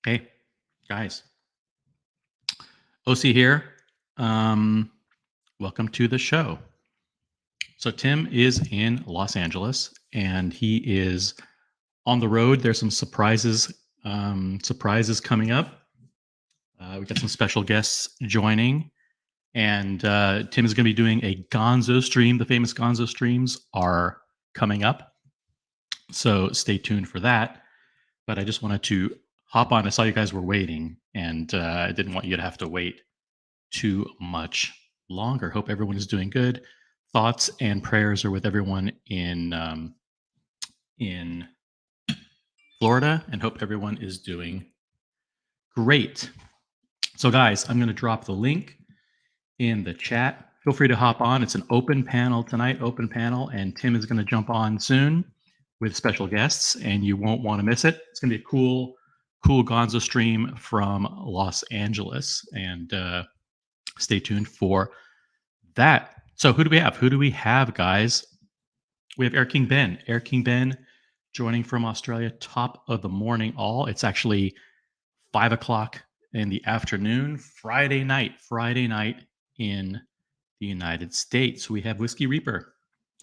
Hey, guys, OC here. Um, Welcome to the show. So Tim is in Los Angeles, and he is on the road. There's some surprises coming up. We got some special guests joining, and Tim is going to be doing a Gonzo stream. The famous Gonzo streams are coming up, so stay tuned for that. But I just wanted to hop on. I saw you guys were waiting, and I didn't want you to have to wait too much longer. Hope everyone is doing good. Thoughts and prayers are with everyone in Florida, and hope everyone is doing great. So, guys, I'm going to drop the link in the chat. Feel free to hop on. It's an open panel tonight, and Tim is going to jump on soon with special guests, and you won't want to miss it. It's going to be a cool Gonzo stream from Los Angeles, and stay tuned for that. So who do we have? Who do we have, guys? We have Air King Ben. Air King Ben joining from Australia, top of the morning all. It's actually 5 o'clock in the afternoon, Friday night in the United States. We have Whiskey Reaper.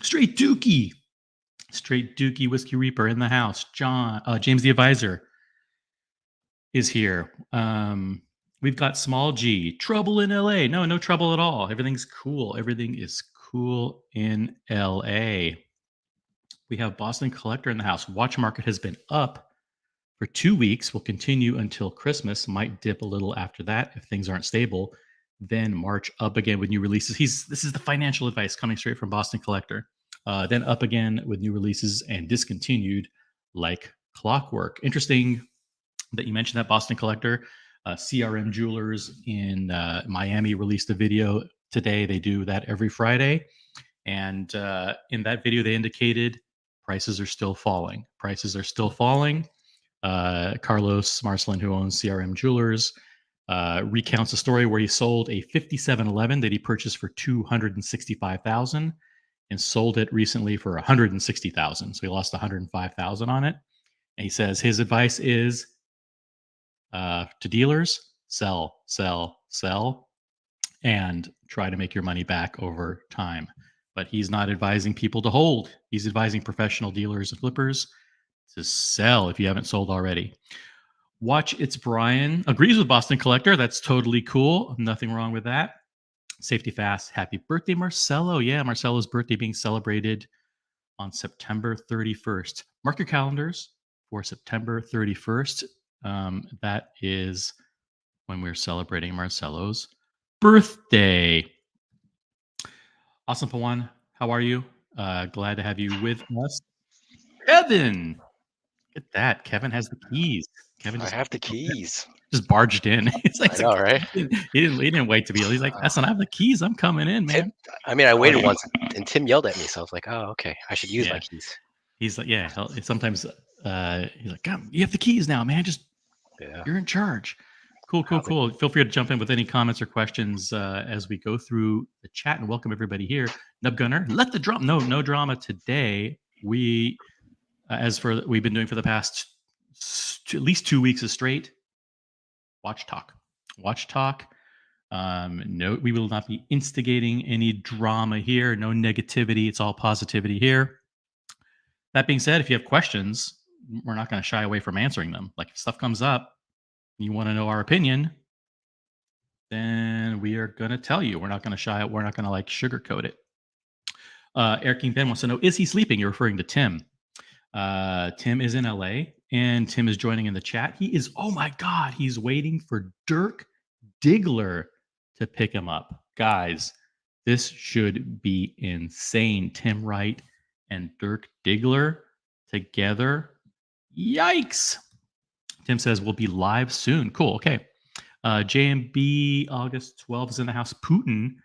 Straight Dookie Whiskey Reaper in the house. James the Advisor is here. We've got Small G. Trouble in LA. No trouble at all. Everything's cool. Everything is cool in LA. We have Boston Collector in the house. Watch market has been up for 2 weeks. Will continue until Christmas. Might dip a little after that if things aren't stable. Then march up again with new releases. This is the financial advice coming straight from Boston Collector. Then up again with new releases and discontinued like clockwork. Interesting that you mentioned that, Boston Collector. CRM Jewelers in Miami released a video today. They do that every Friday. And in that video, they indicated prices are still falling. Carlos Marcelin, who owns CRM Jewelers, recounts a story where he sold a 5711 that he purchased for $265,000 and sold it recently for $160,000. So he lost $105,000 on it. And he says his advice is, to dealers, sell, and try to make your money back over time. But he's not advising people to hold. He's advising professional dealers and flippers to sell if you haven't sold already. Watch It's Brian agrees with Boston Collector. That's totally cool. Nothing wrong with that. Safety Fast. Happy birthday, Marcelo. Yeah, Marcelo's birthday being celebrated on September 31st. Mark your calendars for September 31st. That is when we're celebrating Marcelo's birthday. Awesome, Pawan. How are you? Glad to have you with us. Kevin. Look at that. Kevin has the keys. I have the keys. Just barged in. It's like, I know, right? He didn't wait to be. He's like, listen, I have the keys. I'm coming in, man. I waited once, and Tim yelled at me, so I was like, oh, okay, I should use my keys. He's like, yeah. Sometimes he's like, come, you have the keys now, man. You're in charge. Cool. Feel free to jump in with any comments or questions as we go through the chat, and welcome everybody here. Nub Gunner, let the drama. No drama today. We've been doing for the past at least 2 weeks straight. Watch talk. No, we will not be instigating any drama here. No negativity. It's all positivity here. That being said, if you have questions, we're not going to shy away from answering them. Like if stuff comes up, you want to know our opinion, then we are going to tell you. We're not going to shy. We're not going to like sugarcoat it. Air King Ben wants to know, is he sleeping? You're referring to Tim. Tim is in LA, and Tim is joining in the chat. He is, oh my God, he's waiting for Dirk Diggler to pick him up. Guys, this should be insane. Tim Wright and Dirk Diggler together. Yikes. Tim says we'll be live soon. Cool. Okay. JMB August 12th is in the house. Putin.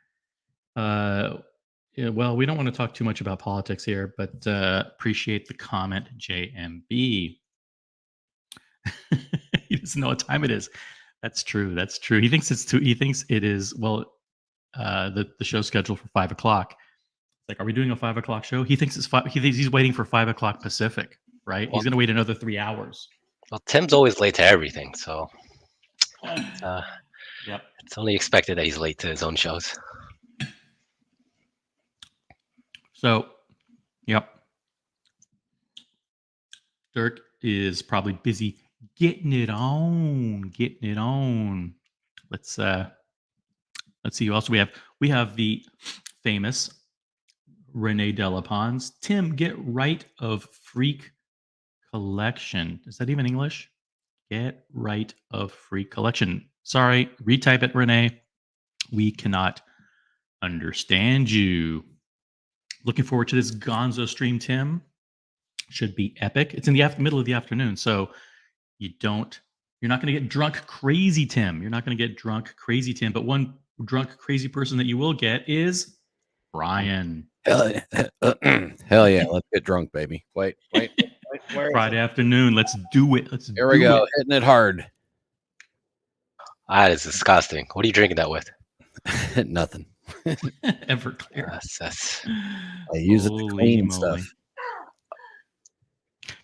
Well, we don't want to talk too much about politics here, but appreciate the comment, JMB. He doesn't know what time it is. That's true. He thinks it is. Well, the show's scheduled for 5 o'clock. It's like, are we doing a 5 o'clock show? He thinks it's 5. He thinks he's waiting for 5 o'clock Pacific, right? He's going to wait another 3 hours. Well, Tim's always late to everything, so Yep. it's only expected that he's late to his own shows. So, yep. Dirk is probably busy getting it on. Let's see who else we have. We have the famous Renee Delapons. Tim, get right of freak collection. Is that even English? Get right of freak collection. Sorry, retype it, Renee. We cannot understand you. Looking forward to this Gonzo stream, Tim. Should be epic. It's in the middle of the afternoon, so you're not going to get drunk crazy, Tim. You're not going to get drunk crazy, Tim. But one drunk crazy person that you will get is Brian. Hell yeah, let's get drunk, baby. Wait. Where Friday afternoon. Let's do it. Here we go, hitting it hard. That is disgusting. What are you drinking that with? Nothing. Everclear. That's I use it to clean stuff.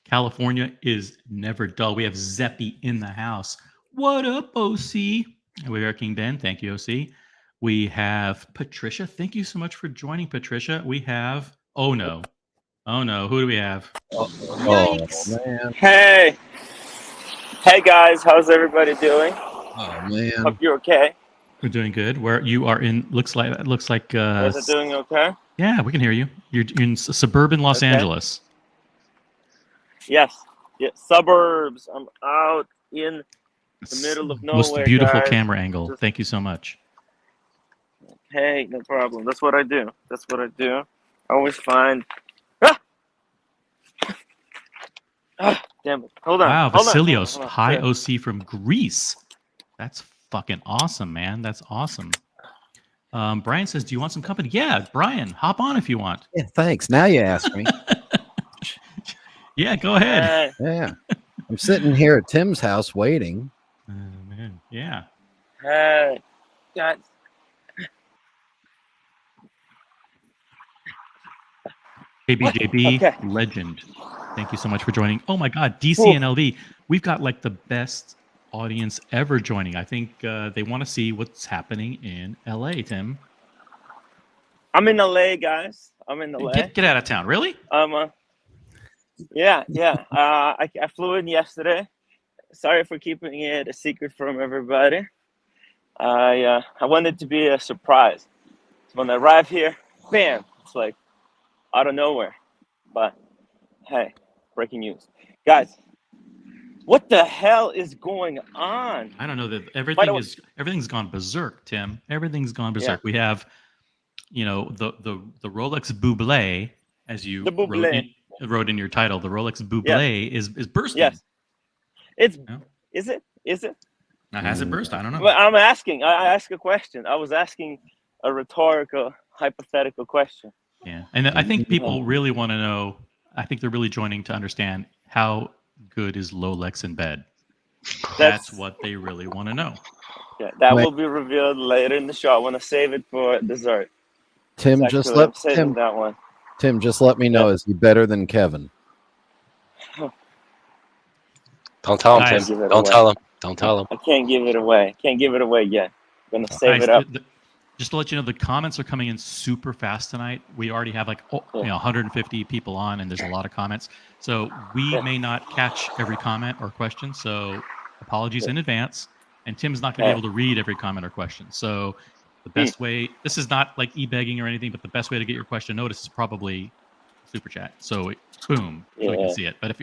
California is never dull. We have Zeppy in the house. What up, OC? We are King Ben. Thank you, OC. We have Patricia. Thank you so much for joining, Patricia. We have oh no. Who do we have? Yikes. Man. Hey guys, how's everybody doing? Oh man. Hope you're okay. We're doing good. Where you are in looks like Guys are doing okay? Yeah, we can hear you. You're in suburban Los Angeles. Yes. Yeah, suburbs. I'm out in the middle of nowhere. Most beautiful guys. camera angle. Thank you so much. Hey, no problem. That's what I do. I always find. Damn it. Hold on. Wow, hold on, Vasilios. hold on. Hi, OC from Greece. That's fucking awesome, man. That's awesome. Brian says, do you want some company? Yeah, Brian, hop on if you want. Yeah, thanks. Now you ask me. Yeah, go ahead. Yeah. I'm sitting here at Tim's house waiting. Oh, man. Yeah. Hey, guys. JBJB, Okay. legend. Thank you so much for joining. Oh my God, DC and LV. We've got like the best audience ever joining. I think they want to see what's happening in LA, Tim. I'm in LA, guys. I'm in LA. Get out of town. Really? Yeah. I flew in yesterday. Sorry for keeping it a secret from everybody. I wanted to be a surprise. So when I arrive here, bam, it's like out of nowhere. But hey, breaking news, guys. What the hell is going on? I don't know that everything's gone berserk, Tim. Everything's gone berserk. Yeah. We have, the Rolex Buble, as you wrote in your title. The Rolex Buble is bursting. Yes, it's is it? Now, has it burst? I don't know. But I'm asking. I ask a question. I was asking a rhetorical, hypothetical question. Yeah, and I think people really want to know. I think they're really joining to understand how good is Lolex in bed. That's what they really want to know. Yeah, that will be revealed later in the show. I want to save it for dessert. Tim, just let that one. Tim, just let me know. Is he better than Kevin? Don't tell him, Tim. Don't tell him. I can't give it away. Yet. I'm gonna save it up. Just to let you know, the comments are coming in super fast tonight. We already have 150 people on, and there's a lot of comments. So we may not catch every comment or question. So apologies in advance. And Tim's not going to be able to read every comment or question. So the best way, this is not like e-begging or anything, but the best way to get your question noticed is probably super chat. So boom, so we can see it. But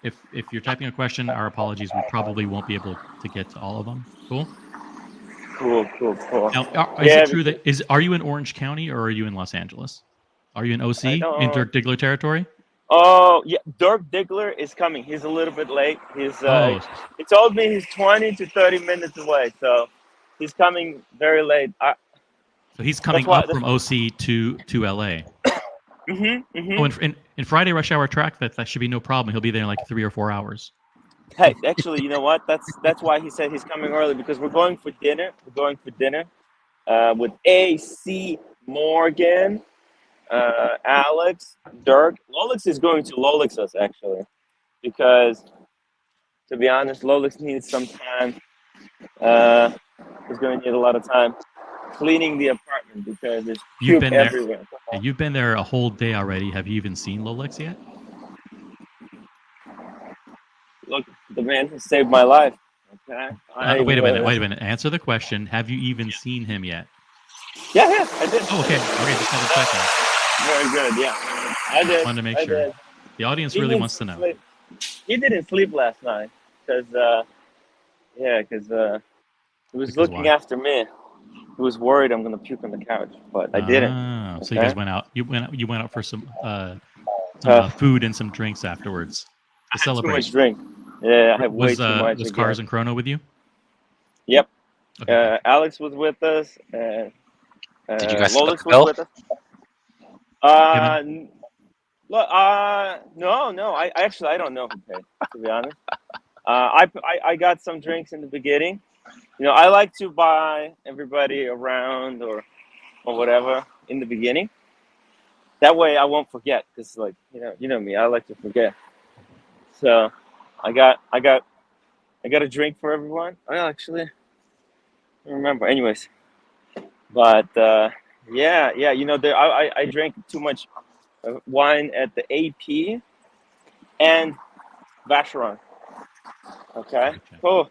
if you're typing a question, our apologies. We probably won't be able to get to all of them. Cool. Cool. Now, is it true that are you in Orange County or are you in Los Angeles? Are you in OC in Dirk Diggler territory? Oh yeah, Dirk Diggler is coming. He's a little bit late. He told me he's 20 to 30 minutes away, so he's coming very late. So he's coming up from OC to LA. Oh, in Friday Rush Hour track, that should be no problem. He'll be there in like 3 or 4 hours. Hey, actually, you know what? That's why he said he's coming early, because we're going for dinner. With AC Morgan, Alex, Dirk. Lolex is going to Lolex us actually, because To be honest, Lolex needs some time. He's going to need a lot of time cleaning the apartment because there's You've puke been there. everywhere. Yeah, you've been there a whole day already. Have you even seen Lolex yet? Look, the man who saved my life. Okay. Wait a minute. Answer the question. Have you even seen him yet? Yeah, I did. Oh, okay. Okay, just wanted to check that. Very good. Yeah, I did. Wanted to make I sure. did. The audience He really needs wants to know. sleep. He didn't sleep last night because, he was looking why? after me. He was worried I'm gonna puke on the couch, but I didn't. So you guys went out. You went out for some food and some drinks afterwards to I had celebrate. too much drink. Yeah, I had way too much. Was Cars and Chrono with you? Yep. Okay. Alex was with us, and Did you guys Lolex split the bill? was with us. No. I actually I don't know who paid, to be honest. I got some drinks in the beginning. You know, I like to buy everybody around or whatever in the beginning. That way I won't forget, because like you know me, I like to forget. So I got a drink for everyone. I actually don't remember. Anyways, but yeah, I drank too much wine at the AP and Vacheron. Okay. Oh,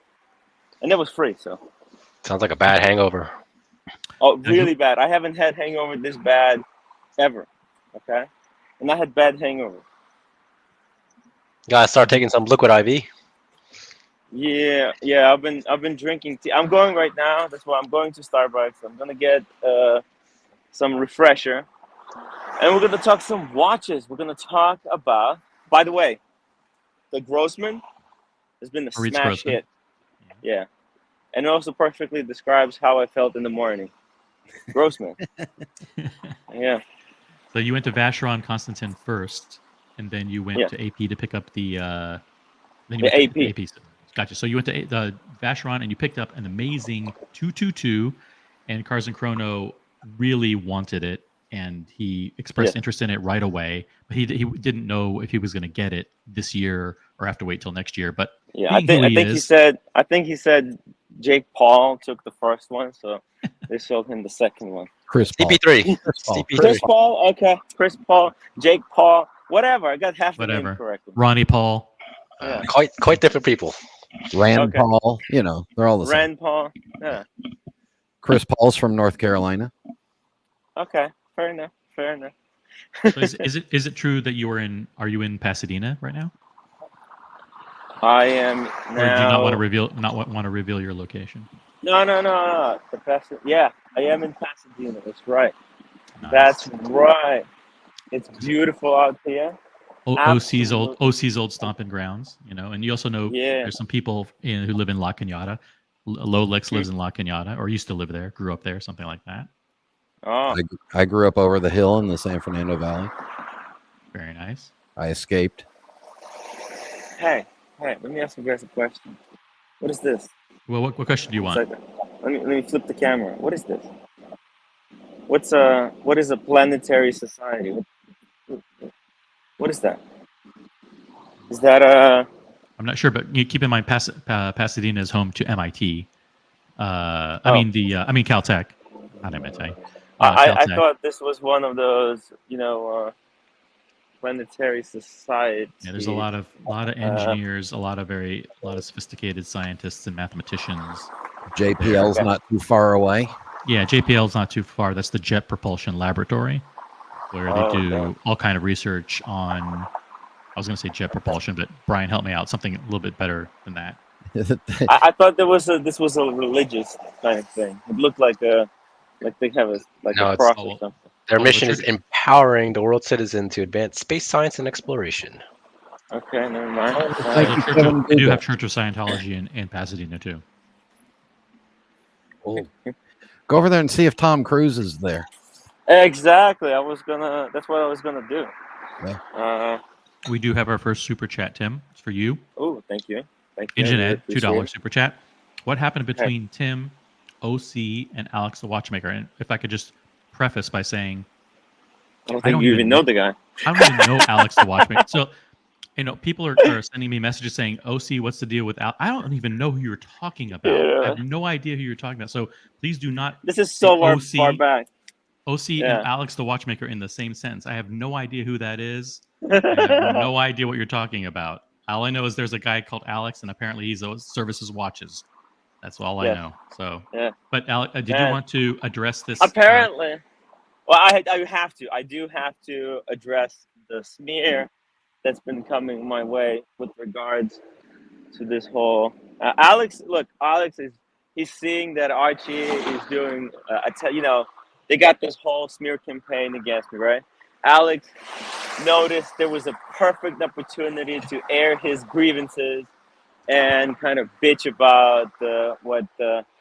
and that was free. So. Sounds like a bad hangover. Oh, really bad. I haven't had hangover this bad ever. Okay, and I had bad hangover. Gotta start taking some liquid IV. Yeah. I've been drinking tea. I'm going right now. That's why I'm going to Starbucks. I'm gonna get some refresher, and we're gonna talk some watches. We're gonna talk about. By the way, the Grossman has been a Maurice smash Grossman. hit. Yeah, and it also perfectly describes how I felt in the morning. Grossman. Yeah. So you went to Vacheron Constantin first, and then you went to AP to pick up the. Then you went to AP. Gotcha. So you went to the Vacheron and you picked up an amazing 222, and Cars and Chrono really wanted it, and he expressed interest in it right away. But he didn't know if he was going to get it this year or have to wait till next year. But yeah, I think he said Jake Paul took the first one, so they sold him the second one. Chris Paul. CP3. Chris Paul, okay. Chris Paul, Jake Paul, whatever. I got half the name correctly. Ronnie Paul. Yeah. Quite different people. Rand Paul, they're all the same. Rand Paul, yeah. Chris Paul's from North Carolina. Okay, fair enough. So is it true that are you in Pasadena right now? I am now. Or do you not want to reveal your location? No. Yeah, I am in Pasadena. That's right. Nice. That's right. It's beautiful out here. OC's old stomping grounds, and you also know there's some people who live in La Cañada. Lolex lives in La Cañada, or used to live there, grew up there, something like that. Oh, I grew up over the hill in the San Fernando Valley. Very nice. I escaped. Hey, let me ask you guys a question. What is this? Well, what question do you want? Let me flip the camera. What is this? What is a planetary society? What is that? Is that I'm not sure, but you keep in mind Pasadena is home to MIT. I mean Caltech. Not MIT. I thought this was one of those, planetary societies. Yeah, there's a lot of engineers, a lot of sophisticated scientists and mathematicians. JPL's not too far away. Yeah, JPL's not too far. That's the Jet Propulsion Laboratory, where they do all kind of research on. I was going to say jet propulsion, but Brian, help me out. Something a little bit better than that. I thought this was a religious kind of thing. It looked like they have a cross or something. Their mission is empowering the world citizen to advance space science and exploration. Okay, never mind. They do have Church of Scientology in Pasadena too. Oh. Go over there and see if Tom Cruise is there. Exactly. That's what I was gonna do. Yeah. We do have our first super chat, Tim. It's for you. Oh, thank you. Ingenet, $2 super chat. What happened between Tim, OC, and Alex the Watchmaker? And if I could just preface by saying, I don't even know the guy. I don't even know Alex the Watchmaker. So people are sending me messages saying, "OC, what's the deal with Al?" I don't even know who you're talking about. I have no idea who you're talking about. So please do not. This is so far back. OC and Alex the watchmaker in the same sentence. I have no idea who that is. I have no idea what you're talking about. All I know is there's a guy called Alex, and apparently he's services watches. That's all I know. So, but Alex, did you want to address this? Apparently, well, I have to. I do have to address the smear that's been coming my way with regards to this whole Alex. Look, Alex he's seeing that Archie is doing. They got this whole smear campaign against me, right? Alex noticed there was a perfect opportunity to air his grievances and kind of bitch about what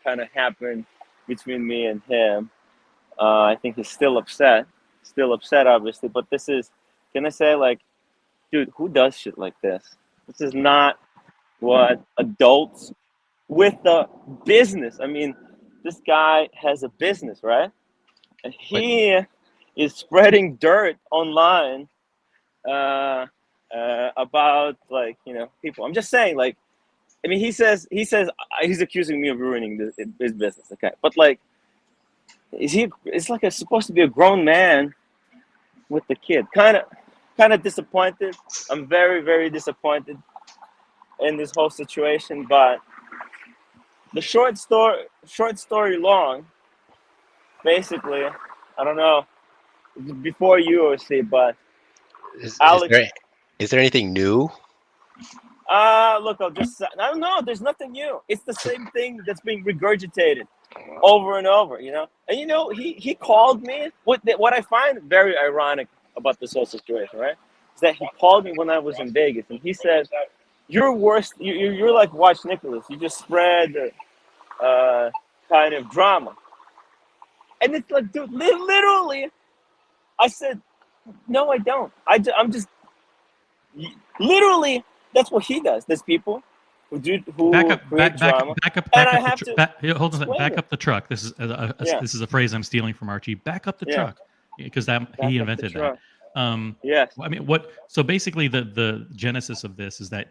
kind of happened between me and him. I think he's still upset, obviously. But this is, can I say, like, dude, who does shit like this? This is not what adults with a business. I mean, this guy has a business, right? And he is spreading dirt online about, like, people. I'm just saying, like, I mean, he says he's accusing me of ruining his business. Okay, but like, it's like supposed to be a grown man with the kid. Kind of disappointed. I'm very, very disappointed in this whole situation. But the short story long, basically, I don't know, before you OC, but Alex, is there anything new? Look, I don't know. There's nothing new. It's the same thing that's being regurgitated over and over, And he called me. What I find very ironic about this whole situation, right, is that he called me when I was in Vegas, and he said, "You're worse. You're like Watch Nicholas. You just spread kind of drama." And it's like, dude, literally, I said, "No, I don't. I'm just literally." That's what he does. There's people who back up drama. Hold on. Back up the truck. This is this is a phrase I'm stealing from Archie. Back up the truck, because he invented that. Yes. I mean, so basically, the genesis of this is that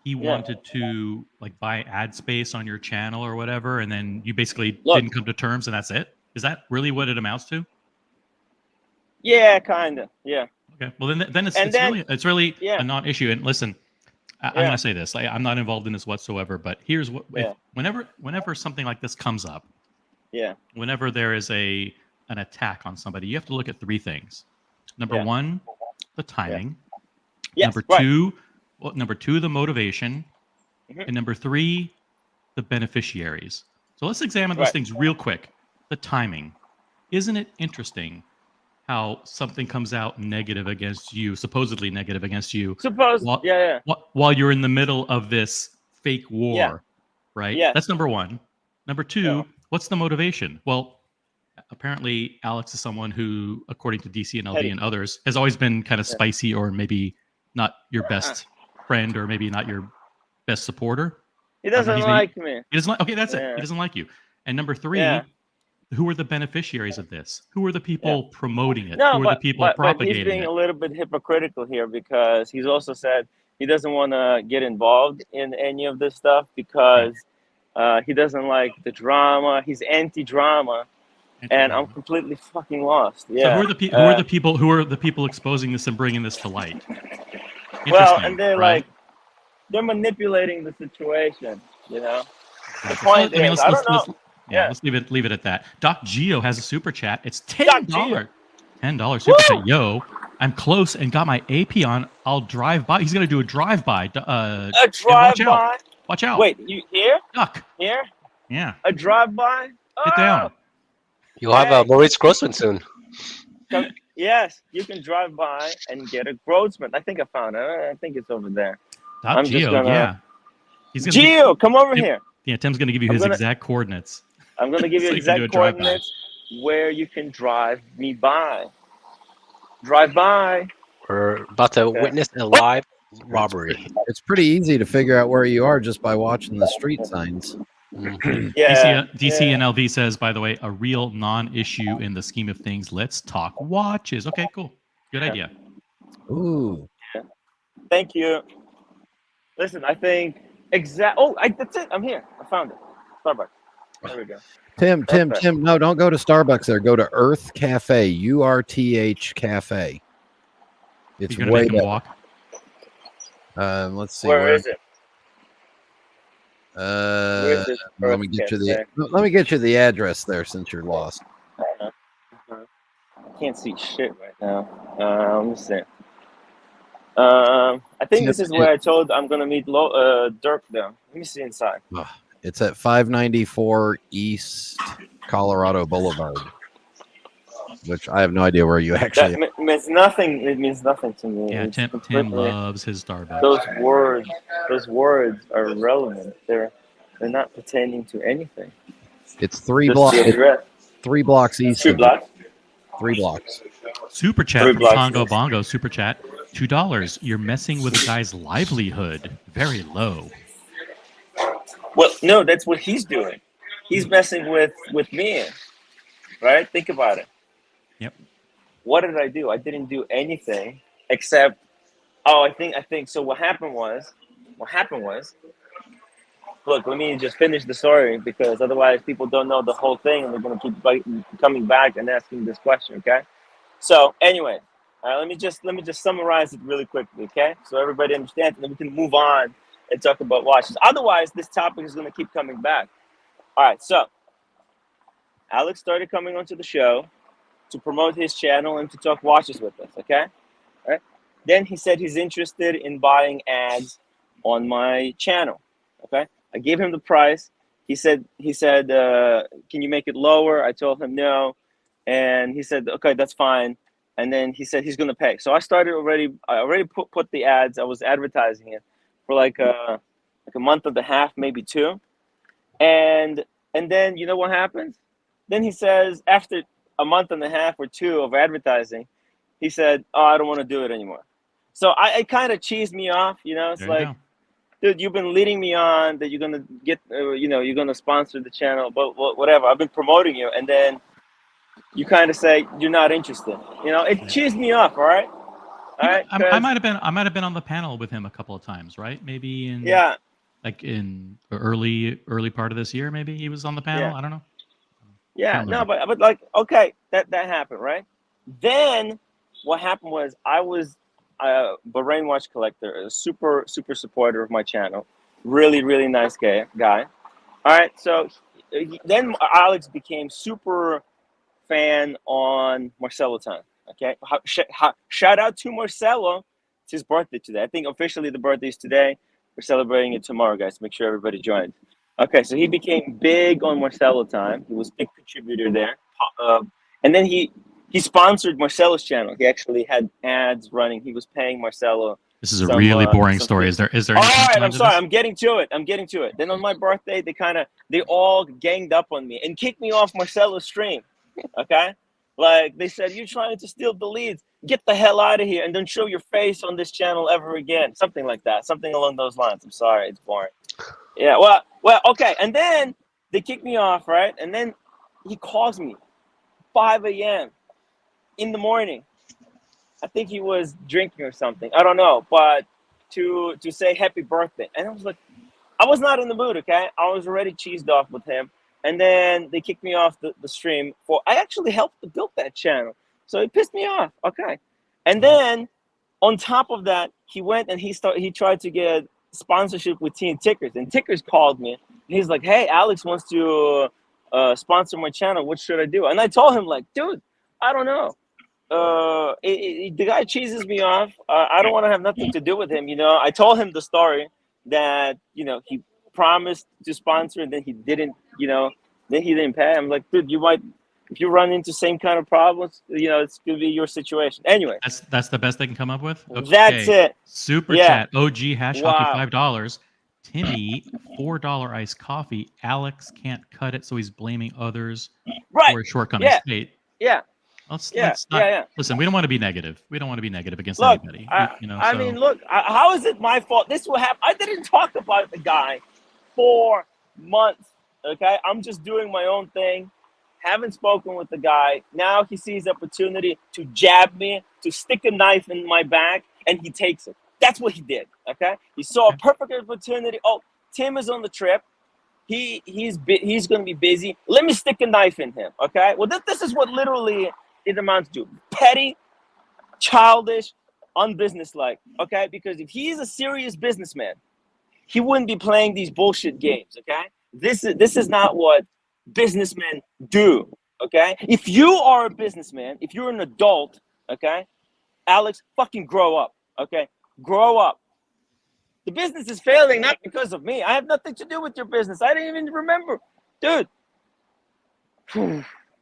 he wanted to, like, buy ad space on your channel or whatever, and then you basically didn't come to terms, and that's it. Is that really what it amounts to? Yeah, kind of. Yeah. Okay. Well, then it's really a non-issue. And listen, I'm going to say this. I'm not involved in this whatsoever, but here's what: whenever something like this comes up, whenever there is an attack on somebody, you have to look at three things. Number one, the timing. Yes, Number two, the motivation, and number three, the beneficiaries. So let's examine those things real quick. The timing. Isn't it interesting how something comes out negative against you, supposedly negative against you, while you're in the middle of this fake war, right? Yeah. That's number one. Number two, what's the motivation? Well, apparently Alex is someone who, according to DCNLV and others, has always been kind of spicy, or maybe not your best friend, or maybe not your best supporter. He doesn't like me. He doesn't like. Okay, that's it. He doesn't like you. And number three, who are the beneficiaries of this? Who are the people promoting it? Who are the people propagating it? But he's being a little bit hypocritical here, because he's also said he doesn't want to get involved in any of this stuff because he doesn't like the drama. He's anti-drama, and I'm completely fucking lost. Yeah. So who are the people exposing this and bringing this to light? Well, and they're they're manipulating the situation. The point is, I don't know. Let's leave it at that. Doc Geo has a super chat. It's $10. $10 super chat. Yo, I'm close and got my AP on. I'll drive by. He's gonna do a drive-by. A drive-by? Watch out. Wait, you here? Duck. Here? Yeah. A drive-by? Get down. You'll have Moritz Grossman soon. Yes, you can drive by and get a Grossman. I think I found it. I think it's over there. Doc Geo, Geo, come over here. Yeah, Tim's gonna give you his exact coordinates. I'm going to give you exact coordinates where you can drive me by. Drive by. We're about to witness a live robbery. It's pretty easy to figure out where you are just by watching the street signs. DCNLV says, by the way, a real non-issue in the scheme of things. Let's talk watches. Okay, cool. Good idea. Ooh. Thank you. Listen, I think that's it. I'm here. I found it. Starbucks. There we go. Tim, Perfect. no, don't go to Starbucks there. Go to Earth Cafe, URTH Cafe. It's You're gonna way make him better. walk. Let's see. Where is it? Where is this Let me Earth get you Cafe? let me get you the address there since you're lost. I can't see shit right now. Let me see. I think this is where I told I'm gonna meet Dirk though. Let me see inside. It's at 594 East Colorado Boulevard, which I have no idea where you actually. That means nothing. It means nothing to me. Yeah, It's Tim completely- loves his Starbucks. Those words are irrelevant. They're not pertaining to anything. It's 3 Just blocks. the address. 3 blocks east. 2 of blocks. 3 blocks. Super chat 3 from blocks Congo east. Bongo. Super chat, $2. You're messing with a guy's livelihood. Very low. Well, no, that's what he's doing. He's messing with me, right? Think about it. Yep. What did I do? I didn't do anything except. Oh, I think so. What happened was. Look, let me just finish the story because otherwise people don't know the whole thing and they're gonna keep coming back and asking this question. Okay. So anyway, let me just summarize it really quickly. Okay, so everybody understands, and then we can move on and talk about watches. Otherwise, this topic is gonna keep coming back. All right, so Alex started coming onto the show to promote his channel and to talk watches with us. Okay. All right. Then he said he's interested in buying ads on my channel. Okay. I gave him the price. He said, can you make it lower? I told him no. And he said, okay, that's fine. And then he said he's going to pay. So I already put the ads. I was advertising it for like a month and a half, maybe 2. And then you know what happens? Then he says after a month and a half or 2 of advertising, he said, oh, I don't want to do it anymore. So it kind of cheesed me off. You know, it's There you like, go. dude, you've been leading me on that you're going to get, you're going to sponsor the channel, but whatever. I've been promoting you. And then you kind of say you're not interested. You know, it cheesed me off. All right. All right. I might have been on the panel with him a couple of times, right? Maybe in in early part of this year. Maybe he was on the panel. Yeah. I don't know. Yeah, no, but like, okay, that happened, right? Then what happened was I was a Bahrain watch collector, a super supporter of my channel, really nice guy. All right, so then Alex became super fan on Marcelo time. Okay, shout out to Marcelo. It's his birthday today. I think officially the birthday is today. We're celebrating it tomorrow, guys. Make sure everybody joins. Okay, so he became big on Marcelo time. He was a big contributor there. And then he sponsored Marcelo's channel. He actually had ads running. He was paying Marcelo. This is a really boring story. Fees. Is there? All any right, punchline I'm to sorry. this? I'm getting to it. Then on my birthday, they all ganged up on me and kicked me off Marcelo's stream. Okay, like they said, you're trying to steal the leads. Get the hell out of here and don't show your face on this channel ever again. Something like that. Something along those lines. I'm sorry, it's boring. Yeah, well, okay. And then they kicked me off, right? And then he calls me 5 a.m. in the morning. I think he was drinking or something. I don't know, but to say happy birthday. And I was like, I was not in the mood, okay? I was already cheesed off with him. And then they kicked me off the stream I actually helped to build that channel. So it pissed me off, okay? And then on top of that, he went and he tried to get sponsorship with Team Tickers, and Tickers called me. He's like, hey, Alex wants to sponsor my channel. What should I do? And I told him, like, dude, I don't know. The guy cheeses me off. I don't want to have nothing to do with him. You know, I told him the story that, you know, he promised to sponsor and then he didn't, then he didn't pay. I'm like, dude, if you run into same kind of problems, it's going to be your situation. Anyway. That's the best they can come up with? Okay. That's it. Super chat. OG hash hockey $5. Timmy, $4 iced coffee. Alex can't cut it, so he's blaming others for his shortcomings. Yeah. Let's not. Listen, we don't want to be negative. We don't want to be negative against anybody. I mean, look, how is it my fault? This will happen. I didn't talk about the guy for months. Okay, I'm just doing my own thing. Haven't spoken with the guy. Now he sees opportunity to jab me, to stick a knife in my back, and he takes it. That's what he did. Okay, he saw a perfect opportunity. Oh, Tim is on the trip. He's going to be busy. Let me stick a knife in him. Okay. Well, this is what literally it amounts to: petty, childish, unbusinesslike. Okay, because if he's a serious businessman, he wouldn't be playing these bullshit games. Okay, this is not what businessmen do. Okay, if you are a businessman, if you're an adult, okay, Alex, fucking grow up. Okay, grow up. The business is failing not because of me. I have nothing to do with your business. I didn't even remember, dude.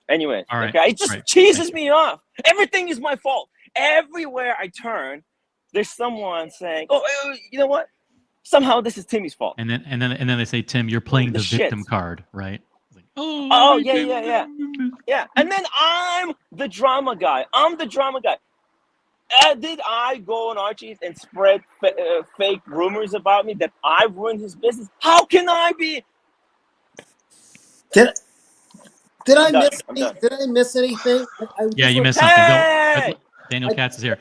Anyway, All right. okay, it just cheeses me off. Everything is my fault. Everywhere I turn, there's someone saying, "Oh, you know what? Somehow this is Timmy's fault." And then they say, Tim, you're playing the victim card, right? Like, oh yeah. And then I'm the drama guy. Did I go on Archie's and spread fake rumors about me that I ruined his business? How can I be? Did I miss anything? Yeah, you missed something. Don't. Daniel Katz is here.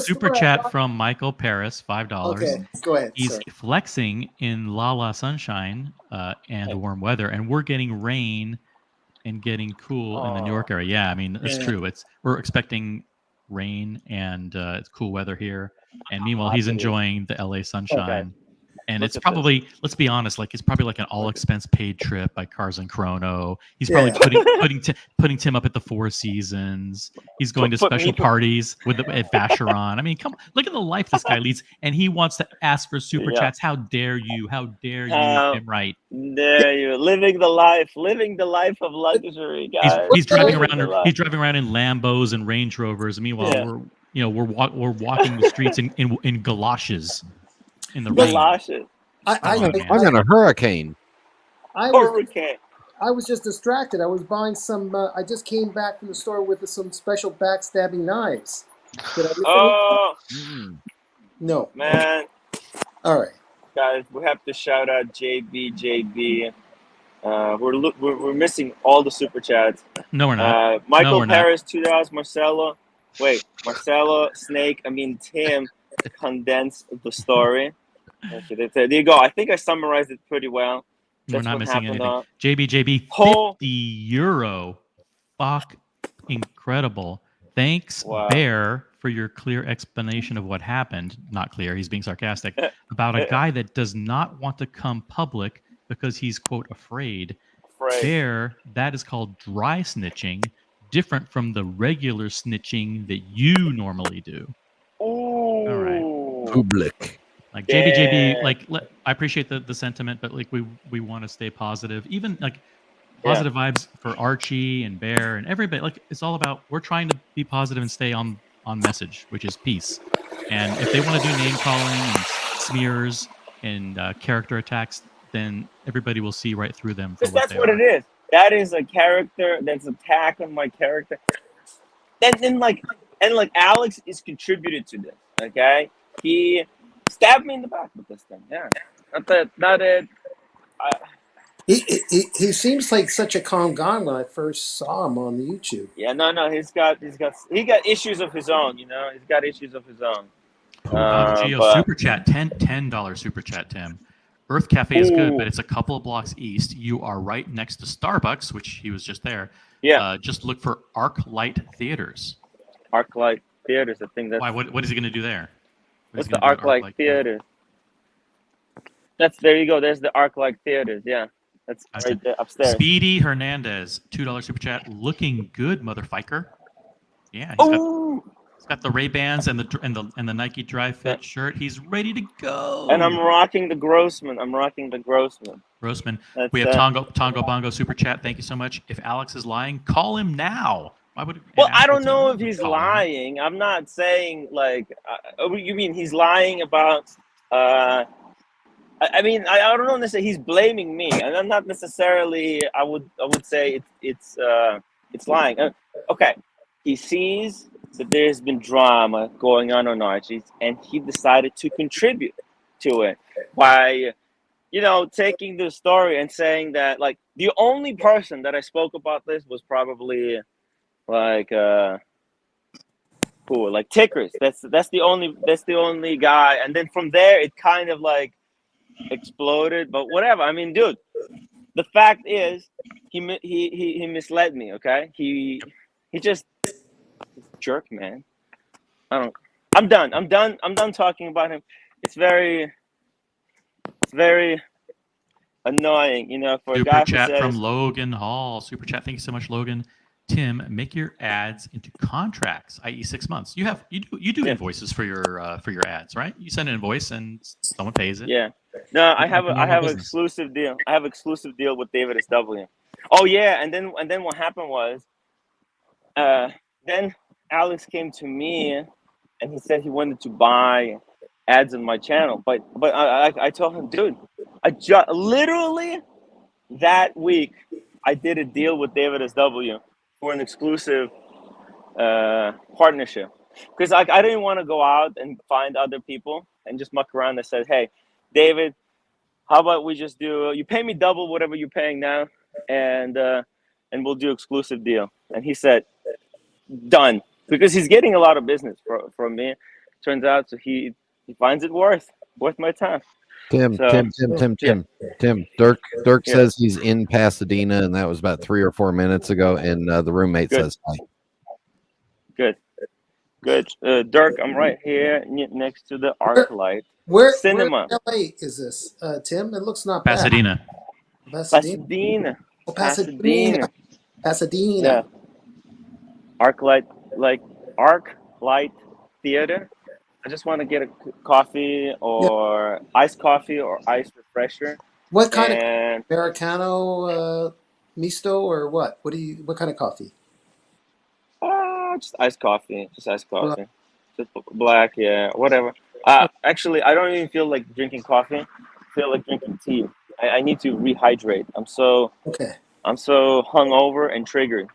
Super chat from Michael Paris, $5. Okay, go ahead. He's flexing in La La Sunshine and warm weather, and we're getting rain and getting cool in the New York area. Yeah, I mean it's true. We're expecting rain and it's cool weather here, and meanwhile he's enjoying the LA sunshine. And it's probably, let's be honest, like it's probably like an all expense paid trip by Cars and Chrono. He's probably putting Tim up at the Four Seasons. He's going to special parties at Vacheron. I mean, come look at the life this guy leads, and he wants to ask for super chats. How dare you? How dare you, Tim Wright? Dare you? Living the life of luxury, guys. He's driving around. He's driving around in Lambos and Range Rovers. Meanwhile, we're walking the streets in galoshes. In the rain. I'm in a hurricane. I was just distracted. I was buying some. I just came back from the store with some special backstabbing knives. Did I miss No, man. All right, guys, we have to shout out JB. We're missing all the super chats. No, we're not. Michael Paris, $2. Marcelo, Snake. Tim condensed the story. Okay, there you go. I think I summarized it pretty well. We're not missing anything. JB, €50. Fuck, incredible. Thanks, Bear, for your clear explanation of what happened. Not clear, he's being sarcastic. About a guy that does not want to come public because he's, quote, afraid. Bear, that is called dry snitching, different from the regular snitching that you normally do. Ooh. All right. Public. Like JB, like I appreciate the sentiment, but like we want to stay positive. Even like positive vibes for Archie and Bear and everybody. Like it's all about, we're trying to be positive and stay on message, which is peace. And if they want to do name calling and smears and character attacks, then everybody will see right through them. That's what it is. That is a character that's attack on my character. And like Alex is contributed to this. Okay, he stabbed me in the back with this thing. Yeah, not it. He seems like such a calm guy when I first saw him on the YouTube. Yeah, no, he's got issues of his own. He's got issues of his own. Super chat, $10 super chat, Tim. Earth Cafe is good, but it's a couple of blocks east. You are right next to Starbucks, which he was just there. Yeah. Just look for ArcLight Theaters. ArcLight Theaters, I think that's. Why? What is he going to do there? What's the ArcLight Theaters? There you go. There's the ArcLight Theaters. Yeah, that's right there upstairs. Speedy Hernandez, $2 super chat. Looking good, motherfucker. Yeah. He's got the Ray-Bans and the Nike Dry Fit shirt. He's ready to go. And I'm rocking the Grossman. Grossman. We have Tongo Bongo super chat. Thank you so much. If Alex is lying, call him now. Why would? Well, I don't know if he's lying. I'm not saying like. You mean he's lying about? I don't know necessarily. He's blaming me, and I'm not necessarily. I would say it's lying. Okay, he sees that there's been drama going on Archie's, and he decided to contribute to it by, taking the story and saying that like the only person that I spoke about this was probably like Who like tickers? That's the only guy. And then from there, it kind of like exploded. But whatever. I mean, dude, the fact is, he misled me. Okay, he just jerk, man. I'm done. I'm done talking about him. It's very annoying, for a Super guy who chat says, from Logan Hall. Super chat. Thank you so much, Logan. Tim, make your ads into contracts, i.e., 6 months. You do Yeah. invoices for your ads, right? You send an invoice and someone pays it. yeah. No, I have Normal an business. exclusive deal. I have exclusive deal with David SW. Oh yeah, and then what happened was, then Alex came to me, and he said he wanted to buy ads on my channel, but I told him, dude, literally that week I did a deal with David SW for an exclusive partnership, because I didn't want to go out and find other people and just muck around. I said, hey, David, how about we just do, you pay me double whatever you're paying now, and we'll do exclusive deal. And he said, done, because he's getting a lot of business from me. Turns out, so he finds it worth my time. Tim. Dirk Yeah. says he's in Pasadena, and that was about 3 or 4 minutes ago. And the roommate Good. says hi. Good. Dirk, I'm right here next to the ArcLight Where Cinema. in LA is this, Tim? It looks not bad. Pasadena. Pasadena. Oh, Pasadena. Yeah. ArcLight Theater. I just want to get a coffee or iced coffee or iced refresher. What kind of And Americano, misto, or what? What kind of coffee? just iced coffee. Well, Just black, yeah, whatever. Actually, I don't even feel like drinking coffee. I feel like drinking tea. I need to rehydrate. I'm so okay. hungover and triggered.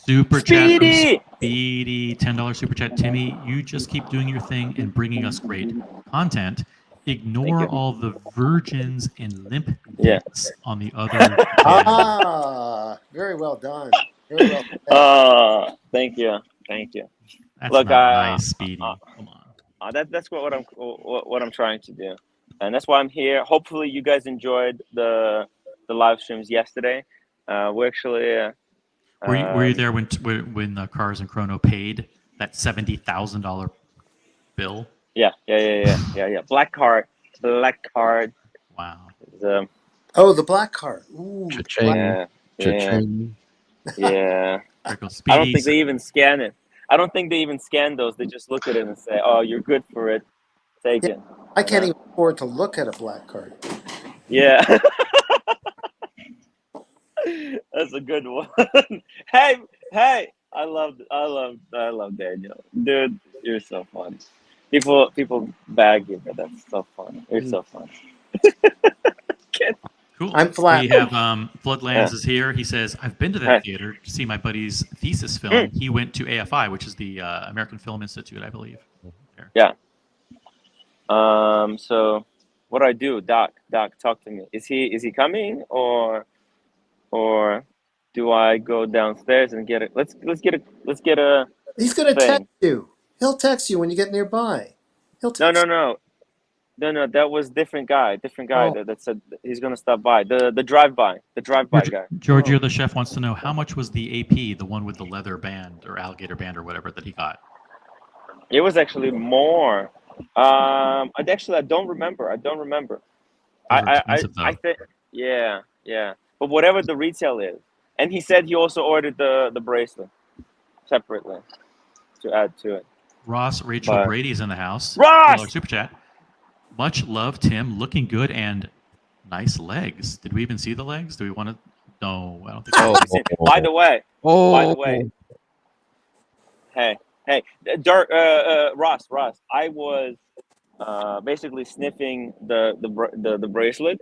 Super chat from Speedy! Speedy, $10 super chat. Timmy, you just keep doing your thing and bringing us great content. Ignore you. all the virgins and limp Yeah. dicks on the other channel. Very well done. Very well done. Thank you. That's Look, not nice, Speedy. Come on. That's what I'm trying to do, and that's why I'm here. Hopefully, you guys enjoyed the live streams yesterday. We actually. Were you there when Cars and Chrono paid that $70,000 bill? Yeah. Black card. Wow. Oh, the black card. Ooh. Cha-ching. Yeah. There goes I don't Speedy. think they even scan it. I don't think they even scan those. They just look at it and say, "Oh, you're good for it. Take it." I can't even afford to look at a black card. Yeah. That's a good one. hey, I love Daniel. Dude, you're so funny. People bag you, but that's so funny. You're so funny. Cool. I'm flat. We have Floodlands is here. He says, I've been to that theater to see my buddy's thesis film. He went to AFI, which is the American Film Institute, I believe. There. Yeah. So what do I do? Doc, talk to me. Is he coming or do I go downstairs and get it? Let's get a He's gonna thing. text you. He'll text you when you get nearby. He'll text No. That was different guy Oh. that said he's gonna stop by. The drive-by guy. Giorgio the chef wants to know, how much was the AP, the one with the leather band or alligator band or whatever that he got? It was actually more. I don't remember. Those are expensive, though. I think yeah. But whatever the retail is, and he said he also ordered the bracelet separately to add to it. Ross Rachel But- Brady's in the house. Ross! $2 super chat. Much love, Tim. Looking good and nice legs. Did we even see the legs? Do we want to? No, I don't think. Oh. By the way, Oh. hey, Ross, I was basically sniffing the bracelet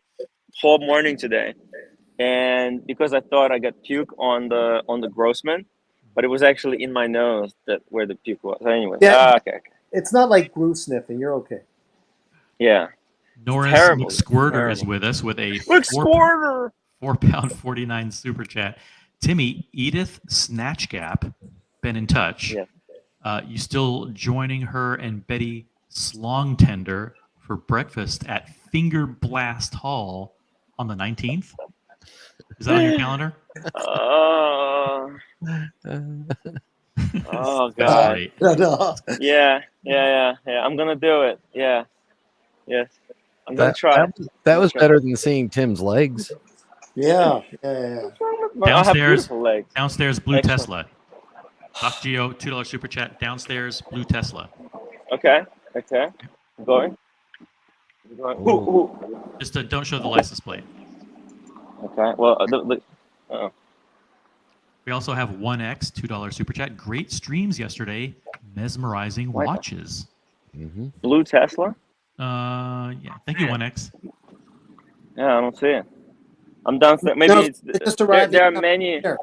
whole morning today, and because I thought I got puke on the Grossman, but it was actually in my nose where the puke was. So anyway, Yeah. okay. It's not like glue sniffing. You're okay. Yeah. Norris Terrible. McSquirter is with us with a McSquirter! £4.49 super chat. Timmy, Edith Snatchgap, been in touch. Yeah. You still joining her and Betty Slongtender for breakfast at Finger Blast Hall on the 19th? Is that on your calendar? Oh That's God. great. No. Yeah. I'm gonna do it. Yeah. Yes. I'm gonna try. That was better than seeing Tim's legs. Yeah. I have beautiful legs. Downstairs, Blue Excellent. Tesla. Doc Geo, $2 super chat. Downstairs, Blue Tesla. Okay. I'm going. Ooh. Just don't show the license plate. Okay. Well, We also have 1X, $2 super chat. Great streams yesterday. Mesmerizing What? watches. Blue Tesla. Yeah. Thank you, 1X. Yeah, I don't see it. I'm downstairs. Maybe No, it's it just arrived. there are many. There.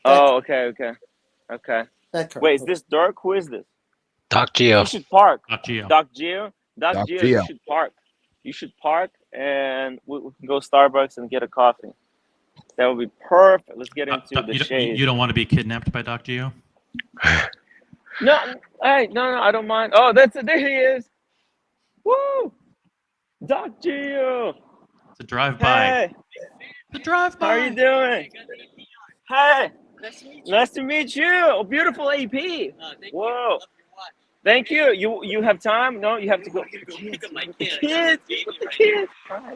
Oh, okay. That car. Wait, is this Dirk? Who is this? Doc Geo. You should park. Doc Geo. Doc Geo. You should park. You should park, and we can go Starbucks and get a coffee. That would be perfect. Let's get into the shade. You don't want to be kidnapped by Doc Geo? No, hey, no, I don't mind. Oh, there he is. Woo! Doc Geo. It's a drive-by. Hey, The drive-by. how are you doing? Hey, nice to meet you. Oh, beautiful AP. Whoa. Thank you. You have time? No, you have to go. The kids. Hi.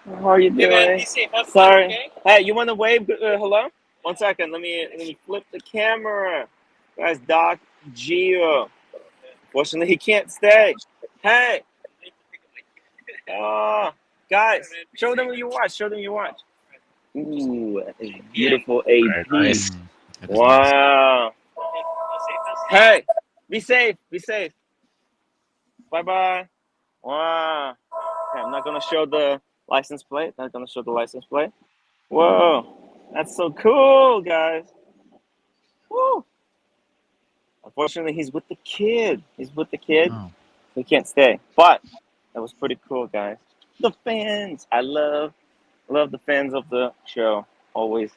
How are you doing? Sorry. Hey, you want to wave? Hello? 1 second. Let me flip the camera. Guys, Doc Geo. Fortunately, he can't stay. Hey. Guys, show them what you watch. Ooh, that is beautiful AP. Nice. Wow. Hey, be safe. Bye-bye. Wow. Okay, I'm not going to show the license plate. Whoa. That's so cool, guys. Woo. Unfortunately, he's with the kid. Oh. He can't stay. But that was pretty cool, guys. The fans. I love the fans of the show. Always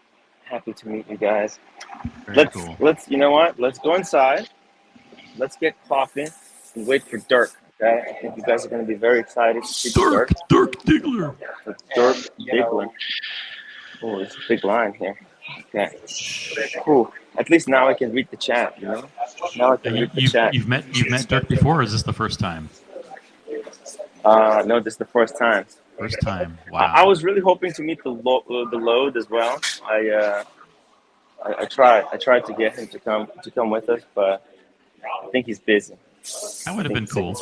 happy to meet you guys. Very cool. Let's you know what? Let's go inside. Let's get coffee and wait for Dirk. Okay? I think you guys are going to be very excited to see Dirk. Dirk Diggler. Dirk Diggler. Oh, there's a big line here. Okay. Cool. At least now I can read the chat, you know? Now I can read the chat. You've met Dirk before, or is this the first time? No, this is the first time. First time. Wow. I was really hoping to meet the load as well. I tried to get him to come with us, but I think he's busy. That would have been cool.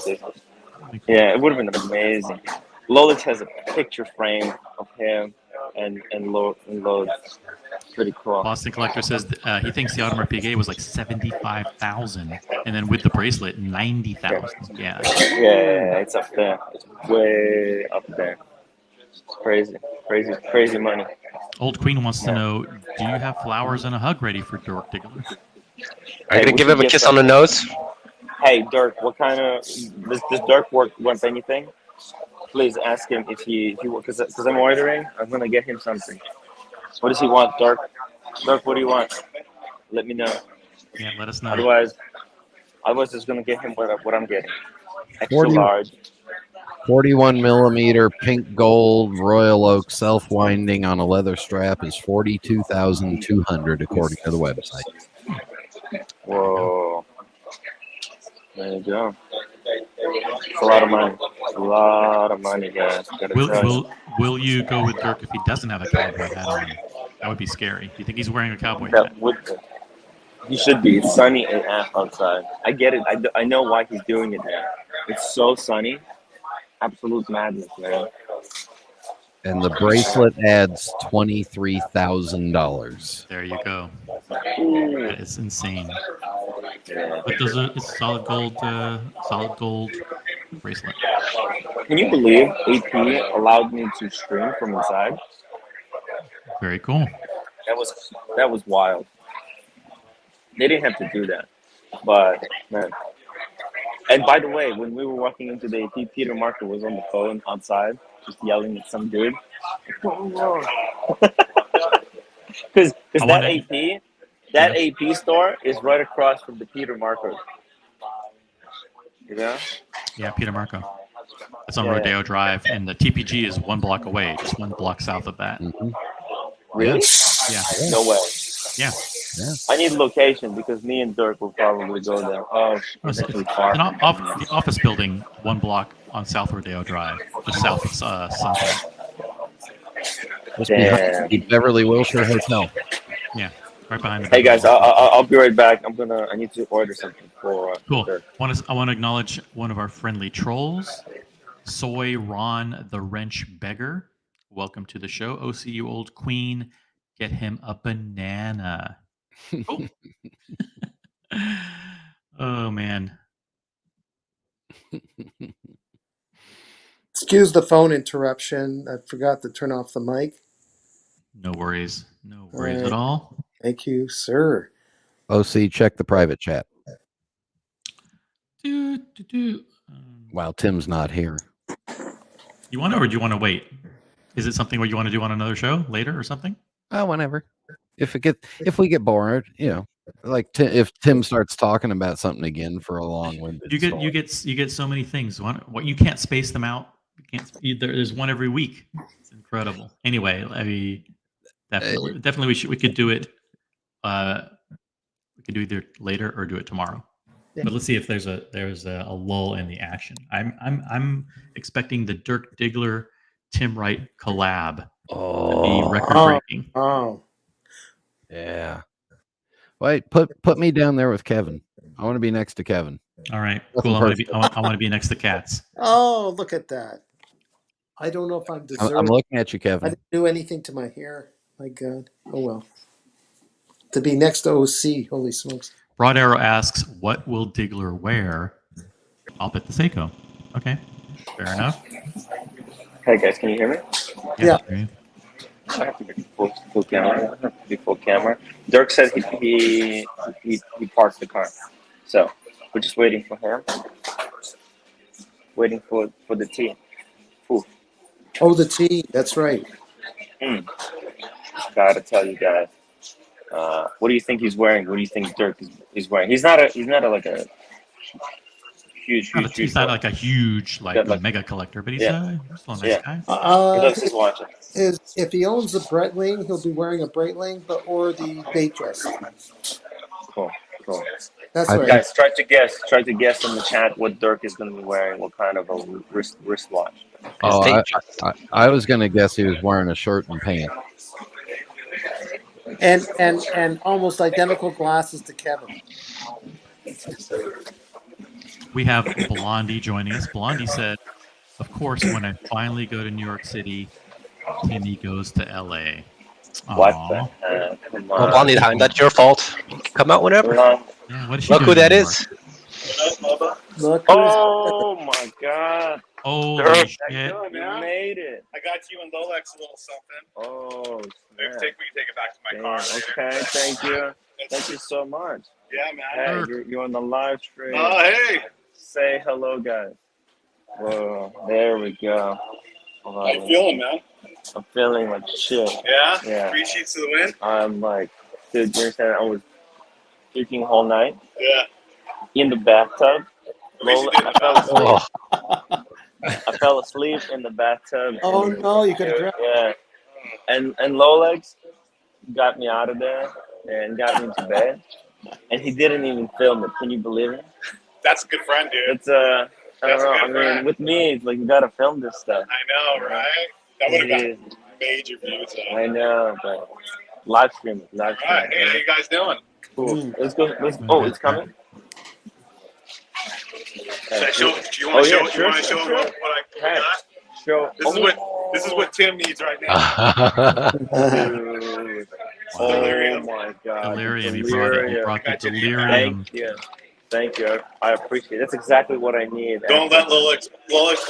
Yeah, it would have been amazing. Lolex has a picture frame of him and Load. Pretty cool. Boston Collector says he thinks the Audemars Piguet was like 75,000, and then with the bracelet, 90,000. Yeah. Yeah, it's up there. It's way up there. It's crazy money. Old Queen wants to know: do you have flowers and a hug ready for Dirk Diggler? Are you gonna give him a kiss on the nose? Hey, Dirk, what kind of does Dirk want anything? Please ask him if he because I'm ordering. I'm gonna get him something. What does he want, Dirk? Dirk, what do you want? Let me know. Yeah, let us know. Otherwise, just gonna get him what I'm getting. Extra large. 41 millimeter pink gold Royal Oak self-winding on a leather strap is $42,200 according to the website. Whoa. There you go. It's a lot of money. A lot of money, guys. Will you go with Dirk if he doesn't have a cowboy hat on? That would be scary. Do you think he's wearing a cowboy hat? He should be. It's sunny AF outside. I get it. I know why he's doing it now. It's so sunny. Absolute madness, man. And the bracelet adds $23,000. There you go. That is insane. But it's solid gold bracelet. Can you believe AP allowed me to stream from inside? Very cool. That was wild. They didn't have to do that, but man. And by the way, when we were walking into the AP, Peter Marker was on the phone outside, just yelling at some dude. Because that AP, That AP store is right across from the Peter Marco. You know? Yeah, Peter Marco. It's on Yeah, Rodeo Drive, and the TPG is 1 block away, just 1 block south of that. Mhm. Really? Yeah. No way. Yeah. I need location because me and Dirk will probably go there. Oh, It's it's far. the office building 1 block on South Rodeo Drive, just south of Sunset. Just behind the Beverly Wilshire Hotel. Yeah, right behind the. Hey guys, I'll be right back. I need to order something for. Cool. Dirk. I want to acknowledge one of our friendly trolls, Soy Ron the Wrench Beggar. Welcome to the show, OCU Old Queen. Get him a banana. Cool. Oh man. Excuse the phone interruption. I forgot to turn off the mic. No worries. No worries All right. at all. Thank you, sir. OC, check the private chat. While Tim's not here. You want to, or do you want to wait? Is it something where you want to do on another show later or something? Whenever. If we get bored, like if Tim starts talking about something again for a long-winded You get so many things. What you can't space them out. There's one every week. It's incredible. Anyway, I mean, definitely we could do it. We could do either later or do it tomorrow. Yeah. But let's see if there's a lull in the action. I'm expecting the Dirk Diggler Tim Wright collab to be record breaking. Oh. Yeah. Wait, put me down there with Kevin. I want to be next to Kevin. All right. Cool. I want to be next to Cats. Oh, look at that. I don't know if I'm deserving. I'm looking at you, Kevin. I didn't do anything to my hair. My God. Oh, well. To be next to OC. Holy smokes. Broad Arrow asks, what will Diggler wear? I'll bet the Seiko. Okay. Fair enough. Hey, guys. Can you hear me? Yeah. I have to be full camera. I have to be full camera. Dirk said he parked the car. So we're just waiting for him. Waiting for the tea. Ooh. Oh, the tea. That's right. Gotta tell you guys. What do you think he's wearing? What do you think Dirk is wearing? He's not a huge. He's not like a huge mega collector, but he's still a nice guy. He loves his watches. If he owns the Breitling, he'll be wearing a Breitling, or the Datejust. Cool. That's right. Guys, try to guess in the chat what Dirk is going to be wearing. What kind of a wristwatch? Oh, I was going to guess he was wearing a shirt and pants. And almost identical glasses to Kevin. We have Blondie joining us. Blondie said, of course, when I finally go to New York City, Timmy goes to LA. What the heck? Come on. Well, Blondie, that's your fault. Come out whenever. Yeah, what is she Look who doing that in New is. Look. Oh my God. Holy Dirk, shit. you made it. I got you and Lolex a little something. Oh, We can take it back to my car. Okay, thank you. Thank you so much. Yeah, man. Hey, you're on the live stream. Oh, hey. Say hello, guys. Whoa, there we go. How you feeling, man? I'm feeling like shit. Yeah? Yeah. 3 sheets to the wind? I'm like, dude, you understand? I was drinking whole night. Yeah. In the bathtub. Oh. I fell asleep in the bathtub. Oh no, you could have drowned. Yeah. And Lolex got me out of there and got me into bed. And he didn't even film it. Can you believe it? That's a good friend, dude. It's I don't know. I mean, with me, it's like you gotta film this stuff. I know, right? That would have got major views. I know, but live stream. All right, hey, how you guys doing? Cool. Let's go. Oh, it's coming. Should I show? Do you want to show? You want to show him what I got? Show. This is what Tim needs right now. Dude. Oh my God. Delirium. You brought the delirium. Thank you. I appreciate it. That's exactly what I need. Don't let Lolex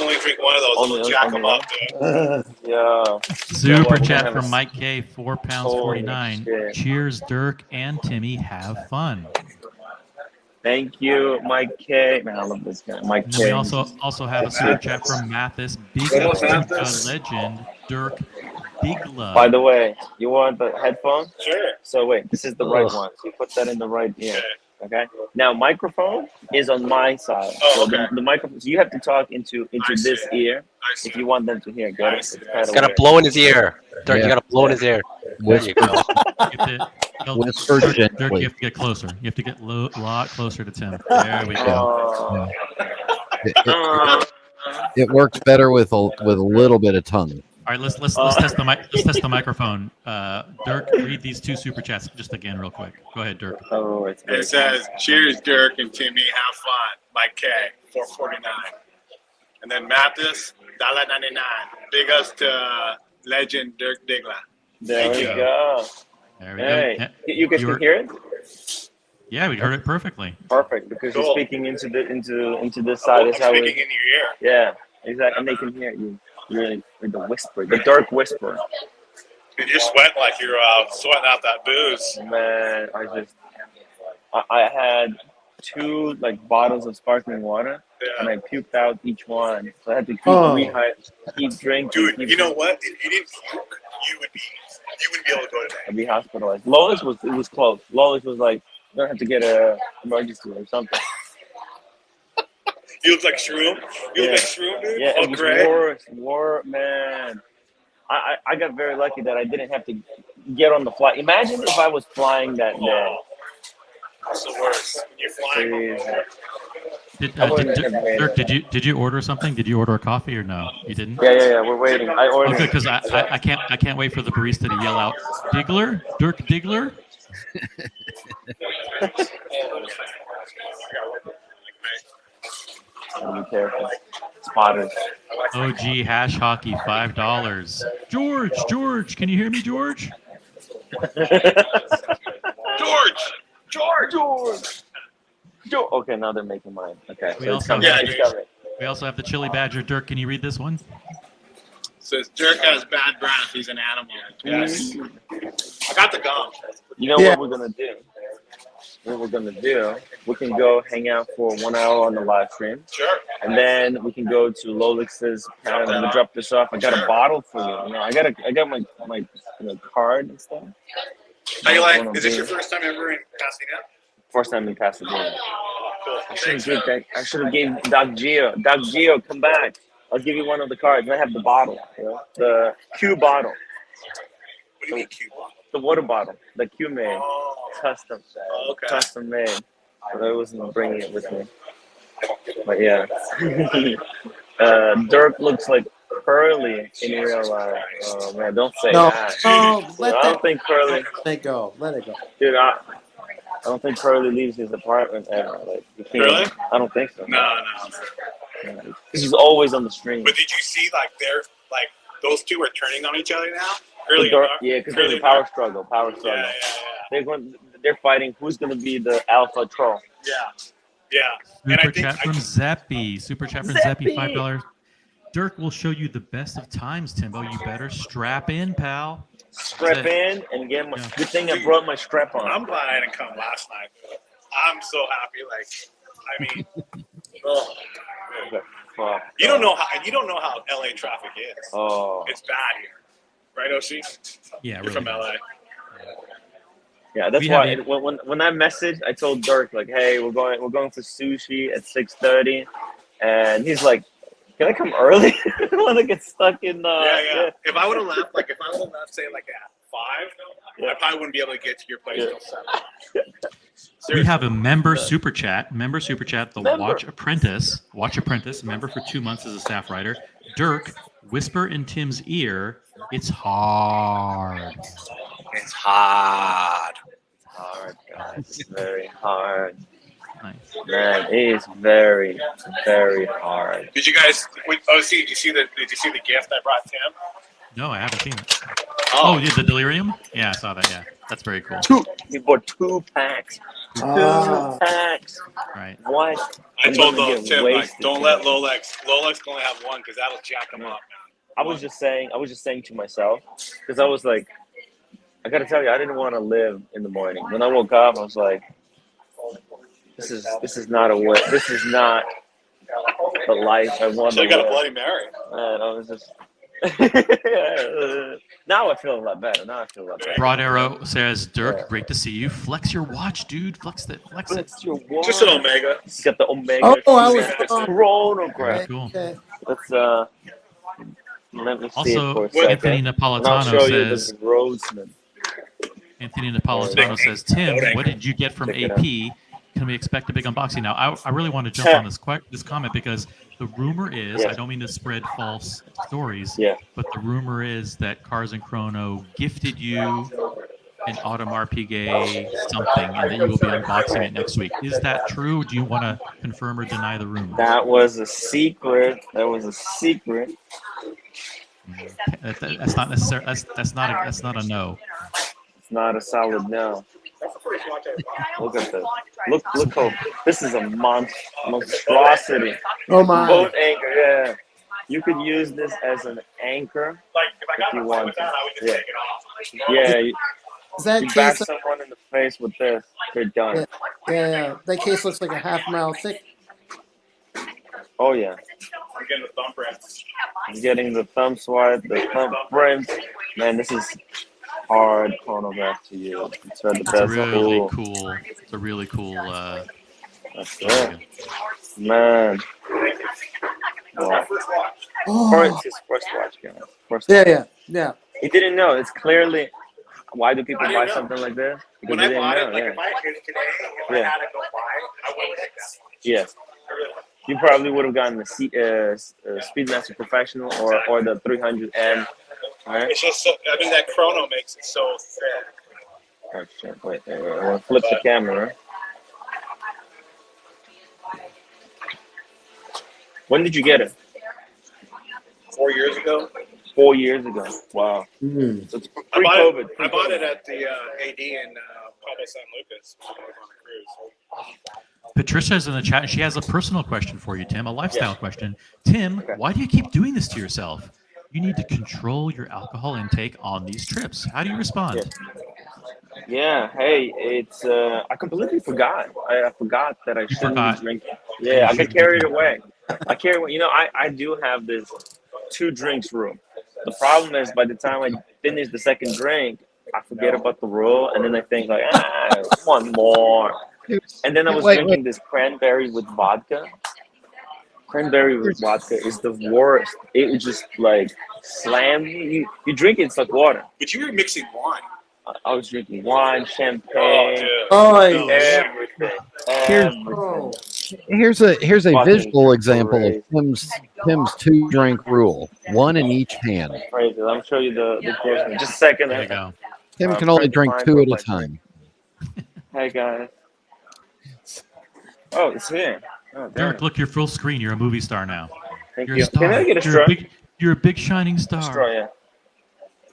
only drink one of those. It'll jack him up, dude. Yeah. Super chat from Mike K, £4.49. Cheers, Dirk and Timmy. Have fun. Thank you, Mike K. Man, I love this guy. Mike And K. we also have a super chat from Mathis. Big ups to the legend, Dirk Digla. By the way, you want the headphone? Sure. So wait, this is the right Ugh. one. So you put that in the right ear. Okay. Okay. Now microphone is on my side. Oh, So okay. the microphone. So you have to talk into I this see. ear I see. if you want them to hear. Get it? It's kind He's of gotta weird. blow in his ear. Dirk, Yeah. you gotta blow in his ear. There you go. Whisper Dirk, you gently. have to get closer. You have to get a lot closer to Tim. There we go. It works better with a little bit of tongue. All right, let's test the mic. Let's test the microphone. Dirk, read these 2 super chats just again, real quick. Go ahead, Dirk. Oh, it's It says, "Cheers, Dirk and Timmy. Have fun." By K, 449. And then Mathis, $1.99. Big ups to legend Dirk Digla. there we you. go. There we Hey, go. you guys You're- can hear it? Yeah, we heard it perfectly. Perfect, because Cool. you're speaking into this side. I'm Is how speaking it. in your ear. Yeah, exactly, and they can hear you. Really, with the whisper, the dark whisper. Dude, you're sweating like you're sweating out that booze. Man, I had 2 like bottles of sparkling water, and Yeah. I puked out each one. So I had to keep keep drinking. Dude, keep you know drinking. what? If you didn't puke, you wouldn't be able to go today. I'd be hospitalized. Lolex was close. Lolex was like, you're gonna have to get a emergency or something. You look like Shroom. You Yeah. look like Shroom, dude. Yeah, Oh, it was great. worse, man. I got very lucky that I didn't have to get on the flight. Imagine if I was flying that day. That's the worst. When you're flying. Jeez. Did, I wouldn't have made Dirk, it. did you order something? Did you order a coffee or no? You didn't. Yeah. We're waiting. I Oh, ordered. good, because I can't wait for the barista to yell out, Digler, Dirk Digler. Be careful. Spotters. OG hash hockey $5. George, can you hear me, George? George. Okay, now they're making mine. Okay, We so it's also coming. have- It's coming. We also have the Chili Badger. Dirk, can you read this one? Says Dirk has bad breath. He's an animal. Yes. I got the gum. You know Yeah. what we're gonna do? We can go hang out for 1 hour on the live stream, Sure. and then we can go to Lolex's panel. I'm gonna drop this off. I got a bottle for you. You know, I got my card and stuff. How you like? Wanna Is this be- your first time ever in Pasadena? First time in Pasadena. Cool. I Thanks, should man. have gave Doc Geo. Doc Geo, come back. I'll give you one of the cards. I have the bottle, you know? The Q bottle, What do you mean cute? the water bottle that Q made, Oh, custom, okay. custom made. But I wasn't bringing it with me. But yeah, Dirk looks like Curly in real life. Oh man, don't say No, that. no, let I don't think Curly, Let it go. Let it go. dude. I don't think Curly leaves his apartment ever. Like, you can't, Really? I don't think so. No. He's always on the stream. But did you see those two are turning on each other now? Curly and Dirk, Mark? yeah, because Curly there's a and power Mark? struggle. Yeah. They're fighting who's going to be the alpha troll. Yeah. And I Super think chat from Zeppy. Super chat from Zeppy, $5. Dirk will show you the best of times, Timbo. You better strap in, pal. Strap in and get my. Yeah. Good thing I brought my strap on. I'm glad I didn't come last night. I'm so happy. Oh, Fuck. you don't know how LA traffic is. Oh. It's bad here, right, OC? Yeah, You're really from bad. LA. Yeah, that's We why have when I messaged, I told Dirk like, "Hey, we're going for sushi at 6:30," and he's like, "Can I come early? I don't want to get stuck in." Yeah. If I would have left, say at 5, I probably wouldn't be able to get to your place till 7. We have a member super chat. The Member. Watch Apprentice, member for 2 months as a staff writer. Dirk, whisper in Tim's ear, it's hard. It's hard. Hard, guys. Very hard. Nice. Man, it is very, very hard. Did you guys? OC, did you see the gift I brought Tim? No, I haven't seen it. Oh, yeah, the delirium? Yeah, I saw that. Yeah, that's very cool. He bought 2 packs. 2 packs. Right. What? I I'm told gonna get Tim, wasted don't tonight. let Lolex can only have one because that'll jack him up, man. I was just saying to myself, because I was like, I gotta tell you, I didn't want to live in the morning. When I woke up, I was like, this is not a way. This is not the life I want So to you got a live. Bloody Mary. And I was just, Now I feel a lot better. Broad Arrow says, Dirk, great to see you. Flex your watch, dude. Flex it. It's your watch. Just an Omega. He's got the Omega. Oh, I was Very chronograph. cool. okay. Let's let me see Also, it for a Anthony second. And I'll Napolitano show you the says, Grossman. Anthony Napolitano says, Tim, what did you get from Check it AP? Can we expect a big unboxing? Now, I really want to jump on this comment because the rumor is, I don't mean to spread false stories, but the rumor is that Cars and Chrono gifted you an Audemars Piguet something and that you will be unboxing it next week. Is that true? Do you want to confirm or deny the rumor? That was a secret. That's not necessary. That's not a no. It's not a solid no. Look at this. Look how this is a monstrosity. Oh my. Boat anchor, yeah. You could use this as an anchor if you want to. Yeah. Is that You back case? someone in the face with this, they're done. Yeah. That case looks like a half-mile thick. Oh yeah. I'm getting the thumbprint. He's getting the thumb swipe, the thumbprint. Man, this is hard chronograph to use. It's the best. Really cool. It's a really cool. That's it. Man. Wow. It's his first watch, guys. Yeah. He didn't know. It's clearly. Why do people buy something like this? Because When I bought it, like if I had it today, if I had to go buy, I wouldn't take that. Yes. You probably would have gotten the Speedmaster Professional or the 300M. Right? It's just so, I mean, that chrono makes it so fair. Oh shit! Wait, I'm gonna flip the camera. When did you get it? 4 years ago. 4 years ago. Wow. Mm-hmm. So it's pre-COVID. I bought it at the AD in Cabo San Lucas when I was on a cruise. Patricia's in the chat. And she has a personal question for you, Tim, a lifestyle question. Tim, why do you keep doing this to yourself? You need to control your alcohol intake on these trips. How do you respond? Yeah. Hey, it's I completely forgot. I forgot that I shouldn't be drinking. Yeah, I got carried away. I do have this 2 drinks rule. The problem is by the time I finish the second drink, I forget about the rule, and then I think like, one more. And then I was drinking this cranberry with vodka. Cranberry with vodka is the worst. It would just like slam you. You drink it, it's like water. But you were mixing wine. I was drinking wine, champagne, everything. Here's a Fucking visual example crazy. of Tim's 2-drink rule, 1 in each hand. Crazy. Let me show you the Grossman. Just a second. There you go. Tim can only drink 2 at a time. Hey guys. Oh, it's here. Oh, Derek, look, you're full screen. You're a movie star now. Thank You're you. a star. Can I get a straw? You're a big shining star. Straw, yeah.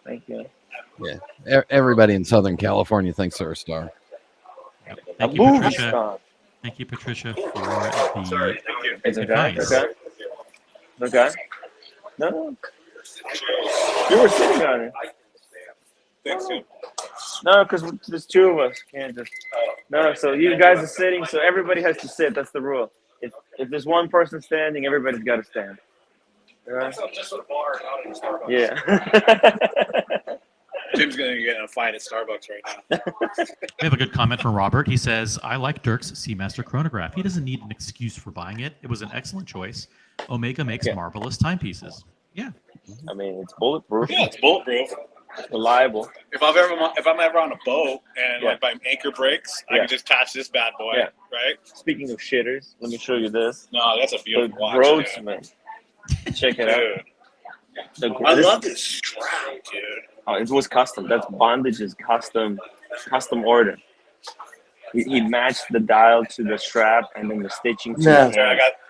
Thank you. Yeah, everybody in Southern California thinks they're a star. Thank you, Patricia. Thank you, Patricia, for the It's advice. Okay. No. You were sitting on it. Thanks, Tim. No, because there's 2 of us. Can't just. No, so you guys are sitting, so everybody has to sit. That's the rule. If there's one person standing, everybody's got to stand. Right? Just a bar, not in Starbucks. Yeah. Tim's gonna get in a fight at Starbucks right now. We have a good comment from Robert. He says, I like Dirk's Seamaster chronograph. He doesn't need an excuse for buying it. It was an excellent choice. Omega makes marvelous timepieces. Yeah. I mean, it's bulletproof. Yeah, it's bulletproof. It's reliable. If I'm ever on a boat and like my anchor breaks, I can just attach this bad boy, right? Speaking of shitters, let me show you this. No, that's a The beautiful watch. Grossman. Check it out. I love this strap, dude. Oh, it was custom. That's Bondage's custom order. He matched the dial to the strap and then the stitching. Yeah.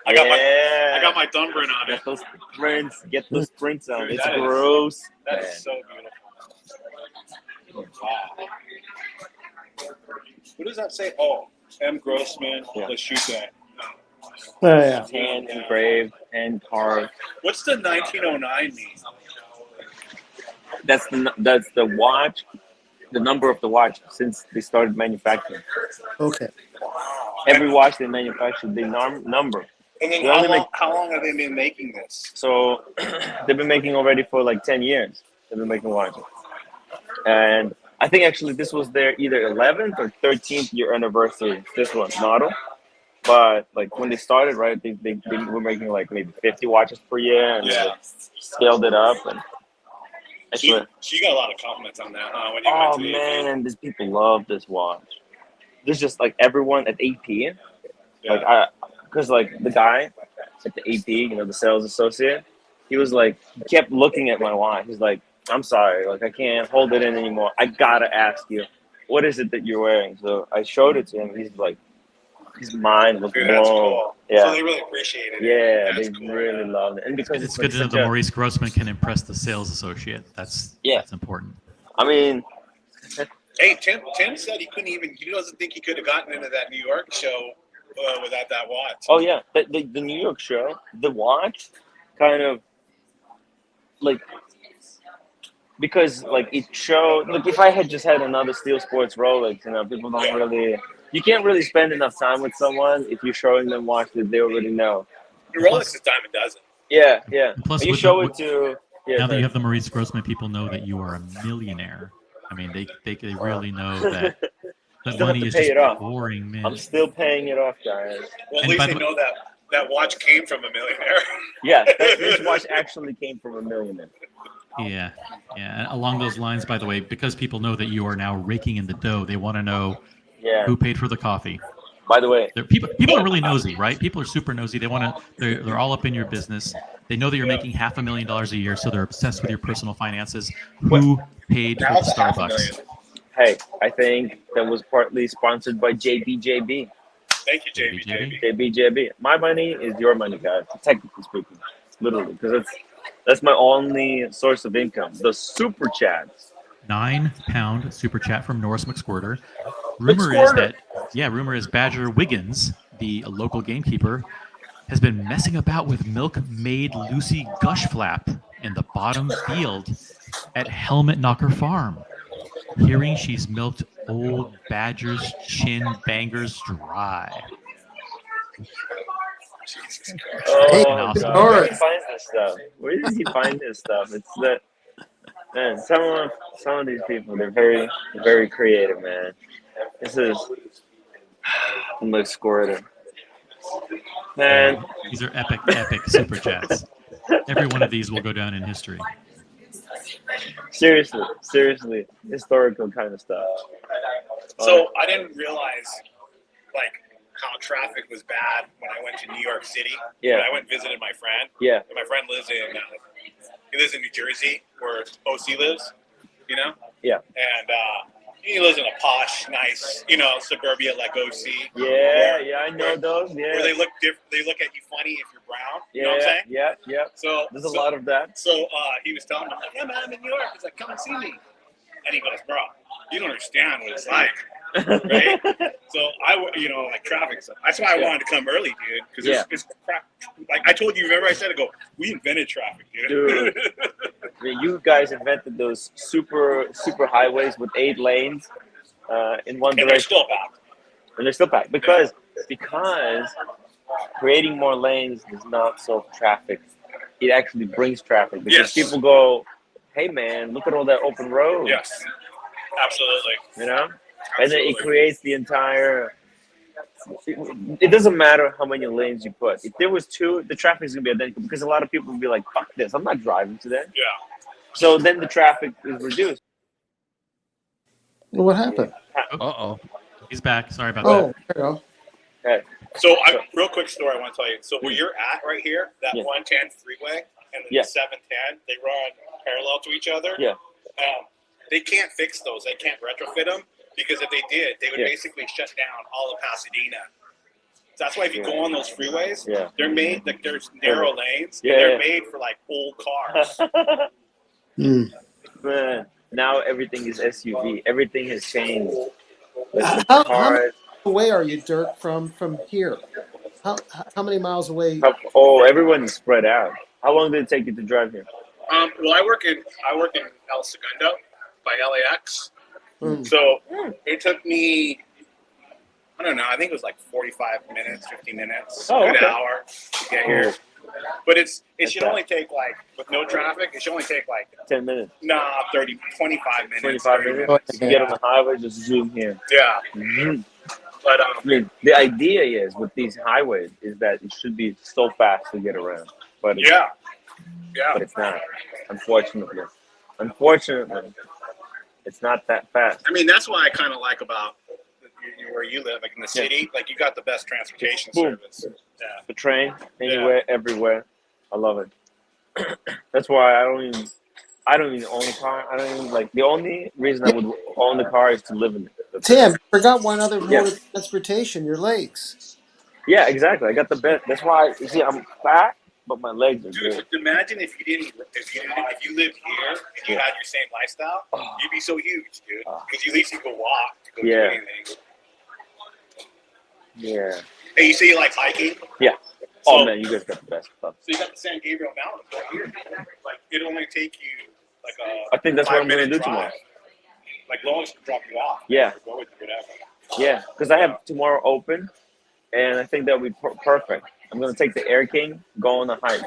I got my thumbprint on it. Get those prints on. Dude, It's gross. That is so beautiful. Wow. What does that say? Oh, M. Grossman. Let's shoot that. Oh, yeah. Hand engraved, hand carved. What's the 1909 mean? That's the watch, the number of the watch since they started manufacturing. Okay. Every watch they manufacture, they number. And then They only make- how long have they been making this? So they've been making already for like 10 years. They've been making watches. And I think actually this was their either 11th or 13th year anniversary, this one model. But like when they started, right, they were making like maybe 50 watches per year, and Yeah. they scaled it up. And She actually, got a lot of compliments on that, huh? When you oh went to the AP? man, these people love this watch. There's just like everyone at AP, like because like the guy at the AP, you know, the sales associate, he was like, he kept looking at my watch. He's like, I'm sorry, like I can't hold it in anymore. I gotta ask you, what is it that you're wearing? So I showed it to him. He's like, his mind was Dude, blown. that's cool. Yeah. So they really appreciated it. Yeah, That's they cool, really man. loved it, and because It's like good to know such that a- Maurice Grossman can impress the sales associate. That's important. I mean, Hey, Tim said he doesn't think he could have gotten into that New York show without that watch. oh yeah, the New York show, the watch, kind of like because like it showed. Like if I had just had another Steel Sports Rolex, you know, people don't really. You can't really spend enough time with someone if you're showing them watch that they already know. The Rolex is dime a dozen. Yeah, yeah. And plus, You with show the- it to. Yeah, Now that you have the Maurice Grossman, people know that you are a millionaire. I mean, they really know that Still have money to is pay just it off. pouring, man. I'm still paying it off, guys. Well, at And least by they the know that watch came from a millionaire. Yeah, this watch actually came from a millionaire. Yeah, yeah. And along those lines, by the way, because people know that you are now raking in the dough, they want to know Yeah. who paid for the coffee. By the way, People are really nosy, right? People are super nosy. They want to. They're all up in your business. They know that you're making $500,000 a year, so they're obsessed with your personal finances. Who paid for Now the it's Starbucks? $500,000. hey, I think that was partly sponsored by JBJB. Thank you, JB. JBJB. My money is your money, guys. Technically speaking, literally, because that's my only source of income. The super chats. £9 super chat from Norris McSquirter. Rumor is Badger Wiggins, the local gamekeeper, has been messing about with milk-maid Lucy Gushflap in the bottom field at Helmet Knocker Farm. Hearing she's milked old Badger's chin bangers dry. Hey, Oh, God. Norris. Where does he find this stuff? Where does he find this stuff? It's that, man, some of these people, they're very creative, man. This is McSquirter. Man, These are epic super chats. Every one of these will go down in history. seriously, historical kind of stuff. So I didn't realize like how traffic was bad when I went to New York City. Yeah. When I went and visited my friend. Yeah. And my friend lives in New Jersey, where OC lives. You know. Yeah. And he lives in a posh, nice, suburbia like OC. Yeah, I know those. Where Yeah. they look they look at you funny if you're brown. You know what I'm saying? Yeah. So There's a lot of that. So he was telling me, like, yeah, man, I'm in New York. He's like, come and see me. And he goes, bro, you don't understand what it's like. Right? So like traffic stuff. That's why I wanted to come early, dude. Because it's crap. Like I told you, remember I said, we invented traffic, dude. I mean, you guys invented those super highways with 8 lanes in one And they're direction. still packed. And they're still packed because creating more lanes does not solve traffic. It actually brings traffic because Yes. people go, hey man, look at all that open road. Yes. Absolutely. You know? And then it creates the entire. It doesn't matter how many lanes you put. If there was 2, the traffic is gonna be identical because a lot of people will be like, "Fuck this! I'm not driving today." Yeah. So then the traffic is reduced. What happened? Uh-oh. He's back. Sorry about Oh, that. there you go. Okay. So, real quick story I want to tell you. So, where you're at right here, that Yeah. 110 freeway and then Yeah. the 710, they run parallel to each other. Yeah. They can't fix those. They can't retrofit them because if they did, they would basically shut down all of Pasadena. So that's why if you go on those freeways, they're made like there's narrow lanes. Yeah. And they're made for like old cars. Man, now everything is SUV. Everything has changed. Like the How cars. away are you, Dirk, from here? How many miles away? Oh, everyone is spread out. How long did it take you to drive here? Well, I work in El Segundo by LAX. Mm. So it took me I don't know. I think it was like 45 minutes, 50 minutes, Oh, good okay. hour to get here. But it should only take like, with no traffic, it should only take like 10 minutes. 25 minutes. 25 minutes. If you get on the highway, just zoom here. Yeah. Mhm. But I mean, the idea is with these highways is that it should be so fast to get around, but it's, yeah. but it's not. Unfortunately, it's not that fast. I mean, that's what I kind of like about where you live, like in the city. Like you got the best transportation Boom. service. Yeah. The train, anywhere, everywhere. I love it. That's why I don't even own a car. I don't even like. The only reason I would own the car is to live in it. Tim, you forgot one other mode Yeah. of transportation, your legs. Yeah, exactly. I got the best. That's why you see I'm fat, but my legs are Dude, good. imagine if you lived here and you had your same lifestyle, you'd be so huge, dude. Because at least you could walk to go do Yeah. anything. Yeah. Hey, you say you like hiking? Yeah. So, Oh man, you guys got the best stuff. So you got the San Gabriel Mountains right here. Like it'll only take you like a. I think that's what I'm gonna 5-minute do drive. tomorrow. Like Lolex can drop you off. Yeah. Or go with you, whatever. Yeah, because I have tomorrow open, and I think that'll be perfect. I'm gonna take the Air King, go on a hike,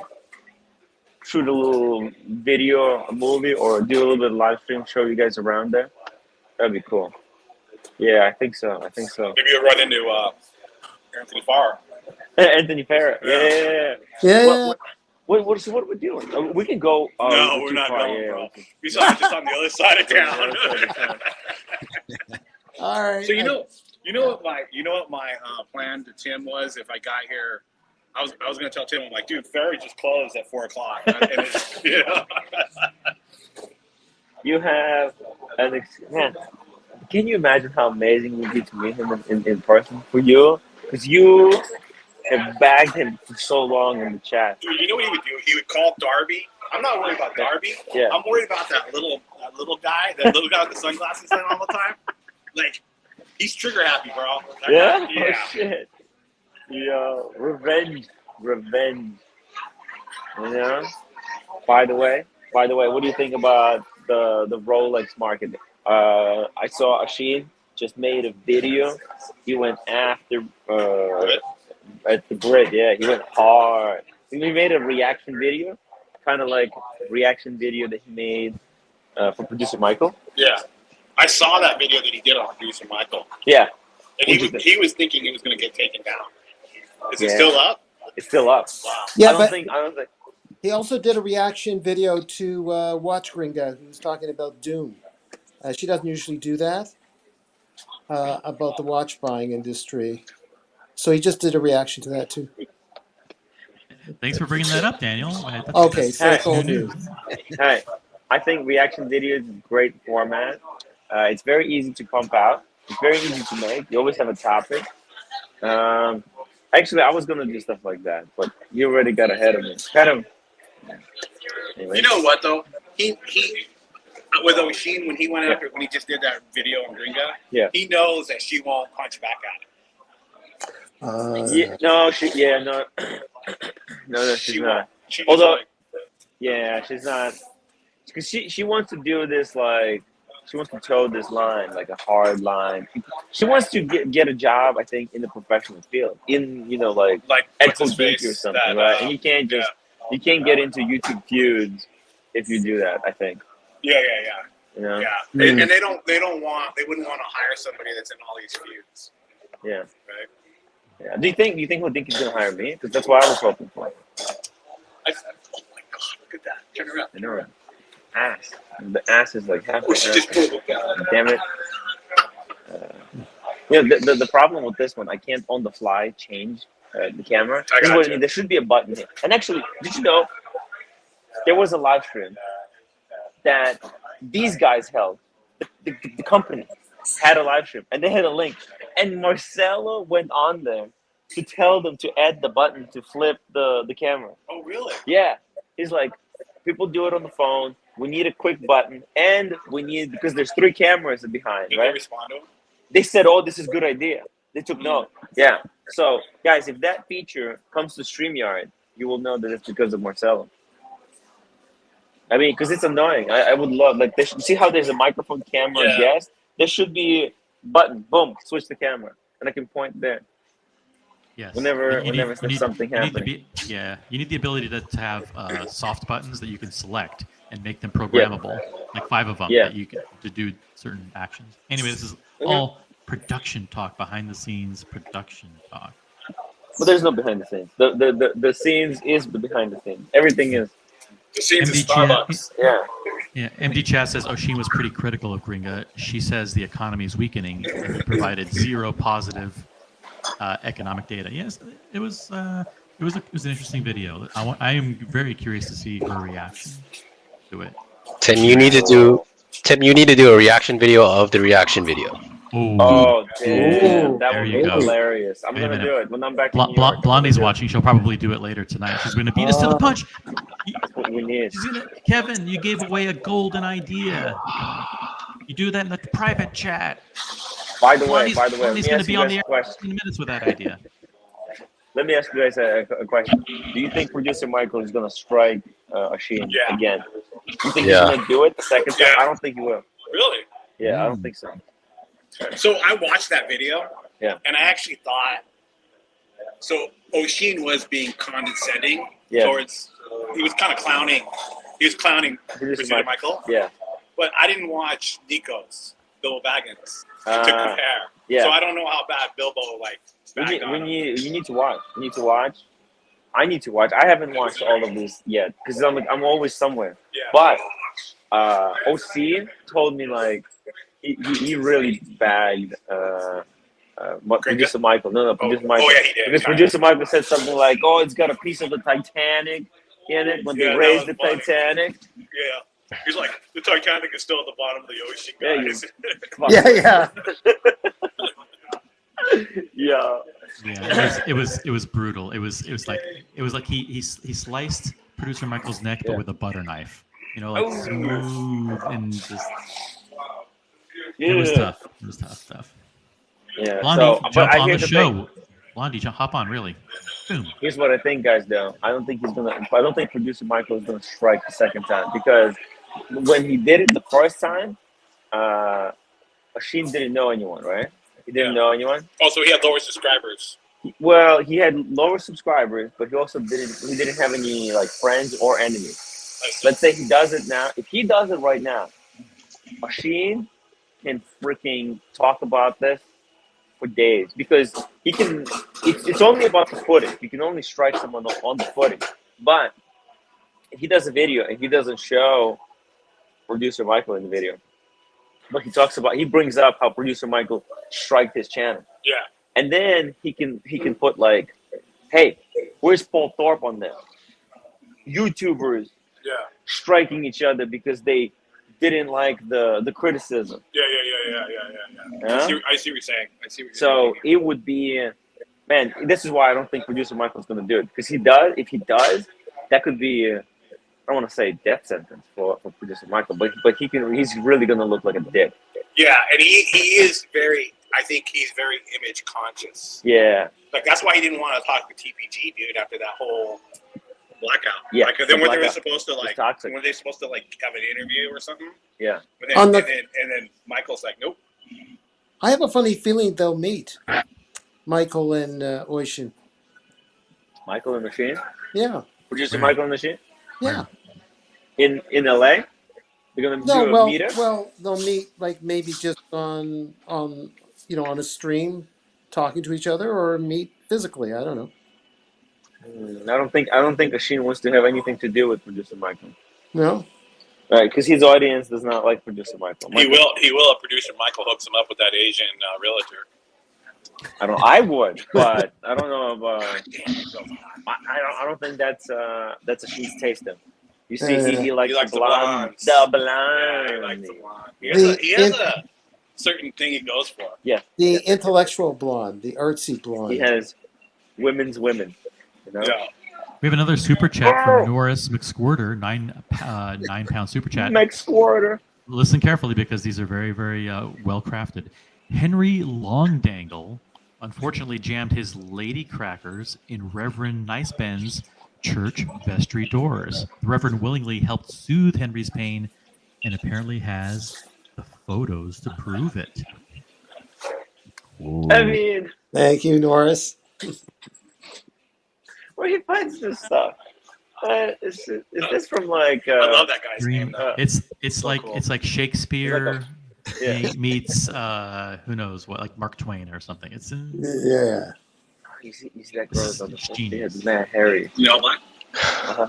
shoot a little video, a movie, or do a little bit of live stream, show you guys around there. That'd be cool. Yeah, I think so. Maybe you'll run into Anthony Farr. Anthony Parrott. Yeah. Yeah. What are we doing? We can go. No, we're we're too not far, going, yeah. bro. We saw it just on the other side of town. All right. So you know what my plan to Tim was if I got here. I was gonna tell Tim, I'm like, dude, ferry just closed at 4:00. And it's, you know. You have man. Can you imagine how amazing it would be to meet him in person for you? Because you have bagged him for so long in the chat. Dude, you know what he would do? He would call Darby. I'm not worried about Darby. Yeah. I'm worried about that little guy with the sunglasses on all the time. Like, he's trigger happy, bro. That Yeah? guy- yeah. Oh, shit. Yo, revenge. You know? By the way, what do you think about the Rolex market? I saw Ashin just made a video. He went after at the grid. Yeah, he went hard. He made a reaction video, kind of like reaction video that he made for producer Michael. Yeah. I saw that video that he did on producer Michael. Yeah, And he was thinking it was going to get taken down. Is it Yeah. still up? it's still up. Wow. Yeah, I don't but think. he also did a reaction video to Watch Gringa, who was talking about Dune. She doesn't usually do that about the watch buying industry. So he just did a reaction to that too. Thanks for bringing that up, Daniel. Okay, so Hey. it's old news. Hey, I think reaction video is a great format. It's very easy to pump out. It's very easy to make. You always have a topic. Actually, I was gonna do stuff like that, but you already got ahead of me. Kind of. Anyway. You know what, though? He with Oshin, when he just did that video on Gringa, he knows that she won't punch back at him. Yeah, no, no, she's not. Although, she's not, because she wants to do this like she wants to toe this line like a hard line. She wants to get a job, I think, in the professional field, in like at what's his Kodik face? or something, That, right? And you can't get into YouTube feuds if you do that. I think. Yeah. You know. Yeah, and they wouldn't want to hire somebody that's in all these feuds. Yeah. Right. Yeah. Do you think Hodinki's gonna hire me? Because that's what I was hoping for. Oh my God! Look at that. Turn around. I know. Ass. The ass is like half. We should just pull it down. Damn it. The problem with this one, I can't on the fly change the camera. I got There you. should be a button here. And actually, did you know there was a live stream that these guys held? The company had a live stream and they had a link. And Marcelo went on there to tell them to add the button to flip the camera. Oh, really? Yeah. He's like, people do it on the phone. We need a quick button, and because there's 3 cameras behind, Did right? they respond to him? They said, "Oh, this is a good idea." They took note. Yeah. So, guys, if that feature comes to StreamYard, you will know that it's because of Marcelo. I mean, because it's annoying. I would love see how there's a microphone, camera, Yeah. guest. There should be button. Boom, switch the camera. and I can point there. Yes. Whenever You there's something happening. You need the ability to have soft buttons that you can select and make them programmable, like 5 of them that you can to do certain actions. Anyway, this is all production talk, behind the scenes production talk. But there's no behind the scenes. The scenes is the behind the scenes. Everything is. The scenes MD at Starbucks. Yeah, MD Chat says Oshin was pretty critical of Gringa. She says the economy is weakening, and he provided zero positive economic data. Yes, it was an interesting video. I am very curious to see her reaction to it. Tim, you need to do a reaction video of the reaction video. Oh, damn. That There would you be go. hilarious. I'm Wait a going to minute. do it when I'm back in New York. Blondie's watching. She'll probably do it later tonight. She's going to beat us to the punch. That's what we need. Kevin, you gave away a golden idea. You do that in the private chat. By the way, Blondie's going to be on the air in minutes with that idea. Let me ask you guys a question. Do you think producer Michael is going to strike Oshin again? You think he's going to do it the second time? I don't think he will. Really? Yeah, I don't think so. So I watched that video. Yeah. And I actually thought, so Oshin was being condescending towards, he was kind of clowning. He was clowning producer Michael. Yeah. But I didn't watch Nico's, Bill Baggins, to compare. Yeah. So I don't know how bad Bilbo You need to watch. You need to watch. I need to watch. I haven't watched all of this yet because I'm always somewhere. Yeah. But OC told me like he really bagged producer Michael. No, producer Michael. Oh yeah, he did. Because producer Michael said something like, "Oh, it's got a piece of the Titanic in it when they raised the funny. Titanic." Yeah. He's like, the Titanic is still at the bottom of the ocean, guys. Yeah. It was brutal. It was like he sliced producer Michael's neck, but with a butter knife. You know, like smooth and just. It was tough. It was tough stuff. Yeah. Blondie, jump on the show. Blondie, hop on, really. Boom. Here's what I think, guys. Though I don't think producer Michael is gonna strike the second time because when he did it the first time, Oshin didn't know anyone, right? He didn't know anyone. Also, he had lower subscribers. Well, he had lower subscribers, but he also didn't have any like friends or enemies. Let's say he does it now. If he does it right now, Oshin can freaking talk about this for days because he can. It's only about the footage. You can only strike someone on the footage. But if he does a video and he doesn't show producer Michael in the video, but he brings up how producer Michael striked his channel. Yeah. And then he can put like, hey, where's Paul Thorpe on this? YouTubers striking each other because they didn't like the criticism. Yeah. I see what you're saying. So it would be, man, this is why I don't think producer Michael's going to do it. Because if he does, that could be, I don't want to say death sentence for producer Michael, but he's really going to look like a dick. Yeah, and he is I think he's very image conscious. Yeah. Like, that's why he didn't want to talk to TPG, dude, after that whole blackout. Yeah. Like, then when they were supposed to, like, have an interview or something. Yeah. And then Michael's like, nope. I have a funny feeling they'll meet, Michael and Oshin. Michael and Machine? Yeah. Producer Michael and Machine? Yeah. In LA? They're gonna do a meetup? Well, they'll meet like maybe just on a stream, talking to each other, or meet physically. I don't know. I don't think Oshin wants to have anything to do with producer Michael. No. Right, because his audience does not like producer Michael. He will if producer Michael hooks him up with that Asian realtor. I would, but I don't know about. I don't think that's Oshin's taste. Though. You see, he likes the blonde. The blonde. Yeah, he likes the blonde. He has a certain thing he goes for. Yeah. The intellectual blonde, the artsy blonde. He has women. You know? Yeah. We have another super chat from Norris McSquirter, 9 pound super chat. McSquirter. Listen carefully because these are very, very well crafted. Henry Longdangle unfortunately jammed his lady crackers in Reverend Niceben's church vestry doors. The Reverend willingly helped soothe Henry's pain and apparently has the photos to prove it. I mean, Thank you, Norris. where he finds this stuff? Is this from like? I love that guy's Dream. name. Though. It's So like cool. it's like Shakespeare Yeah. meets who knows what, like Mark Twain or something. It's Yeah. You see that girl on the It's front? genius. Yeah, Mad Harry. The All Black. Uh-huh.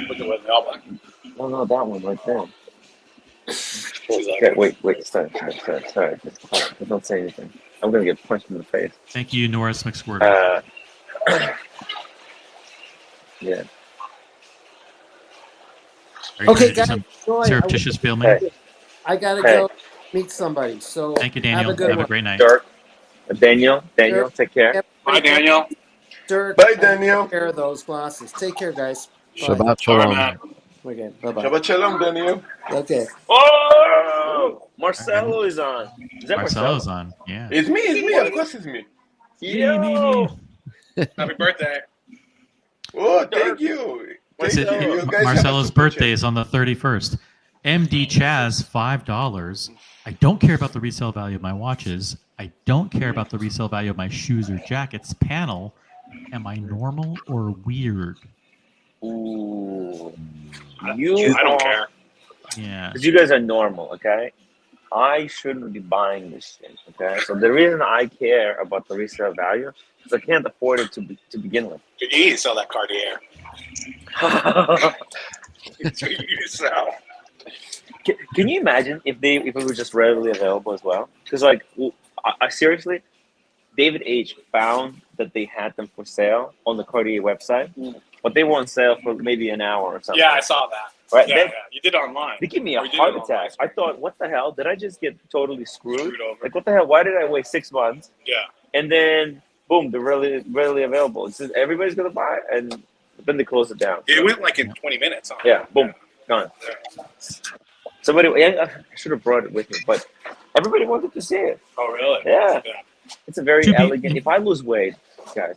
Look at what the All Black. No, that one right there. She's like, Okay, wait, sorry. Just don't say anything. I'm gonna get punched in the face. Thank you, Norris McSquirtle. Yeah. Are you Okay, trying to do guys. some Joy, surreptitious filming? Hey. I gotta Hey. go meet somebody. So Thank you, Daniel. Have a good Have a one. great night. Dirk, Daniel, take care. Bye, Daniel. Dirk, Bye, Daniel. Take care of those glasses. Take care, guys. Bye. Shabbat Sorry, shalom. man. Okay. Bye-bye. Shabbat shalom, Daniel. Okay. Oh, Marcelo is on. Is that Marcelo's Marcelo? on. Yeah. It's me. Of course, it's me. Yo! Happy birthday. Oh, thank you. It's Thank it- you. You guys have a Marcelo's super birthday chat. is on the 31st. MD Chaz, $5. I don't care about the resale value of my watches. I don't care about the resale value of my shoes or jackets. Panel, am I normal or weird? Ooh. I don't care. Yeah. Because you guys are normal, okay? I shouldn't be buying this shit, okay? So the reason I care about the resale value is I can't afford it to begin with. You need to sell that Cartier. That's what you need to sell. Can you imagine if it was just readily available as well? Because like, I seriously, David H found that they had them for sale on the Cartier website, but they were on sale for maybe an hour or something. Yeah, I saw that. Right? Yeah, Then yeah. You did it online. they give me a Or you did heart it online. attack. I thought, what the hell? Did I just get totally screwed? Screwed over. Like, what the hell? Why did I wait 6 months? Yeah. And then, boom, they're readily available. It's just, everybody's going to buy it, and then they close it down. It went like in 20 minutes. Huh? Yeah, boom, gone. Yeah. Somebody, I should have brought it with me, but everybody wanted to see it. Oh, really? Yeah. It's a very To be- elegant. If I lose weight, guys,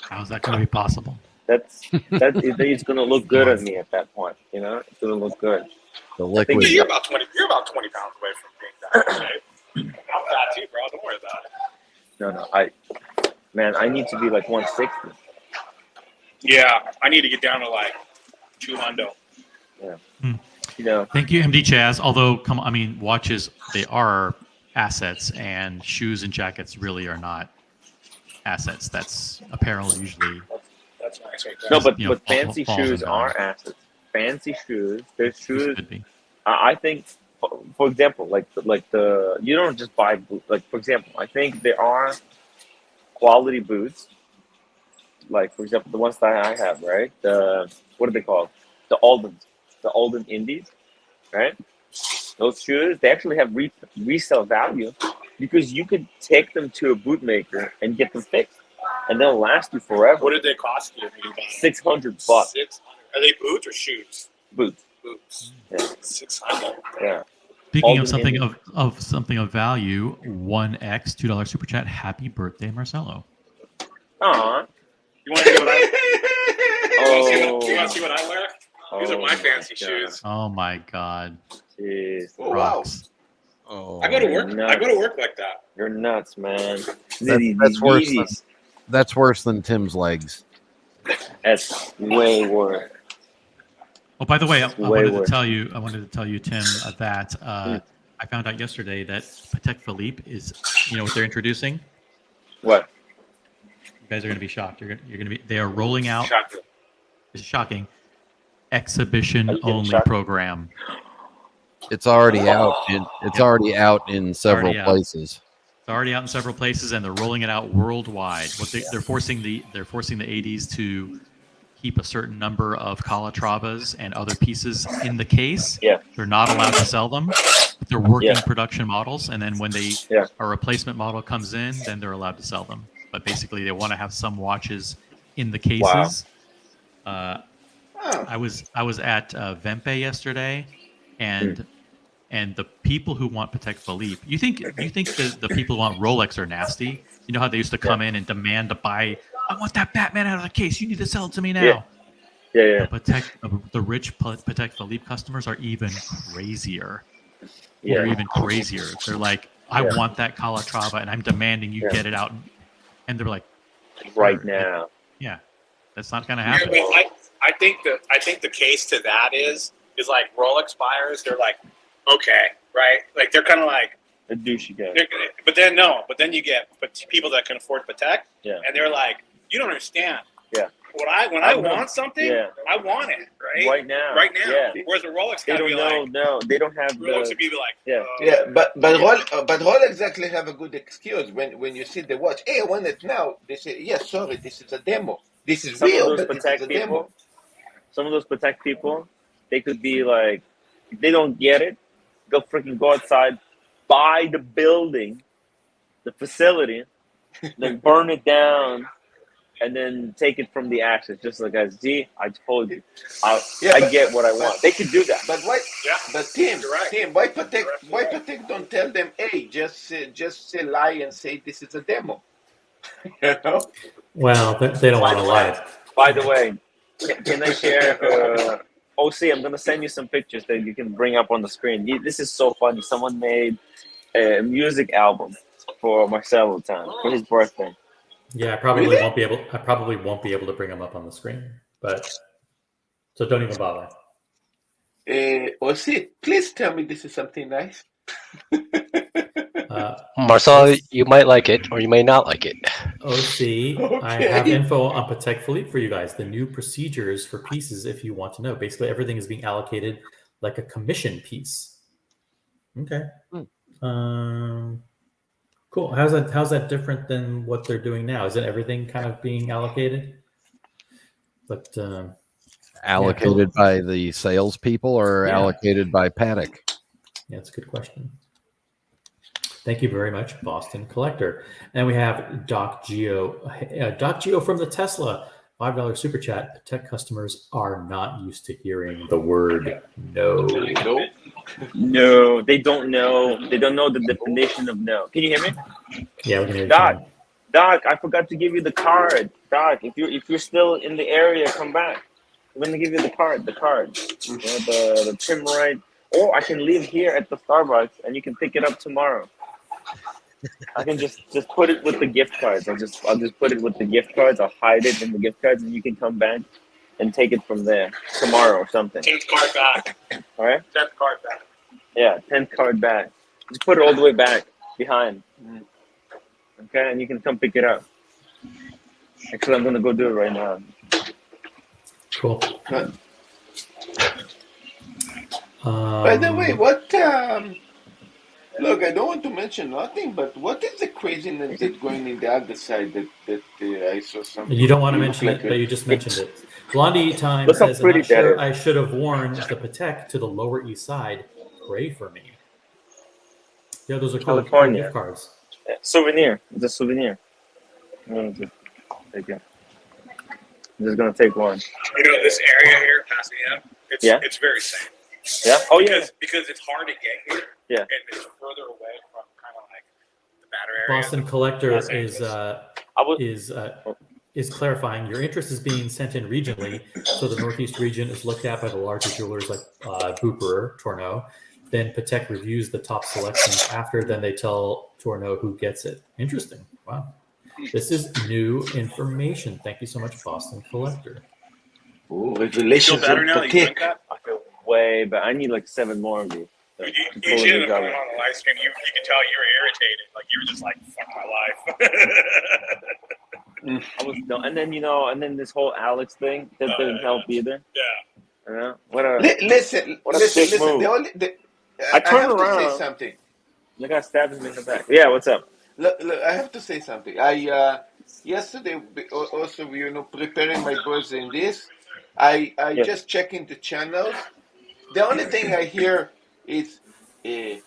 How's that going to be possible? it's going to look good on me at that point. You know, it's going to look good. The Yeah, liquid. you're about 20 pounds away from being that shape. I'm fat too, bro. Don't worry about it. No, I need to be like 160. Yeah, I need to get down to like 200. You know, Thank you, MD Chaz. Although, watches, they are assets, and shoes and jackets really are not assets. That's apparel usually. That's nice right there. no, but You know, fancy falls shoes in are value. assets. Fancy shoes. There's shoes. Could be. I think, for example, like the you don't just buy like, for example, I think there are quality boots. Like, for example, the ones that I have, right? What are they called? The Alden Indies, right? Those shoes, they actually have resale value because you could take them to a bootmaker and get them fixed, and they'll last you forever. What did they cost you when you bought them? $600. 600. Are they boots or shoes? Boots. Boots. Yeah. 600. Yeah. Speaking Alden of something Indies. of something of value, 1x $2 super chat. Happy birthday, Marcelo. Aw. You want to see what I? Oh. You want to see what I wear? These are my fancy God. shoes. Oh my God, Jeez. Oh, wow. rocks. Oh, I go to work. nuts. I go to work like that. You're nuts, man. That's worse than- Yeezys. that's worse than Tim's legs. That's way worse. Oh, by the way, I Way wanted worse. to tell you, Tim, that I found out yesterday that Patek Philippe is, what they're introducing. What? You guys are going to be shocked. You're going to be. They are rolling out. Chocolate. It's shocking. Exhibition Are you getting only shocked? program. It's already out. It's already out in several Already out. places. It's already out in several places, and they're rolling it out worldwide. They're forcing the ADs to keep a certain number of Calatravas and other pieces in the case. Yeah. They're not allowed to sell them. But they're working Yeah. production models, and then when Yeah. a replacement model comes in, then they're allowed to sell them. But basically, they want to have some watches in the cases. Wow. I was at Vempe yesterday, and the people who want Patek Philippe, you think the people who want Rolex are nasty? You know how they used to come in and demand to buy. I want that Batman out of the case. You need to sell it to me now. Yeah. The rich Patek Philippe customers are even crazier. Yeah. They're even crazier. They're like, I want that Calatrava, and I'm demanding you get it out. And they're like, right "Sure." now. Yeah, that's not going to Yeah, happen. but I think the case to that is like Rolex buyers. They're like, okay, right? Like they're kind of like A douchey guy. But then you get people that can afford Patek, and they're like, you don't understand. Yeah. When I want something, I want it, right? Right now. Yeah. Whereas the Rolex They gotta don't be know. like, No, they don't have Rolex the. would be like, Yeah, but Rolex actually have a good excuse when you see the watch. Hey, I want it now. They say, yeah, sorry, this is a demo. This is Some real, of those but this is a Patek demo. people. Some of those Patek people, they could be like, if they don't get it, they'll freaking go outside, buy the building, the facility, then burn it down, and then take it from the ashes. Just like as I told you, I get what I want. They could do that. But why? yeah. But Tim, You're right. Tim, why Patek don't tell them, hey, just say lie and say this is a demo. You know? Well, they don't want to lie. By the way, can I share? OC, I'm gonna send you some pictures that you can bring up on the screen. This is so funny. Someone made a music album for Marcelo time for his birthday. Yeah, I probably Really? won't be able. I probably won't be able to bring them up on the screen. But so don't even bother. Osi, please tell me this is something nice. Marcel, you might like it or you may not like it. OC, I have info on Patek Philippe for you guys. The new procedures for pieces, if you want to know. Basically, everything is being allocated like a commission piece. Okay. Cool. How's that different than what they're doing now? Isn't everything kind of being allocated? But Allocated by the salespeople or allocated by Patek? yeah, that's a good question. Thank you very much, Boston Collector. And we have Doc Geo. Doc Geo from the Tesla, $5 super chat. Tech customers are not used to hearing the word no. No, they don't know. They don't know the definition of no. Can you hear me? Yeah, we can hear you. Doc, I forgot to give you the card. Doc, if you're still in the area, come back. I'm gonna give you the card. The trim right. Or I can leave here at the Starbucks and you can pick it up tomorrow. I can just put it with the gift cards. I'll just put it with the gift cards. I'll hide it in the gift cards, and you can come back and take it from there tomorrow or something. 10th card back. All right. 10th card back. Yeah, 10th card back. Just put it all the way back behind. Okay, and you can come pick it up. Actually, I'm gonna go do it right now. Cool. By the way, what? Look, I don't want to mention nothing, but what is the craziness that's going in the other side that I saw something? You don't want to mention it, but you just mentioned it. Blondie Time Look how says, I'm pretty not sure that I should have worn the Patek to the Lower East Side. Pray for me. Yeah, those are cool California. gift cards. Souvenir. It's a souvenir. I'm gonna just take it. I'm just gonna take one. You know, this area here, Pasadena, it's very safe. Yeah. Oh yeah. Because it's hard to get here. Yeah. And it's further away from kind of like the battery area. Boston Collector is clarifying your interest is being sent in regionally. So the Northeast region is looked at by the larger jewelers like Buble, Tourneau. Then Patek reviews the top selections after. Then they tell Tourneau who gets it. Interesting. Wow. This is new information. Thank you so much, Boston Collector. Oh, You feel revelations better on now that you drink Patek. that? I feel way, but I need like 7 more of these. So You I'm should totally have put got it it. on the live stream. You could tell you were irritated. Like you were just like, fuck my life. I was done. And then this whole Alex thing that didn't help either. Yeah. You know? What a Listen. sick move. I turn have to around. say something. Look how stabs me in the back. Yeah, what's up? Look, I have to say something. I yesterday also preparing my birthday in this. I just checking the channels. The only thing I hear is the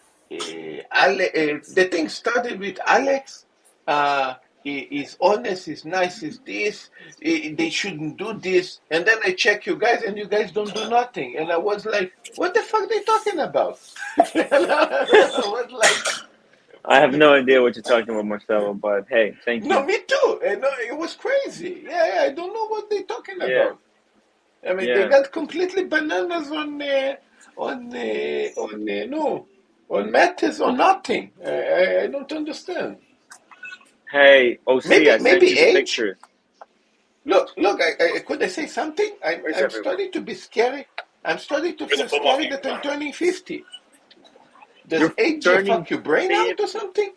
thing started with Alex. He is honest, he's nice, he's this. They shouldn't do this. And then I check you guys, and you guys don't do nothing. And I was like, what the fuck are they talking about? I was like, I have no idea what you're talking about, Marcelo, but hey, thank you. no, me too. And it was crazy. Yeah, I don't know what they're talking about. I mean, they got completely bananas on on matters or nothing. I don't understand. Hey, OC, Maybe I sent maybe you the age. picture. Look. Could I say something? I'm Where's everyone? starting to be scary. I'm starting to There's a feel football scary game. that I'm turning 50. Does You're age turning fuck your brain out or something?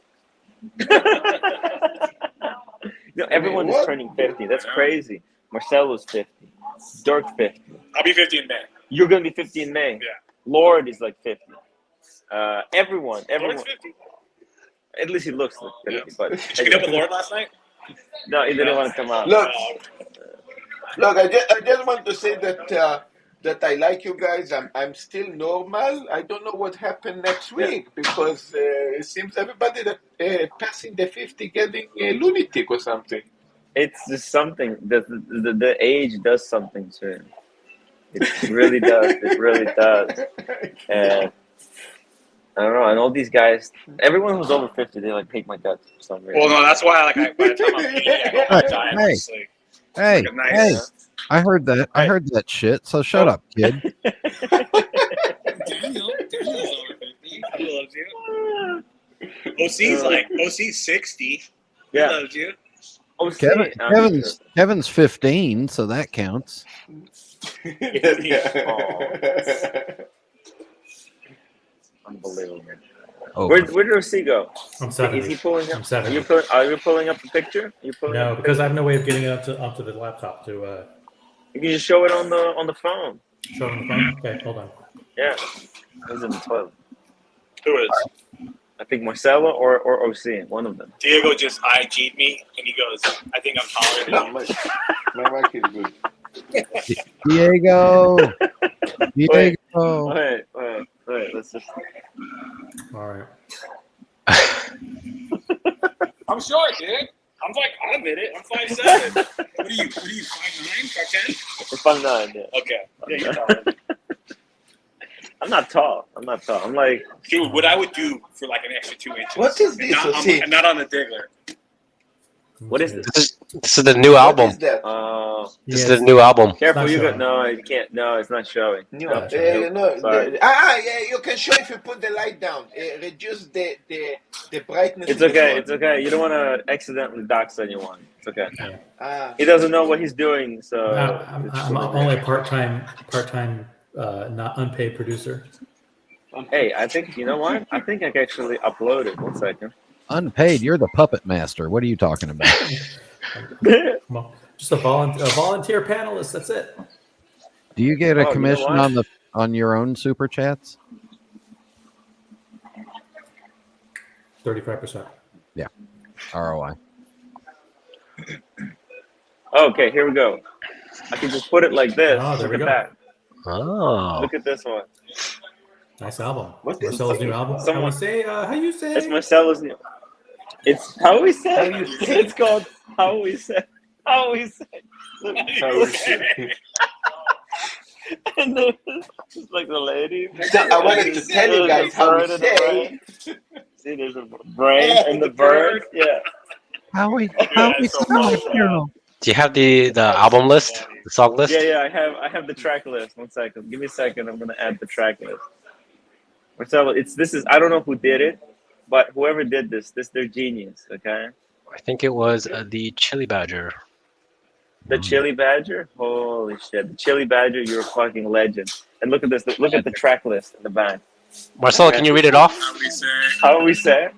Everyone is what? turning 50. That's crazy. Marcelo's 50. Dirk 50. I'll be 50 in May. You're gonna be 50 in May. Yeah. Lord is like 50. Everyone. Lord's 50. At least he looks like 50. Yeah. But Did you get up with Lord last night? no, he didn't want to come out. Look, Oh, look. I just want to say that I like you guys. I'm still normal. I don't know what happened next week because it seems everybody that passing the 50 getting a lunatic or something. It's just something. The age does something to him. It really does. It really does. And I don't know. And all these guys, everyone who's over 50, they like hate my guts for some reason. well, no, that's why by the time I'm 80, I go on a diet. Hey. Just like, Hey, like a nice, hey, I heard that. I heard that shit. So shut up, kid. Daniel's over 50. He loves you. OC's 60. He Yeah. loves you. OC, Kevin's 15, so that counts. Unbelievable. Oh, Where did OC go? I'm 70. Is he pulling up? I'm 70. Are you pulling up the picture? No, because I have no way of getting it onto the laptop to You can just show it on the phone. show it on the phone. Okay, hold on. Yeah. He's in the toilet. Who is? I think Marcelo or OC, one of them. Diego just IG'd me, and he goes, I think I'm taller than No, you. my mic is good. Diego. Wait. Diego. Wait. Let's just. All right. I'm short, dude. I'll admit it. I'm 5'7". What are you, 5'9", 5'10"? 5'9", yeah. Okay. Yeah, you're taller. I'm not tall. I'm like. Dude, what I would do for like an extra 2 inches. What is this? And not on the diggler. What is this? This is the new What album. is that? This is the new album. Careful, not you got showing. no. You can't. No, it's not showing. No, Sorry. yeah, you can show if you put the light down. Reduce the brightness. It's of the okay. phone. It's okay. You don't want to accidentally dox anyone. It's okay. Ah. He doesn't know what he's doing, so. I'm only a part-time, not unpaid producer. Hey, I think you know what? I think I can actually upload it. 1 second. Unpaid. You're the puppet master. What are you talking about? Come on. Just a volunteer panelist. That's it. Do you get Oh, a you know commission what? on your own super chats? 35%. ROI. Okay, here we go. I can just put it like this. Oh, there Look we at go. that. Oh. Look at this one. Nice album. What is Marcelo's new album. Someone- How you say? It's Marcelo's new. It's how we say. It's called how we say. How we say. Look, and it's like the lady. So I wanted to tell you guys how we say. See, there's a brain and the bird. Yeah. How we so hero. Do you have the album list, the song list? Yeah. I have the track list. 1 second. Give me a second. I'm gonna add the track list. Marcelo, this is I don't know who did it, but whoever did this they're genius. Okay. I think it was the Chili Badger. The Chili Badger? Holy shit. The Chili Badger, you're a fucking legend. And look at this. Look at the track list in the back. Marcelo, can you read it off? How we say?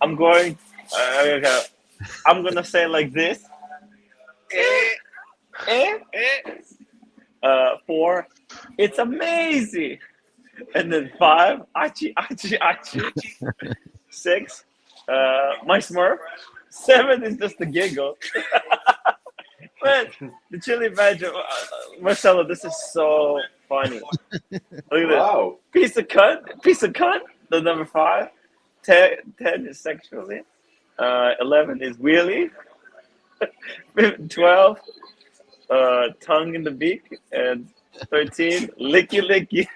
I'm going. Okay. I'm gonna say like this. 4. It's amazing. And then 5. Achi. 6. My Smurf. 7 is just a giggle. Man, the Chili Badger. Marcelo, this is so funny. Look at this. Wow. Piece of cunt. The number 5. 10 is sexually. 11 is wheelie. 12, tongue in the beak, and 13, licky.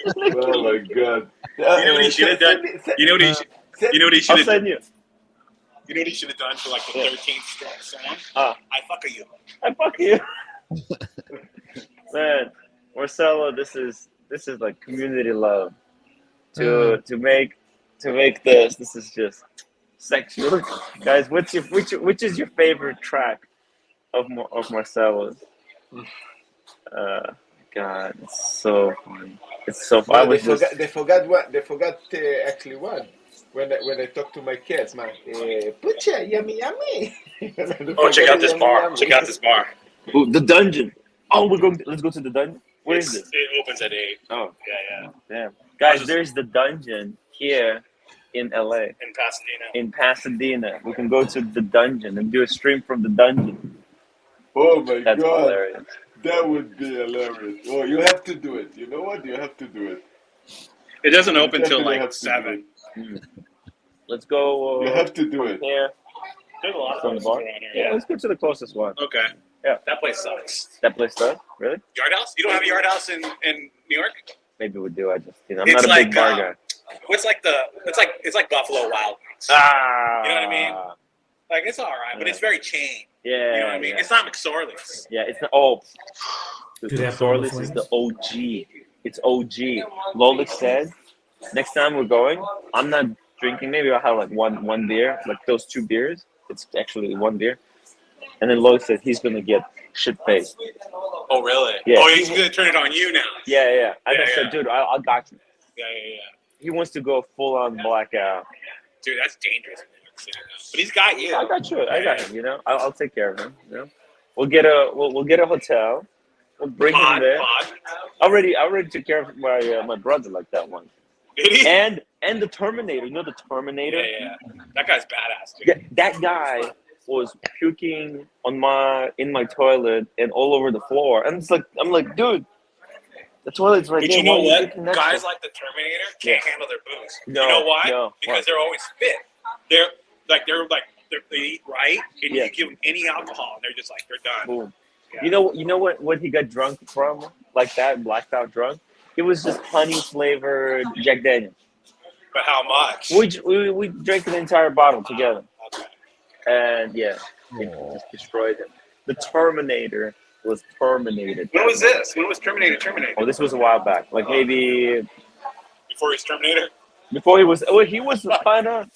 Oh my god. You know what he should have done? You know what he should I'll have done? send you. You know what he should have done for like the 13th song? Ah. I fuck you. I fuck you. Man, Marcelo, this is like community love. to make this. This is just sexual, guys. Which is your favorite track of Marcelo's? God, it's so funny. It's so funny. No, they forgot what. They forgot actually one. When I talk to my kids, man, pucha, yummy, yummy. Oh, check out this bar. Yummy. Check out this bar. Ooh, the dungeon. Oh, let's go to the dungeon. Where is this? It opens at 8. Oh, Yeah. damn. Guys, there's the dungeon here in LA. In Pasadena. We can go to the dungeon and do a stream from the dungeon. Oh my That's god. hilarious. That would be hilarious. Oh, you have to do it. You know what? You have to do it. It doesn't open till Definitely like have to 7. Let's go. You have to do it. Here. There's a lot of From places bar? around here. Yeah, let's go to the closest one. Okay. Yeah. That place sucks. That place does? Really? Yard House? You don't have a Yard House in New York? Maybe we do. I'm It's not a like, big bar guy. It's like Buffalo Wild Wings. Ah. You know what I mean? Like it's all right, but it's very chain. Yeah. You know what I mean? It's not McSorley's. Yeah, it's not. Oh. Do they have Sorless boneless is the OG. It's OG. Lolex said, next time we're going, I'm not drinking. Maybe I'll have like one beer, like those 2 beers. It's actually 1 beer. And then Lolex said he's gonna get shit faced. Oh really? Yeah. Oh, he's gonna turn it on you now. Yeah. I Yeah, said, dude, I got you. Yeah. He wants to go full on blackout. Dude, that's dangerous. But he's got you. I got you. I got him. You know, I'll take care of him. You know, we'll get a hotel. We'll bring him there. I already took care of my brother like that one. Did he? And the Terminator. You know the Terminator? Yeah. That guy's badass, dude. Yeah, that guy was puking in my toilet and all over the floor. And I'm like, dude, the toilet's right But there. you know Why are what? puking next Guys to it? like the Terminator can't handle their booze. No, you know why? no. Because Why? they're always fit. They eat right, and you give them any alcohol, and they're just like they're done. Boom. Yeah. You know what he got drunk from? Like that, blacked out drunk? It was just honey flavored Jack Daniels. But how much? We drank an entire bottle together. Okay. And yeah, it just destroyed him. The Terminator was terminated. When was this? When was Terminator? Oh, this was a while back. Like maybe Before he's Terminator? before he was kind of,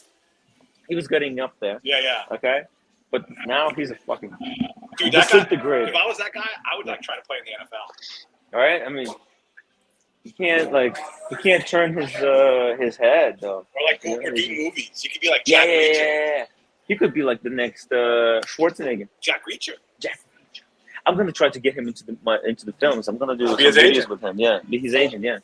he was getting up there. Yeah. Okay. But now he's a fucking Dude, that guy, disintegrated. if I was that guy, I would like try to play in the NFL. All right. I mean, he can't turn his head though. Or like or do movies. You could be like Yeah, Jack Reacher. yeah. He could be like the next Schwarzenegger. Jack Reacher. I'm gonna try to get him into the films. I'm gonna do some Be his videos agent. with him. Yeah, be his agent. Yeah, I'm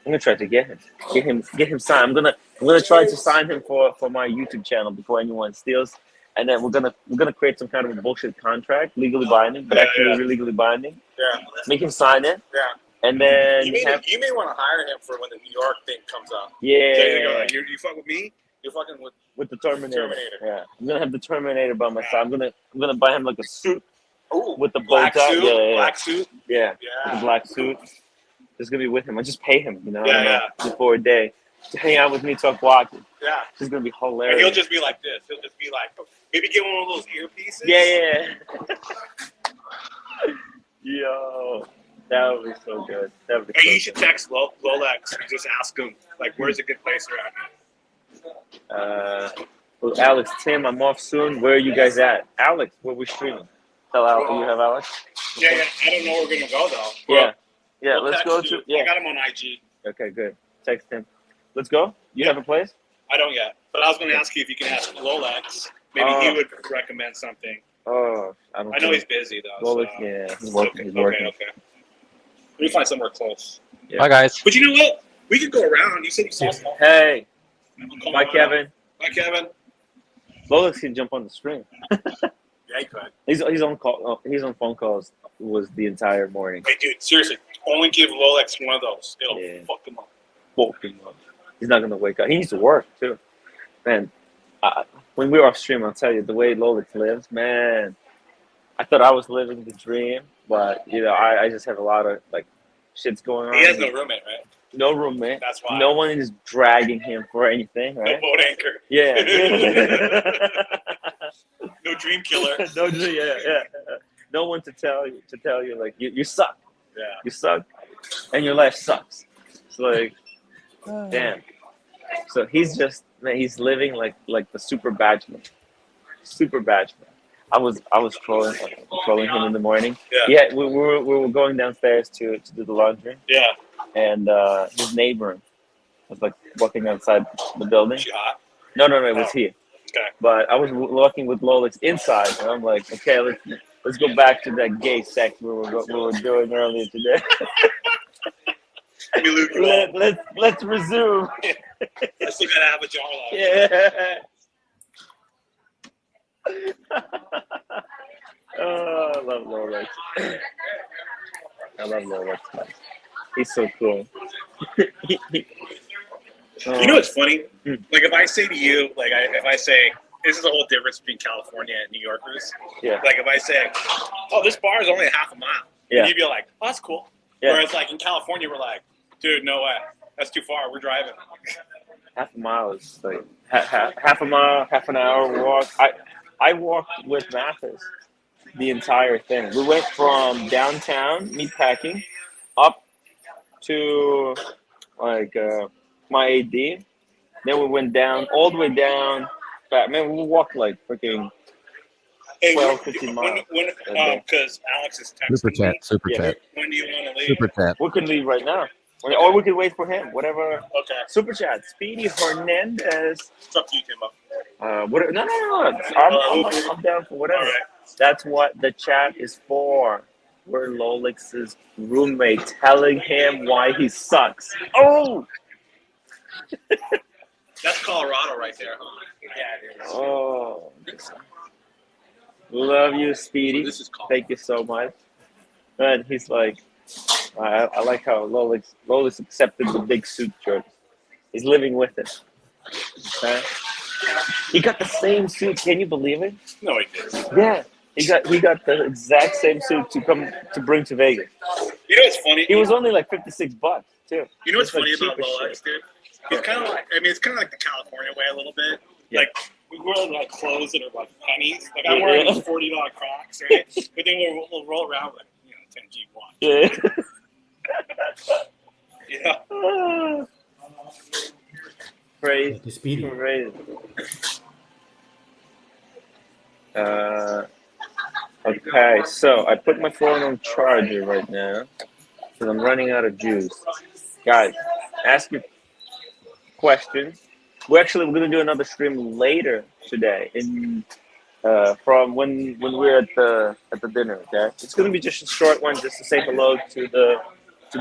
gonna try to get him signed. I'm gonna try to sign him for my YouTube channel before anyone steals. And then we're gonna create some kind of a bullshit contract, legally binding, but actually legally binding. Yeah. Make him sign it, Yeah. and then You may want to hire him for when the New York thing comes up. yeah, So you go like, you fuck with me, you're fucking with the Terminator. Terminator. Yeah, I'm gonna have the Terminator by my side. I'm gonna buy him like a suit ooh, with the bow black tie. suit. Yeah. Black suit. Yeah. With Yeah. the black suit. Just gonna be with him. I just pay him, Yeah. for a day to hang out with me, talk walking. Yeah. It's gonna be And hilarious. he'll just be like this. He'll just be like, maybe get one of those earpieces. Yeah. Yo, that would be so good. That would be Hey, so you should text Lolex and just ask him, like, where's a good place around here? Well, Alex, Tim, I'm off soon. Where are you guys at? Alex, where we streaming? Tell Alex. You have Alex? Yeah, I don't know where we're gonna go though. Yeah. We'll Let's text go you. to. Yeah. I got him on IG. Okay, good. Text him. Let's go. You have a place? I don't yet, but I was gonna ask you if you can ask Lolex. Maybe he would recommend something. Oh, I know he's busy though. Lolex, so. yeah, he's working. Okay, He's working. okay. Let me find somewhere close. Yeah. Bye, guys. But you know what? We could go around. You said you saw something. Hey, Come bye, on. Kevin. Bye, Kevin. Lolex can jump on the stream. Yeah, he could. He's on call. He's on phone calls. Was the entire morning. Hey, dude, seriously, only give Lolex one of those. It'll fuck him up. Fucking up. He's not gonna wake up. He needs to work too. Man, when we were off stream, I'll tell you the way Lolex lives. Man, I thought I was living the dream, but I just have a lot of like shits going on. He has no roommate, right? No roommate. That's why. No one is dragging him for anything, right? No boat anchor. Yeah. No dream killer. Yeah. No one to tell you like you suck. Yeah. You suck, and your life sucks. It's like Damn. So he's he's living like the super bachelor. Super bachelor. I was trolling him in the morning. Yeah, we were going downstairs to do the laundry. Yeah. And his neighbor was like walking outside the building. She hot? No, it was he. Okay. But I was walking with Lolex inside, and I'm like, okay, let's go back to that gay sex we were doing earlier today. Let's resume. I still gotta have a jar left. Yeah. Oh, I love Lolex. I love Lolex. He's so cool. You know what's funny? Like if I say to you, like if I say, this is the whole difference between California and New Yorkers. Yeah. Like if I say, oh, this bar is only a half a mile. Yeah. And you'd be like, oh, that's cool. Yeah. Whereas like in California, we're like, dude, no way. That's too far. We're driving. Half a mile is like half a mile, half an hour walk. I walked with Mathis the entire thing. We went from downtown, meatpacking, up to like my AD. Then we went down, all the way down. But man, we walked like freaking 12, 15 miles. Because Alex is texting Super chat, me. super chat, When do you want to leave? super chat. We can leave right now. Or we can wait for him. Whatever. Okay. Super chat. Speedy Hernandez. It's up to you, Timbo. No. I'm down for whatever. All right. That's what the chat is for. We're Lolex's roommate telling him why he sucks. Oh! That's Colorado right there, huh? Yeah, it is. Oh. Love you, Speedy. This is Colorado. Thank you so much. And he's like, I like how Lolex accepted the big suit shirt. He's living with it. Okay? He got the same suit. Can you believe it? No, he didn't. Yeah. He got the exact same suit to bring to Vegas. You know what's funny? It was only like $56 too. You know what's It's like funny about cheap as Lolex, shit. dude? It's kind of like, it's kind of like the California way a little bit. Yeah. Like, we wear like clothes that are like pennies. Like, I'm wearing these $40 Crocs, right? But then we'll roll around with, 10G watch. Yeah. Yeah. Crazy. Speedy. Crazy. Okay, so I put my phone on charger right now because I'm running out of juice. Guys, ask your questions. We're gonna do another stream later today from when we're at the dinner. Okay, it's gonna be just a short one, just to say hello to the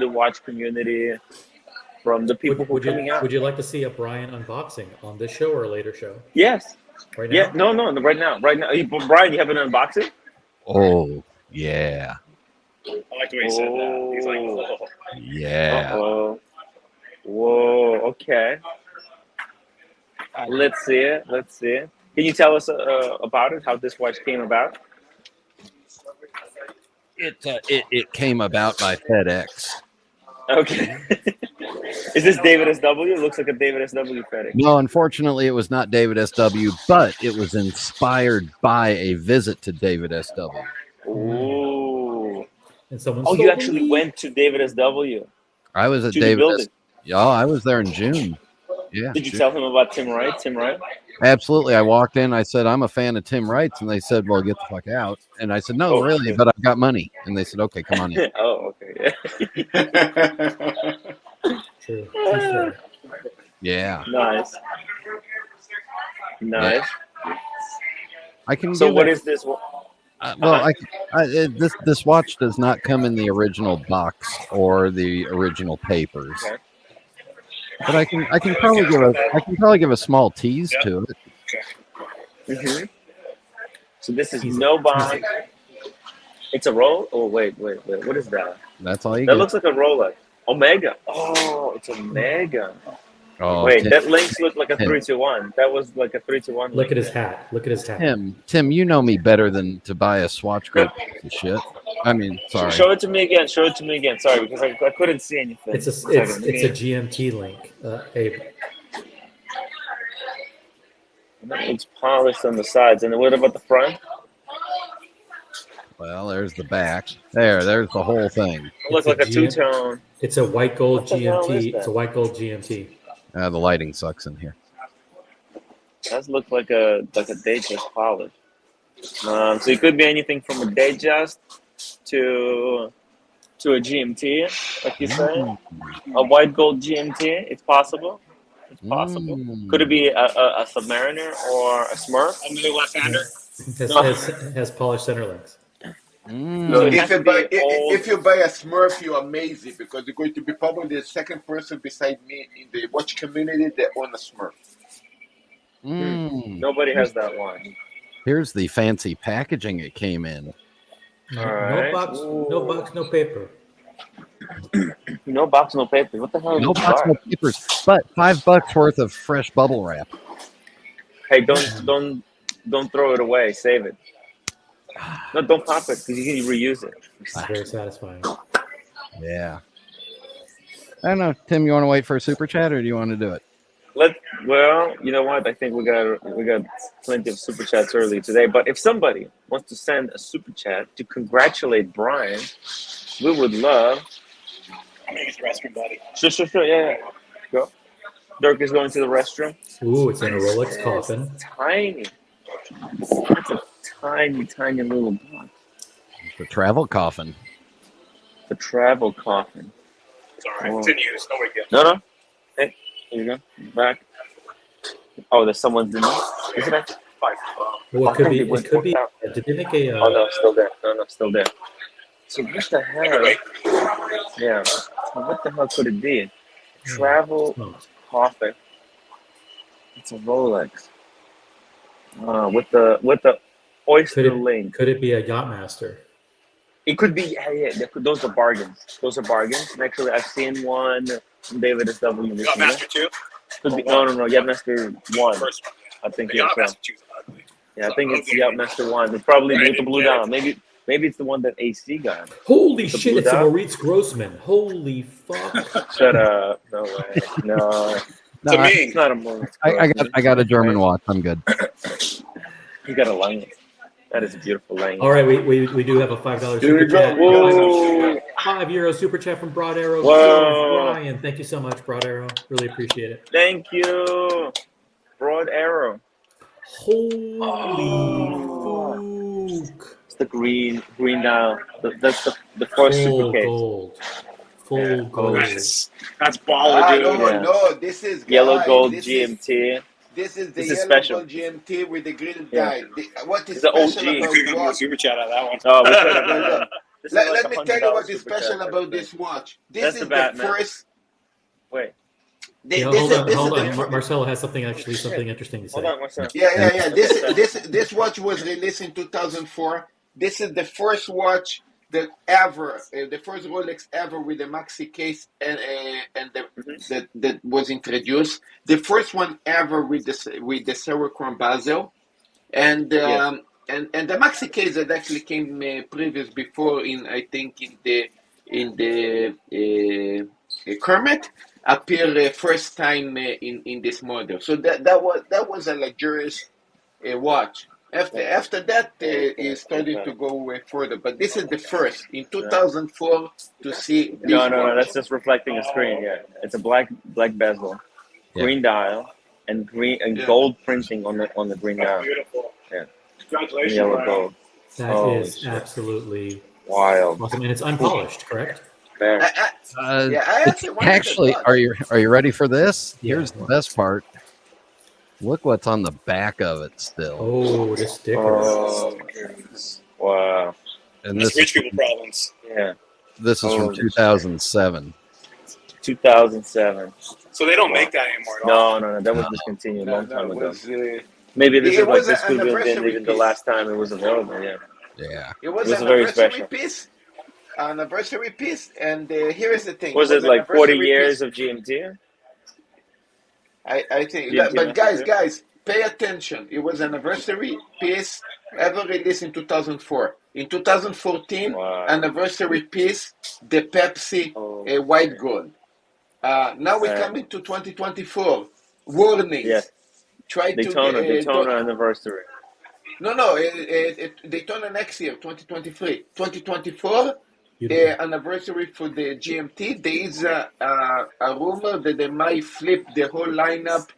watch community from the people who are coming out. Would you like to see a Brian unboxing on this show or a later show? Yes. Right now? Yeah. No. Right now. Brian, you have an unboxing? Oh, yeah. I like the way he said that. He's like, oh. Yeah. Uh-oh. Whoa. Okay. Let's see it. Can you tell us about it? How this watch came about? It came about by FedEx. Okay. Is this David SW? It looks like a David SW FedEx. No, unfortunately, it was not David SW, but it was inspired by a visit to David SW. Ooh. And someone Oh, you actually went to David SW? I was at To the David. building? Yeah, I was there in June. Yeah. Did you June. tell him about Tim Wright? Absolutely. I walked in. I said, I'm a fan of Tim Wright's. And they said, well, get the fuck out. And I said, no, Oh, really, shit. but I've got money. And they said, okay, come on in. Oh, okay. True. True. Yeah. Nice. I can. So give what it- is this? Well, this watch does not come in the original box or the original papers, Okay. but I can probably give a small tease to it. Mm-hmm. So this is no box. It's a roll. Oh wait. What is that? That's all you That get. looks like a Rolex. Omega. Oh, it's Omega. Oh, Wait, Tim, that links looked like a Tim. 3-2-1. That was like a 3-2-1. Look at his hat. Tim, you know me better than to buy a Swatch Group piece of shit. I mean, sorry. Show it to me again. Sorry, because I couldn't see anything. It's a GMT link, Abe. It's polished on the sides. And what about the front? Well, there's the back. There's the whole thing. It looks like a two-tone. It's a white gold What the hell is GMT. that? It's a white gold GMT. The lighting sucks in here. Does look like a Datejust polish. So it could be anything from a Datejust to a GMT, like you say, a white gold GMT. It's possible. It's possible. Could it be a Submariner or a Smurf? Another left-hander. Has polished center links. Look, it has to be old. if you buy a Smurf, you're amazing because you're going to be probably the second person beside me in the watch community that own a Smurf. Nobody has that one. Here's the fancy packaging it came in. No, Alright. no box, no paper. No box, no paper. What the hell? No is box, that? no papers, but $5 worth of fresh bubble wrap. Hey, don't throw it away. Save it. No, don't pop it because you can reuse it. It's very satisfying. Yeah. I don't know, Tim. You want to wait for a super chat, or do you want to do it? Well, you know what? I think we got plenty of super chats early today. But if somebody wants to send a super chat to congratulate Brian, we would love. I'm gonna use the restroom, buddy. Sure. Yeah. Go. Dirk is going to the restroom. Ooh, it's in a Rolex coffin. Tiny. That's a tiny little box. The travel coffin. The travel coffin. It's all right. It's in use. No big deal. No. Hey, here you go. Back. Oh, there's someone's in there. Is it? Well, it could be. It could be. Did they make a? Oh no, still there. No, still there. So what the hell? Yeah. What the hell could it be? Travel coffin. It's a Rolex. With the oyster link. Could it be a Yachtmaster? It could be. Yeah. Those are bargains. And actually, I've seen one from David SW. Yachtmaster 2? Could be, no. Yachtmaster 1. First one. I think The it's Yachtmaster 2 is ugly. yeah. I think it's Yachtmaster 1. It's probably with the blue down. Maybe it's the one that AC got. Holy The shit! blue It's a dot? Maurice Grossman. Holy fuck! Shut up! No way. No. To me, It's not a Moritz. I got a German watch. I'm good. You got a line. That is a beautiful line. All right, we do have a $5 Here we super go. chat. Whoa. €5 super chat from Broad Arrow. Whoa. Brian, thank you so much, Broad Arrow. Really appreciate it. Thank you, Broad Arrow. Holy fuck! It's the green dial. That's the first super case. Gold. Full gold. that's baller, dude. No, this is Yellow guys, gold this GMT. This is the This is yellow special. gold GMT with the green Yeah. die. What is It's the OG. special You could have about got more watch? super chat out of that one. Oh, we could have done This is Let like me $100 tell you what is super special chat, about I this think. watch. This That's is the the Batman. first. Wait, Hold on. Marcelo has something interesting to say. hold on one second. Yeah. This watch was released in 2004. This is the first watch that ever, the first Rolex ever with a maxi case and that was introduced. The first one ever with the Serochrome bezel, and the maxi case that actually came previous before I think in the Kermit appeared first time in this model. So that was a luxurious watch. After that, it started to go further. But this is the first in 2004 to see. This No. watch. That's just reflecting a screen. Yeah, it's a black bezel, green dial, and gold printing on the green dial. Beautiful. Yeah. Congratulations, Yellow Brian. gold. That Holy is shit. absolutely Wild. awesome, and it's unpolished, correct? Fair. I actually wanted Actually, that are you ready for this? Yeah. Here's the best part. Look what's on the back of it still. Oh, the sticker. Oh, wow. And That's this rich is, people problems. Yeah. this is from Holy 2007. 2007. So they don't make that anymore at all. No. That was discontinued a long time It ago. was, Maybe this it is like was this an could have been anniversary even the piece. last time it was available. Yeah. Yeah. It was It was an very anniversary special. piece. Anniversary piece, and here is the thing. Was it an like 40 anniversary years piece. of GMT? I think, GMT but Master? guys, pay attention. It was an anniversary piece ever released in 2004. In 2014, Wow. anniversary piece, the Pepsi Oh. white gold. Now we Sad. come into 2024. Warning. Yeah. Try Daytona to anniversary. No, Daytona next year, 2023. 2024, anniversary for the GMT, there is a rumor that they might flip the whole lineup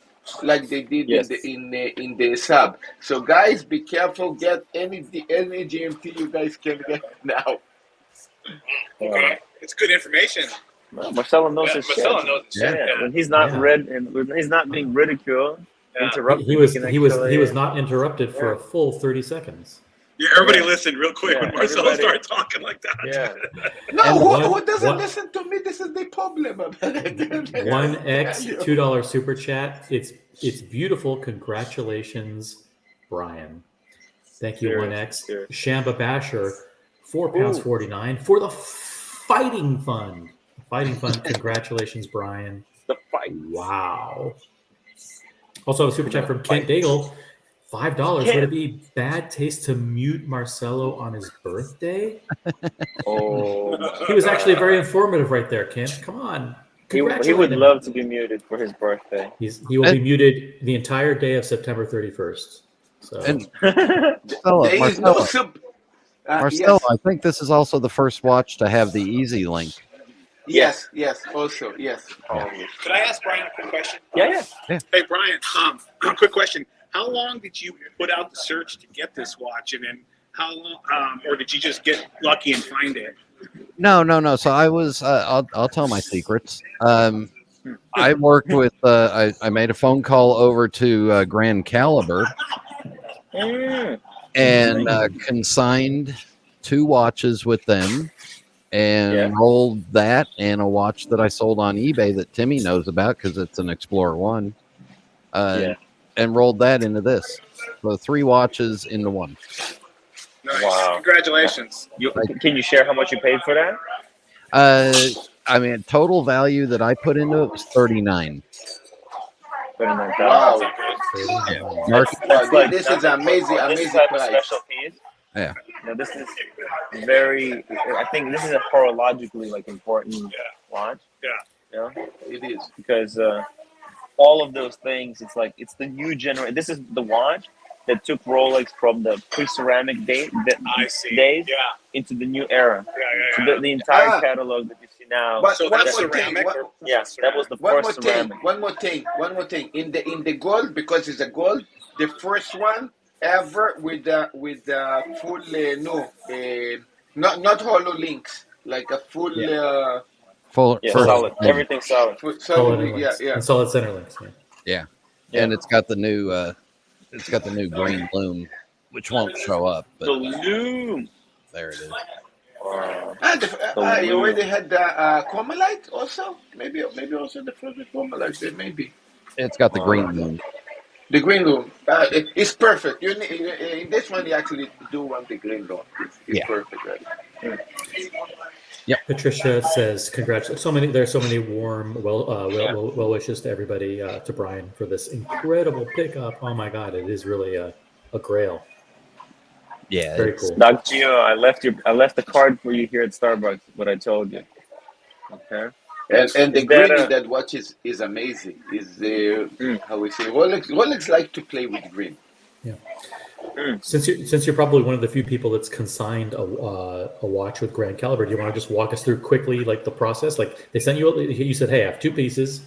like they did in the sub. So guys, be careful. Get any GMT you guys can get now. Okay, it's good information. Well, Marcelo knows his shit. Marcelo knows his shit. Yeah. When he's not read and when he's not being ridiculed, interrupted. He was not interrupted for a full 30 seconds. Yeah, everybody listened real quick when Marcelo started talking like that. Yeah. No, who doesn't listen to me? This is the problem. 1x $2 super chat. It's beautiful. Congratulations, Brian. Thank you, 1x. Shamba Basher, £4.49 for the fighting fund. Fighting fund. Congratulations, Brian. The fight. Wow. Also, a super chat from Kent Daigle. $5. Would it be bad taste to mute Marcelo on his birthday? He was actually very informative right there, Kent. Come on. He would love to be muted for his birthday. He will be muted the entire day of September 31st. So. Marcelo, I think this is also the first watch to have the easy link. Yes, also, yes. Could I ask Brian a quick question? Yeah. Hey, Brian, quick question. How long did you put out the search to get this watch, and then how long, or did you just get lucky and find it? No. So I was, I'll tell my secrets. I worked with, I made a phone call over to Grand Caliber and consigned 2 watches with them and rolled that and a watch that I sold on eBay that Timmy knows about because it's an Explorer 1. And rolled that into this. So 3 watches into 1. Nice. Wow. Congratulations. Can you share how much you paid for that? I mean, total value that I put into it was $39. Wow. This is amazing price. Special piece. Yeah. Now, this is very, I think this is a horologically important watch. Yeah. It is. Because all of those things, it's the new generation. This is the watch that took Rolex from the pre-ceramic days into the new era. So the entire catalog that you see now. So that's ceramic? That was the first ceramic. One more thing. In the gold, because it's a gold, the first one ever with the full not hollow links, like a full solid. Everything solid. Solid, and solid center links. Yeah. And it's got the new green loom, which won't show up. But the loom. There it is. You already had the Chromalite also? Maybe also the first Chromalite. Maybe. It's got the green loom. The green loom. It's perfect. You need, in this one, you actually do want the green loom. It's perfect, right? Yep. Patricia says, "Congrats! There's so many warm, well wishes to everybody, to Brian for this incredible pickup. Oh my God, it is really a grail. Yeah, very cool. Doc Gio, I left the card for you here at Starbucks. What I told you. Okay. And the green in that watch is amazing. Is how we say Rolex like to play with green. Yeah. Since you're probably one of the few people that's consigned a watch with Grand Caliber, do you want to just walk us through quickly, like the process? Like they sent you said, hey, I have 2 pieces,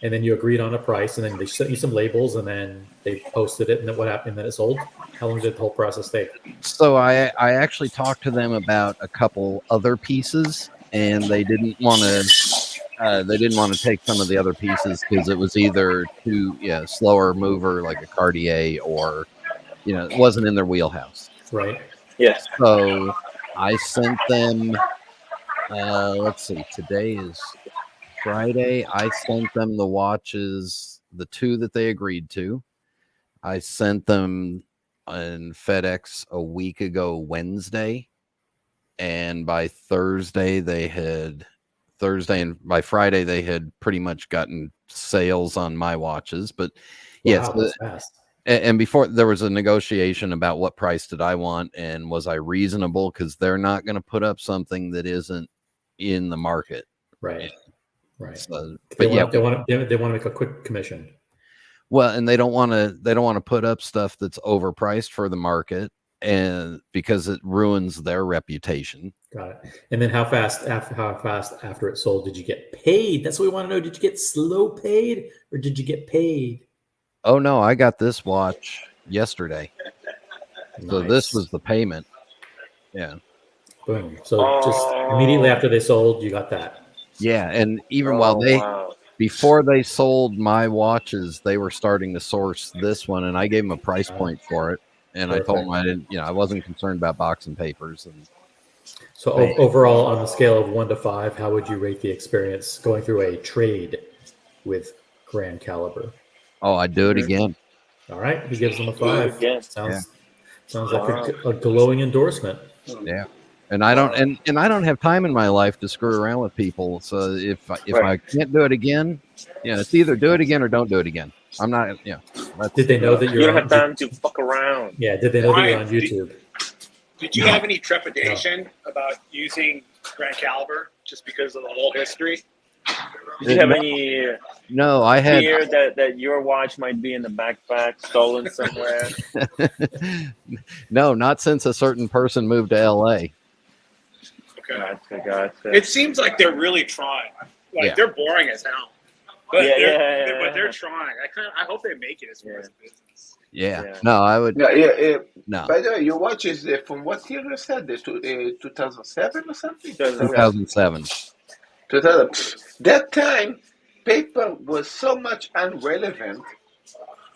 and then you agreed on a price, and then they sent you some labels, and then they posted it, and then what happened? And then it sold. How long did the whole process take? So I actually talked to them about a couple other pieces, and they didn't want to take some of the other pieces because it was either too slower mover like a Cartier or it wasn't in their wheelhouse. Right. Yes. So I sent them, let's see, today is Friday. I sent them the watches, the 2 that they agreed to. I sent them in FedEx a week ago, Wednesday. And by Thursday, and by Friday, they had pretty much gotten sales on my watches. But yes. Wow, that's fast. And before there was a negotiation about what price did I want and was I reasonable, because they're not going to put up something that isn't in the market. Right. So, they want to make a quick commission. Well, and they don't want to put up stuff that's overpriced for the market, and because it ruins their reputation. Got it. And then how fast after it sold did you get paid? That's what we want to know. Did you get slow paid or did you get paid? Oh no, I got this watch yesterday. So this was the payment. Yeah. Boom. So just immediately after they sold, you got that. Yeah, and even while before they sold my watches, they were starting to source this one, and I gave them a price point for it. And I told them I didn't, I wasn't concerned about boxing papers. And so overall, on the scale of 1 to 5, how would you rate the experience going through a trade with Grand Caliber? Oh, I'd do it again. All right, he gives them a 5. Sounds like a glowing endorsement. Yeah. And I don't and I don't have time in my life to screw around with people. So if I can't do it again, it's either do it again or don't do it again. I'm not. Did they know that you don't have time to fuck around? Yeah. Did they know that you're on YouTube? Did you have any trepidation about using Grand Caliber just because of the whole history? Did you have any? No, I had fear that your watch might be in the backpack, stolen somewhere. No, not since a certain person moved to LA. Okay. Gotcha. It seems like they're really trying. Like they're boring as hell, but but they're trying. I hope they make it as far as business. Yeah. No, I would. No. By the way, your watch is from what year you said? 2007 or something? 2007. 2000. That time, paper was so much irrelevant.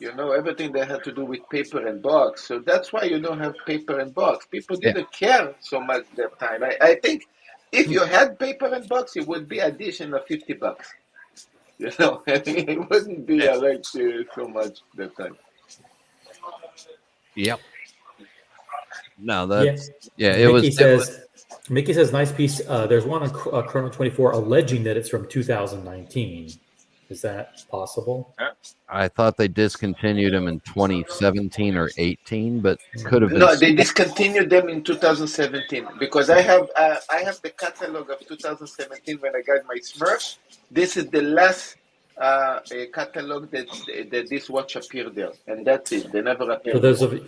Everything that had to do with paper and box. So that's why you don't have paper and box. People didn't care so much that time. I think if you had paper and box, it would be additional $50. It wouldn't be so much that time. Yep. No, that's it Mickey says, nice piece. There's one on Chrono 24 alleging that it's from 2019. Is that possible? I thought they discontinued them in 2017 or 18, but could have been. No, they discontinued them in 2017 because I have the catalog of 2017 when I got my Smurf. This is the last catalog that this watch appeared there, and that's it. They never appeared.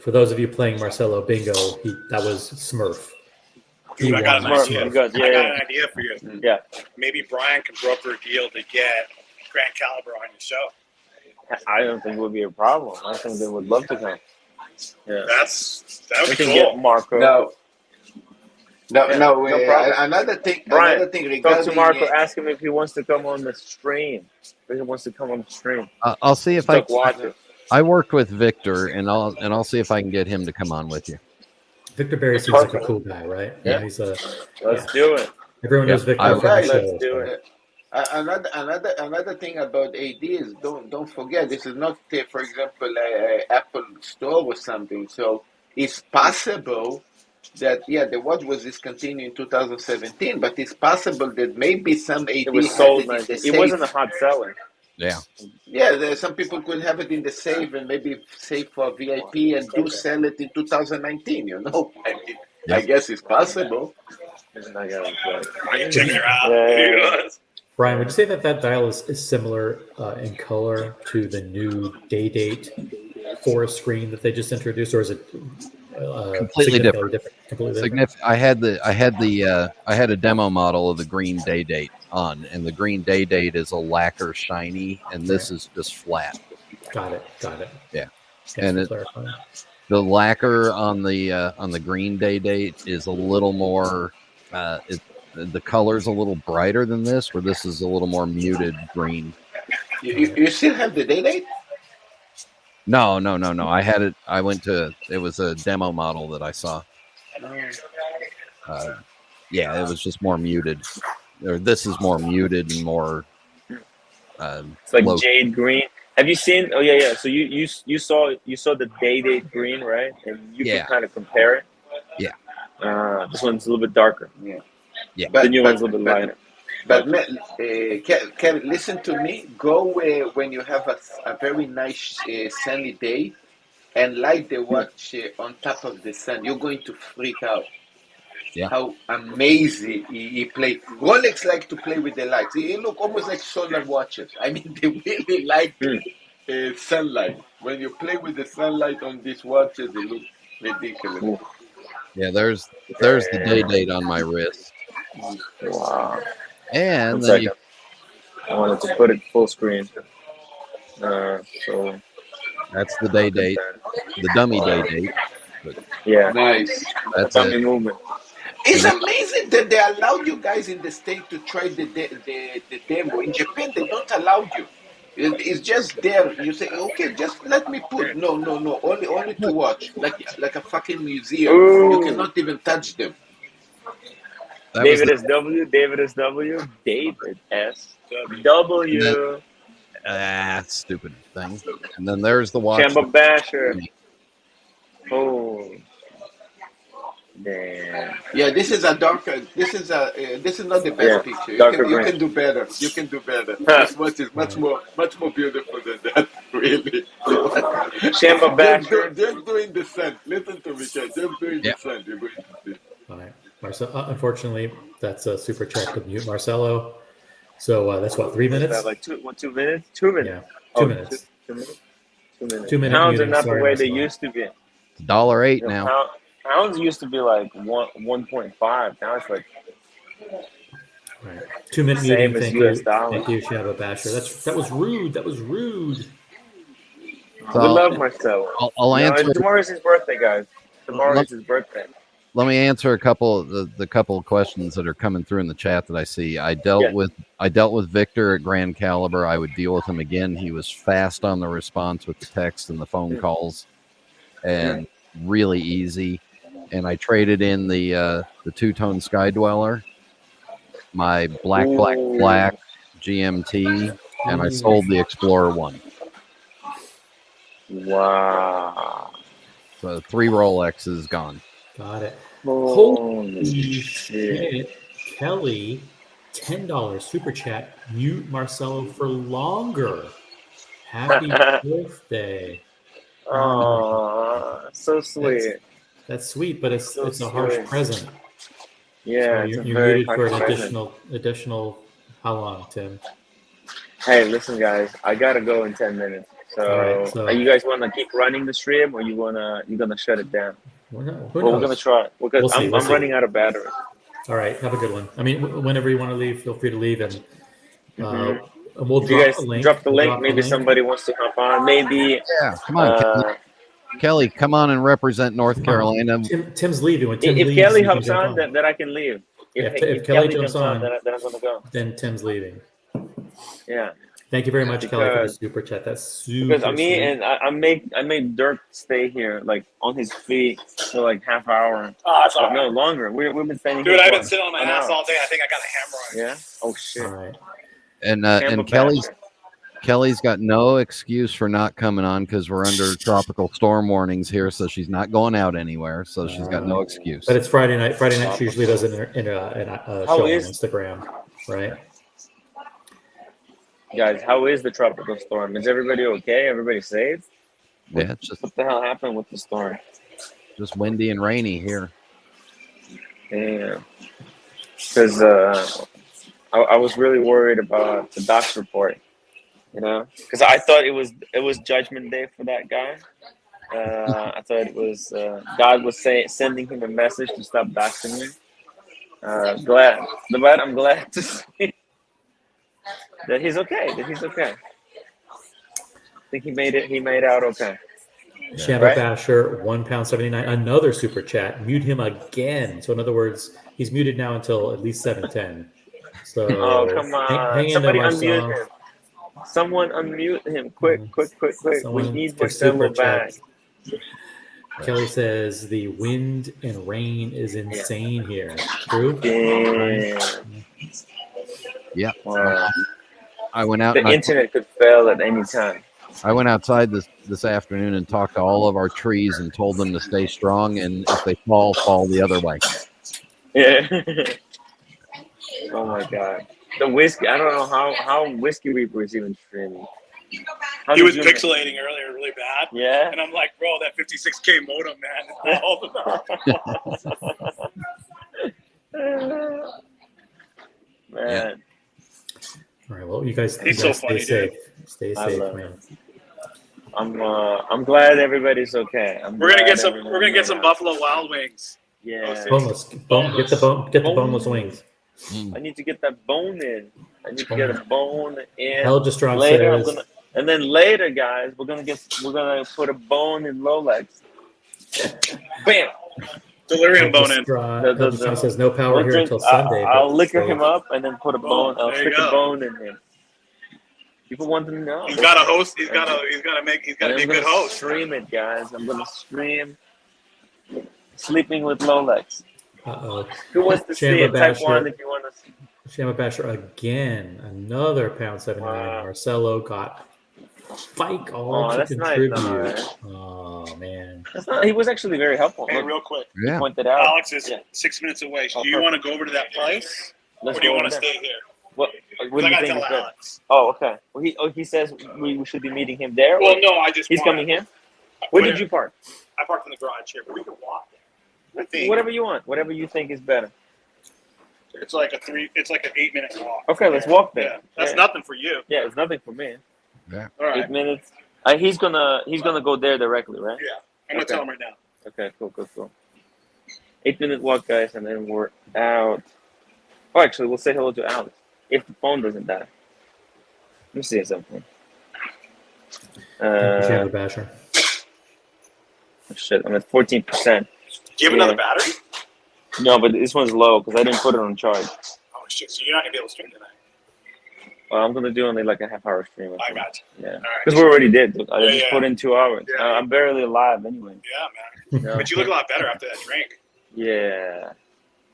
For those of you playing Marcelo Bingo, that was Smurf. I got an idea for you. Yeah. Maybe Brian can broker a deal to get Grand Caliber on your show. I don't think it would be a problem. I think they would love to come. Yeah. That would be cool. Get Marco. No problem. Another thing. Brian, another thing regarding talk to Marco. Ask him if he wants to come on the stream. I'll see if I worked with Victor, and I'll see if I can get him to come on with you. Victor Berry seems like a cool guy, right? Yeah. He's Let's do it. Everyone knows Victor. Let's do it. Another thing about AD is don't forget, this is not, for example, a Apple store or something. So it's possible that the watch was discontinued in 2017, but it's possible that maybe some AD it was sold. It wasn't a hot seller. Yeah. Some people could have it in the safe and maybe save for VIP and sell it in 2019. I guess it's possible. I can check it out. Brian, would you say that dial is similar in color to the new day-date forest screen that they just introduced, or is it completely different? Completely different. I had a demo model of the green day-date on, and the green day-date is a lacquer shiny, and this is just flat. Got it. Yeah, and the lacquer on the green day-date is a little more. The color's a little brighter than this, where this is a little more muted green. You still have the day-date? No. I had it. It was a demo model that I saw. It was just more muted. Or this is more muted and more. It's like jade green. Have you seen? Oh yeah. So you saw the day-date green, right? And you can kind of compare it. Yeah. This one's a little bit darker. Yeah. The new one's a little bit lighter. But Kevin, listen to me. Go when you have a very nice sunny day and light the watch on top of the sun. You're going to freak out. Yeah. How amazing he plays. Rolex like to play with the lights. They look almost like solar watches. I mean, they really like sunlight. When you play with the sunlight on these watches, they look Ridiculous. Yeah, there's the day date on my wrist. Wow. And One then you second. I wanted to put it full screen. So that's the day date, the dummy day date. yeah, Nice. That's dummy it. movement. It's amazing that they allowed you guys in the state to try the demo. In Japan, they don't allow you. It's just there. You say, okay, just let me put. No. Only to watch, like a fucking museum. You Ooh. cannot even touch them. That was David SW, David SW, David SW. stupid thing. And then there's the watch. Shamba Basher. Oh, damn. Yeah, this is a darker. This is not the best Yeah, picture. darker You green. can do better. You can do better. Huh. This watch is much more beautiful than that. Really. Shamba Basher. Just doing the sun. Listen to me, Ken. Just doing the sun. You're going to see. All right. Unfortunately, that's a super chat to mute Marcelo. So that's what, 3 minutes? Is that like 2 minutes? 2 minutes. Yeah, 2 Oh, minutes. 2 minutes. 2 minutes. 2 minute Pounds muting. are not Sorry, the way they Marcelo. used to be. $1.08 You know, now. pounds used to be like 1.5. Now it's like All right. 2 minute Same muting. as Thank US you. dollars. Thank you, Shaba Basher. That was rude. That was rude. So we love Marcelo. I'll answer. Tomorrow is his birthday, guys. Tomorrow is his birthday. Let me answer a couple of the couple of questions that are coming through in the chat that I see. I dealt with Victor at Grand Caliber. I would deal with him again. He was fast on the response with the text and the phone calls, and really easy. And I traded in the two-tone Sky Dweller, my black GMT, and I sold the Explorer 1. Wow. So 3 Rolexes gone. Got it. Holy shit. Kelly, $10 super chat. Mute Marcelo for longer. Happy birthday. Oh, so sweet. That's sweet, but it's a harsh sweet. present. Yeah, so it's you're very muted for harsh an present. additional how long, Tim? Hey, listen, guys, I gotta go in 10 minutes. So, All right, so you guys want to keep running the stream, or you're gonna shut it down? Who knows? We're gonna try because We'll see, I'm running out of battery. All right, have a good one. I mean, whenever you want to leave, feel free to leave, and we'll If you guys drop the link, maybe link. somebody wants to hop on. Maybe come on, Kelly, come on and represent North Carolina. Tim's leaving. When Tim if leaves, Kelly you can hops jump on, then I can leave. If Kelly jumps on, then I'm gonna go. Then Tim's leaving. Yeah. Thank you very much, Kelly, for the super chat. That's super. Because I made Dirk stay here, like on his feet for like half hour. No, longer. We've been spending. Dude, I've been sitting on my ass all day. I think I got a hammer on. Yeah. Oh shit. All right. And Kelly's got no excuse for not coming on because we're under tropical storm warnings here, so she's not going out anywhere. So she's got no excuse. But it's Friday night. Friday night she usually does it in a show on Instagram, right? Guys, how is the tropical storm? Is everybody okay? Everybody safe? Yeah, it's just what the hell happened with the storm? Just windy and rainy here. Yeah, because I was really worried about the doc's report. You know, because I thought it was Judgment Day for that guy. I thought it was God was sending him a message to stop doxing me. I'm glad to see that he's okay. I think he made out okay. Shamba Basher, £1.79. Another super chat. Mute him again. So in other words, he's muted now until at least 7:10. So come on, hang somebody in there, unmute him. Someone unmute him, quick! We need Marcelo back. Kelly says the wind and rain is insane here. True? Yeah. Wow. I went out. The internet could fail at any time. I went outside this afternoon and talked to all of our trees and told them to stay strong, and if they fall the other way. Yeah. Oh my God. The whiskey. I don't know how Whiskey Reaper is even streaming. He was pixelating earlier really bad. Yeah. And I'm like, bro, that 56K modem, man. All Man. All right. Well, you guys so funny, stay safe. dude. Stay safe, man. I'm glad everybody's okay. We're gonna get some Buffalo Wild Wings. Yeah. Boneless. Get the boneless wings. I need to get that bone in. I need to get a bone in. Helgestrand later. says, And then later, guys, we're gonna put a bone in Lolex. Bam. Delirium bone in. Helgestrand says no power here until Sunday. I'll liquor him up and then put a bone. I'll There you stick a go. bone in him. People want to know. He's got a host. He's got to be a good host. Stream it, guys. I'm gonna stream sleeping with Lolex. Who wants to see it? Type 1 if you want to see. Shama Basher again. Another £1.79. Wow. Marcelo got Spike all to that's contribute. nice. Oh man. He was actually very helpful. Hey, Look, real quick. Yeah. pointed out. Alex is 6 minutes away. Do you want to go over to that place, or do you want to stay here? What do I you gotta think tell is good? Alex. Oh, okay. Well, he says we should be meeting him there. Well, no, I just. He's coming here. Where did you park? I parked in the garage here, but we can walk. I think Whatever you want. Whatever you think is better. it's like an 8-minute walk. Okay, let's walk there. Yeah, that's Yeah. nothing for you. Yeah, it's nothing for me. All right. 8 minutes. He's gonna go there directly, right? Yeah, I'm gonna tell him right now. Okay, cool. 8-minute walk, guys, and then we're out. Oh, actually, we'll say hello to Alex if the phone doesn't die. Let me see something. Shama Basher. Shit, I'm at 14%. Do you have another battery? No, but this one's low because I didn't put it on charge. Oh shit! So you're not gonna be able to stream tonight. Well, I'm gonna do only like a half-hour stream. I got you. Yeah, All right. because we already did. I just yeah. put in 2 hours. Yeah. I'm barely alive anyway. Yeah, man. No. But you look a lot better after that drink. Yeah,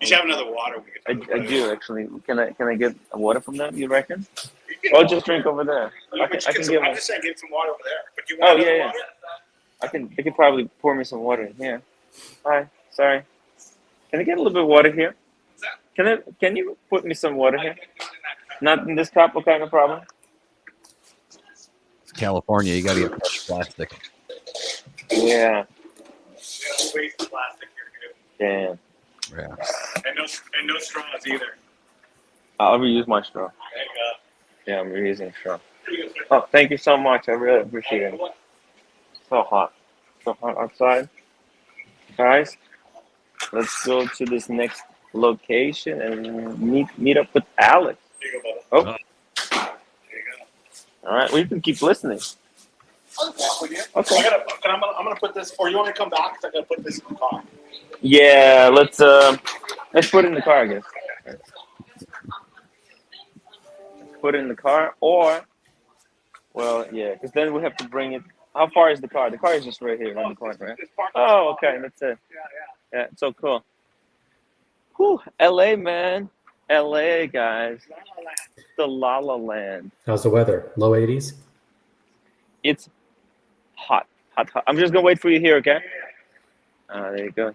You should have another water. I do actually. Can I get a water from them? You reckon? You can get Or water. just drink over there. Yeah, I but can I'm give. just saying, get some water over there. But do you want Oh, another yeah. water? They could probably pour me some water in here. Hi, sorry. Can I get a little bit of water here? Can you put me some water here? Not in this cup. What kind of problem? It's California. You got to get fresh plastic. Yeah. Yeah, waste of plastic here, Damn. Yeah. dude. And no straws either. I'll reuse my straw. There you Yeah, I'm reusing straw. go. Oh, thank you so much. I really appreciate it. So hot outside. Guys, let's go to this next location and meet up with Alex. There you go, Oh, There you go. all right. We can keep listening. I'll walk with you. Okay. I'm gonna put this. Or you want me to come back? 'Cause I gotta put this in the car. Yeah, let's put it in the car, I guess. Put it in the car, or well, yeah, because then we have to bring it. How far is the car? The car is just right here around the corner, right? It's parked Oh, okay, that's it. Yeah. Yeah, it's so cool. Whew, LA, man. LA, guys. The La La Land. How's the weather? Low 80s? It's hot. I'm just gonna wait for you here, okay? There you go.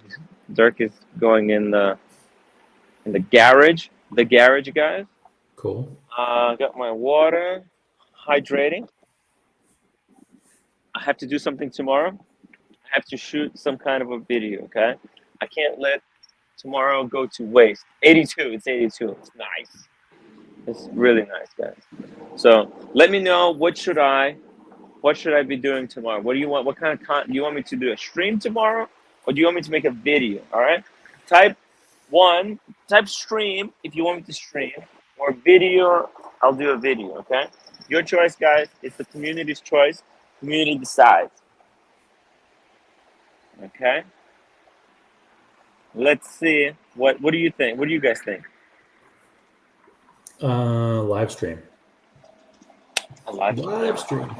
Dirk is going in the garage. The garage, guys. Cool. Got my water, hydrating. I have to do something tomorrow. I have to shoot some kind of a video, okay? I can't let tomorrow go to waste. 82, it's 82. It's nice. It's really nice, guys. So let me know what should I be doing tomorrow? What do you want? What kind of content? Do you want me to do a stream tomorrow? Or do you want me to make a video? All right? Type stream if you want me to stream. Or video, I'll do a video, okay? Your choice, guys. It's the community's choice. Community decides. Okay? Let's see. What do you think? What do you guys think? Live stream. A live stream.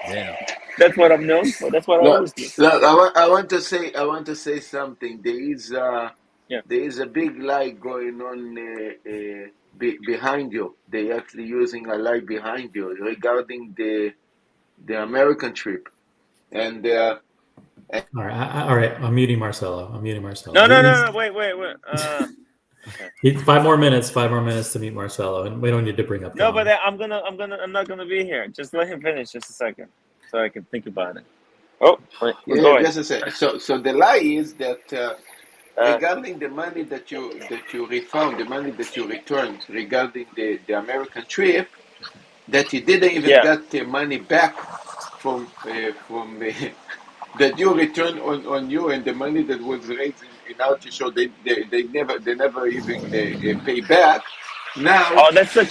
Yeah. That's what I'm known for. That's what I always do. Look, I want to say something. There is a big light going on behind you. They actually using a light behind you regarding the American trip, and All right. I'm muting Marcelo. No. Wait. 5 more minutes. 5 more minutes to meet Marcelo, and we don't need to bring up. No, Dom. but I'm not gonna be here. Just let him finish just a second, so I can think about it. Oh, wait, we're going. just a second. So the lie is that regarding the money that you refund, the money that you returned regarding the American trip, that you didn't even get the money back from that you return on you, and the money that was raised in Alti show, they never even pay back. Now Oh, that's so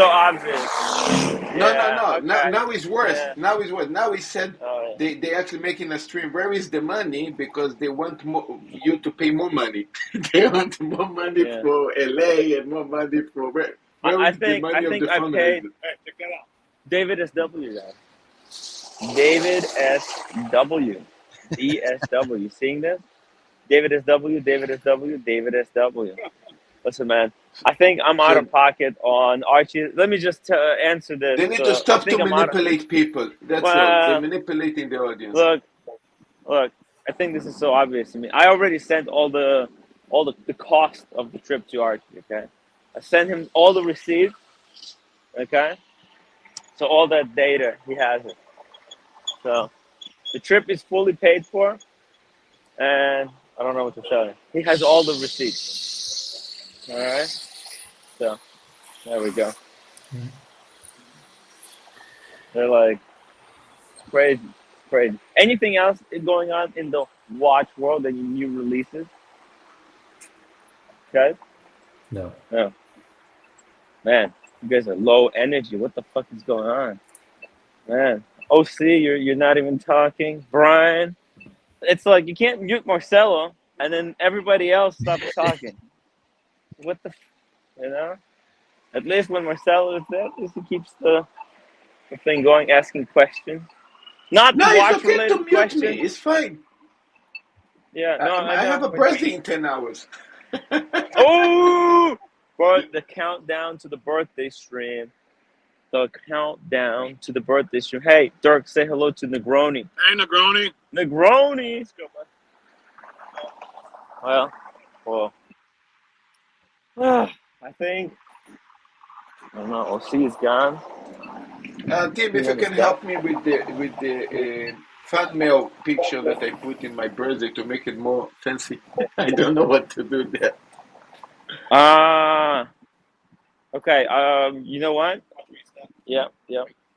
obvious. no, Yeah, okay. now it's worse. Yeah. Now it's worse. Now he said Oh, they actually making a stream. Where is the money? Because they want you to pay more money. They want more money Yeah. for LA and more money for where I is the think money of the I paid fundraiser? Hey, check that out. David SW, guys. David SW. DSW. Seeing this? David SW, David SW, David SW. Listen, man. I think I'm out of pocket on Archie. Let me just answer this. They need to stop I think to I'm manipulate people. That's all. They're manipulating the audience. Look. I think this is so obvious to me. I already sent all the cost of the trip to Archie. Okay, I sent him all the receipts. Okay, so all that data he has it. So the trip is fully paid for, and I don't know what to tell you. He has all the receipts. All right. So there we go. Mm-hmm. They're like crazy. Crazy. Anything else going on in the watch world? Any new releases? Okay. No. No. Man, you guys are low energy. What the fuck is going on? Man. OC, you're not even talking. Brian. It's like you can't mute Marcelo and then everybody else stops talking. What the you know? At least when Marcelo is there, at least he keeps the thing going, asking questions. Not No, it's watch okay to related mute questions. me. It's fine. Yeah, no, I have a but birthday in 10 hours. Oh, but the countdown to the birthday stream. The countdown to the birthday stream. Hey, Dirk, say hello to Negroni. Hey, Negroni. Negroni. Let's go, bud. Well. I think. I don't know. OC is gone. Tim, if you can help me with the fan mail picture that I put in my birthday to make it more fancy. I don't know what to do there. Okay. You know what? Yeah.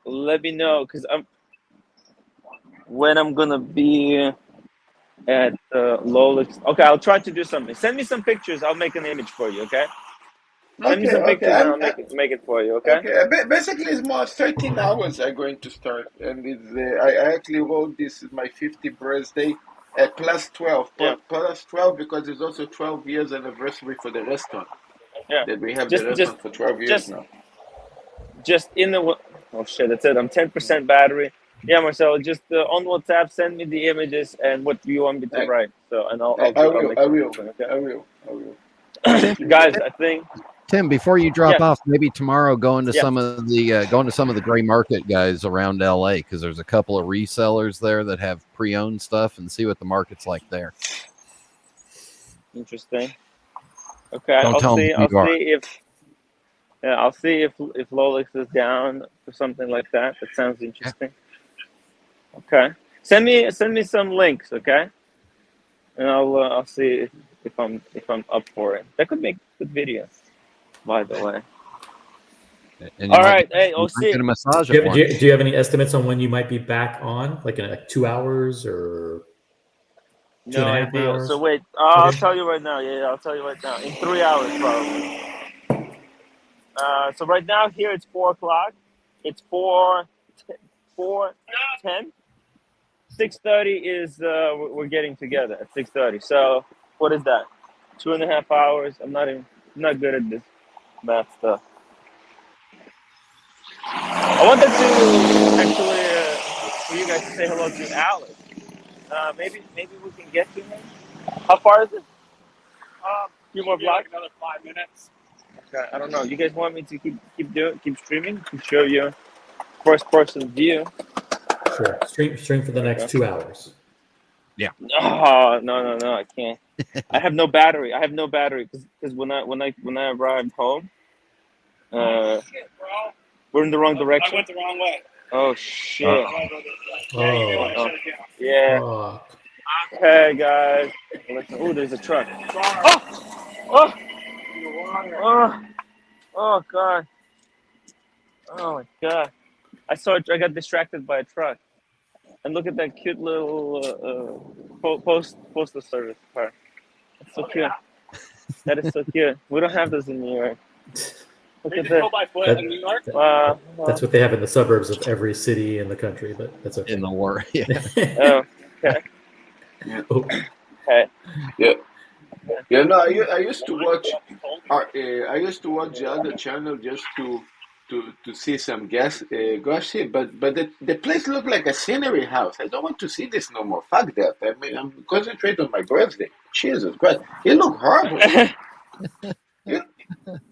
Let me know because when I'm gonna be at Lolex. Okay, I'll try to do something. Send me some pictures. I'll make an image for you. Okay. Send me some pictures and I'll make it for you. Okay. Basically, it's more 13 hours are going to start, and it's I actually wrote this is my 50th birthday. Plus 12, Yeah. plus 12 because it's also 12 years anniversary for the restaurant. Yeah. That we have the restaurant for 12 years now. Just in the oh shit, that's it. I'm 10% battery. Yeah, Marcelo, just on WhatsApp, send me the images and what you want me to write. So, and I'll make something, okay? I will. Guys, I think Tim, before you drop off, maybe tomorrow go into Yeah. some of the gray market guys around LA because there's a couple of resellers there that have pre-owned stuff and see what the market's like there. Interesting. Okay, Don't tell me I'll see if Lolex is down for something like that. That sounds interesting. Okay, send me some links, okay, and I'll see if I'm up for it. That could make good videos, by the way. And all right, hey, OC. Get a massage do you have any estimates on when you might be back on, like in 2 hours or 2.5 No idea. hours? So wait, I'll tell you right now. Yeah, I'll tell you right now. In 3 hours, probably. So right now here it's 4 o'clock. It's 4:10. 6:30 is we're getting together at 6:30. So what is that? 2.5 hours. I'm not good at this math stuff. I wanted to actually for you guys to say hello to Alex. Maybe we can get to him. How far is it? A few more blocks. Like another 5 minutes. Okay, I don't know. You guys want me to keep streaming to show you first person view? Sure. Stream for the next 2 hours. Yeah. Oh, no, I can't. I have no battery. Because when I arrived home, Shit, bro. we're in the wrong direction. I went the wrong way. Oh shit. Oh. Yeah. Oh. Okay, guys. Oh, there's a truck. Oh god. Oh my god. I got distracted by a truck. And look at that cute little postal service car. It's so cute. That is so cute. We don't have those in New York. Look at that. Go by foot in New York. That's what they have in the suburbs of every city in the country, but that's okay. In the war, yeah. Oh, okay. Oh. Okay. Yeah. Yeah, no, I used to watch. I used to watch the other channel just to see some gossip, but the place looked like a scenery house. I don't want to see this no more. Fuck that. I mean, I'm concentrating on my birthday. Jesus Christ, it looked horrible.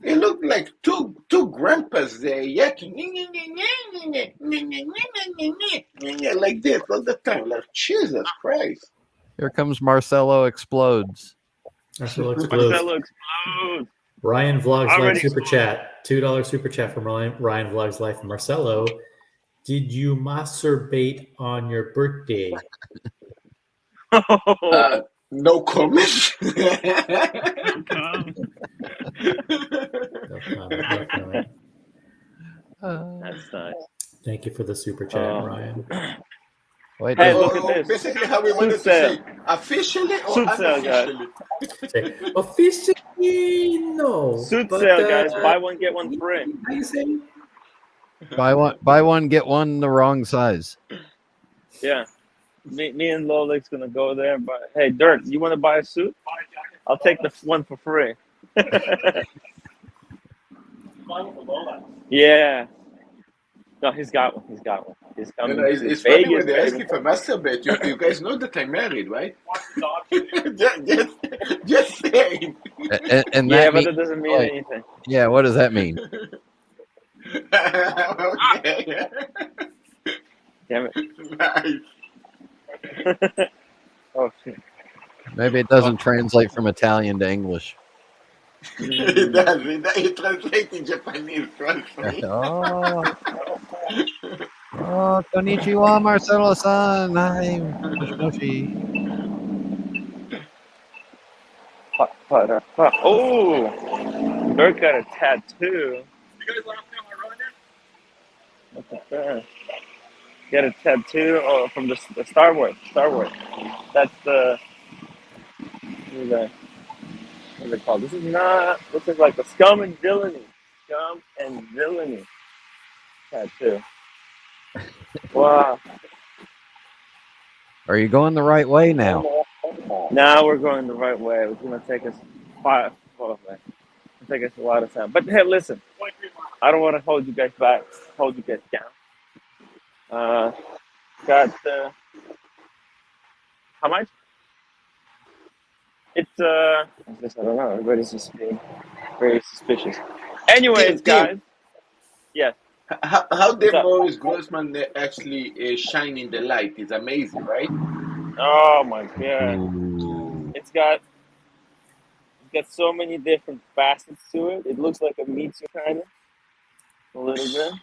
It looked like two grandpas there yakking like this all the time. Like Jesus Christ. Here comes Marcelo Explodes. Marcelo explodes. Marcelo explodes. Ryan Vlogs Already Life Super Chat. $2 Super Chat from Ryan Vlogs Life. Marcelo, did you masturbate on your birthday? No comment. No comment. No comment. That's nice. Thank you for the Super Chat, Ryan. Wait, Hey, does- look at this. Basically, how we wanted to say officially or Suit sale, guys. unofficially. Say, officially, no. Suit but, sale, guys. Buy one, get one free. How you say? buy one, get one the wrong size. Yeah. Me and Lolex gonna go there. But hey, Dirk, you want to buy a suit? I'll take the one for free. Yeah. No, he's got one. He's got one. He's You coming. know, to it's funny Vegas, when they ask baby. if I masturbate. You guys know that I'm married, right? just saying. And Yeah, that but mean- that doesn't mean like- anything. yeah, what does that mean? Okay. Damn Nice. it. Oh shit. Maybe it doesn't translate from Italian to English. It does. It translates in Japanese, trust me. Oh, konnichiwa, Marcelo-san. Hi, moshi. Oh, Dirk got a tattoo. You guys laughing at my running? Look at that. Got a tattoo from the Star Wars. Star Wars. That's the. What's it called? This is like the Scum and Villainy. Scum and Villainy tattoo. Wow. Are you going the right way now? Now we're going the right way. It's gonna take us it'll take us a lot of time. But hey, listen, I don't want to hold you guys back, hold you guys down. Got how much? It's I guess I don't know. Everybody's just being very suspicious. Anyways, guys. Yes. How did What's up? Morris Grossman actually shine in the light? It's amazing, right? Oh my god. Ooh. It's got so many different facets to it. It looks like a Me Too kind of a little bit.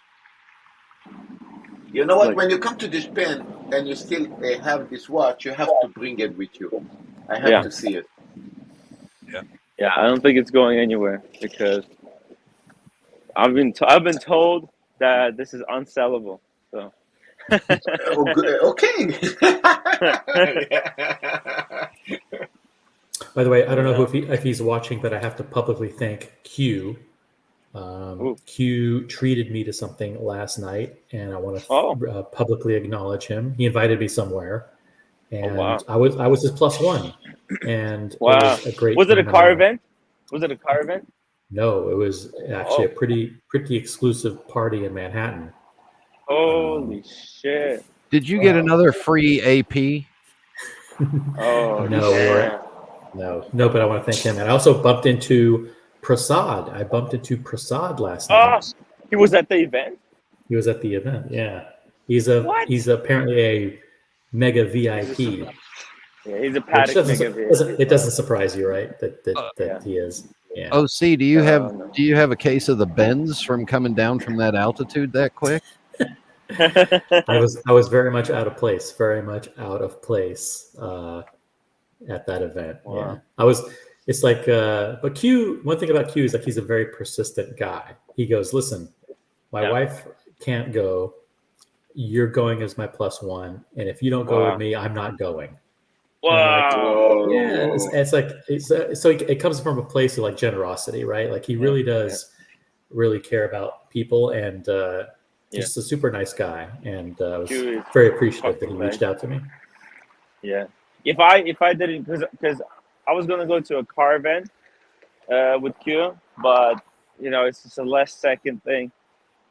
You know what? Like- When you come to this pen and you still have this watch, you have to bring it with you. I have Yeah. to see it. Yeah, I don't think it's going anywhere because I've been told that this is unsellable. So Oh, good. Okay. By the way, I don't know if he's watching, but I have to publicly thank Q. Q treated me to something last night, and I want to publicly acknowledge him. He invited me somewhere, and wow. I was his plus one, and wow. it was a great. Was it a time. car event? Was it a car event? No, it was actually a pretty exclusive party in Manhattan. Holy shit! Did you get another free AP? Oh No, yeah. no, but I want to thank him. And I also bumped into Prasad. I bumped into Prasad last night. He was at the event. He was at the event. Yeah, he's apparently a mega VIP. Yeah, he's a paddock mega VIP. It doesn't surprise you, right? That he is. Yeah. OC, do you have a case of the bends from coming down from that altitude that quick? I was very much out of place. At that event. Wow. Yeah. It's like but Q, one thing about Q is like he's a very persistent guy. He goes, listen, my wife can't go. you're going as my +1, and if you don't go with me, I'm not going. Wow. Yeah, it's like so it comes from a place of like generosity, right? Like he really does really care about people, and just a super nice guy, and I was Dude, very appreciative that he fucking reached out to me. Yeah. If I didn't, because I was gonna go to a car event with Q, but you know it's just a last second thing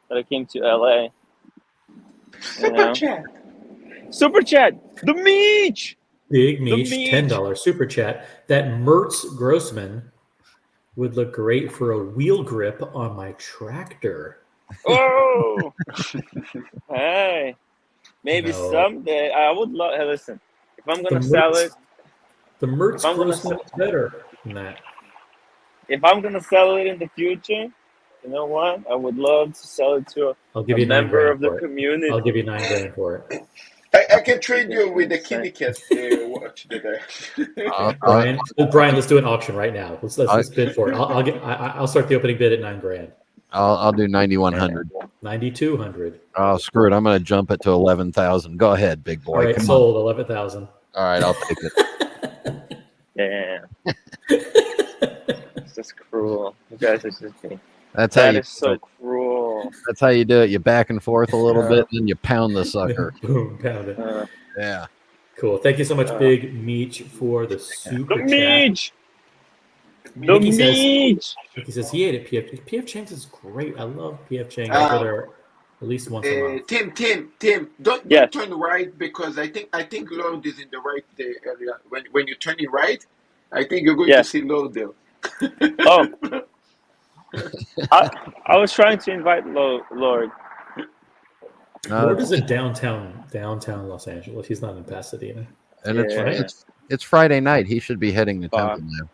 that I came to LA. Super chat. Super chat. The Meech. Big The Meech, Meech. $10 super chat. That Mertz Grossman would look great for a wheel grip on my tractor. Oh. Hey. Maybe No. someday I would love. Hey, listen. If I'm gonna The sell it, Mertz if I'm gonna Grossman is better than that. if I'm gonna sell it in the future, you know what? I would love to sell it to I'll give a you member $9,000 of the for it. community. I'll give you $9,000 for it. I can trade you with the kitty cat watch that Brian, let's do an auction right now. Let's bid for it. I'll start the opening bid at $9,000. I'll do 9,100. 9,200. Oh, screw it! I'm going to jump it to 11,000. Go ahead, big boy. All right, Come sold 11,000. All right, I'll take it. Yeah. It's just cruel. You guys are just being. That's how That you. is so cruel. That's how you do it. You back and forth a little bit, and then you pound the sucker. Boom, pound it. Yeah. Cool. Thank you so much, Big Meech, for the super The chat. Meech. The Meech. He says he ate at PF Chang's is great. I love PF Chang's. I go there at least once a month. Tim, don't turn right because I think Lord is in the right area. When you turn it right, I think you're going to see Lord there. Oh. I was trying to invite Lord. Lord is in downtown Los Angeles. He's not in Pasadena. And it's Friday night. He should be heading to Temple now.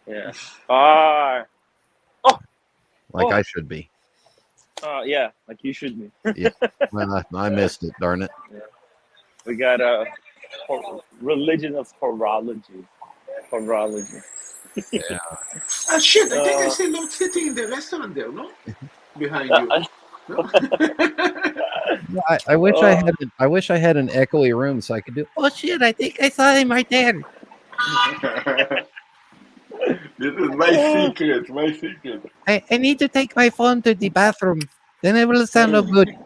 Yeah. Far. Like I should be. Yeah, like you should be. Yeah. Well, I missed it, darn it. Yeah. We got a religion of horology. Yeah. Ah, shit, I think I see Lord sitting in the restaurant there, no? Behind you. No? I wish I wish I had an echoey room so I could do. Oh shit! I think I saw him right there. This is my secret. I need to take my phone to the bathroom. Then it will sound good.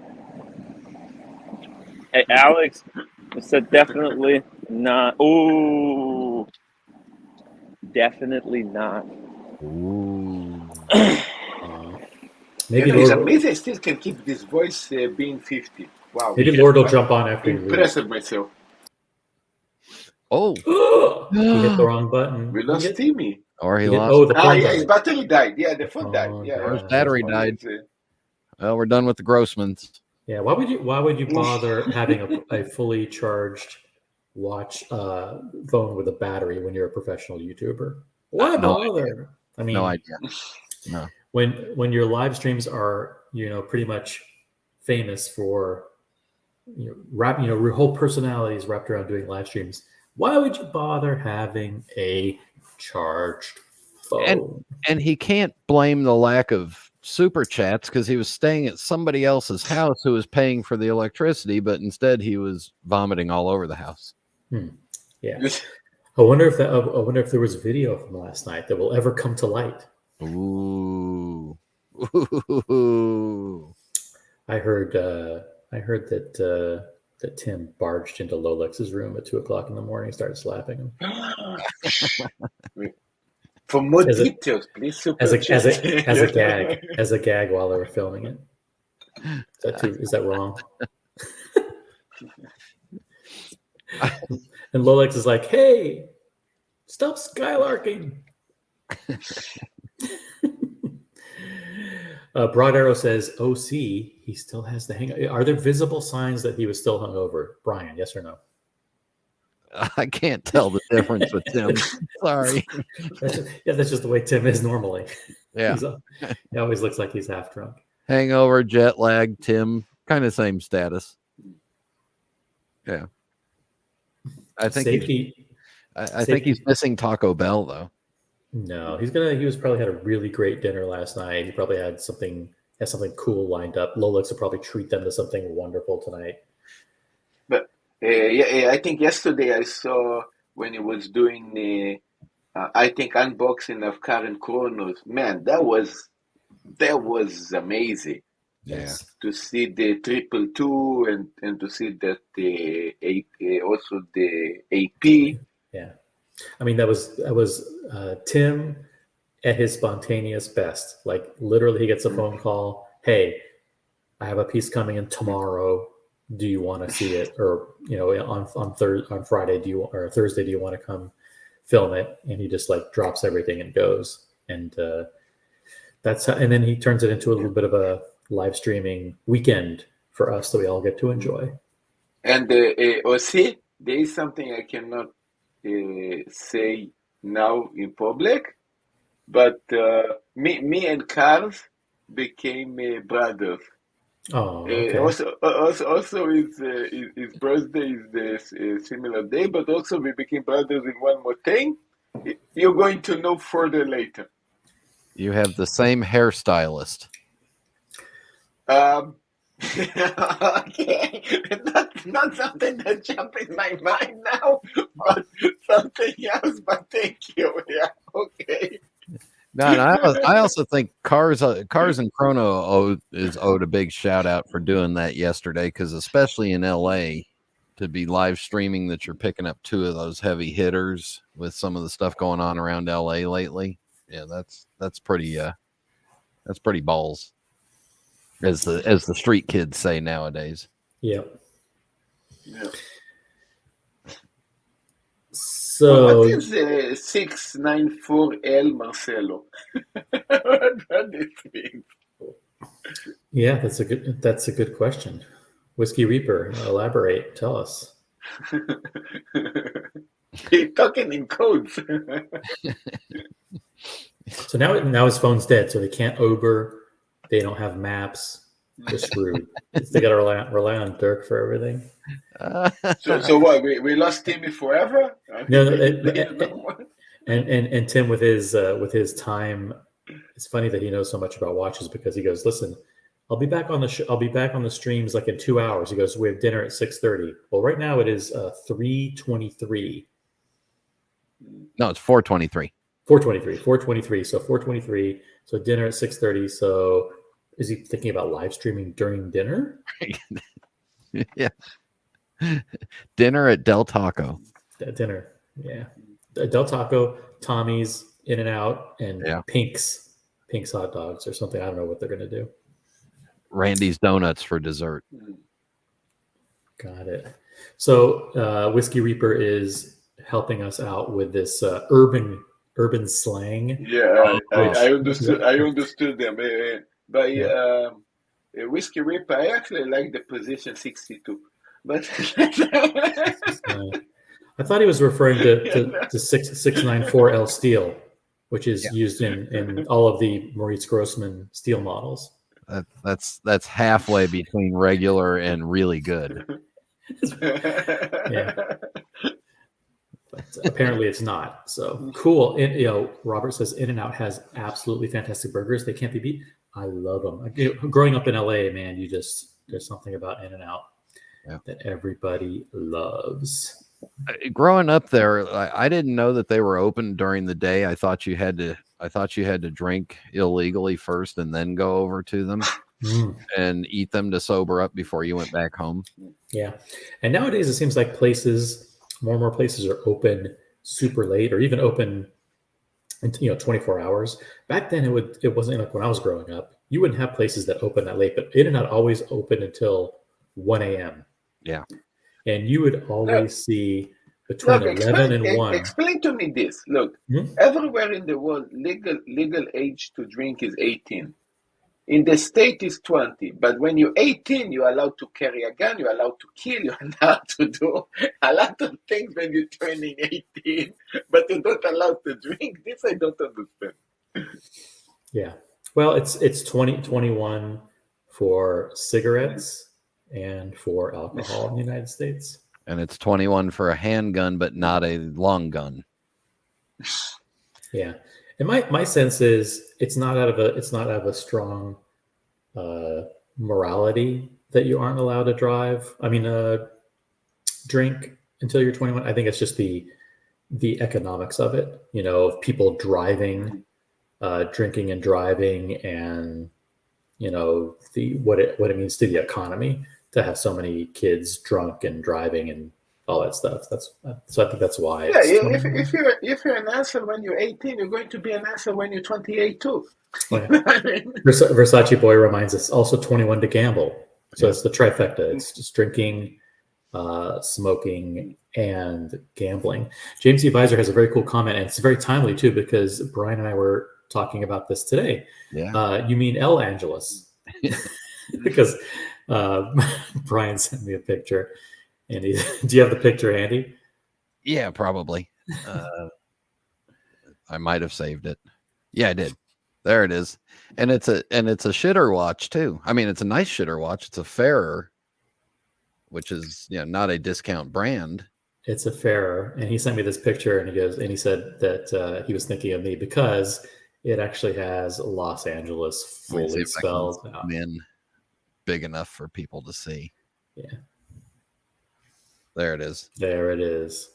Hey, Alex said definitely not. Ooh. Definitely not. Ooh. Maybe it's amazing I still can keep this voice being 50. Wow. Maybe Lord will jump on after you leave. Impressed myself. Oh. He hit the wrong button. We lost Timmy. Or he lost. Oh, the phone died. His battery died. Yeah, the phone died. Yeah, or his battery died. Well, we're done with the Grossmans. Yeah. Why would you bother having a fully charged watch phone with a battery when you're a professional YouTuber? Why bother? I mean, no idea. No. When your live streams are pretty much famous for your whole personalities wrapped around doing live streams, why would you bother having a charged phone? And he can't blame the lack of super chats because he was staying at somebody else's house who was paying for the electricity, but instead he was vomiting all over the house. Yeah. I wonder if there was video from last night that will ever come to light. Ooh. I heard that Tim barged into Lolex's room at 2:00 in the morning and started slapping him. For more details, please. As a gag while they were filming it. Is that wrong? And Lolex is like, "Hey, stop skylarking." Broad Arrow says, "OC, he still has the hang. Are there visible signs that he was still hungover?" Brian, yes or no? I can't tell the difference with Tim. Sorry. That's just the way Tim is normally. Yeah. He always looks like he's half drunk. Hangover, jet lag, Tim, kind of same status. Yeah. I think I think he's missing Taco Bell though. No, he was probably had a really great dinner last night. He probably had something has something cool lined up. Lolex will probably treat them to something wonderful tonight. But I think yesterday I saw when he was doing the, I think unboxing of Karen Chronos. Man, that was amazing. Yes. To see the 222 and to see that also the AP. Yeah, I mean that was Tim at his spontaneous best. Like literally, he gets a phone call. Hey, I have a piece coming in tomorrow. Do you want to see it? Or on Friday, or Thursday, do you want to come film it? And he just like drops everything and goes. And that's how. And then he turns it into a little bit of a live streaming weekend for us that we all get to enjoy. And aussi, there is something I cannot say now in public, but me and Carlos became brothers. Oh, okay. Also his birthday is the similar day, but also we became brothers in one more thing. You're going to know further later. You have the same hairstylist. Okay, not something that jumps in my mind now, but something else. But thank you. Yeah, okay. No, and I also think Cars and Chrono is owed a big shout out for doing that yesterday, because especially in LA, to be live streaming that you're picking up two of those heavy hitters with some of the stuff going on around LA lately. Yeah, that's pretty balls, as the street kids say nowadays. Yep. Yeah. So what is 694L Marcelo? What this means? Yeah, that's a good question. Whiskey Reaper, elaborate. Tell us. He's talking in codes. So now his phone's dead, so they can't Uber. They don't have maps. They're screwed. They got to rely on Dirk for everything. So what? We lost Timmy forever? No, and Tim with his time. It's funny that he knows so much about watches, because he goes, "Listen, I'll be back on the streams like in 2 hours." He goes, "We have dinner at 6:30." Well, right now it is 3:23. No, it's 4:23. 4:23. So 4:23. So dinner at 6:30. So is he thinking about live streaming during dinner? Yeah. Dinner at Del Taco. Dinner, yeah. Del Taco, Tommy's, In-N-Out, and Pink's hot dogs or something. I don't know what they're gonna do. Randy's Donuts for dessert. Got it. So Whiskey Reaper is helping us out with this urban slang. Yeah, I understood them. By Whiskey Reaper, I actually like the position 62. But I thought he was referring to 694L steel, which is used in all of the Maurice Grossman steel models. That's halfway between regular and really good. Yeah. But apparently it's not. So cool. And, Robert says In-N-Out has absolutely fantastic burgers. They can't be beat. I love them. Growing up in LA, man, there's something about In-N-Out that everybody loves. Growing up there, I didn't know that they were open during the day. I thought you had to drink illegally first and then go over to them and eat them to sober up before you went back home. Yeah. And nowadays it seems like more and more places are open super late, or even open 24 hours. Back then it wasn't like when I was growing up. You wouldn't have places that open that late, but In-N-Out always open until 1 a.m. Yeah. And you would always see between 11 and 1. Explain to me this. Look, everywhere in the world, legal age to drink is 18. In the state is 20. But when you're 18, you're allowed to carry a gun, you're allowed to kill, you're allowed to do a lot of things when you're turning 18, but you're not allowed to drink. This I don't understand. Yeah. Well, it's 21 for cigarettes and for alcohol in the United States. And it's 21 for a handgun, but not a long gun. Yeah. And my sense is it's not out of a strong morality that you aren't allowed to drive. I mean, drink until you're 21. I think it's just the economics of it, of people driving, drinking and driving, and what it means to the economy to have so many kids drunk and driving and all that stuff. So I think that's why. Yeah, if you're an asshole when you're 18, you're going to be an asshole when you're 28 too. Oh, yeah. Versace Boy reminds us also 21 to gamble. So it's the trifecta. It's just drinking, smoking, and gambling. James E. Visor has a very cool comment, and it's very timely too, because Brian and I were talking about this today. Yeah. You mean El Angeles? Because Brian sent me a picture, and do you have the picture handy? Yeah, probably. I might have saved it. Yeah, I did. There it is. And it's a shitter watch too. I mean, it's a nice shitter watch. It's a Fairer, which is not a discount brand. It's a Fairer, and he sent me this picture, and he said that he was thinking of me because it actually has Los Angeles fully spelled out. In big enough for people to see. Yeah. There it is. There it is.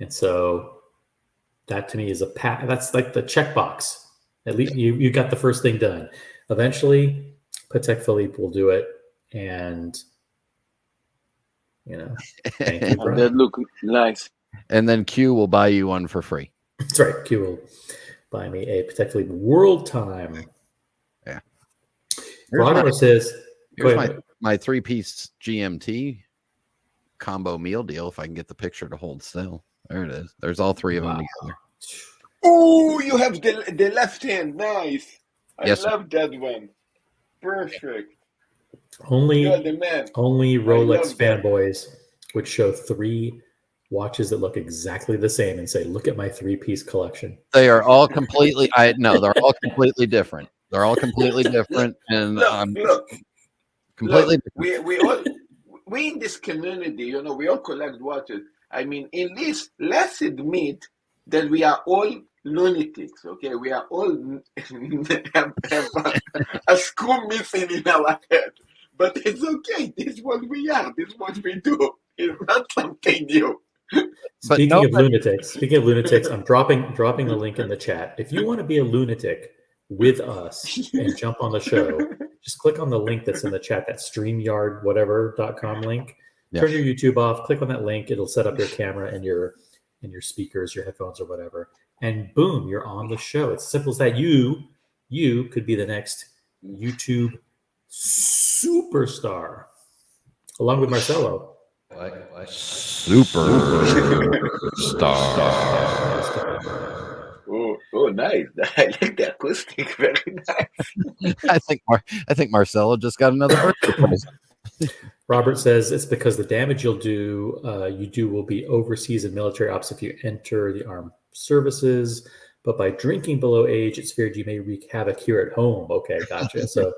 And so that to me is that's like the checkbox. At least you got the first thing done. Eventually, Patek Philippe will do it, and thank you, Brian. That look nice. And then Q will buy you one for free. That's right. Q will buy me a Patek Philippe World Time. Yeah. Rodor says, here's my 3-piece GMT combo meal deal. If I can get the picture to hold still. There it is. There's all three of them together. Oh, you have the left hand. Nice. I Yes, love that one. Perfect. Only You're the man. Rolex fanboys would show 3 watches that look exactly the same and say, "Look at my 3-piece collection." They are all completely. They're all completely different. They're all completely different, and Look, completely. we in this community, we all collect watches. I mean, at least let's admit that we are all lunatics. Okay, we are all have a screw missing in our head. But it's okay. This is what we are. This is what we do. It's not something new. Speaking of lunatics, I'm dropping the link in the chat. If you want to be a lunatic with us and jump on the show, just click on the link that's in the chat, that StreamYard.com link. Yeah. Turn your YouTube off, click on that link. It'll set up your camera and your speakers, your headphones, or whatever. And boom, you're on the show. It's as simple as that. You could be the next YouTube superstar, along with Marcelo. Superstar. Oh, nice! I like the acoustic. Very nice. I think Marcelo just got another birthday present. Robert says it's because the damage you do will be overseas and military ops if you enter the armed services. But by drinking below age, it's feared you may wreak havoc here at home. Okay, gotcha. So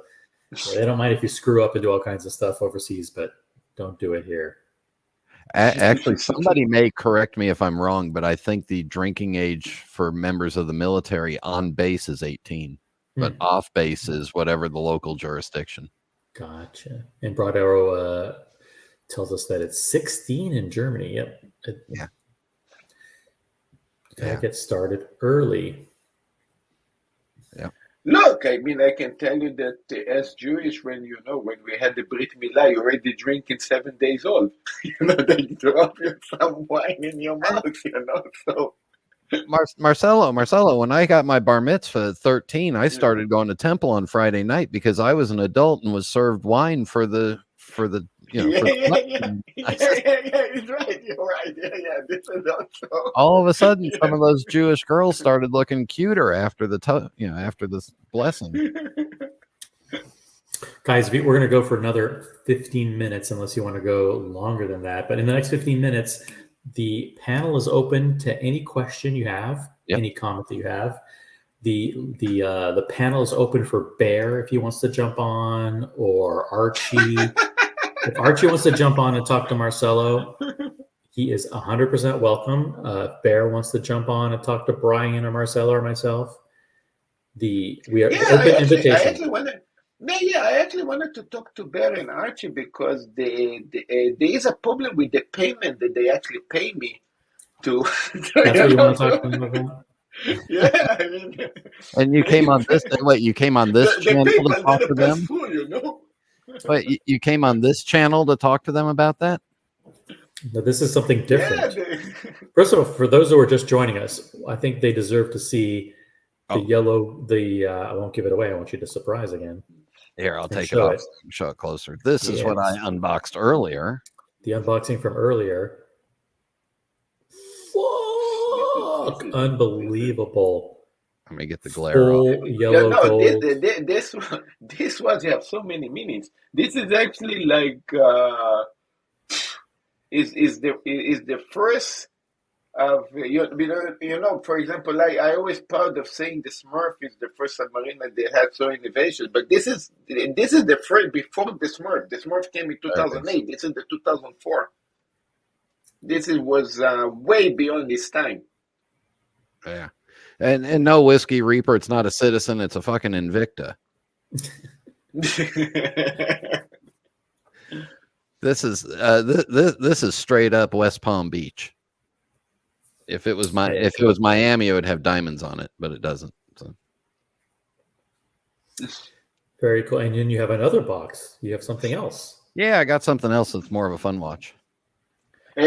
they don't mind if you screw up and do all kinds of stuff overseas, but don't do it here. Actually, somebody may correct me if I'm wrong, but I think the drinking age for members of the military on base is 18, but off base is whatever the local jurisdiction. Gotcha. And Broad Arrow tells us that it's 16 in Germany. Yep. Yeah. Gotta get started early. Yeah. Look, I mean, I can tell you that as Jewish, when we had the Brit Milah, you already drink in 7 days old. They drop you some wine in your mouth, so. Marcelo, when I got my bar mitzvah at 13, I started going to temple on Friday night because I was an adult and was served wine for the Yeah, he's right. You're right. Yeah. This is also. All of a sudden, some of those Jewish girls started looking cuter after after this blessing. Guys, we're going to go for another 15 minutes, unless you want to go longer than that. But in the next 15 minutes, the panel is open to any question you have, any comment that you have. The panel is open for Bear if he wants to jump on, or Archie. If Archie wants to jump on and talk to Marcelo, he is 100% welcome. If Bear wants to jump on and talk to Brian or Marcelo or myself, we are open invitation. Yeah, I actually wanted to talk to Bear and Archie because there is a problem with the payment that they actually pay me to. That's what you want to talk to them about? Yeah, I mean, And you came on this. Wait, you came on this the channel to PayPal talk to didn't pass them? through, you know. Wait, you came on this channel to talk to them about that? No, this is something different. Yeah, First of all, for those who are just joining us, I think they deserve to see the yellow. I won't give it away. I want you to surprise again. Here, I'll And take it show off. it. Show it closer. This is what I Yes. unboxed earlier. The unboxing from earlier. Fuck! Unbelievable. Let me get the glare off. Full yellow no, gold. this was have so many meanings. This is actually like is the first of for example, I always proud of saying the Smurf is the first submarine that they had so innovation, but this is the first before the Smurf. The Smurf came in 2008. This is the 2004. Was way beyond its time. Yeah, and no Whiskey Reaper. It's not a Citizen. It's a fucking Invicta. This is this is straight up West Palm Beach. If it was Miami, it would have diamonds on it, but it doesn't. So. Very cool. And then you have another box. You have something else. Yeah, I got something else that's more of a fun watch.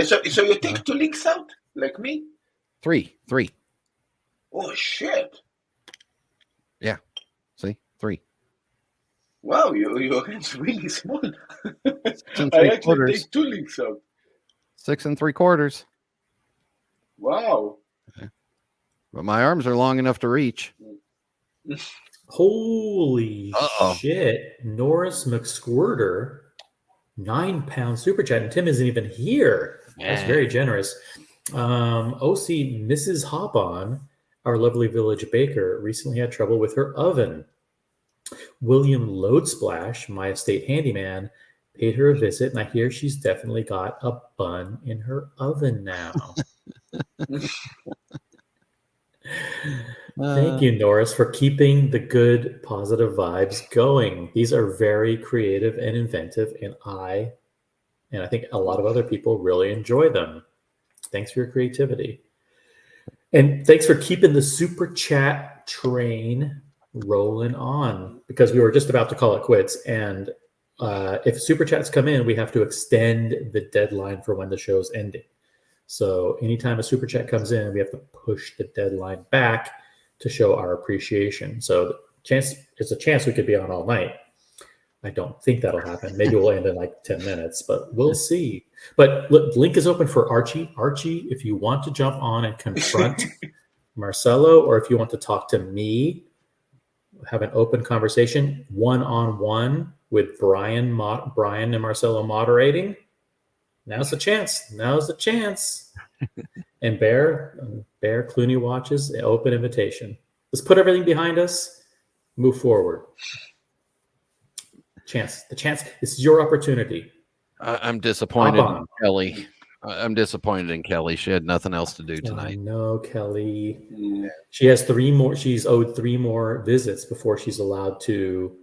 So you take 2 links out like me? Three. Oh shit! Yeah, see, 3. Wow, your hand's really small. 6 I actually 3/4. take 2 links out. 6 3/4. Wow. But my arms are long enough to reach. Holy shit. Norris McSquirter, 9-pound super chat. And Tim isn't even here. That's very generous. OC Mrs. Hop-On, our lovely village baker, recently had trouble with her oven. William Lodesplash, my estate handyman, paid her a visit, and I hear she's definitely got a bun in her oven now. Thank you, Norris, for keeping the good, positive vibes going. These are very creative and inventive, and I think a lot of other people really enjoy them. Thanks for your creativity. And thanks for keeping the super chat train rolling on, because we were just about to call it quits. And if super chats come in, we have to extend the deadline for when the show's ending. So anytime a super chat comes in, we have to push the deadline back to show our appreciation. So there's a chance we could be on all night. I don't think that'll happen. Maybe we'll end in like 10 minutes, but we'll see. But look, link is open for Archie. Archie, if you want to jump on and confront Marcelo, or if you want to talk to me, have an open conversation, one-on-one with Brian and Marcelo moderating, now's the chance. And Bear Clooney watches, an open invitation. Let's put everything behind us, move forward. The chance. This is your opportunity. I'm disappointed in Kelly. I'm disappointed in Kelly. She had nothing else to do tonight. No, Kelly. Yeah. She has 3 more. She's owed 3 more visits before she's allowed to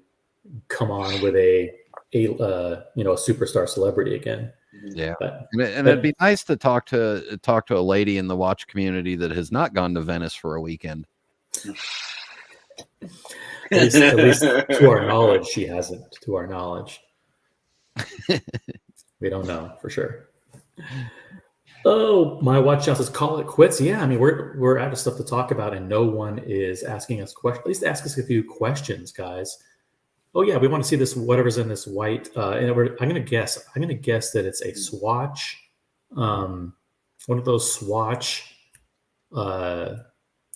come on with a superstar celebrity again. Yeah, and it'd be nice to talk to a lady in the watch community that has not gone to Venice for a weekend. At least to our knowledge, she hasn't. To our knowledge, we don't know for sure. Oh, my watch channel says call it quits. Yeah, I mean we're out of stuff to talk about, and no one is asking us questions. At least ask us a few questions, guys. Oh yeah, we want to see this. Whatever's in this white. And I'm gonna guess that it's a Swatch, one of those Swatch,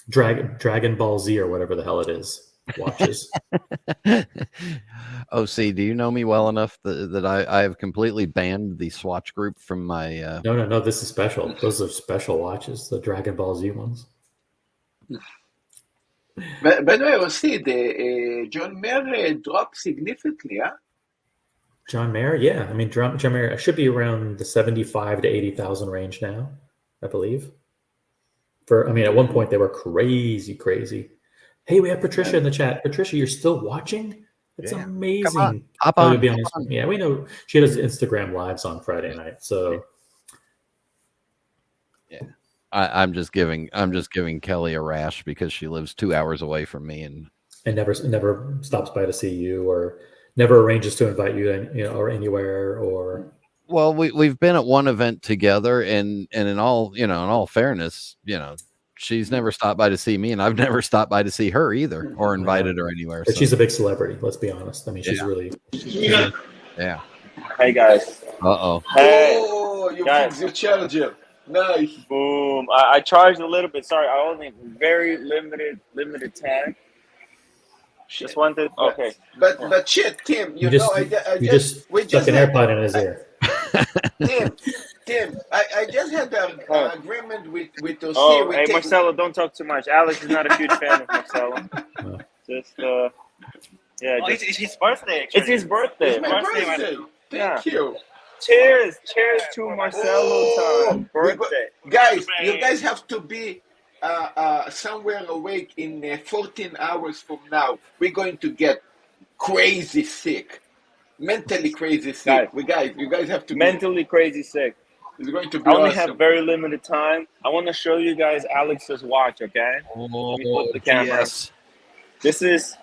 Dragon Ball Z or whatever the hell it is. Watches. OC, do you know me well enough that I have completely banned the Swatch group from my? No. This is special. Those are special watches. The Dragon Ball Z ones. But by the way, the John Mayer dropped significantly, huh? John Mayer, yeah. I mean, John Mayer should be around the 75 to 80,000 range now, I believe. At one point they were crazy. Hey, we have Patricia in the chat. Patricia, you're still watching? It's Yeah. amazing. Hop Kelly on. will be on. Yeah, we know she does Instagram lives on Friday night. So I'm just giving Kelly a rash because she lives 2 hours away from me, and never stops by to see you, or never arranges to invite you, or anywhere, or. well, we've been at one event together, and in all fairness, she's never stopped by to see me, and I've never stopped by to see her either, or invited her anywhere. But So. she's a big celebrity. Let's be honest. I mean, she's really. Yeah. Hey guys. Hey. Oh, you guys. fixed your charger. Nice. Boom. I charged a little bit. Sorry, I only very limited time. Just wanted. Okay. But shit, Tim. You just stuck an AirPod in his ear. Tim, I just had an agreement with those. Oh, hey, Marcelo, don't talk too much. Alex is not a huge fan of Marcelo. Just yeah. Oh, it's his birthday. It's his birthday. It's my birthday. Thank you. Cheers to Marcelo's birthday. Guys, you guys have to be somewhere awake in 14 hours from now. We're going to get crazy sick. Mentally crazy sick. You guys have to mentally crazy sick. It's going to be I only awesome. have very limited time. I want to show you guys Alex's watch, okay? Let me flip the camera. Yes. This is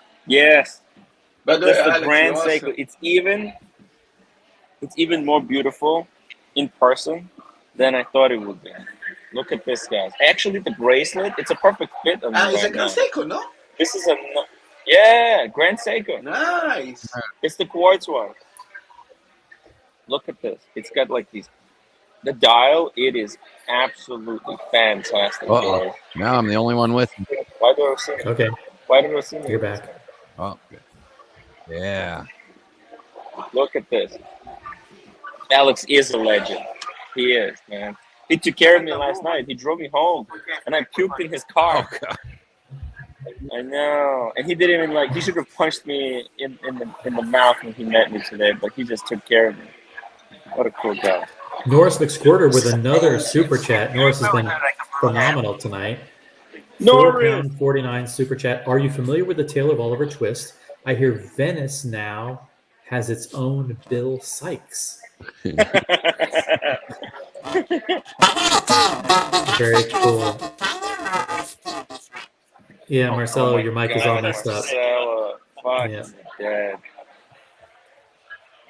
But This the Grand Seiko. Awesome. It's even more beautiful in person than I thought it would be. Look at this, guys. Actually, the bracelet, it's a perfect fit on me. It's a Grand Seiko, no? This is Grand Seiko. Nice. It's the quartz one. Look at this. It's got like these. The dial, it is absolutely fantastic. Now I'm the only one with you. Why do I see me? Okay. Why do I see me? You're back. Oh, good. Yeah. Look at this. Alex is a legend. He is, man. He took care of me last night. He drove me home, and I puked in his car. Oh, God. I know. And he didn't even he should have punched me in the mouth when he met me today, but he just took care of me. What a cool guy. Norris McSquirter with another super chat. Norris has been phenomenal tonight. Norris! £4.49 super chat. Are you familiar with the tale of Oliver Twist? I hear Venice now has its own Bill Sykes. Very cool. Yeah, Marcelo, your mic is all messed up. Dead.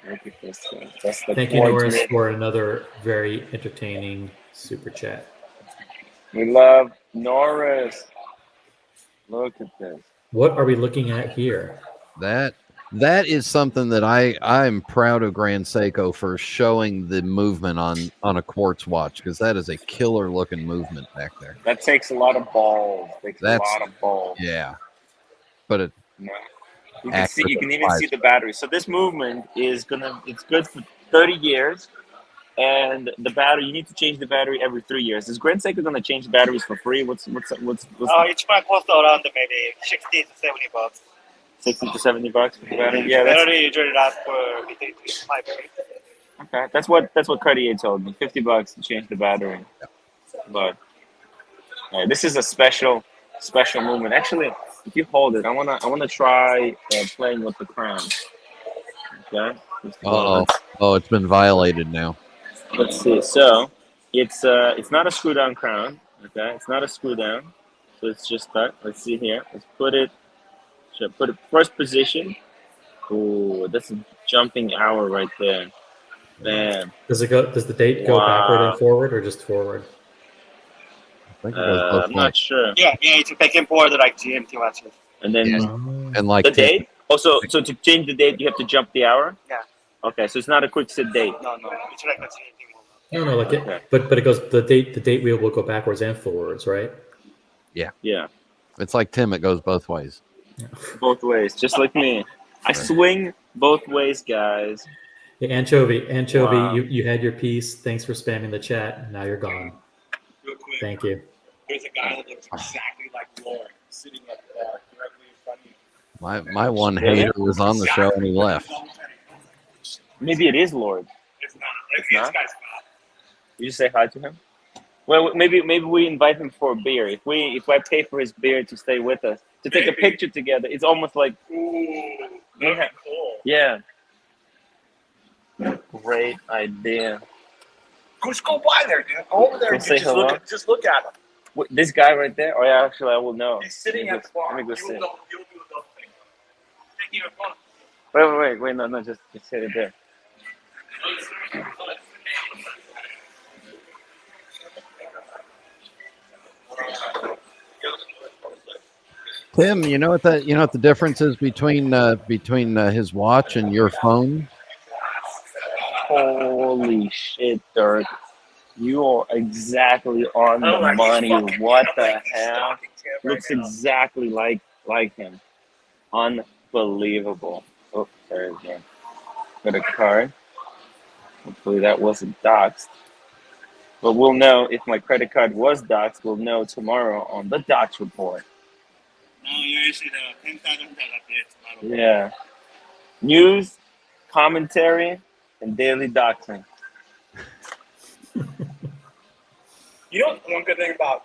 Look at this thing. Thank you, Norris, for another very entertaining super chat. We love Norris. Look at this. What are we looking at here? That is something that I'm proud of Grand Seiko for showing the movement on a quartz watch, because that is a killer looking movement back there. That takes a lot of balls. Yeah. But you can even see the battery. So this movement it's good for 30 years. And the battery, you need to change the battery every 3 years. Is Grand Seiko going to change the batteries for free? What's Each might cost around maybe $60 to $70. $60 to $70 for the battery. Yeah, that's already usually ask for my battery. Okay, that's what Cartier told me. $50 to change the battery. But this is a special movement. Actually, if you hold it, I wanna try playing with the crown. Okay. Oh, it's been violated now. Let's see. So it's not a screw down crown. Okay, it's not a screw down. So it's just that. Let's see here. Let's put it. Should I put it first position? Ooh, that's a jumping hour right there. Man. Does the date go backward and forward, or just forward? I think it goes both I'm not sure. Yeah, it's back and forward like GMT watches. And then and like the date. Also, so to change the date, you have to jump the hour. Yeah. Okay, so it's not a quick set date. No, it's like a GMT. No, like it, but it goes the date wheel will go backwards and forwards, right? Yeah. It's like Tim. It goes both ways. Both ways, just like me. I swing both ways, guys. Hey, Anchovy, Wow. you had your piece. Thanks for spamming the chat. Now you're gone. Real quick. Thank you. There's a guy that looks exactly like Lord sitting up directly in front of you. My one hater was on the show and he left. Maybe it is Lord. It's not. This guy's not. You just say hi to him. Well, maybe we invite him for a beer. If I pay for his beer to stay with us, to take a picture together, it's almost like Yeah. Cool. Yeah. Great idea. Just go by there, dude. Go over there Go and say hello? just look at him. What, this guy right there? Oh yeah, actually I will know. He's sitting Let me at the go- bar. Let me go You'll sit. do a double thing. Take your phone. Wait, no, just sit it there. Tim, you know what the difference is between his watch and your phone? Holy shit, Dirk. You are exactly on Oh, the like, he's money. fucking- What I'm the like, he's hell? stalking Tim right Looks now. exactly like him. Unbelievable. Oh, there it is. Got a card. Hopefully that wasn't doxed. But we'll know if my credit card was doxed. We'll know tomorrow on the dox report. No, you're usually the 10,000 Yeah. News, commentary, and daily doxing. You know one good thing about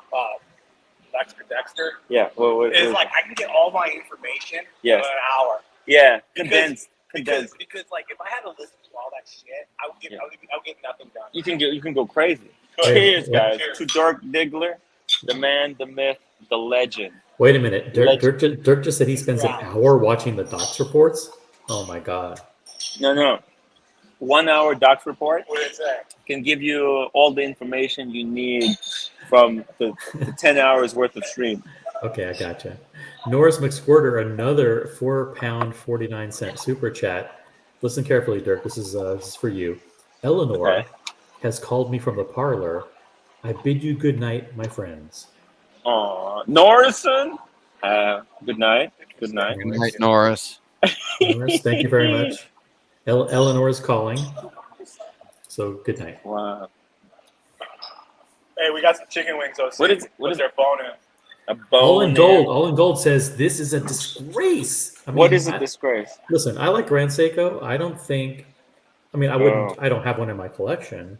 Dexter Yeah. What is like I can get all my information Yes. in an hour. Yeah. Because- Condensed. Because like if I had to listen to all that shit, I would get nothing done. You can go crazy. Good. Cheers, Yeah. guys. Cheers. To Dirk Diggler, the man, the myth, the legend. Wait a minute. Legend. Dirk just said he spends an hour watching the docs reports. Oh my god. No. 1 hour docs report What is that? can give you all the information you need from the 10 hours worth of stream. Okay, I gotcha. Norris McSquirter, another £4.49 super chat. Listen carefully, Dirk. This is for you. Eleanor Okay. has called me from the parlor. I bid you good night, my friends. Norrison. Good night. Good night. Good night, Norris. Norris, thank you very much. Eleanor is calling. So good night. Wow. Hey, we got some chicken wings. So What is their bonus? a bone? All in gold. All in gold says this is a disgrace. I mean, What is a disgrace? Listen, I like Grand Seiko. I don't think. I mean, I wouldn't. I don't have one in my collection.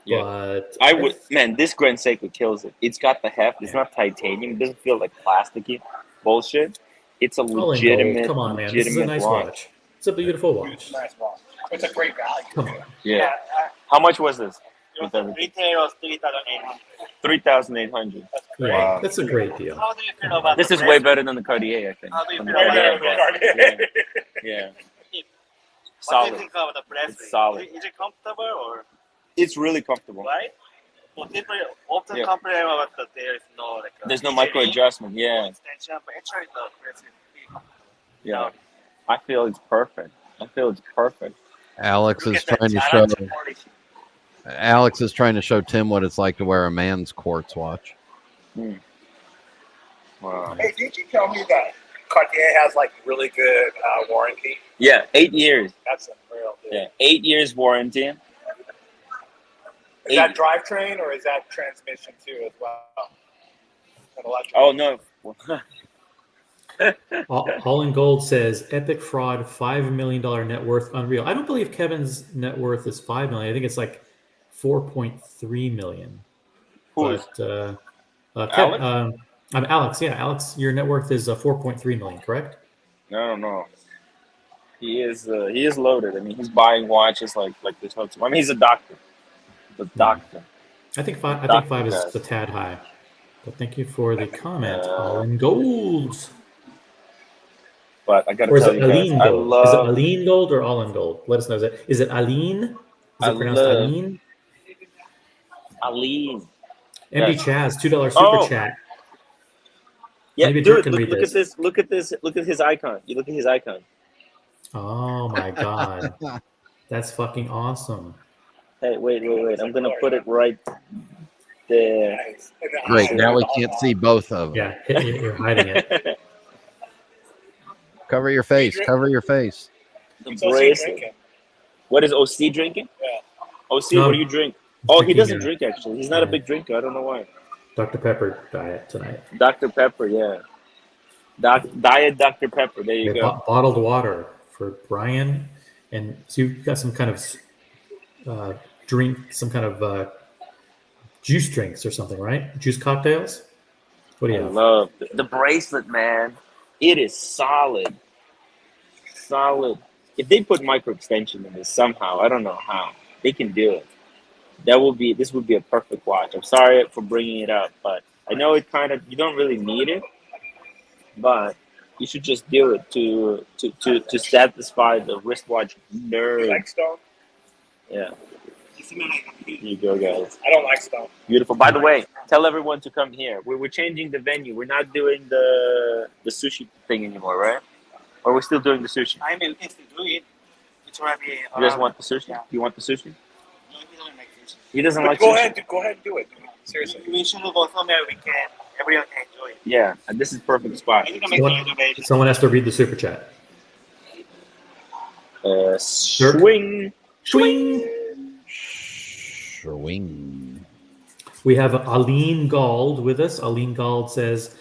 Yeah. But I would, man. This Grand Seiko kills it. It's got the heft. It's not titanium. It doesn't feel like plasticky bullshit. It's a All in gold. legitimate. Come on, man. This is a nice watch. It's a beautiful watch. It's a nice watch. It's a great value. Come on. Yeah. How much was this? Retail was 3,800. 3,800. Yeah, Wow. that's a great deal. How do you feel about This is way better than the Cartier, I think. How do you From feel the about Cartier the brand. Cartier? Yeah. What do you Solid. think of the bracelet? It's solid. Is it comfortable or It's really comfortable. right? Well, people often Yeah. complain about that there is no like. There's no micro adjustment. Yeah. Extension, but actually the bracelet is pretty comfortable. Yeah. I feel it's perfect. Alex Look is at that trying to challenge show. quality. Alex is trying to show Tim what it's like to wear a man's quartz watch. Wow. Hey, did you tell me that Cartier has like really good warranty? Yeah. 8 years. That's unreal. Dude. Yeah. 8 years warranty. Is that drivetrain or is that transmission too as well? An electric. Oh no. All in Gold says epic fraud, $5 million net worth, unreal. I don't believe Kevin's net worth is $5 million. I think it's like 4.3 million. Who's But Alex? I'm Alex. Yeah, Alex, your net worth is 4.3 million, correct? No. He is loaded. I mean, he's buying watches like this. I mean, he's a doctor. The doctor. I think five. I Doctor think five is guys. a tad high. But thank you for the comment. All in Gold. But I gotta Or is tell it you guys, Aline I Gold? Is it love. Aline Gold or All in Gold? Let us know. Is it Aline? Is I it pronounced love- Aline? Aline. MD Yes. Chaz, $2 super Oh. chat. Yeah, Maybe Dirk dude. can Look, read look this. at this. Look at this. Look at his icon. You look at his icon. Oh my god. That's fucking awesome. Hey, wait. I'm gonna put it right there. Nice. And the Great. eyes Now are we all can't on. see both of them. Yeah, you're hiding it. Cover your face. Cover your face. The It's OC bracelet. drinking. What is OC drinking? Yeah. OC, No, what do you drink? Oh, he drinking, doesn't drink actually. He's not a yeah. big drinker. I don't know why. Dr. Pepper diet tonight. Dr. Pepper, yeah. Diet Dr. Pepper. There you Yeah, go. bottled water for Brian. And so you've got some kind of drink, some kind of juice drinks or something, right? Juice cocktails? What do I you have? love the bracelet, man. It is solid. solid. If they put micro extension in this somehow, I don't know how they can do it. This would be a perfect watch. I'm sorry for bringing it up, but I know it kind of you don't really need it, but you should just do it to satisfy the wristwatch nerd. Like stone? Yeah. Here you go, guys. I don't like stone. Beautiful. By the way, tell everyone to come here. We're changing the venue. We're not doing the sushi thing anymore, right? Or we're still doing the sushi? I mean, if you do it, it's already. You guys want the sushi? Yeah. You want the sushi? No, he doesn't make sushi. He doesn't But like go sushi. ahead, go ahead and do it. Seriously. We should go somewhere we can. Everyone can enjoy it. Yeah, and this is perfect spot. You can make the reservation. Someone has to read the super chat. Swing. Swing. We have Aline Gald with us. Aline Gald says,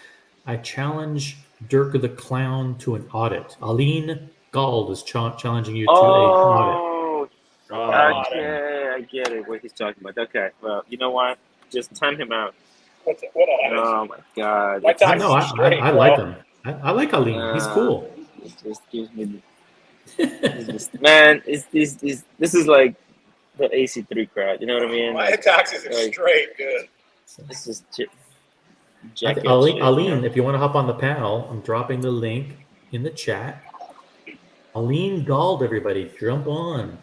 I challenge Dirk the Clown to an audit. Aline Gald is challenging you to an audit. Okay, I get it. What he's talking about. Okay, well, you know what? Just time him out. What Oh my God! My time No, is straight, I like him. I like Aline. He's cool. It just gives me. Man, this is like the AC3 crowd. You know what I mean? My taxes are Like, straight good. this is Aline, if you want to hop on the panel, I'm dropping the link in the chat. Aline Gald, everybody, jump on.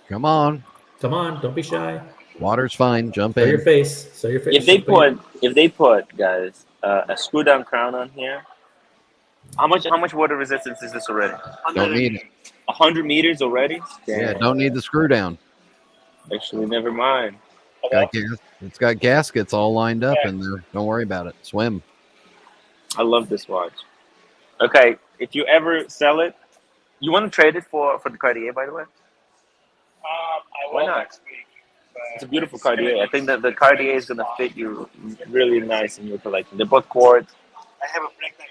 Come on. Come on, don't be shy. Water's fine. Jump Show in. your face. Show your face. If they put guys a screw down crown on here, how much water resistance is this already? Don't need it. 100 meters already? Damn. Yeah, don't need the screw down. Actually, never mind. It's got gaskets all lined up in there. Don't worry about it. Swim. I love this watch. Okay, if you ever sell it, you want to trade it for the Cartier, by the way? I Why will not? next week. It's a beautiful Cartier. I think that the Cartier is going to fit you really nice in your collection. They're both quartz. I have a break that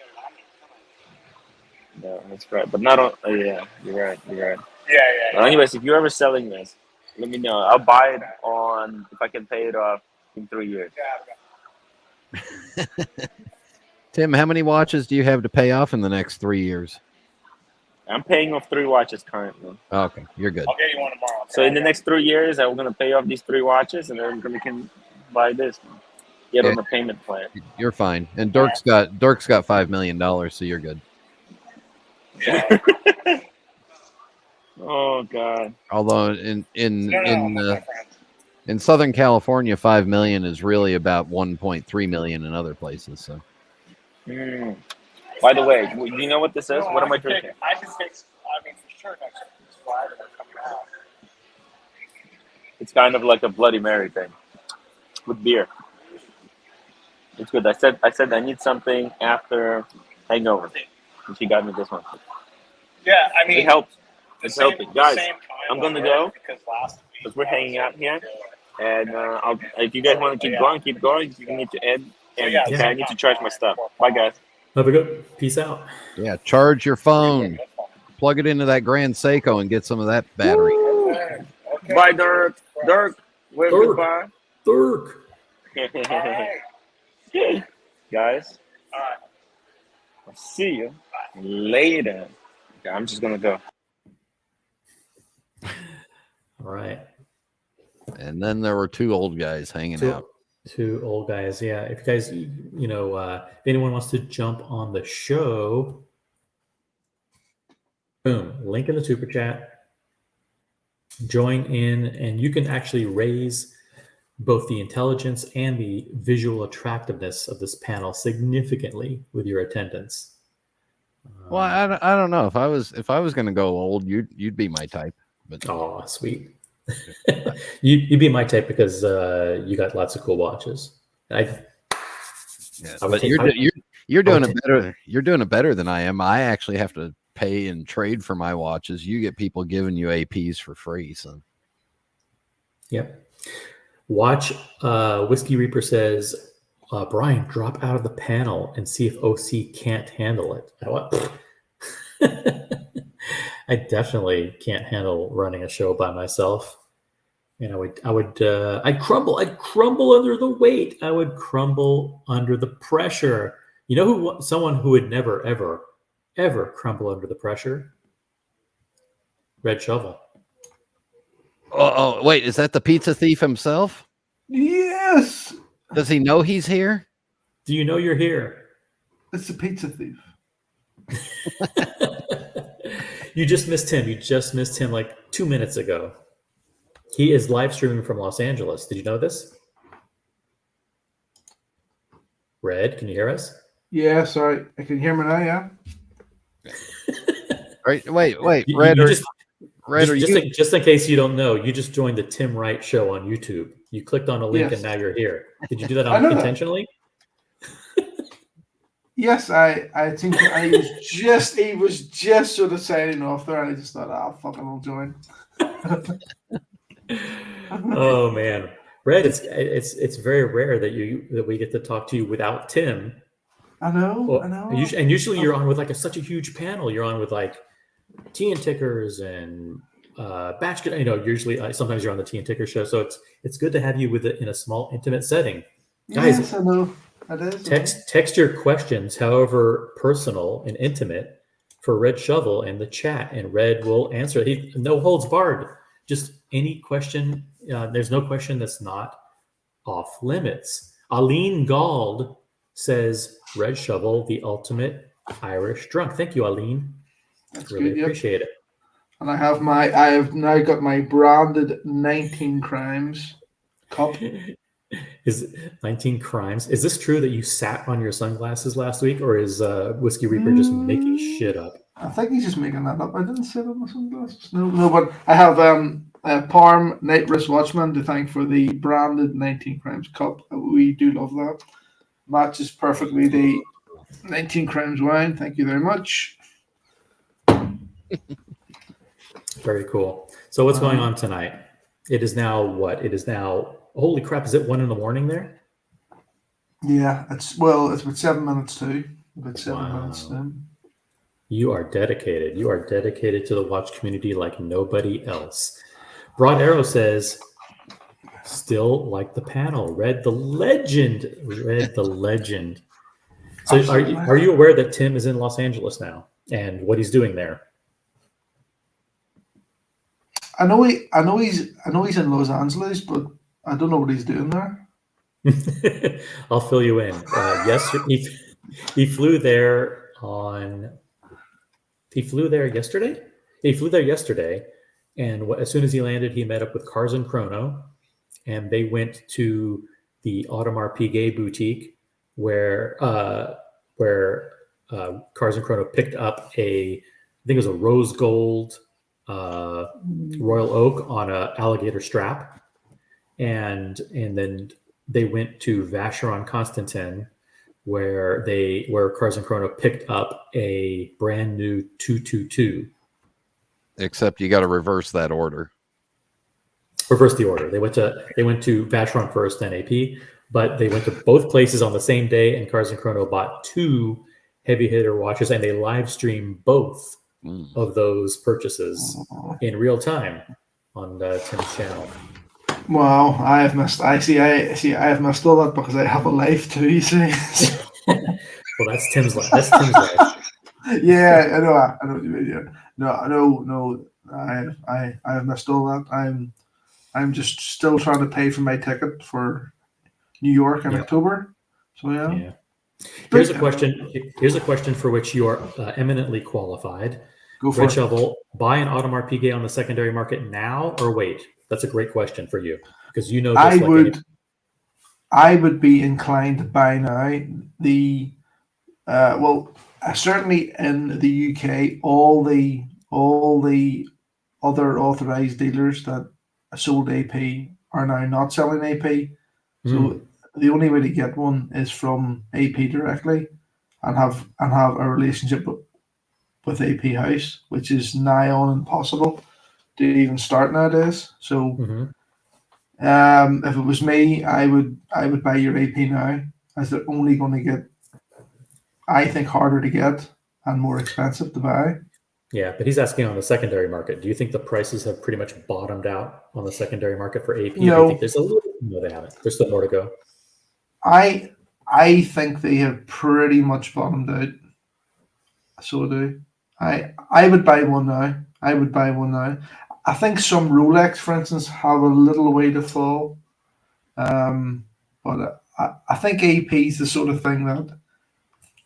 No, that's right. But not on. Oh, yeah, you're right. Yeah. Well, anyways, if you're ever selling this, let me know. I'll buy it on if I can pay it off in 3 years. Tim, how many watches do you have to pay off in the next 3 years? I'm paying off 3 watches currently. Okay, you're good. I'll get you one tomorrow. So in the next 3 years, I'm going to pay off these 3 watches, and then we can buy this. Get on the payment plan. You're fine. And Dirk's got $5 million, so you're good. Oh God. Although in Southern California, 5 million is really about 1.3 million in other places. So. By the way, do you know what this is? What am I drinking? I can fix. I mean, for sure next Friday they're coming out. It's kind of like a Bloody Mary thing with beer. It's good. I said I need something after hangover, and she got me this one. Yeah, I mean, It helps. It's helping, guys. Same time I'm gonna on go Earth because last week because we're hanging out here, and if you guys want to keep going. You need to end. And okay, I need to charge my stuff. Bye, guys. Have a good. Peace out. Yeah, charge your phone, plug it into that Grand Seiko, and get some of that battery. Okay. Bye, Dirk. Wave Dirk. goodbye. Dirk. Guys, All right. I'll see you later. Okay, I'm just gonna go. All right. And then there were 2 old guys hanging out. 2 old guys. Yeah. If you guys, if anyone wants to jump on the show, boom, link in the super chat. Join in, and you can actually raise both the intelligence and the visual attractiveness of this panel significantly with your attendance. Well, I don't know if I was going to go old, you'd be my type. But oh, sweet. You'd be my type because you got lots of cool watches. But you're doing it better. You're doing it better than I am. I actually have to pay and trade for my watches. You get people giving you APs for free. So, yep. Watch Whiskey Reaper says, Brian, drop out of the panel and see if OC can't handle it. I definitely can't handle running a show by myself. And I'd crumble. I'd crumble under the weight. I would crumble under the pressure. You know someone who would never, ever, ever crumble under the pressure? Red Shovel. Oh, wait, is that the pizza thief himself? Yes, Does he know he's here? Do you know you're here? it's the pizza thief. You just missed him. You just missed him like 2 minutes ago. He is live streaming from Los Angeles. Did you know this? Red, can you hear us? Yeah, sorry, I can hear me now. Yeah. Right, wait, You- Red, you are, just- Red, are just, you? just in case you don't know, you just joined the Tim Wright show on YouTube. You clicked on a link Yes. and now you're here. Did you do that I know that. intentionally? Yes, I think he was just sort of signing off there, and I just thought, oh, fucking, I'll join. Oh man, Red, it's very rare that we get to talk to you without Tim. I know, Well, I know. And usually you're on with like such a huge panel. You're on with like tea and tickers and batch. Usually sometimes you're on the tea and ticker show. So it's good to have you in a small intimate setting. Guys, Yes, I know. It is. Text your questions, however personal and intimate, for Red Shovel in the chat, and Red will answer. He no holds barred. Just any question. There's no question that's not off limits. Aline Gald says, "Red Shovel, the ultimate Irish drunk." Thank you, Aline. That's Really good, yep. appreciate it. And I have now got my branded 19 Crimes cup. Is 19 Crimes? Is this true that you sat on your sunglasses last week, or is Whiskey Reaper just making shit up? I think he's just making that up. I didn't sit on my sunglasses. No, but I have Parm Night Wrist Watchman to thank for the branded 19 Crimes cup. We do love that. Matches perfectly the 19 Crimes wine. Thank you very much. Very cool. So what's going on tonight? It is now what? It is now, holy crap, is it 1 a.m. there? Yeah, it's about 7 minutes too. About 7 minutes to. You are dedicated. You are dedicated to the watch community like nobody else. Broad Arrow says, still like the panel. Read the legend. Read the legend. So are you aware that Tim is in Los Angeles now and what he's doing there? I know he's in Los Angeles, but I don't know what he's doing there. I'll fill you in. Yes, he flew there on. He flew there yesterday. He flew there yesterday, and as soon as he landed, he met up with Cars and Chrono, and they went to the Audemars Piguet boutique, where Cars and Chrono picked up I think it was a rose gold Royal Oak on a alligator strap, and then they went to Vacheron Constantin, where Cars and Chrono picked up a brand new 222. Except you got to reverse that order. Reverse the order. They went to Vacheron first, then AP, but they went to both places on the same day, and Cars and Chrono bought 2 heavy hitter watches, and they live streamed both of those purchases in real time on Tim's channel. Wow, I have missed all that because I have a life too. You see. Well, that's Tim's life. That's Tim's life. Yeah, I know what you mean. Yeah. No. I have missed all that. I'm just still trying to pay for my ticket for New York in October. So yeah. Here's a question for which you are eminently qualified. Go for Red it. Shovel, buy an Audemars Piguet on the secondary market now or wait? That's a great question for you because you know. I would be inclined to buy now. Certainly in the UK, all the other authorized dealers that sold AP are now not selling AP. So the only way to get one is from AP directly, and have a relationship with AP House, which is nigh on impossible to even start nowadays. So, if it was me, I would buy your AP now, as they're only going to get, I think, harder to get and more expensive to buy. Yeah, but he's asking on the secondary market. Do you think the prices have pretty much bottomed out on the secondary market for AP? No. I think there's a little. No, they haven't. There's still more to go. I think they have pretty much bottomed out. So do I would buy one now. I would buy one now. I think some Rolex, for instance, have a little way to fall. But I think AP is the sort of thing that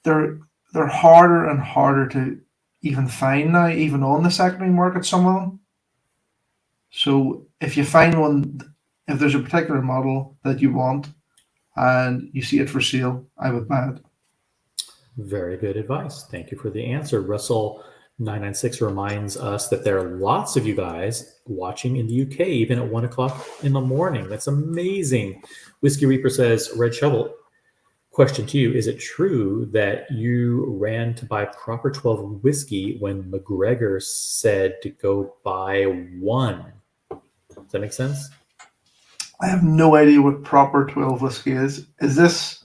they're harder and harder to even find now, even on the secondary market, some of them. So if you find one, if there's a particular model that you want and you see it for sale, I would buy it. Very good advice. Thank you for the answer. Russell 996 reminds us that there are lots of you guys watching in the UK, even at 1 o'clock in the morning. That's amazing. Whiskey Reaper says, Red Shovel, question to you. Is it true that you ran to buy Proper 12 whiskey when McGregor said to go buy one? Does that make sense? I have no idea what Proper 12 whiskey is. Is this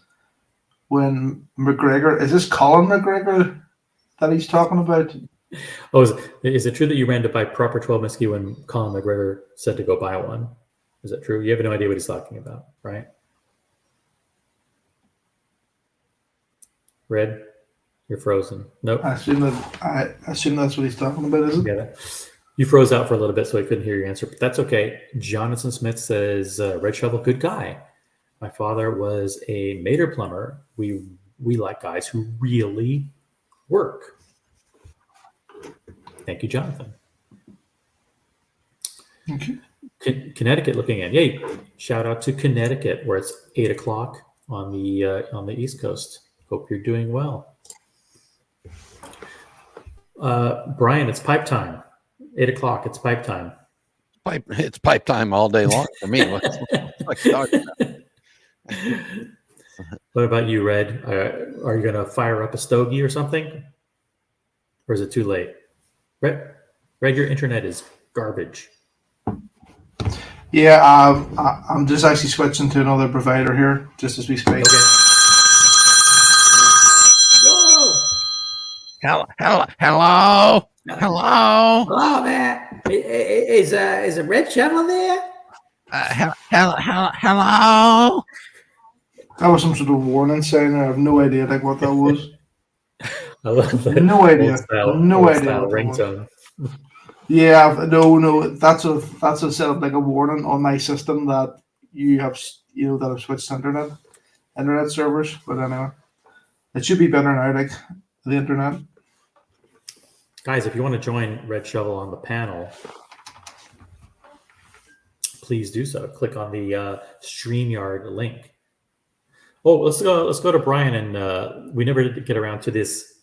when McGregor, is this Colin McGregor that he's talking about? Oh, is it true that you ran to buy Proper 12 whiskey when Colin McGregor said to go buy one? Is that true? You have no idea what he's talking about, right? Red, you're frozen. Nope. I assume that's what he's talking about, is it? Yeah. You froze out for a little bit, so I couldn't hear your answer, but that's okay. Jonathan Smith says, Red Shovel, good guy. My father was a mater plumber. We like guys who really work. Thank you, Jonathan. Okay. Connecticut looking in. Yay! Shout out to Connecticut, where it's 8 o'clock on the East Coast. Hope you're doing well. Brian, it's pipe time. 8 o'clock. It's pipe time. It's pipe time all day long for me. What you talking about? What about you, Red? Are you going to fire up a stogie or something? Or is it too late? Red, your internet is garbage. Yeah, I'm just actually switching to another provider here, just as we speak. Okay. Hello, man. Is a Red Shovel there? hello. That was some sort of warning sign. I have no idea what that was. I love that. No idea. No idea. Ringtone. Yeah, no. That's a set up like a warning on my system that you have, that I've switched to internet servers. But anyway, it should be better now, like the internet. Guys, if you want to join Red Shovel on the panel, please do so. Click on the StreamYard link. Oh, let's go to Brian, and we never did get around to this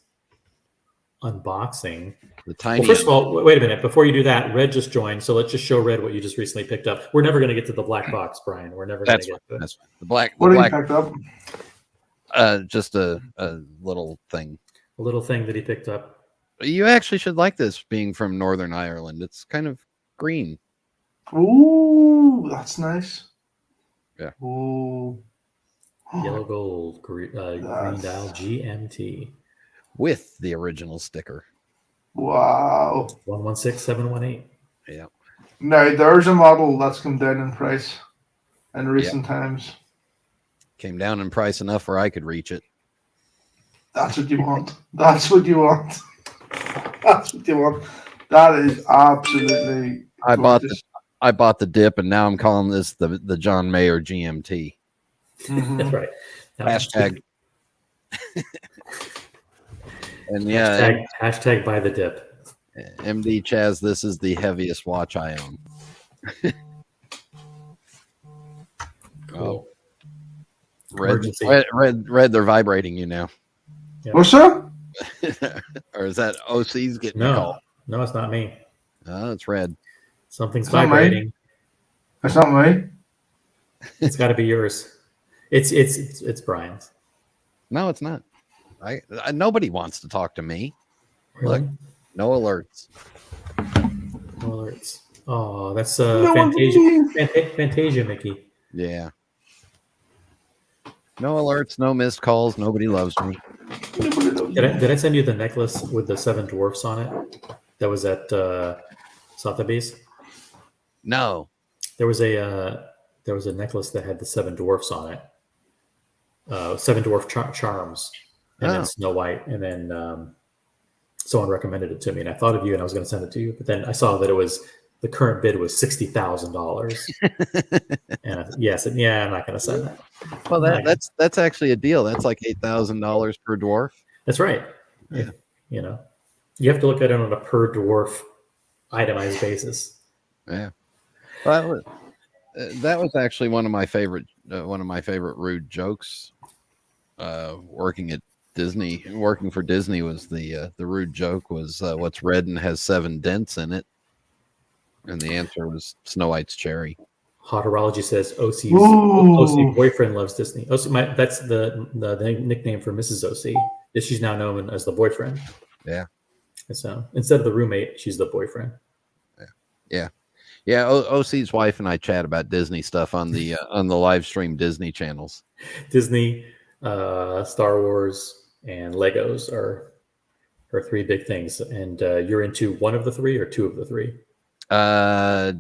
unboxing. Well, first of all, wait a minute. Before you do that, Red just joined, so let's just show Red what you just recently picked up. We're never going to get to the black box, Brian. We're never going to get to it. That's the black. What have you picked up? Just a little thing. A little thing that he picked up. You actually should like this, being from Northern Ireland. It's kind of green. Ooh, that's nice. Yeah. Ooh. Yellow gold, green dial GMT. With the original sticker. Wow. 116718. Yeah. Now, there's a model that's come down in price in recent times. Came down in price enough where I could reach it. That's what you want. That's what you want. That's what you want. That is absolutely. I bought the dip, and now I'm calling this the John Mayer GMT. Mm-hmm. That's right. Hashtag. And hashtag buy the dip. MD Chaz, this is the heaviest watch I own. Cool. Red, they're vibrating you now. Yep. What's up? Or is that OC's getting No, it's not me. Oh, it's Red. Something's vibrating. That's not me. It's got to be yours. It's Brian's. No, it's not. I nobody wants to talk to me. Really? Look, no alerts. No alerts. Oh, that's Fantasia, Mickey. Yeah. No alerts, no missed calls. Nobody loves me. Did I send you the necklace with the 7 dwarfs on it? That was at Sotheby's. No. There was a necklace that had the 7 dwarfs on it. 7 dwarf charms, and then Snow White, and then someone recommended it to me, and I thought of you, and I was going to send it to you, but then I saw that the current bid was $60,000, and I said, I'm not going to send that. Well, that's actually a deal. That's like $8,000 per dwarf. That's right. Yeah. You have to look at it on a per dwarf itemized basis. Yeah. Well, that was actually one of my favorite rude jokes. Working for Disney was the rude joke was what's red and has 7 dents in it, and the answer was Snow White's cherry. Hotorology says OC boyfriend loves Disney. That's the nickname for Mrs. OC. She's now known as the boyfriend. Yeah. So instead of the roommate, she's the boyfriend. Yeah. OC's wife and I chat about Disney stuff on the live stream Disney channels. Disney, Star Wars, and Legos are 3 big things. And you're into one of the 3 or 2 of the 3?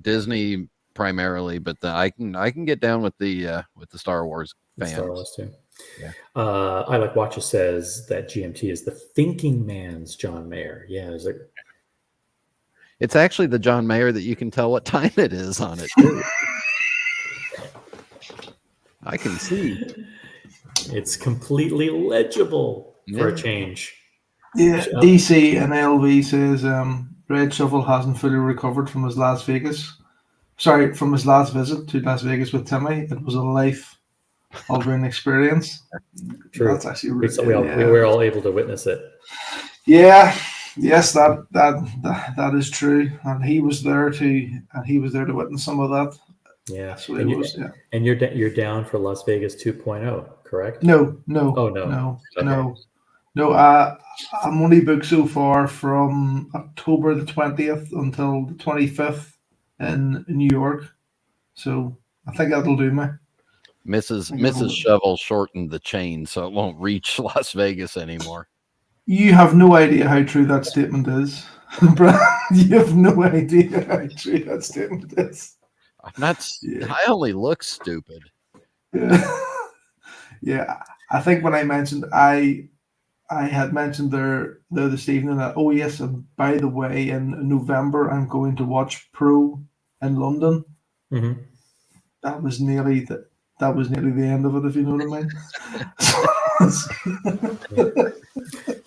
Disney primarily, but I can get down with the Star Wars fans. Star Wars too. Yeah. I Like Watcha says that GMT is the thinking man's John Mayer. Yeah, it's actually the John Mayer that you can tell what time it is on it too. I can see. It's completely legible for a change. Yeah, DC and LV says Red Shovel hasn't fully recovered from his last visit to Las Vegas with Timmy. It was a life-altering experience. True. That's actually really we were all able to witness it. Yeah. Yes, that is true, and he was there to witness some of that. Yeah, so and you're down for Las Vegas 2.0, correct? No. Oh no. Okay. No. I'm only booked so far from October the 20th until the 25th in New York, so I think that'll do me. Mrs. Shovel shortened the chain so it won't reach Las Vegas anymore. You have no idea how true that statement is. You have no idea how true that statement is. I'm not. Yeah. I only look stupid. Yeah. I think when I mentioned I had mentioned there this evening that yes, and by the way, in November I'm going to watch Pro in London. Mm-hmm. That was nearly the end of it, if you know what I mean.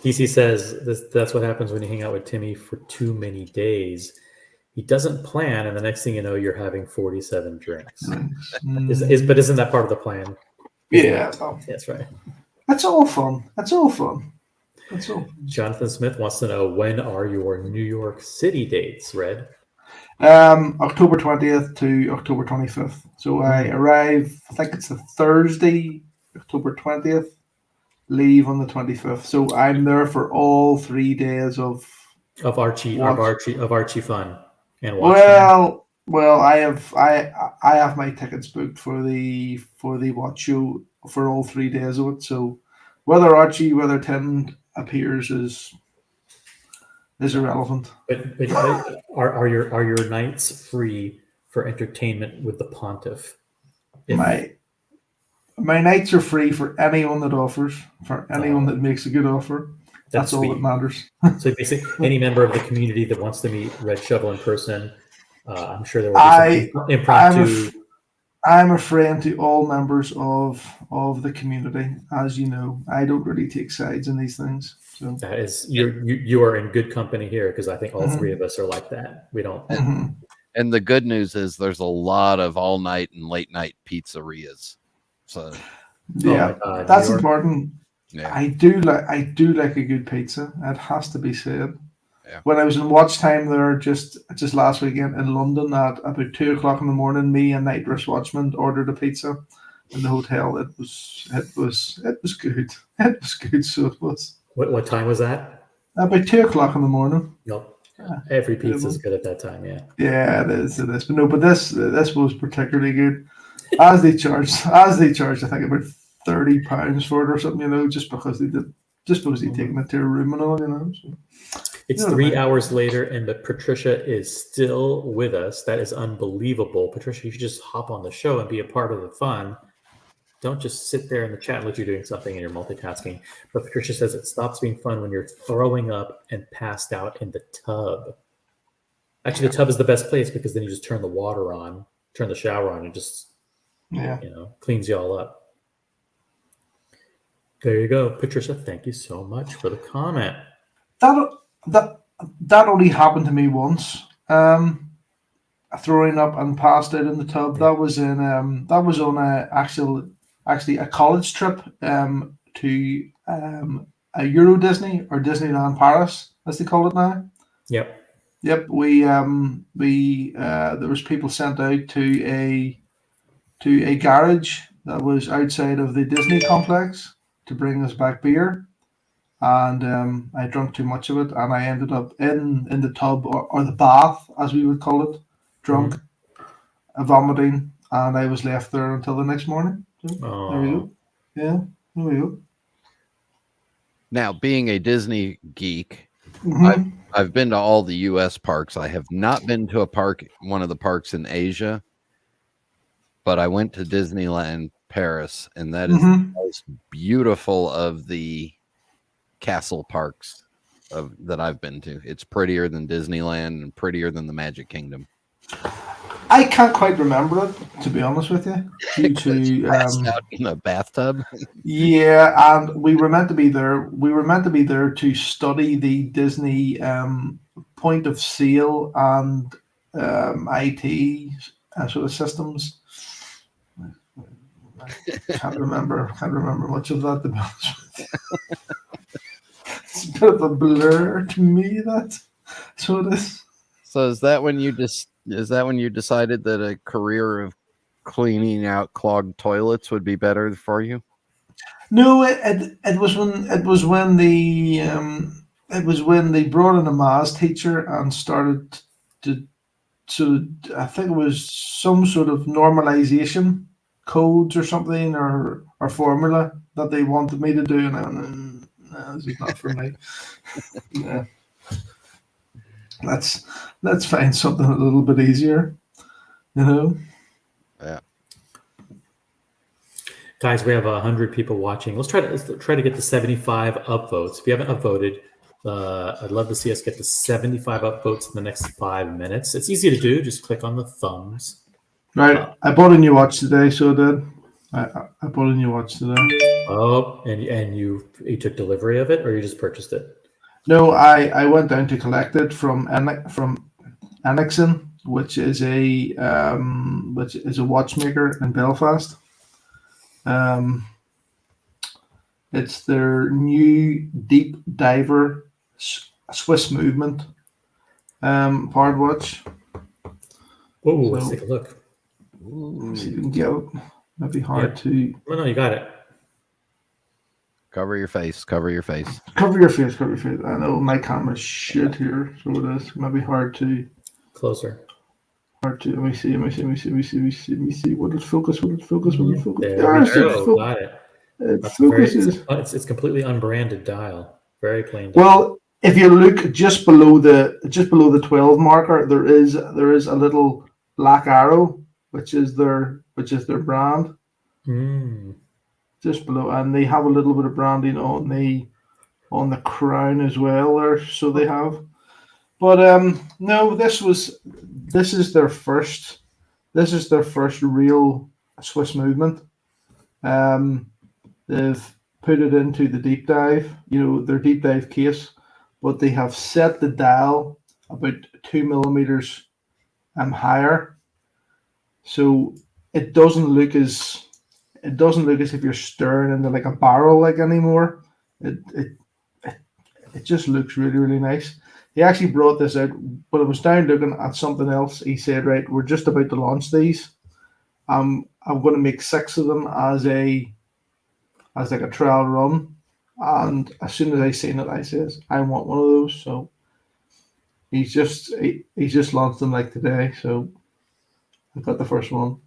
DC says that's what happens when you hang out with Timmy for too many days. He doesn't plan, and the next thing you know, you're having 47 drinks. But isn't that part of the plan? Yeah, that's right. That's all fun. Jonathan Smith wants to know, when are your New York City dates, Red? October 20th to October 25th. So I arrive, I think it's a Thursday, October 20th. Leave on the 25th, so I'm there for all 3 days of Archie fun and watch. Well, I have my tickets booked for the watch show for all 3 days of it. So whether Tim appears is irrelevant. But are your nights free for entertainment with the Pontiff? My nights are free for anyone that offers, for anyone that makes a good offer. That's all that matters. So basically, any member of the community that wants to meet Red Shovel in person, I'm sure there will be some impromptu. I'm a friend to all members of the community. As you know, I don't really take sides in these things. So that is, you are in good company here, because I think all 3 of us are like that. We don't. And the good news is there's a lot of all night and late night pizzerias. So yeah, that's important. Yeah. I do like a good pizza. It has to be said. Yeah. When I was in watch time there just last weekend in London at about 2 o'clock in the morning, me and Night Rush Watchman ordered a pizza in the hotel. It was good. It was good. So it was. What time was that? About 2 o'clock in the morning. Nope. Every pizza is good at that time. Yeah. Yeah, it is. But no, but this was particularly good. As they charged, I think about £30 for it or something, just because they taken it to a room and all, So, it's 3 hours later, and Patricia is still with us. That is unbelievable, Patricia. You should just hop on the show and be a part of the fun. don't just sit there in the chat and look you're doing something and you're multitasking. But Patricia says it stops being fun when you're throwing up and passed out in the tub. Actually, the tub is the best place because then you just turn the water on, turn the shower on, and just cleans you all up. There you go, Patricia. Thank you so much for the comment. That only happened to me once. Throwing up and passed out in the tub. That was on actually a college trip to a Euro Disney or Disneyland Paris, as they call it now. Yep. We there was people sent out to a garage that was outside of the Disney complex to bring us back beer. And I drank too much of it, and I ended up in the tub or the bath, as we would call it, drunk, vomiting, and I was left there until the next morning. So, there we go. Yeah, there we go. Now, being a Disney geek, Mm-hmm. I've been to all the U.S. parks. I have not been to one of the parks in Asia, but I went to Disneyland Paris, and that is the most beautiful of the castle parks that I've been to. It's prettier than Disneyland and prettier than the Magic Kingdom. I can't quite remember it, to be honest with you. Due to out in a bathtub. Yeah, and we were meant to be there. We were meant to be there to study the Disney point of sale and IT sort of systems. I can't remember much of that, to be honest with you. It's a bit of a blur to me. That's what it is. So is that when you decided that a career of cleaning out clogged toilets would be better for you? No, it was when they brought in a maths teacher and started to I think it was some sort of normalization codes or something or formula that they wanted me to do, and I went, no, this is not for me. Yeah. Let's find something a little bit easier, Yeah. Guys, we have 100 people watching. Let's try to get to 75 upvotes. If you haven't upvoted, I'd love to see us get to 75 upvotes in the next 5 minutes. It's easy to do. Just click on the thumbs. Right. I bought a new watch today, so I did. I bought a new watch today. Oh, and you took delivery of it, or you just purchased it? No, I went down to collect it from Ennexon, which is a watchmaker in Belfast. It's their new Deep Diver Swiss Movement powered watch. Oh, let's take a look. See if you can get it. That'd be hard to. No, you got it. Cover your face. Cover your face. Cover your face. I know my camera's shit here, so it is. It might be hard to. Closer. Hard to. Let me see. Would it focus? There we go. Got it. It focuses. It's completely unbranded dial. Very plain. Well, if you look just below the 12 marker, there is a little black arrow, which is their brand. Just below, and they have a little bit of branding on the crown as well there, so they have. But no, this is their first real Swiss movement. They've put it into the deep dive, their deep dive case, but they have set the dial about 2 millimeters higher, so it doesn't look as if you're staring into like a barrel anymore. It just looks really, really nice. He actually brought this out, but I was down looking at something else. He said, right, we're just about to launch these. I'm going to make 6 of them as like a trial run. And as soon as I seen it, I says, I want one of those. So he's just launched them like today. So I got the first one.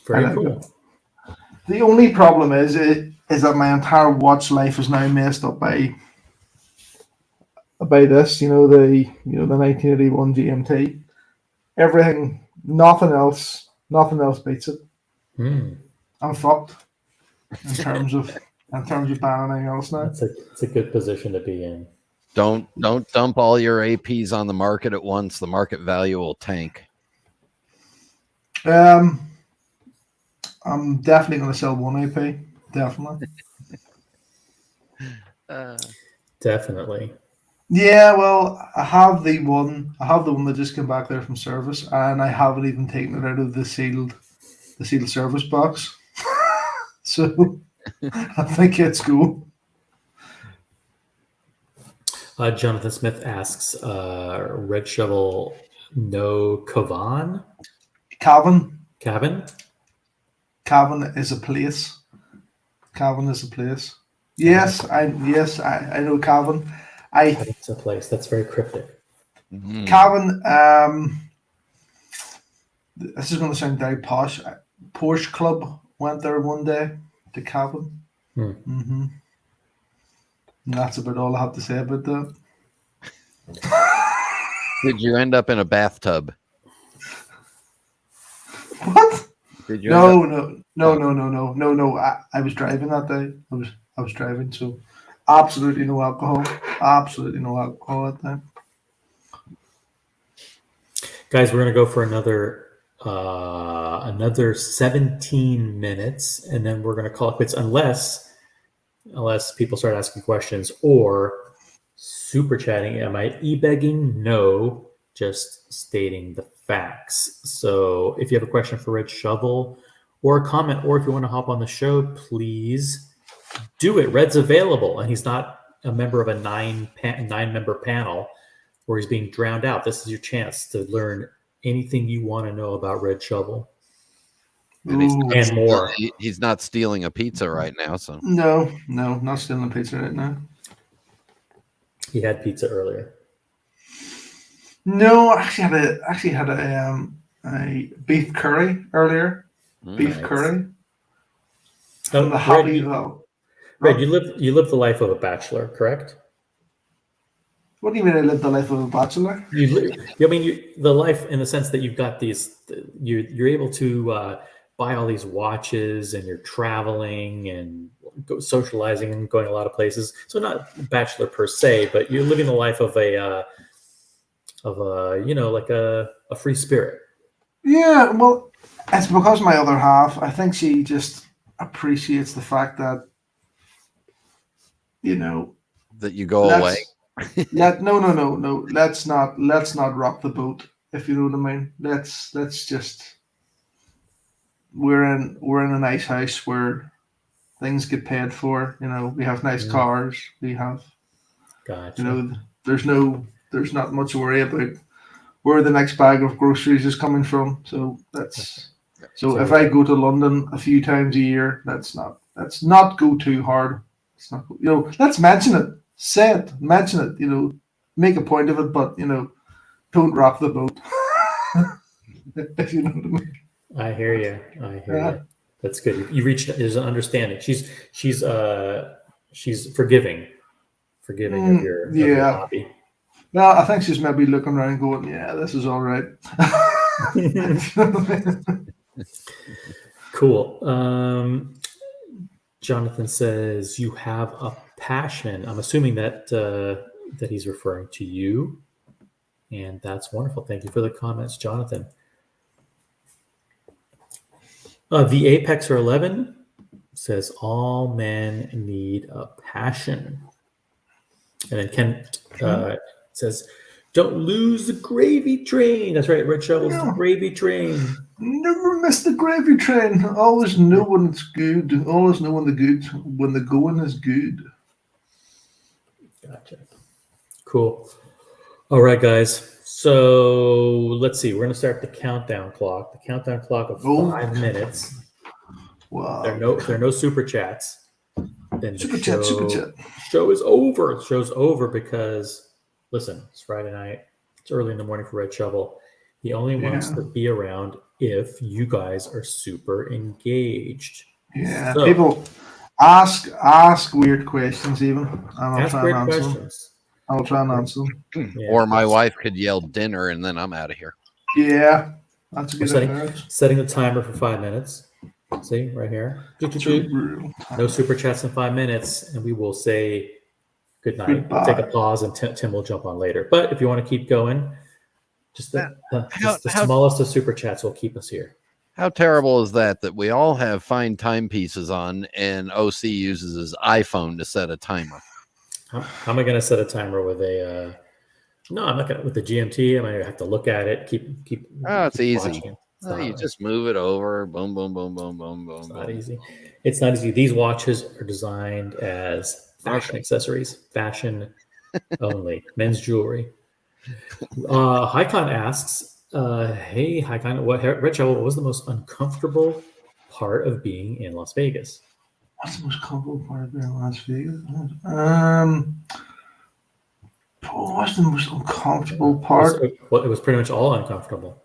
Very cool. The only problem is that my entire watch life is now messed up by this, the 1981 GMT. Everything, nothing else beats it. I'm fucked. in terms of banning anything else now. It's a good position to be in. Don't dump all your APs on the market at once. The market value will tank. I'm definitely going to sell one AP. Definitely. Definitely. Yeah, well, I have the one that just came back there from service, and I haven't even taken it out of the sealed service box. So I think it's cool. Jonathan Smith asks, Red Shovel, no Cavan? Cavan Cavan? is a place. Cavan is a place. Yes, I know Cavan. It's a place that's very cryptic. Cavan, this is going to sound very posh. Porsche Club went there one day to Cavan. And that's about all I have to say about that. Did you end up in a bathtub? What? Did you? No. I was driving that day. I was driving, so absolutely no alcohol. Absolutely no alcohol that time. Guys, we're going to go for another 17 minutes, and then we're going to call it quits unless people start asking questions or super chatting. Am I e-begging? No, just stating the facts. So if you have a question for Red Shovel or a comment, or if you want to hop on the show, please do it. Red's available, and he's not a member of a nine-member panel where he's being drowned out. This is your chance to learn anything you want to know about Red Shovel. And more. He's not stealing a pizza right now, so no, not stealing a pizza right now. He had pizza earlier. No, I actually had a beef curry earlier. Beef curry. Oh, the happy though. Red, you live the life of a bachelor, correct? What do you mean I live the life of a bachelor? The life in the sense that you've got these, you're able to buy all these watches, and you're traveling and socializing and going a lot of places. So not bachelor per se, but you're living the life of a like a free spirit. Yeah, well, it's because my other half, I think she just appreciates the fact that, that you go away. No. Let's not rock the boat, if you know what I mean. Let's just we're in a nice house where things get paid for. We have nice cars. We have, gotcha. There's not much to worry about where the next bag of groceries is coming from. So if I go to London a few times a year, let's not go too hard. It's not, let's mention it. Say it, mention it, make a point of it, but don't rock the boat. If you know what I mean. I hear you. That's good. You reached. There's an understanding. She's forgiving of your hobby. No, I think she's maybe looking around going, yeah, this is all right. Cool. Jonathan says you have a passion. I'm assuming that he's referring to you, and that's wonderful. Thank you for the comments, Jonathan. The Apex 11 says all men need a passion, and then Ken says, "Don't lose the gravy train." That's right, Red Shovel's the gravy train. Never miss the gravy train. Always know when it's good. Always know when the going is good. Gotcha. Cool. All right, guys. So let's see. We're going to start the countdown clock. The countdown clock of 5 minutes. Wow. There are no super chats. Then super chat. Show is over. The show's over because, listen, it's Friday night. It's early in the morning for Red Shovel. He only wants to be around if you guys are super engaged. Yeah, so, people ask weird questions even. I'll try and answer them. I'll try and answer them. Yeah. Or my wife could yell dinner and then I'm out of here. Yeah, that's a good idea. Setting the timer for 5 minutes. See right here. Real No super chats in 5 minutes, and we will say good night. We'll take a pause, and Tim will jump on later. But if you want to keep going, just the smallest of super chats will keep us here. How terrible is that we all have fine timepieces on, and OC uses his iPhone to set a timer? How am I going to set a timer with a? No, I'm not going to with the GMT. I'm going to have to look at it. Keep. Oh, it's easy. You just move it over. Boom, boom, boom, boom, boom, boom. It's not easy. It's not easy. These watches are designed as fashion accessories, fashion only, men's jewelry. Hycon asks, "Hey, Hycon, what was the most uncomfortable part of being in Las Vegas?" What's the most comfortable part of being in Las Vegas? What's the most uncomfortable part? It was pretty much all uncomfortable.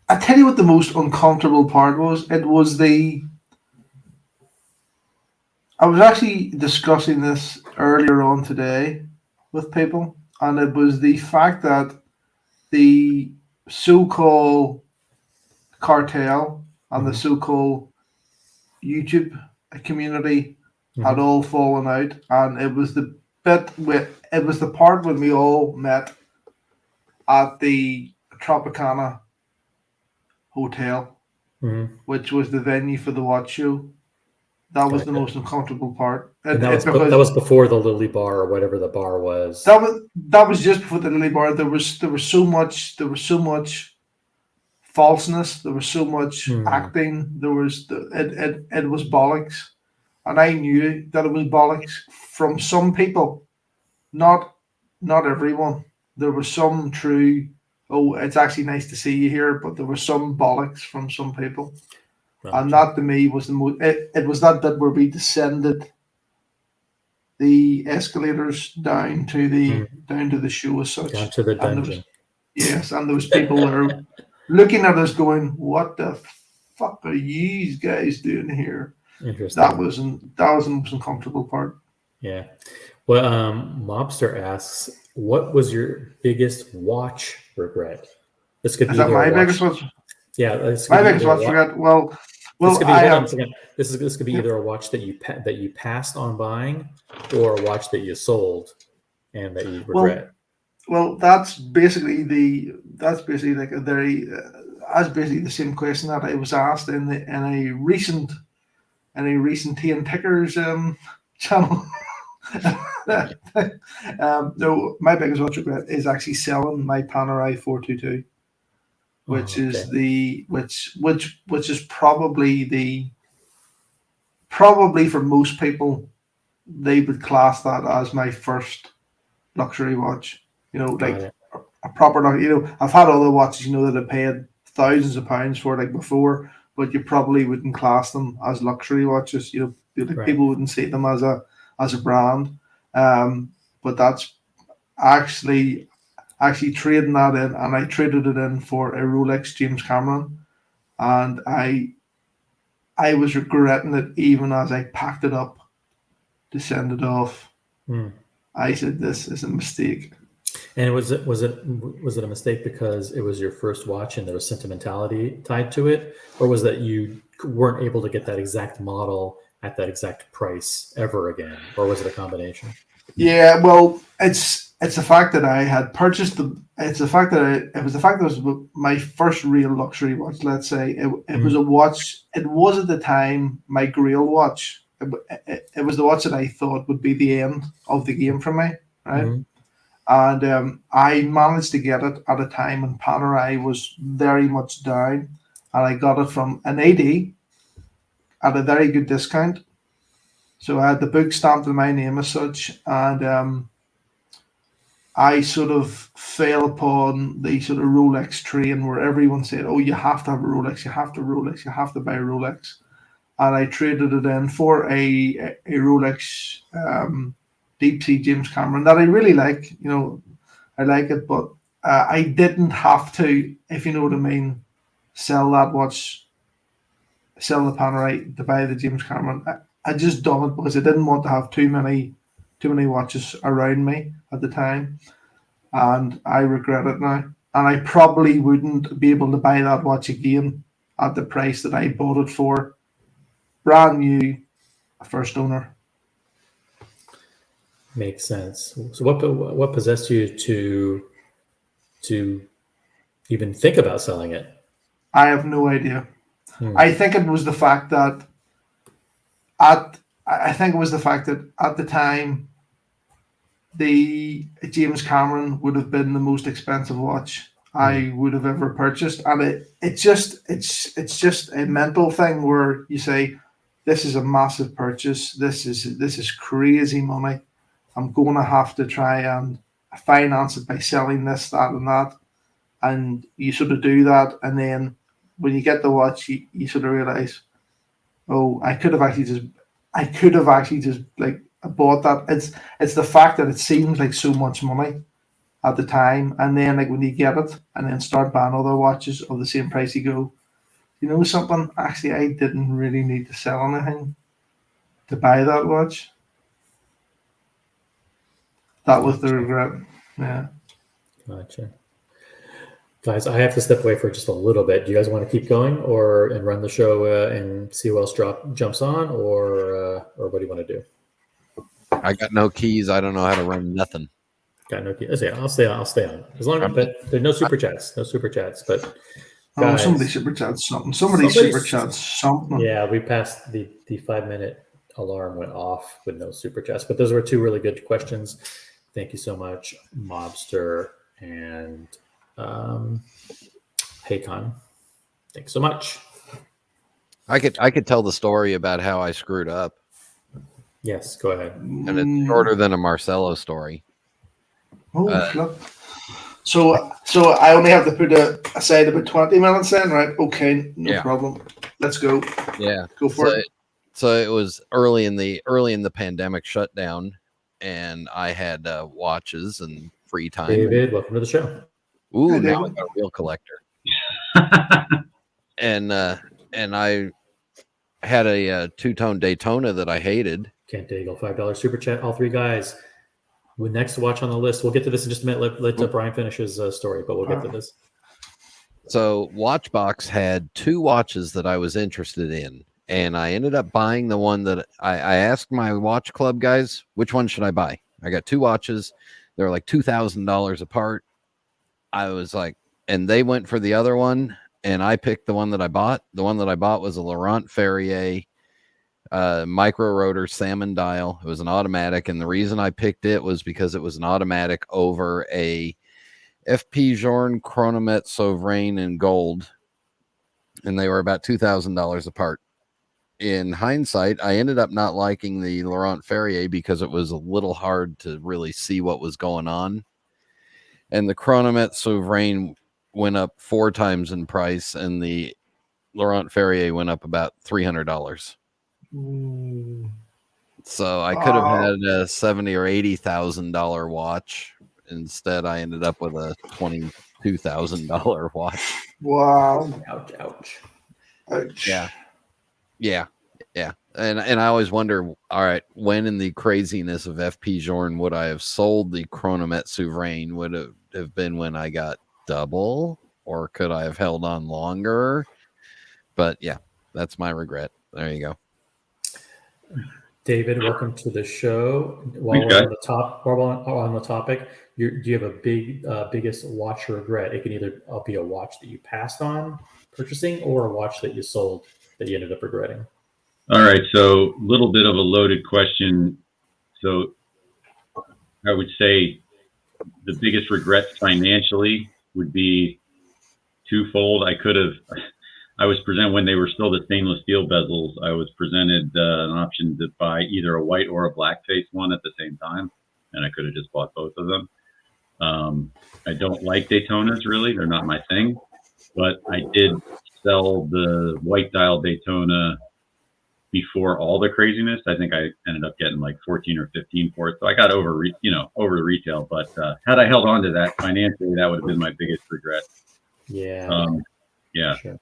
I tell you what the most uncomfortable part was. It was I was actually discussing this earlier on today with people, and it was the fact that the so-called cartel and the so-called YouTube community had all fallen out, and it was the part when we all met at the Tropicana Hotel, which was the venue for the watch show. That was the most uncomfortable part. That was before the Lily Bar or whatever the bar was. That was just before the Lily Bar. There was so much falseness. There was so much acting. It was bollocks, and I knew that it was bollocks from some people, not everyone. There was some true. Oh, it's actually nice to see you here, but there was some bollocks from some people. And that to me was the most. It was that bit where we descended the escalators down to the show as such, down to the dungeon. And there was people there looking at us, going, "What the fuck are you guys doing here?" Interesting. That was the most uncomfortable part. Yeah. Well, Mobster asks, "What was your biggest watch regret?" This could be my biggest watch. Yeah, my biggest watch regret. Well, this could be either a watch that you passed on buying, or a watch that you sold and that you regret. Well, that's basically like a very that's basically the same question that I was asked in a recent Tea and Tickers channel. No, my biggest watch regret is actually selling my Panerai 422. Which is probably for most people, they would class that as my first luxury watch. Like a proper, I've had other watches, that I paid thousands of pounds for like before, but you probably wouldn't class them as luxury watches. People wouldn't see them as a brand. But that's actually trading that in, and I traded it in for a Rolex James Cameron, and I was regretting it even as I packed it up to send it off. I said, "This is a mistake." And was it a mistake because it was your first watch and there was sentimentality tied to it, or was that you weren't able to get that exact model at that exact price ever again, or was it a combination? Yeah, well, it's the fact that I had purchased it was the fact that it was my first real luxury watch. Let's say it was a watch. It was at the time my Grail watch. It was the watch that I thought would be the end of the game for me, right? And I managed to get it at a time when Panerai was very much down, and I got it from an AD at a very good discount. So I had the book stamped in my name as such, and I sort of fell upon the sort of Rolex train where everyone said, "Oh, you have to have a Rolex, you have to Rolex, you have to buy a Rolex." And I traded it in for a Rolex Deep Sea James Cameron that I really like. I like it, but I didn't have to, if you know what I mean, sell that watch, sell the Panerai to buy the James Cameron. I just done it because I didn't want to have too many watches around me at the time, and I regret it now. And I probably wouldn't be able to buy that watch again at the price that I bought it for. Brand new, a first owner. Makes sense. So what possessed you to even think about selling it? I have no idea. I think it was the fact that at the time the James Cameron would have been the most expensive watch I would have ever purchased, and it's just a mental thing where you say, this is a massive purchase. This is crazy money. I'm going to have to try and finance it by selling this, that, and that. And you sort of do that. And then when you get the watch, you sort of realize, oh, I could have actually just like bought that. It's the fact that it seems like so much money at the time. And then like when you get it and then start buying other watches of the same price, you go, you know something? Actually, I didn't really need to sell anything to buy that watch. That was the regret. Yeah. Gotcha. Guys, I have to step away for just a little bit. Do you guys want to keep going and run the show and see who else jumps on, or what do you want to do? I got no keys. I don't know how to run nothing. Got no keys. I'll stay on. As long as there's no super chats. But guys, somebody super chats something. Somebody super chats something. Yeah, we passed the 5-minute alarm went off with no super chats. But those were two really good questions. Thank you so much, Mobster and Haycon. Thanks so much. I could tell the story about how I screwed up. Yes, go ahead. And it's shorter than a Marcelo story. Oh, flip. So I only have to put aside about 20 minutes then, right? Okay, no problem. Let's go. Yeah. Go for it. So it was early in the pandemic shutdown, and I had watches and free time. David, welcome to the show. Ooh, Hi, now I David. got a real collector. and I had a two-tone Daytona that I hated. Kent Daigle, $5 super chat. All three guys. Next watch on the list. We'll get to this in just a minute. Let Brian finish his story, but we'll get to this. So Watchbox had two watches that I was interested in, and I ended up buying the one that I asked my watch club guys, which one should I buy? I got two watches. They're like $2,000 apart. I was like, and they went for the other one, and I picked the one that I bought. The one that I bought was a Laurent Ferrier micro rotor salmon dial. It was an automatic, and the reason I picked it was because it was an automatic over a FP Journe Chronomet Souverain in gold, and they were about $2,000 apart. In hindsight, I ended up not liking the Laurent Ferrier because it was a little hard to really see what was going on, and the Chronomet Souverain went up 4 times in price, and the Laurent Ferrier went up about $300. So I could have had a $70,000 or $80,000 watch. Instead, I ended up with a $22,000 watch. Wow. Ouch. Yeah. And I always wonder, all right, when in the craziness of FP Journe would I have sold the Chronomet Souverain? Would it have been when I got double, or could I have held on longer? But yeah, that's my regret. There you go. David, welcome to the show. While we're on the topic, do you have a biggest watch regret? It can either be a watch that you passed on purchasing or a watch that you sold that you ended up regretting. All right, so a little bit of a loaded question. So I would say the biggest regret financially would be twofold. I was presented, when they were still the stainless steel bezels, I was presented an option to buy either a white or a black face one at the same time, and I could have just bought both of them. I don't like Daytonas, really. They're not my thing, but I did sell the white dial Daytona before all the craziness. I think I ended up getting like 14 or 15 for it, so I got over the retail. But had I held on to that financially, that would have been my biggest regret. Yeah. Sure.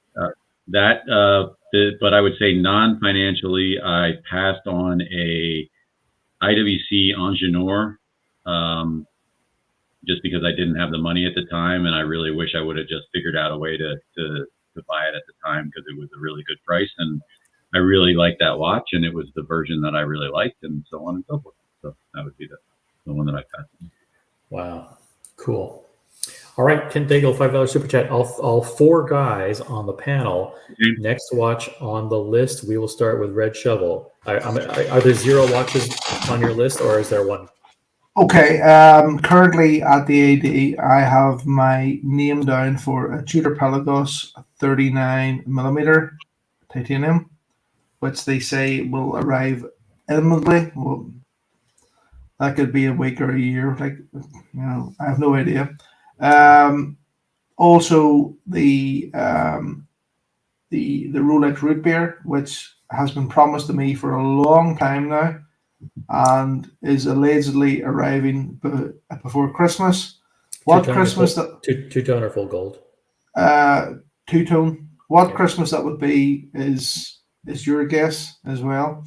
But I would say non-financially, I passed on a IWC Ingenieur, just because I didn't have the money at the time, and I really wish I would have just figured out a way to to buy it at the time because it was a really good price, and I really liked that watch, and it was the version that I really liked, and so on and so forth. So that would be the one that I passed. Wow, cool. All right, Ken Daigle, $5 super chat. All four guys on the panel. Next watch on the list, we will start with Red Shovel. Are there 0 watches on your list, or is there one? Okay, currently at the AD, I have my name down for a Tudor Pelagos 39mm titanium, which they say will arrive imminently. Well, that could be a week or a year. Like, I have no idea. Also, the Rolex Root Beer, which has been promised to me for a long time now, and is allegedly arriving before Christmas. What Christmas that two-tone or full gold? Two-tone. What Christmas that would be is your guess as well.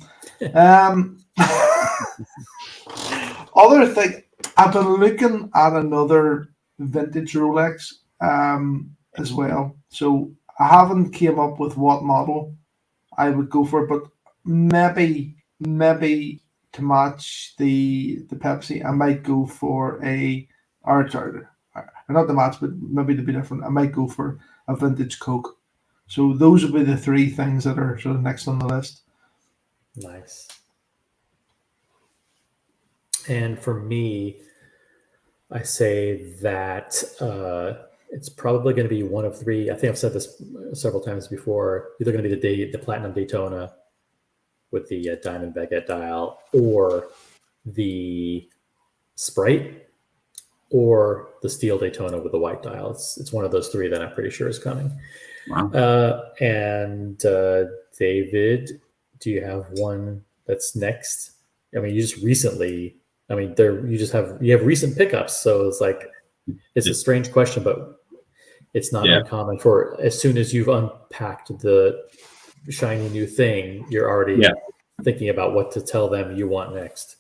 Other thing, I've been looking at another vintage Rolex as well. So I haven't came up with what model I would go for, but maybe to match the Pepsi, I might go for not the match, but maybe to be different, I might go for a vintage Coke. So those would be the 3 things that are sort of next on the list. Nice. And for me, I say that it's probably going to be one of 3. I think I've said this several times before. Either going to be the Platinum Daytona with the diamond baguette dial, or the Sprite, or the steel Daytona with the white dial. It's one of those 3 that I'm pretty sure is coming. Wow. And David, do you have one that's next? I mean, you just recently. I mean, you have recent pickups, so it's like it's a strange question, but it's not uncommon for as soon as you've unpacked the shiny new thing, you're already thinking about what to tell them you want next.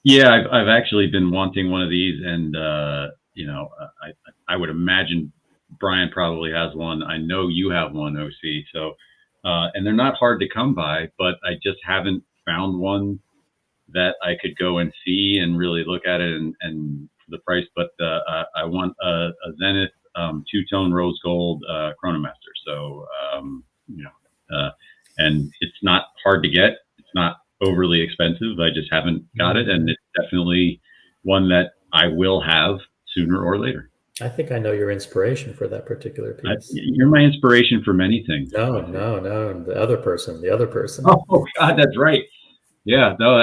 Yeah, I've actually been wanting one of these, and I would imagine Brian probably has one. I know you have one, OC. So, and they're not hard to come by, but I just haven't found one that I could go and see and really look at it and for the price. But I want a Zenith 2-tone rose gold Chronomaster. So and it's not hard to get. It's not overly expensive. I just haven't got it, and it's definitely one that I will have sooner or later. I think I know your inspiration for that particular piece. You're my inspiration for many things. No, the other person. Oh God, that's right. Yeah, no,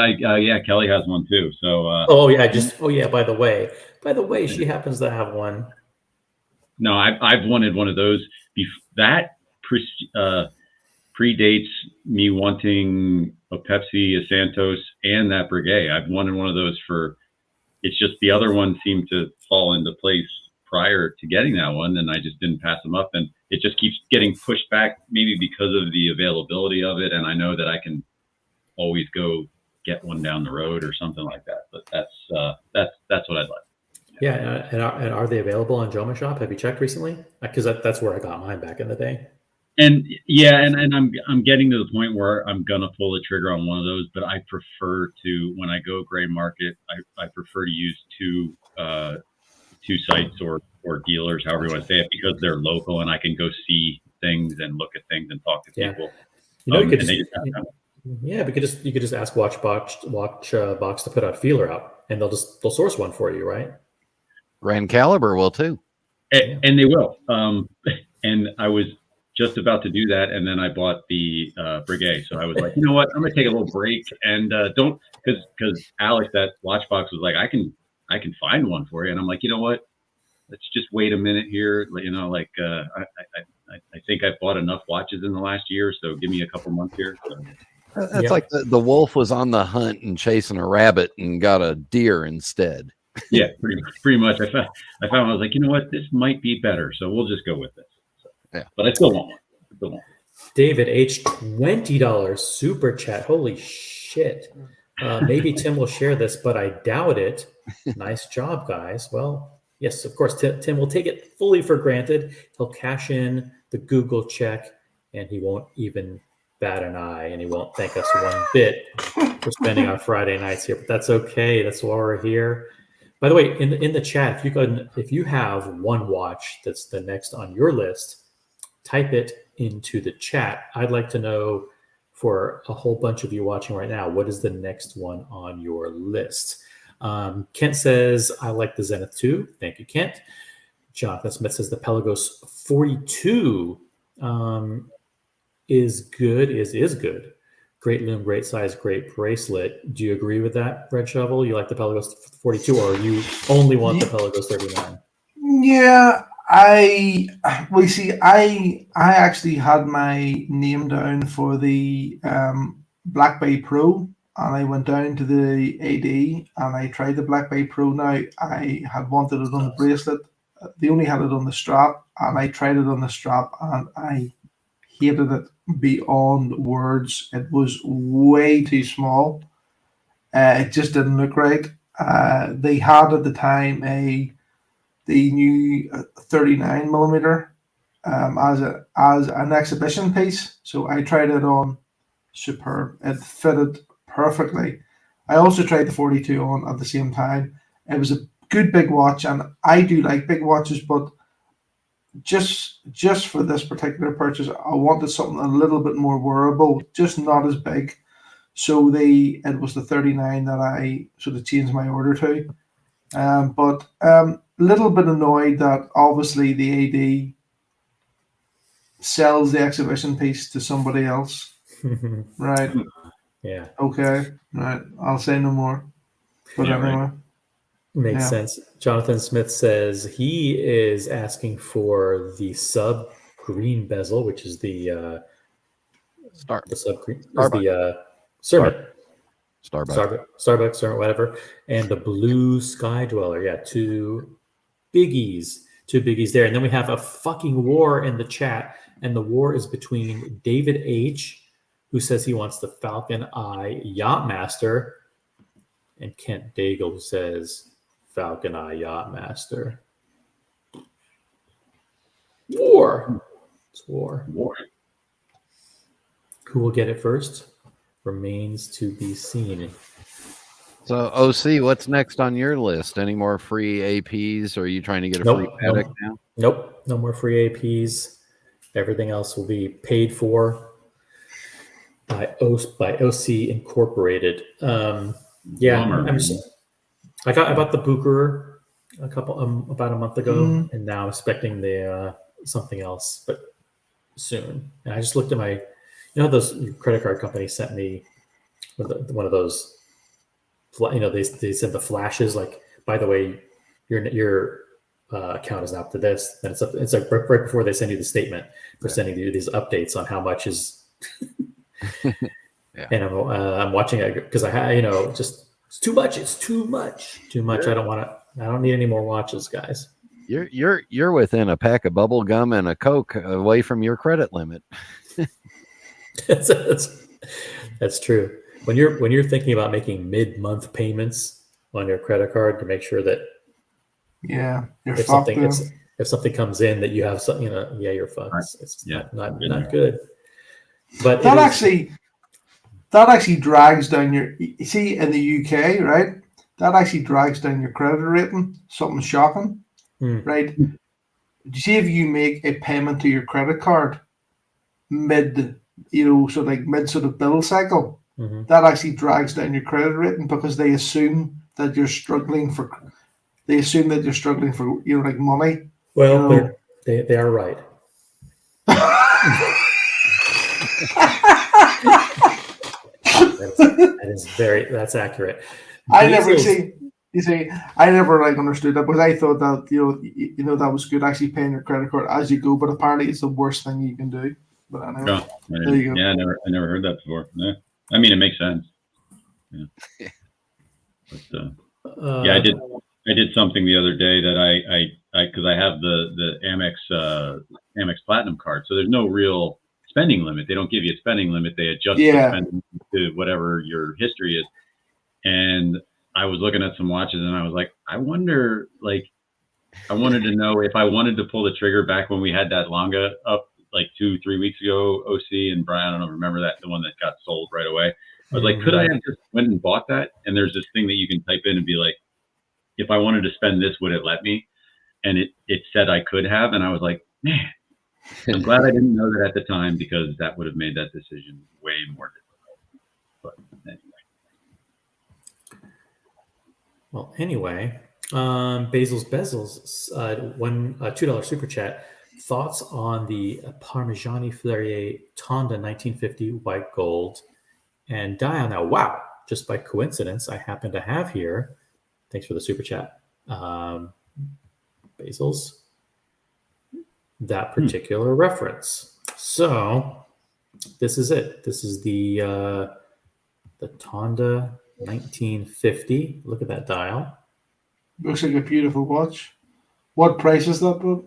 Kelly has one too. So. By the way, she happens to have one. No, I've wanted one of those. That predates me wanting a Pepsi, a Santos, and that Breguet. I've wanted one of those it's just the other one seemed to fall into place prior to getting that one, and I just didn't pass them up, and it just keeps getting pushed back, maybe because of the availability of it, and I know that I can always go get one down the road or something like that. But that's what I'd like. Yeah, and are they available on Joma Shop? Have you checked recently? Because that's where I got mine back in the day. And I'm getting to the point where I'm gonna pull the trigger on one of those, but I prefer to, when I go gray market, I prefer to use two sites or dealers, however you want to say it, because they're local and I can go see things and look at things and talk to people. You could you could just ask Watchbox to put out feeler out, and they'll source one for you, right? Grand Caliber will too, and they will. And I was just about to do that, and then I bought the Breguet. So I was like, you know what, I'm gonna take a little break and don't, because Alex at Watchbox was like, I can find one for you, and I'm like, you know what, let's just wait a minute here. I think I've bought enough watches in the last year, so give me a couple months here. So. That's like the wolf was on the hunt and chasing a rabbit and got a deer instead. Yeah, pretty much. I found I was like, you know what, this might be better, so we'll just go with this. So, yeah, but I still want one. David H, $20 super chat. Holy shit! Maybe Tim will share this, but I doubt it. Nice job, guys. Well, Yes, of course. Tim will take it fully for granted. He'll cash in the Google check, and he won't even bat an eye, and he won't thank us one bit for spending our Friday nights here. But that's okay. That's why we're here. By the way, in the chat, if you have one watch that's the next on your list, type it into the chat. I'd like to know, for a whole bunch of you watching right now, what is the next one on your list? Kent says, I like the Zenith 2. Thank you, Kent. Jonathan Smith says the Pelagos 42 is good. Is good. Great loom, great size, great bracelet. Do you agree with that, Red Shovel? You like the Pelagos 42, or you only want the Pelagos 39? Yeah, I actually had my name down for the Black Bay Pro, and I went down to the AD and I tried the Black Bay Pro. Now, I had wanted it on the bracelet. They only had it on the strap, and I tried it on the strap, and I hated it beyond words. It was way too small. It just didn't look right. They had at the time the new 39 millimeter as an exhibition piece. So I tried it on. Superb. It fitted perfectly. I also tried the 42 on at the same time. It was a good big watch, and I do like big watches, but just for this particular purchase, I wanted something a little bit more wearable, just not as big. So it was the 39 that I sort of changed my order to. But a little bit annoyed that obviously the AD sells the exhibition piece to somebody else. Right. Yeah. Okay. Right. I'll say no more. But Yeah, anyway. right. Makes sense. Jonathan Smith says he is asking for the sub green bezel, which is the sub green is the Starbucks or whatever, and the blue Sky Dweller. Yeah, two biggies there. And then we have a fucking war in the chat, and the war is between David H., who says he wants the Falcon Eye Yachtmaster, and Kent Daigle, who says Falcon Eye Yachtmaster. War. It's war. Who will get it first remains to be seen. So, OC, what's next on your list? Any more free APs, or are you trying to get a free paddock now? Nope. No more free APs. Everything else will be paid for by OC Incorporated. Yeah, I bought the Bucher about a month ago, and now I'm expecting the something else, but soon. And I just looked at those credit card companies sent me one of those. They sent the flashes like, by the way, your account is up to this. And it's like right before they send you the statement, they're sending you these updates on how much is. Yeah. And I'm watching it because just it's too much. It's too much. I don't need any more watches, guys. You're within a pack of bubble gum and a Coke away from your credit limit. That's true. When you're thinking about making mid-month payments on your credit card to make sure that if something comes in that you have something, you're fucked. Right. It's not good. But that actually drags down you see, in the UK, right? That actually drags down your credit rating. Something shocking, right? You see, if you make a payment to your credit card mid sort of bill cycle, that actually drags down your credit rating because they assume that you're struggling for money. Well, they are right. That's accurate. I never understood that because I thought that that was good, actually paying your credit card as you go, but apparently it's the worst thing you can do. But anyway, there you go. Yeah, I never heard that before. Yeah. I mean, it makes sense. Yeah. But I did something the other day that because I have the Amex Platinum card, so there's no real spending limit. They don't give you a spending limit. They adjust the spending to whatever your history is. And I was looking at some watches, and I was like, I wonder, I wanted to know if I wanted to pull the trigger back when we had that Longa up like 2-3 weeks ago, OC and Brian, I don't know, remember that, the one that got sold right away. I was like, could I have just went and bought that? And there's this thing that you can type in and be like, if I wanted to spend this, would it let me? And it said I could have. And I was like, man, I'm glad I didn't know that at the time, because that would have made that decision way more difficult. But anyway. Well, anyway, Basil's Bezels, $2 super chat. Thoughts on the Parmigiani Fleurier Tonda 1950 white gold and dial. Now, wow, just by coincidence, I happen to have here. Thanks for the super chat. Basil's, that particular reference. So this is it. This is the Tonda 1950. Look at that dial. Looks like a beautiful watch. What price is that, bud?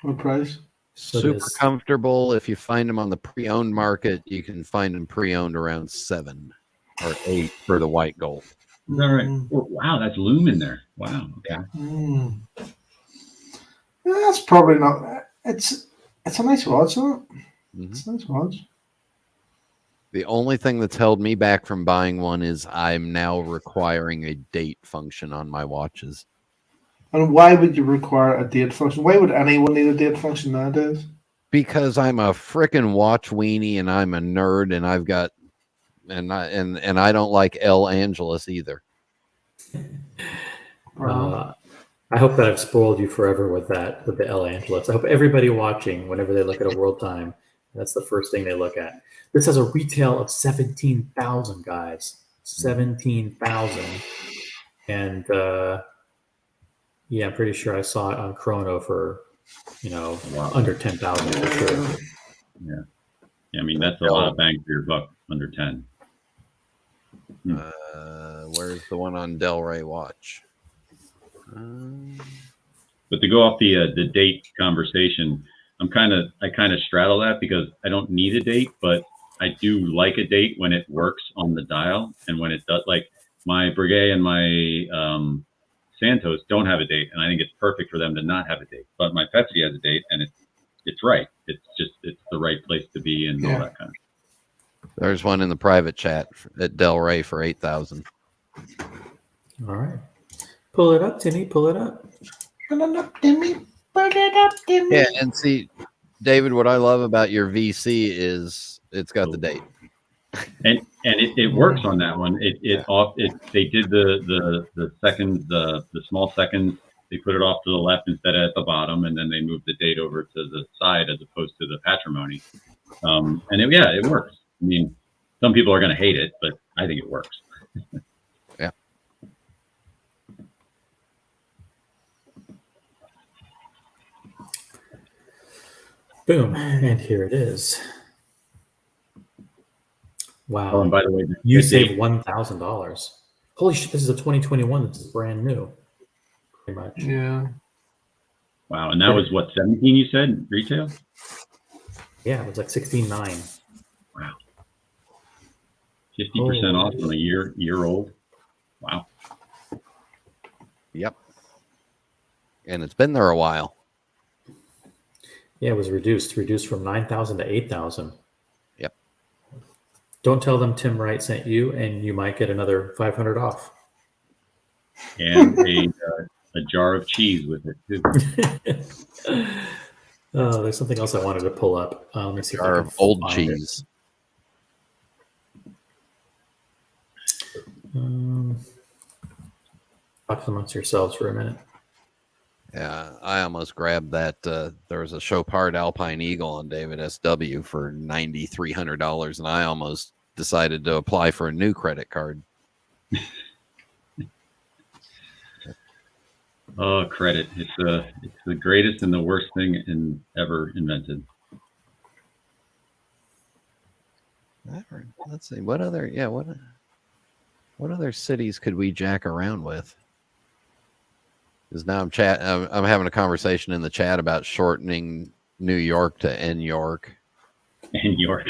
What price? Super comfortable. If you find them on the pre-owned market, you can find them pre-owned around 7 or 8 for the white gold. Is that right? Oh, wow, that's loom in there. Wow. Okay. That's probably not. It's a nice watch, isn't it? It's a nice watch. The only thing that's held me back from buying one is I'm now requiring a date function on my watches. And why would you require a date function? Why would anyone need a date function nowadays? Because I'm a frickin' watch weenie and I'm a nerd and I've got and I don't like El Angeles either. I hope that I've spoiled you forever with that, with the El Angeles. I hope everybody watching, whenever they look at a world time, that's the first thing they look at. This has a retail of 17,000, guys. 17,000. And yeah, I'm pretty sure I saw it on Chrono for, under 10,000 for sure. Yeah. I mean, that's a lot of bang for your buck, under 10. Where's the one on Delray watch? But to go off the date conversation, I kind of straddle that, because I don't need a date, but I do like a date when it works on the dial, and when it does. Like my Breguet and my Santos don't have a date, and I think it's perfect for them to not have a date. But my Pepsi has a date, and it's right. It's the right place to be, and all that kind of stuff. There's one in the private chat at Delray for 8,000. All right. Pull it up, Timmy. Pull it up. Pull it up, Timmy. Pull it up, Timmy. Yeah, and see, David, what I love about your VC is it's got the date. And it works on that one. They did the seconds, the small seconds. They put it off to the left instead of at the bottom, and then they moved the date over to the side as opposed to the patrimony. And it works. I mean, some people are going to hate it, but I think it works. Yeah. Boom, and here it is. Wow. Oh, and by the way, you saved $1,000. Holy shit, this is a 2021. This is brand new. Pretty much. Yeah. Wow. And that was what, 17 you said retail? Yeah, it was like 16.9. Wow. 50% off on a year old. Wow. Yep. And it's been there a while. Yeah, it was reduced from 9,000 to 8,000. Yep. Don't tell them Tim Wright sent you, and you might get another 500 off. And a jar of cheese with it too. Oh, there's something else I wanted to pull up. Let me see. Jar of old cheese. Talk amongst yourselves for a minute. Yeah, I almost grabbed that. There was a Chopard Alpine Eagle on David SW for $9,300, and I almost decided to apply for a new credit card. Oh, credit! It's the greatest and the worst thing ever invented. Let's see what other what other cities could we jack around with? Because now I'm having a conversation in the chat about shortening New York to N York. N York.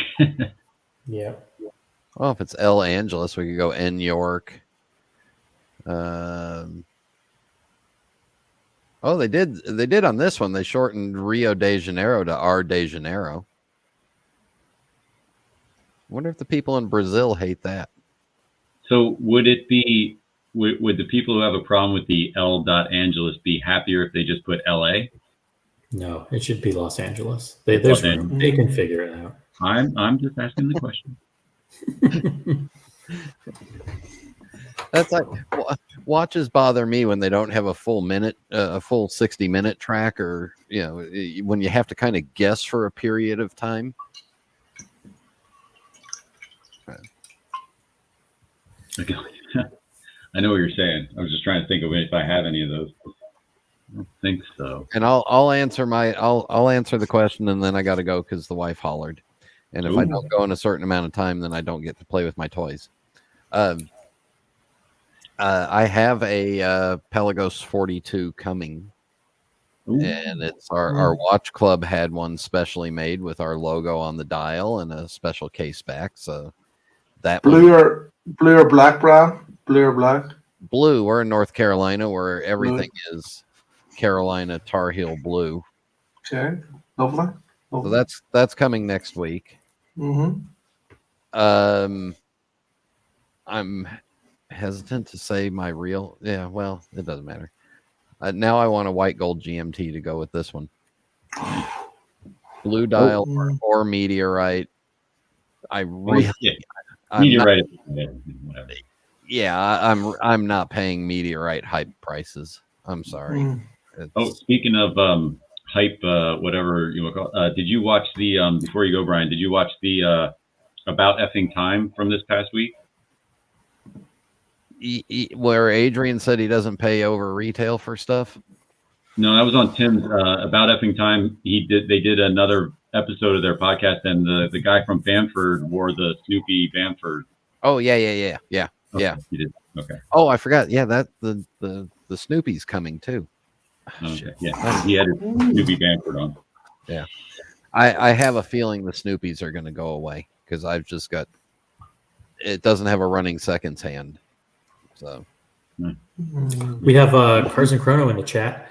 Yeah. Well, if it's El Angeles, we could go N York. Oh, they did. They did on this one. They shortened Rio de Janeiro to R de Janeiro. Wonder if the people in Brazil hate that. So would it be? Would the people who have a problem with the L. Angeles be happier if they just put LA? No, it should be Los Angeles. There's room. They can figure it out. I'm just asking the question. That's like watches bother me when they don't have a full 60-minute track, or when you have to kind of guess for a period of time. Okay. I know what you're saying. I was just trying to think of if I have any of those. I don't think so. And I'll answer the question, and then I got to go because the wife hollered. And if I don't go in a certain amount of time, then I don't get to play with my toys. I have a Pelagos 42 coming. Ooh. And it's our watch club had one specially made with our logo on the dial and a special case back. So that blue or black, Brad? Blue or black? Blue. We're in North Carolina, where everything is Carolina Tar Heel blue. Okay, lovely. So that's coming next week. Mm-hmm. I'm hesitant to say my real. Yeah, well, it doesn't matter. Now I want a white gold GMT to go with this one. Blue dial or meteorite. Meteorite. I'm not paying meteorite hype prices. I'm sorry. Speaking of hype, whatever you want to call it, did you watch the before you go, Brian? Did you watch the About Effing Time from this past week? Where Adrian said he doesn't pay over retail for stuff? No, that was on Tim's About Effing Time. They did another episode of their podcast, and the guy from Bamford wore the Snoopy Bamford. Oh yeah. Okay, he did. Okay. Oh, I forgot. Yeah, that the Snoopy's coming too. Okay. Yeah, he had his Snoopy Bamford on. Yeah, I have a feeling the Snoopies are going to go away because I've just got. It doesn't have a running seconds hand. So we have Cars and Chrono in the chat.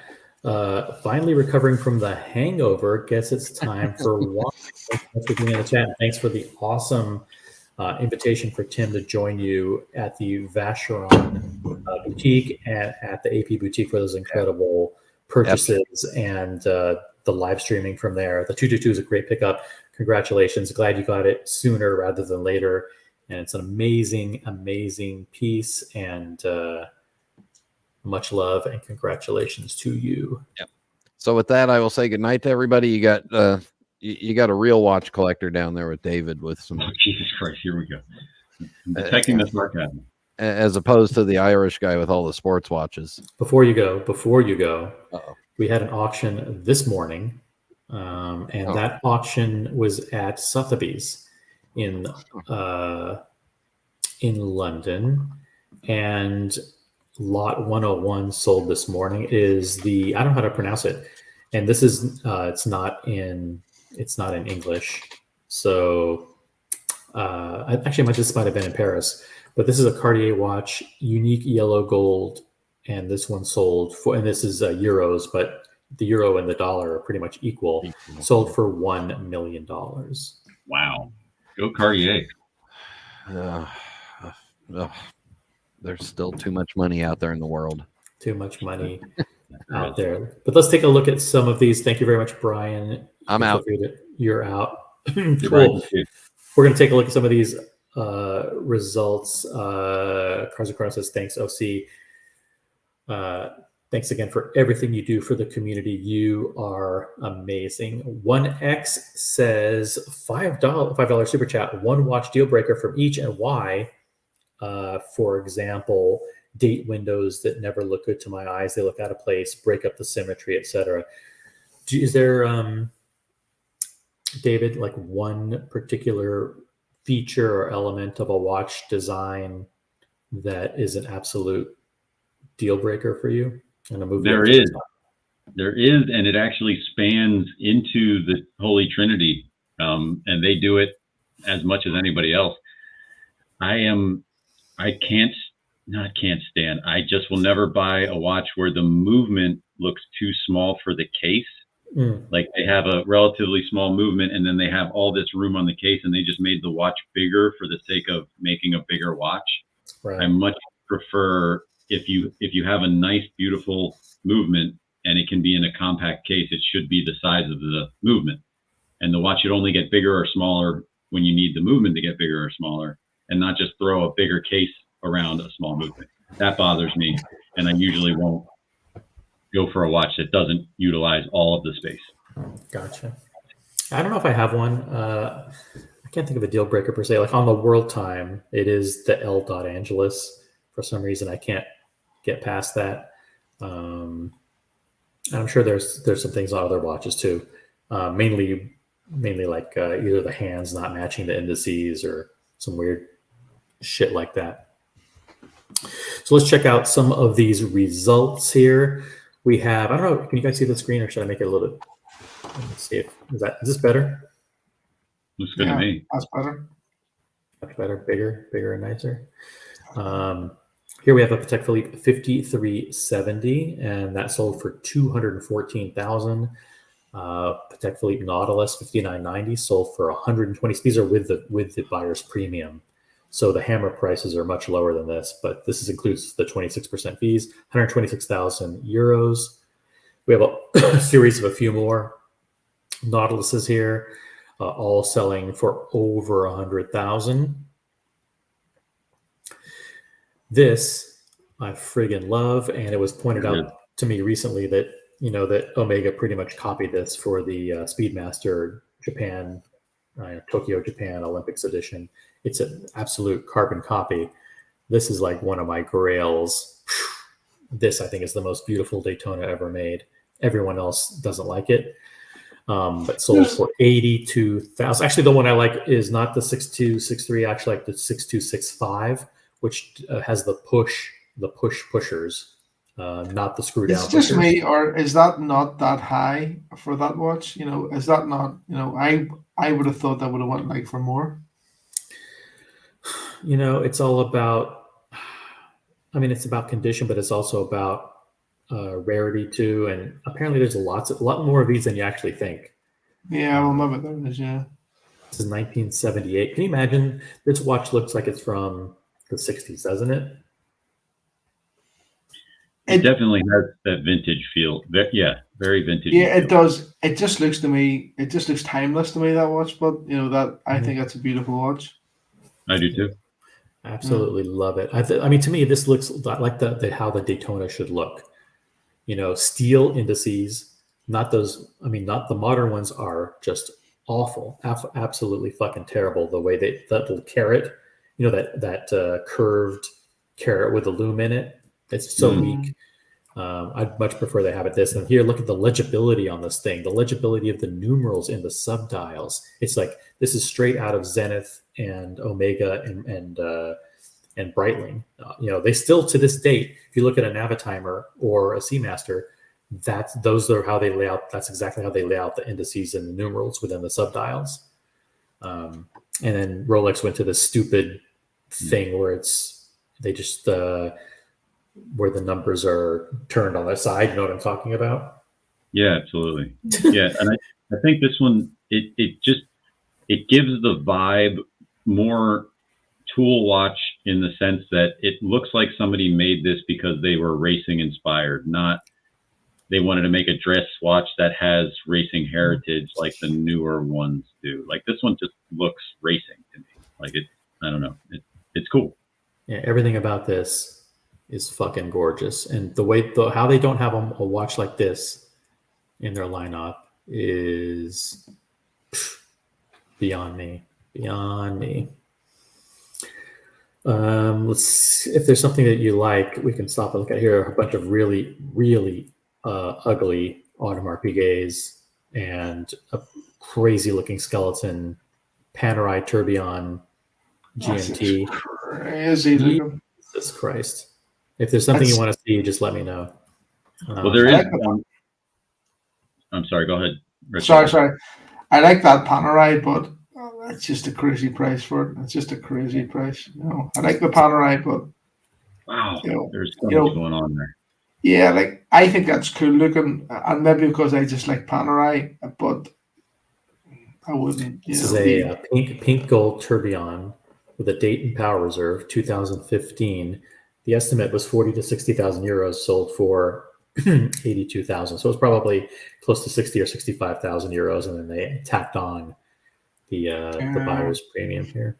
Finally recovering from the hangover. Guess it's time for wine. Thanks for being in the chat. Thanks for the awesome invitation for Tim to join you at the Vacheron boutique and at the AP boutique for those incredible purchases and the live streaming from there. The 222 is a great pickup. Congratulations. Glad you got it sooner rather than later. And it's an amazing, amazing piece, and much love and congratulations to you. Yep. So with that, I will say goodnight to everybody. You got a real watch collector down there with David with some. Oh, Jesus Christ! Here we go. Detecting the sarcasm. As opposed to the Irish guy with all the sports watches. Before you go, we had an auction this morning, and that auction was at Sotheby's in London, and lot 101 sold this morning. Is the, I don't know how to pronounce it, and this is it's not in English, so this might have been in Paris, but this is a Cartier watch, unique yellow gold, and this one sold for, and this is euros, but the euro and the dollar are pretty much equal. Sold for $1 million. Wow. Go Cartier. There's still too much money out there in the world. Too much money out there. But let's take a look at some of these. Thank you very much, Brian. I'm out. You're out. Cool. We're going to take a look at some of these results. Cars and Chrono says, thanks, OC. Thanks again for everything you do for the community. You are amazing. 1X says $5 super chat, one watch deal breaker from each and why. For example, date windows that never look good to my eyes. They look out of place, break up the symmetry, etc. Is there, David, like one particular feature or element of a watch design that is an absolute deal breaker for you? There is, and it actually spans into the Holy Trinity, and they do it as much as anybody else. I just will never buy a watch where the movement looks too small for the case. Mm. Like they have a relatively small movement, and then they have all this room on the case, and they just made the watch bigger for the sake of making a bigger watch. Right. I much prefer if you have a nice, beautiful movement, and it can be in a compact case, it should be the size of the movement. And the watch should only get bigger or smaller when you need the movement to get bigger or smaller, and not just throw a bigger case around a small movement. That bothers me, and I usually won't go for a watch that doesn't utilize all of the space. Gotcha. I don't know if I have one. I can't think of a deal breaker per se. Like on the world time, it is the L. Angeles. For some reason, I can't get past that. And I'm sure there's some things on other watches too. Mainly like either the hands not matching the indices or some weird shit like that. So let's check out some of these results here. We have, I don't know, can you guys see the screen or should I make it a little bit? Let's see if, is this better? Looks good to me. That's better. Much better, bigger and nicer. Here we have a Patek Philippe 5370, and that sold for $214,000. Patek Philippe Nautilus 5990 sold for $120,000. These are with the buyer's premium. So the hammer prices are much lower than this, but this includes the 26% fees, 126,000 euros. We have a series of a few more Nautiluses here, all selling for over 100,000. This I friggin' love, and it was pointed out to me recently that that Omega pretty much copied this for the Speedmaster Japan, Tokyo Japan Olympics edition. It's an absolute carbon copy. This is like one of my grails. This, I think, is the most beautiful Daytona ever made. Everyone else doesn't like it, but sold for $82,000. Actually, the one I like is not the 6263. I actually like the 6265, which has the pushers, not the screw down. It's just me, or is that not that high for that watch? Is that not? I would have thought that would have went like for more. It's all about. I mean, it's about condition, but it's also about rarity too. And apparently, there's a lot more of these than you actually think. Yeah, well, maybe there is. Yeah, this is 1978. Can you imagine? This watch looks like it's from the 60s, doesn't it? It definitely has that vintage feel. Yeah, very vintage. Yeah, it does. It just looks to me. It just looks timeless to me, that watch. But that I think that's a beautiful watch. I do too. Absolutely love it. I mean, to me, this looks like how the Daytona should look. Steel indices, not those. I mean, not the modern ones are just awful, absolutely fucking terrible. The way that little carat, that curved carat with a lume in it. It's so weak. I'd much prefer they have it this. And here, look at the legibility on this thing. The legibility of the numerals in the subdials. It's like this is straight out of Zenith and Omega and Breitling. They still to this date, if you look at a Navitimer or a Seamaster, those are how they lay out. That's exactly how they lay out the indices and the numerals within the subdials. And then Rolex went to this stupid thing where they just where the numbers are turned on the side. You know what I'm talking about? Yeah, absolutely. Yeah, and I think this one it gives the vibe more tool watch in the sense that it looks like somebody made this because they were racing inspired, not they wanted to make a dress watch that has racing heritage like the newer ones do. Like this one just looks racing to me. Like I don't know. It's cool. Yeah, everything about this is fucking gorgeous, and how they don't have a watch like this in their lineup is beyond me. Let's if there's something that you like, we can stop and look at here. A bunch of really, really ugly Audemars Piguets and a crazy looking skeleton Panerai Tourbillon GMT. Crazy. Jesus Christ. If there's something you want to see, just let me know. Well, there is. I'm sorry. Go ahead. Richard. Sorry. I like that Panerai, but it's just a crazy price for it. It's just a crazy price. I like the Panerai, but wow, there's so much going on there. Yeah, like I think that's cool looking, and maybe because I just like Panerai, but I wouldn't. This is a pink gold tourbillon with a date and power reserve, 2015. The estimate was 40 to 60,000 euros, sold for 82,000. So it's probably close to 60 or 65,000 euros, and then they tacked on the buyer's premium here.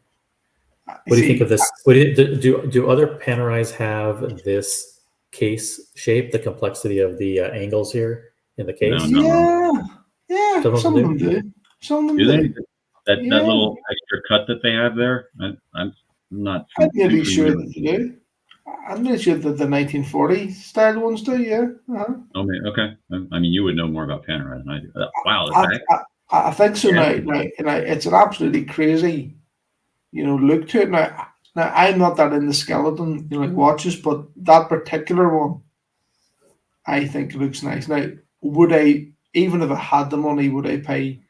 What do you think of this? What do other Panerais have this case shape, the complexity of the angles here in the case? Yeah, some of them do. Some of them do. That little extra cut that they have there, I'm not. I'm nearly sure that they do. I'm not sure that the 1940 style ones do. Yeah. Uh-huh. Oh, man, okay. I mean, you would know more about Panerai than I do. Wow, I think so. Now, it's an absolutely crazy, look to it. Now I'm not that in the skeleton, like watches, but that particular one, I think looks nice. Now, would I, even if I had the money, would I pay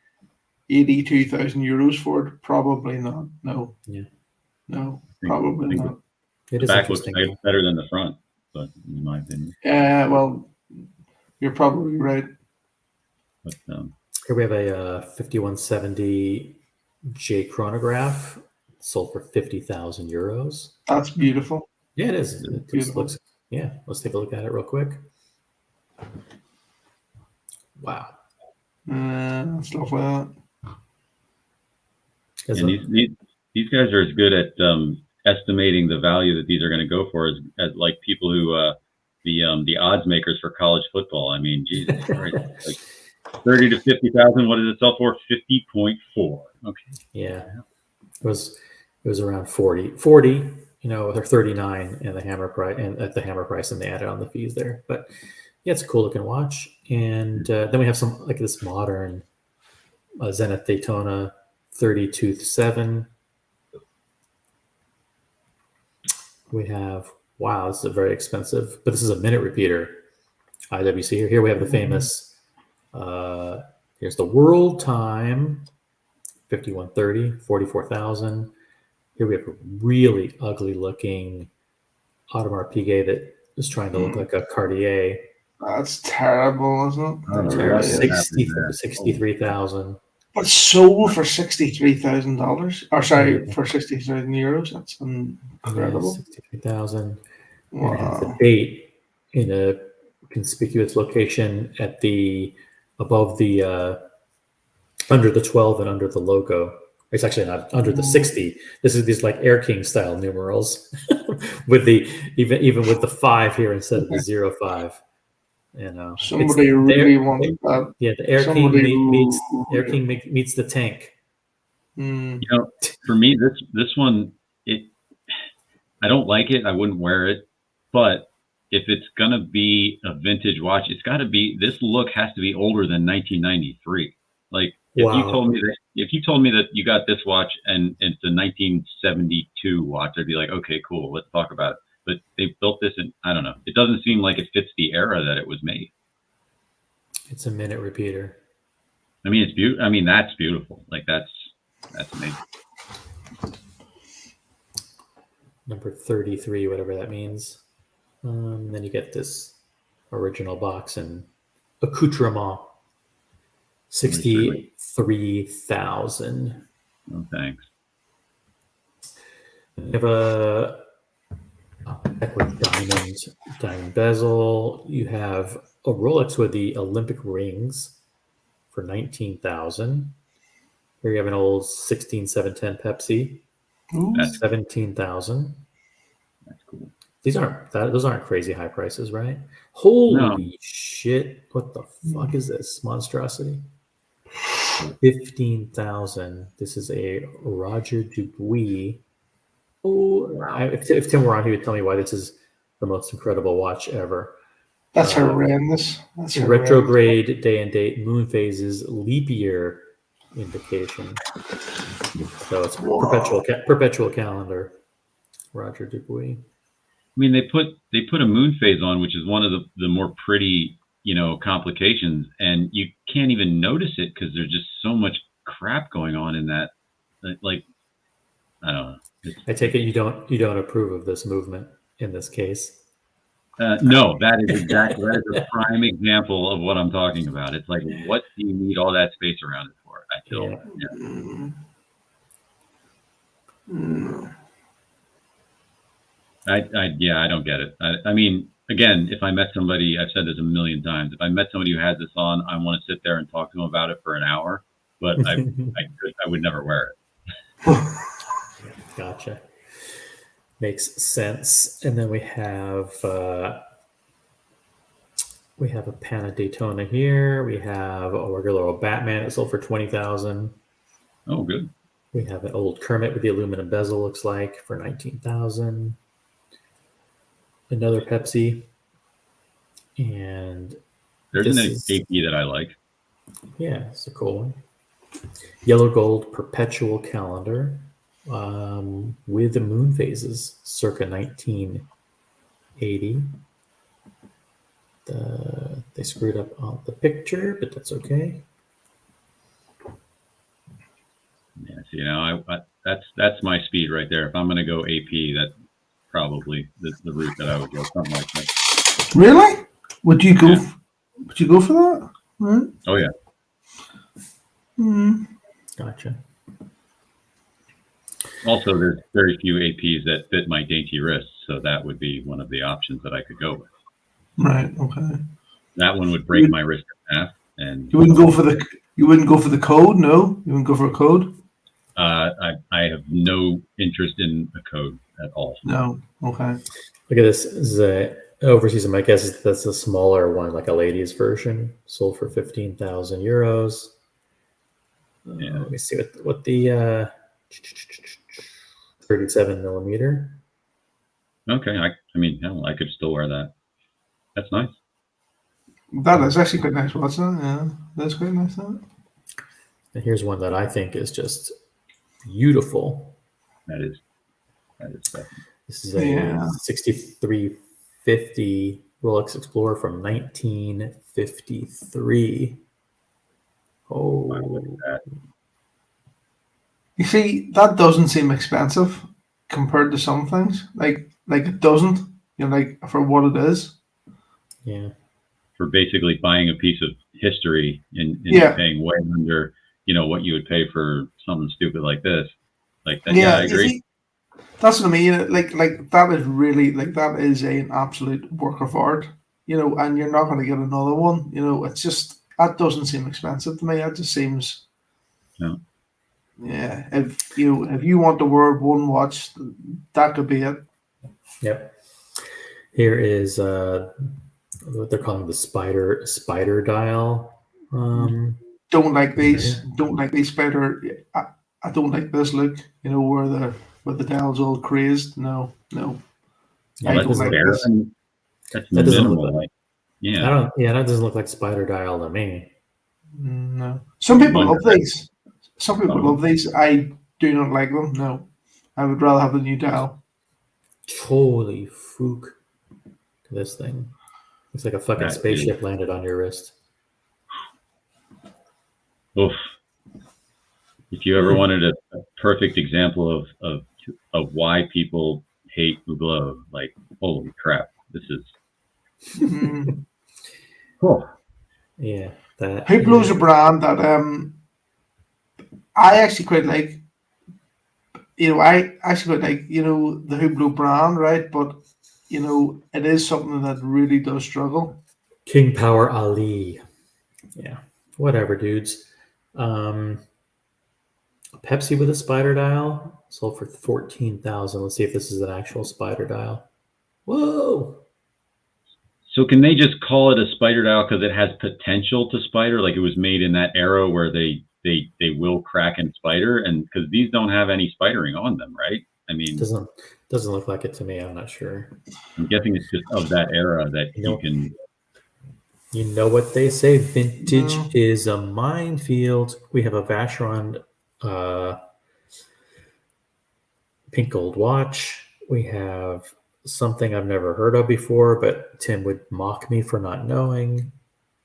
82,000 euros for it? Probably not. No. Yeah. No, probably not. The back looks better than the front, but in my opinion. Yeah, well, you're probably right. But, here we have a 5170 J chronograph sold for 50,000 euros. That's beautiful. Yeah, it is. It just looks. Yeah, let's take a look at it real quick. Wow. Stuff like that. And these guys are as good at estimating the value that these are going to go for as like people who the odds makers for college football. I mean, Jesus Christ, like 30 to 50,000. What does it sell for? 50.4. Okay. Yeah, it was around 40, or 39 in the hammer price, and at the hammer price, and they added on the fees there. But yeah, it's a cool looking watch. And then we have some like this modern Zenith Daytona 32-7. We have, wow, this is a very expensive, but this is a minute repeater IWC. Here we have the famous, here's the world time, 5130, 44,000. Here we have a really ugly looking Audemars Piguet that is trying to look like a Cartier. That's terrible, isn't it? 63,000. But sold for $63,000. Or sorry, for 60,000 euros. That's incredible. 63,000. Wow. The date in a conspicuous location at above the under the 12 and under the logo. It's actually not under the 60. This is these like Air King style numerals with the even with the 5 here instead of the 05. Somebody really wanted that. Yeah, the Air King meets the tank. For me, this one, I don't like it. I wouldn't wear it. But if it's gonna be a vintage watch, it's got to be. This look has to be older than 1993. Like if you told me that you got this watch and it's a 1972 watch, I'd be like, okay, cool, let's talk about it. But they built this in, I don't know. It doesn't seem like it fits the era that it was made. It's a minute repeater. I mean, it's beautiful. I mean, that's beautiful. Like that's amazing. Number 33, whatever that means. Then you get this original box and accoutrement. 63,000. Oh, thanks. You have a diamond bezel. You have a Rolex with the Olympic rings for 19,000. Here you have an old 16710 Pepsi. That's 17,000. That's cool. Those aren't crazy high prices, right? Holy shit! What the fuck is this monstrosity? 15,000. This is a Roger Dubuis. Oh, if Tim were on, he would tell me why this is the most incredible watch ever. That's horrendous. That's retrograde, day and date, moon phases, leap year indication. So it's perpetual calendar. Roger Dubuis. I mean, they put a moon phase on, which is one of the more pretty, complications, and you can't even notice it because there's just so much crap going on in that. Like, I don't know. I take it you don't approve of this movement in this case. No, that is a prime example of what I'm talking about. It's like, what do you need all that space around it for? I feel. Yeah. I don't get it. I mean, again, if I met somebody, I've said this a million times. If I met somebody who has this on, I want to sit there and talk to them about it for an hour. But I would never wear it. Gotcha. Makes sense. And then we have a Pana Daytona here. We have a regular old Batman. It sold for $20,000. Oh, good. We have an old Kermit with the aluminum bezel. Looks like for $19,000. Another Pepsi. And there's an AP that I like. Yeah, it's a cool one. Yellow gold perpetual calendar with the moon phases, circa 1980. They screwed up on the picture, but that's okay. Yeah, so, you know, that's my speed right there. If I'm going to go AP, that's probably the route that I would go. Something like that. Really? Would you go? Yeah. Would you go for that? Right. Oh yeah. Gotcha. Also, there's very few APs that fit my dainty wrists, so that would be one of the options that I could go with. Right. Okay. That one would break my wrist in half, and you wouldn't go for the. You wouldn't go for the code, no. You wouldn't go for a code. I have no interest in a code at all. No. Okay. Look at this. This is a overseas. My guess is that's a smaller one, like a ladies' version, sold for €15,000. Yeah. Let me see what the 37 millimeter. Okay, I mean, hell, I could still wear that. That's nice. That is actually quite nice, wasn't it? Yeah, that's quite nice. That. And here's one that I think is just beautiful. That is definitely. This is a 6350 Rolex Explorer from 1953. Oh, look at that. You see, that doesn't seem expensive compared to some things. Like it doesn't. You know, like for what it is. Yeah. For basically buying a piece of history and paying way under, you know, what you would pay for something stupid like this. Like that. Yeah, I agree. See, that's what I mean. Like that is really that is an absolute work of art. You know, and you're not going to get another one. You know, it's just that doesn't seem expensive to me. That just seems. No. Yeah, if you want to wear one watch, that could be it. Yep. Here is what they're calling the spider dial. Don't like these. Don't like these spider. I don't like this look. You know, where the dial's all crazed. No. Well, I don't like this. That's minimal. Like, yeah. That doesn't look like spider dial to me. No. Some people love these. Some people love these. I do not like them. No. I would rather have the new dial. Holy fook. This thing. Looks like a fucking spaceship landed on your wrist. Oof. If you ever wanted a perfect example of why people hate Buble, like, holy crap, this is cool. Yeah. Buble is a brand that I actually quite like. You know, I actually quite like, you know, the Buble brand, right? But you know, it is something that really does struggle. King Power Ali. Yeah. Whatever, dudes. Pepsi with a spider dial sold for $14,000. Let's see if this is an actual spider dial. Whoa. So can they just call it a spider dial because it has potential to spider? Like it was made in that era where they will crack and spider, and because these don't have any spidering on them, right? I mean, doesn't look like it to me. I'm not sure. I'm guessing it's just of that era that you can. You know what they say? Vintage is a minefield. We have a Vacheron pink gold watch. We have something I've never heard of before, but Tim would mock me for not knowing.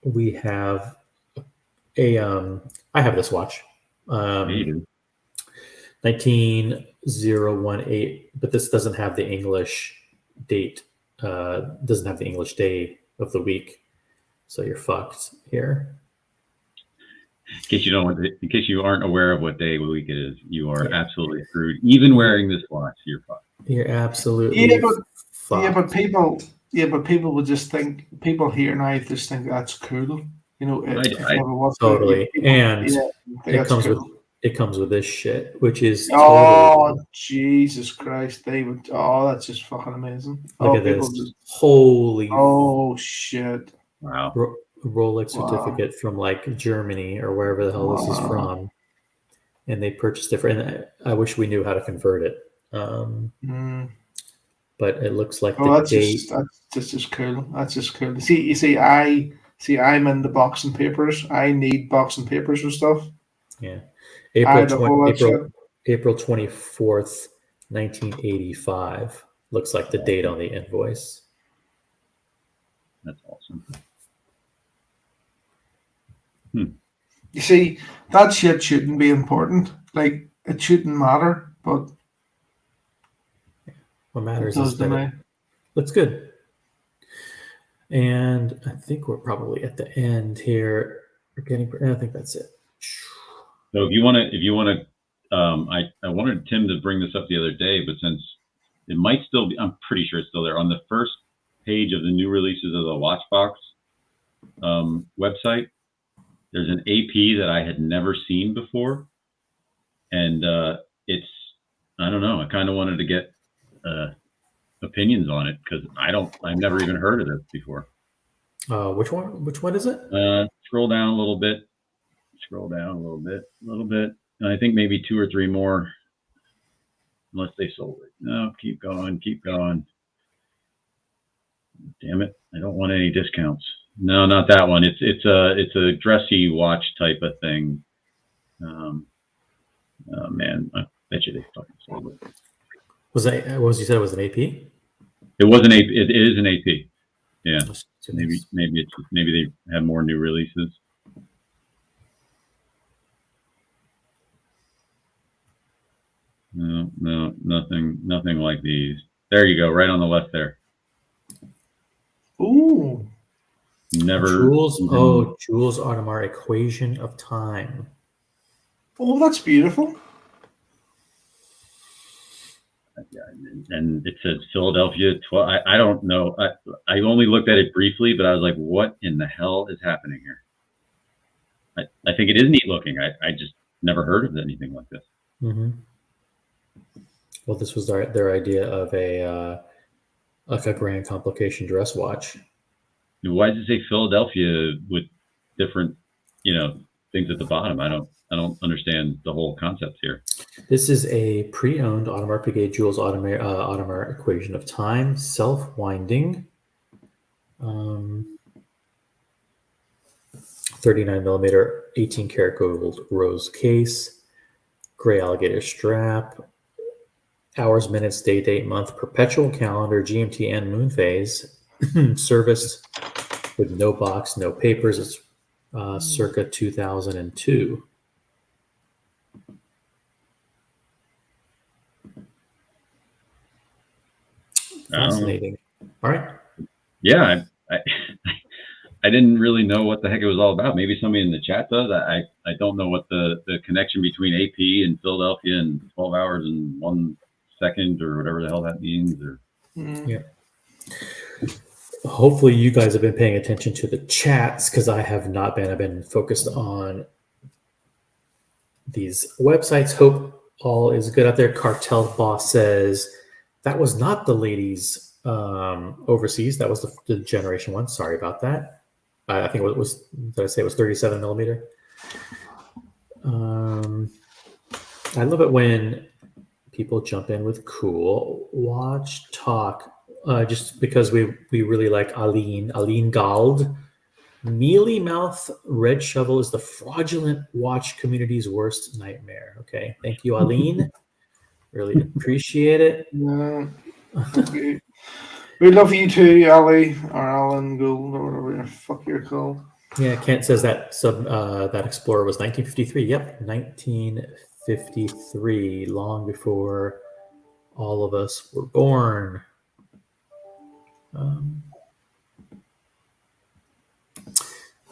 We have I have this watch. 19018, but this doesn't have the English date doesn't have the English day of the week, so you're fucked here. In case you aren't aware of what day of the week it is, you are absolutely screwed. Even wearing this watch, you're fucked. You're absolutely fucked. But people would just think, people here now just think that's cool. You know, Totally. And it comes with this shit, which is Jesus Christ, David. Oh, that's just fucking amazing. Look at this. Holy shit. Wow. Rolex certificate from like Germany or wherever the hell this is from. And they purchased it for, and I wish we knew how to convert it. But it looks like that's just cool. That's just cool. You see, I'm in the boxing papers. I need boxing papers and stuff. Yeah. April 24th, 1985 looks like the date on the invoice. That's awesome. You see, that shit shouldn't be important. Like, it shouldn't matter, but what matters is that it looks good. And I think we're probably at the end here. I think that's it. So if you want to, I wanted Tim to bring this up the other day, but since it might still be, I'm pretty sure it's still there on the first page of the new releases of the Watchbox website. There's an AP that I had never seen before, and it's, I don't know. I kind of wanted to get opinions on it because I've never even heard of this before. Which one? Which one is it? Scroll down a little bit. And I think maybe 2 or 3 more, unless they sold it. No, keep going. Damn it! I don't want any discounts. No, not that one. It's a dressy watch type of thing. Oh man, I bet you they fucking sold it. Was that? You said it was an AP? It was an AP. It is an AP. Yeah. Maybe they have more new releases. No, nothing like these. There you go, right on the left there. Ooh. Jules Audemars Equation of Time. Oh, that's beautiful. And it says Philadelphia 12. I don't know. I only looked at it briefly, but I was like, what in the hell is happening here? I think it is neat looking. I just never heard of anything like this. Mm-hmm. Well, this was their idea of a grand complication dress watch. Why does it say Philadelphia with different, things at the bottom? I don't understand the whole concept here. This is a pre-owned Audemars Piguet Jules Audemars Equation of Time, self-winding, 39mm 18 karat gold rose case, gray alligator strap, hours, minutes, day, date, month, perpetual calendar, GMT and moon phase, serviced with no box, no papers. It's circa 2002. Fascinating. All right. Yeah, I didn't really know what the heck it was all about. Maybe somebody in the chat does. I don't know what the connection between AP and Philadelphia and 12 hours and 1 second or whatever the hell that means. Or yeah. Hopefully you guys have been paying attention to the chats because I have not been. I've been focused on these websites. Hope all is good out there. Cartel Boss says that was not the ladies overseas. That was the generation one. Sorry about that. I think it was, did I say it was 37mm? I love it when people jump in with cool watch talk. Just because we really like Aline Gald. Mealy mouth red shovel is the fraudulent watch community's worst nightmare. Okay, thank you, Aline. Really appreciate it. Yeah. Okay. We love you too, Ali or Alan Gould or whatever the fuck you're called. Yeah, Kent says that that Explorer was 1953. Yep, 1953, long before all of us were born.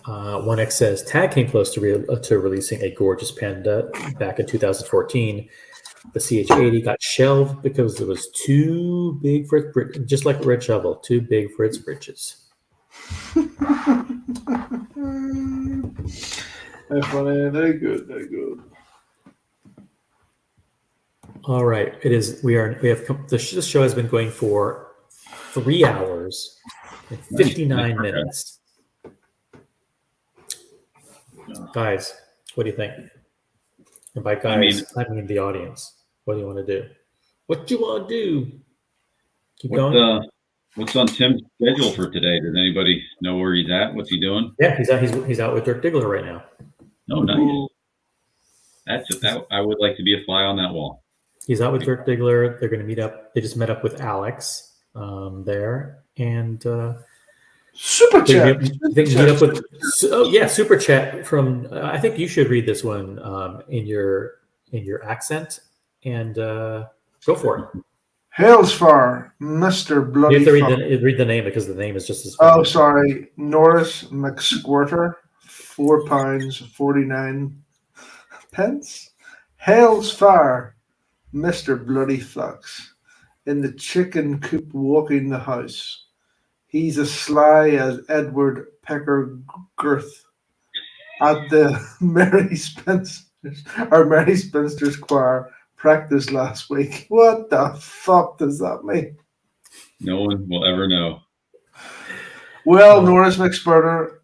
1X says Tag came close to releasing a gorgeous Panda back in 2014. The CH80 got shelved because it was too big for its bridge, just like Red Shovel, too big for its britches. They're funny. They're good. They're good. All right, it is. This show has been going for 3 hours and 59 minutes. Guys, what do you think? And by guys, I mean the audience. What do you want to do? What do you want to do? Keep going. What's on Tim's schedule for today? Does anybody know where he's at? What's he doing? Yeah, he's out with Dirk Diggler right now. Oh, nice. I would like to be a fly on that wall. He's out with Dirk Diggler. They're going to meet up. They just met up with Alex there, and Super chat. They meet up with. Super chat from. I think you should read this one in your accent, and go for it. Hails for Mr. Bloody. You have to read the name because the name is just as. Oh, sorry, Norris McSquirter, £4.49. Hails for Mr. Bloody Flux in the chicken coop walking the house. He's as sly as Edward Pecker Girth at the Mary Spinster's choir practice last week. What the fuck does that mean? No one will ever know. Well, Norris McSquirter,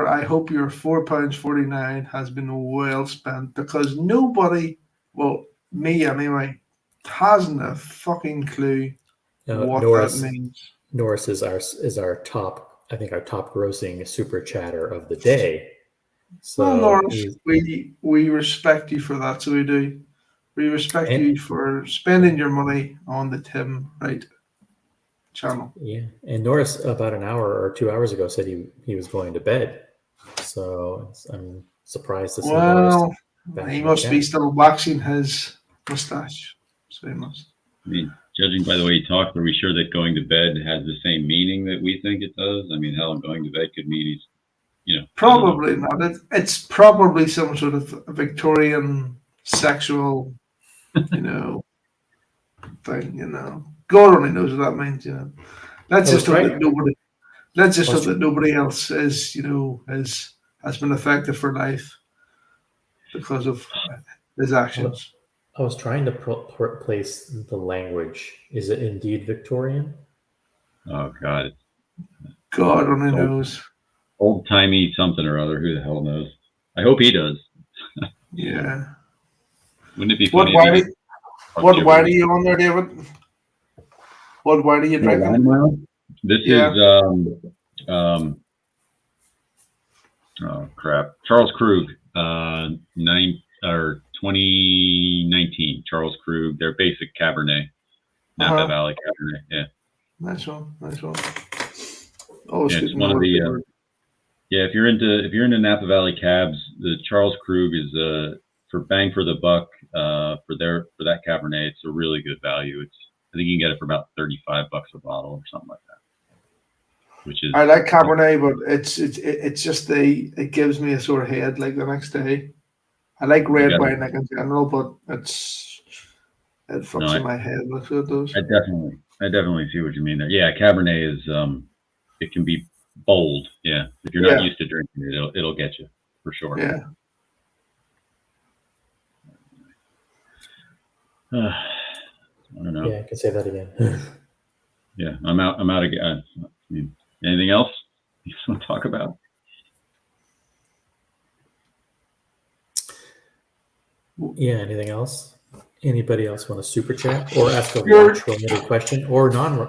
I hope your £4.49 has been well spent because nobody, well, me anyway, hasn't a fucking clue what that means. Norris is our top, I think our top grossing super chatter of the day. So well, Norris, we respect you for that, so we do. We respect you for spending your money on the Tim Wright channel. Yeah, and Norris about an hour or 2 hours ago said he was going to bed. So I'm surprised to see Norris. He must be still waxing his mustache. So he must. I mean, judging by the way he talked, are we sure that going to bed has the same meaning that we think it does? I mean, hell, going to bed could mean he's, Probably not. It's probably some sort of Victorian sexual, thing, God only knows what that means, Let's just hope that nobody else is, has been affected for life because of his actions. I was trying to place the language. Is it indeed Victorian? Oh, God. God only knows. Old-timey something or other. Who the hell knows? I hope he does. Yeah. Wouldn't it be funny? What wine are you on there, David? What wine are you drinking? This is oh crap, Charles Krug, 2019 Charles Krug, their basic Cabernet, Napa Valley Cabernet. Yeah, nice one. Oh, it's one of the if you're into Napa Valley cabs, the Charles Krug is for bang for the buck for that Cabernet. It's a really good value. I think you can get it for about $35 a bottle or something like that. Which is, I like Cabernet, but it's just it gives me a sore head like the next day. I like red wine like in general, but it fucks in my head. That's what it does. I definitely see what you mean there. Yeah, Cabernet is it can be bold. Yeah, if you're not used to drinking it, it'll get you for sure. Yeah. I don't know. Yeah, I can say that again. Yeah, I'm out again. Anything else you want to talk about? Yeah, anything else? Anybody else want to super chat or ask a watch-related question or non?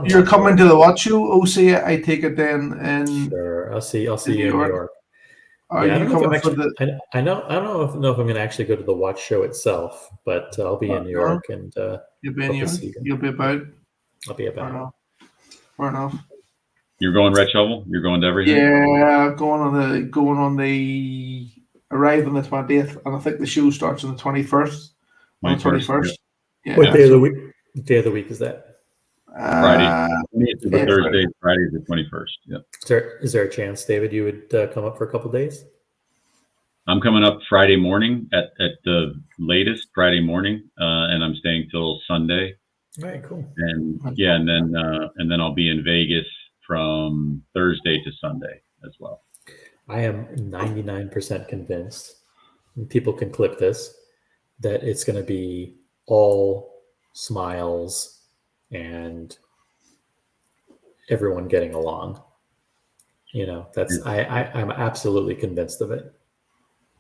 You're coming to the watch show, OC? I take it then. And sure, I'll see you in New York. Are you coming for the? I don't know if I'm going to actually go to the watch show itself, but I'll be in New York and you'll be in New York. You'll be about. I'll be about. Fair enough. You're going Red Shovel? You're going to everything? Yeah, going on the arrive on the 20th, and I think the show starts on the 21st. On the 21st. Yeah. What day of the week? What day of the week is that? Friday. The Thursday, Friday is the 21st. Yeah. Is there a chance, David, you would come up for a couple days? I'm coming up Friday morning at the latest Friday morning, and I'm staying till Sunday. All right, cool. And and then I'll be in Vegas from Thursday to Sunday as well. I am 99% convinced, and people can clip this, that it's going to be all smiles and everyone getting along. You know, I'm absolutely convinced of it.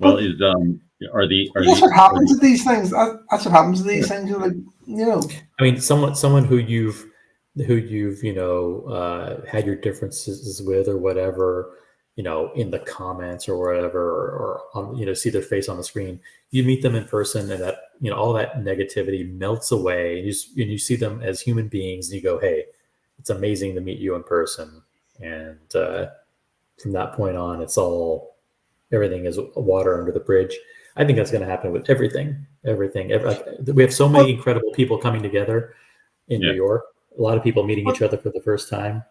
Well, that's what happens to these things. That's what happens to these things. You're like, you know. I mean, someone who you've you know had your differences with or whatever, you know, in the comments or whatever, or on, you know, see their face on the screen. You meet them in person, and that, you know, all that negativity melts away, and you see them as human beings, and you go, hey, it's amazing to meet you in person. And from that point on, everything is water under the bridge. I think that's going to happen with everything. We have so many incredible people coming together in New York. A lot of people meeting each other for the first time.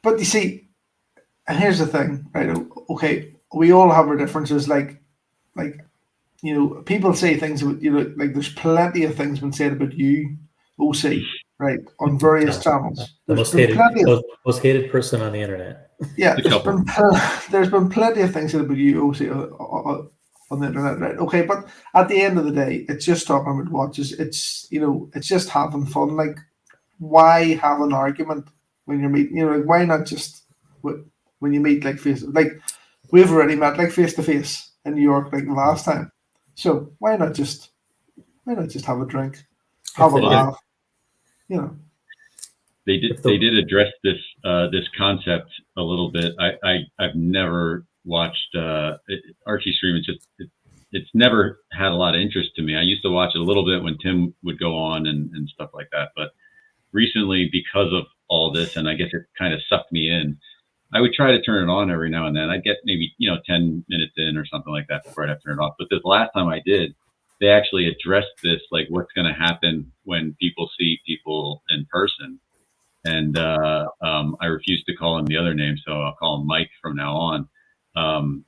But you see, and here's the thing, right? Okay, we all have our differences. Like, you know, people say things about, you know, like there's plenty of things been said about you, OC, right, on various channels. The most hated person on the internet. Yeah, there's been plenty of things said about you, OC, on the internet, right? Okay, but at the end of the day, it's just talking about watches. It's, you know, it's just having fun. Like, why have an argument when you're meeting? You know, like, why not just when you meet like we've already met like face to face in New York like last time. So why not just have a drink, have a laugh? You know. They did address this concept a little bit. I've never watched Archie stream. It's never had a lot of interest to me. I used to watch it a little bit when Tim would go on and stuff like that. But recently, because of all this, and I guess it kind of sucked me in, I would try to turn it on every now and then. I'd get maybe 10 minutes in or something like that before I'd have to turn it off. But this last time I did, they actually addressed this, like what's going to happen when people see people in person. And I refused to call him the other name, so I'll call him Mike from now on.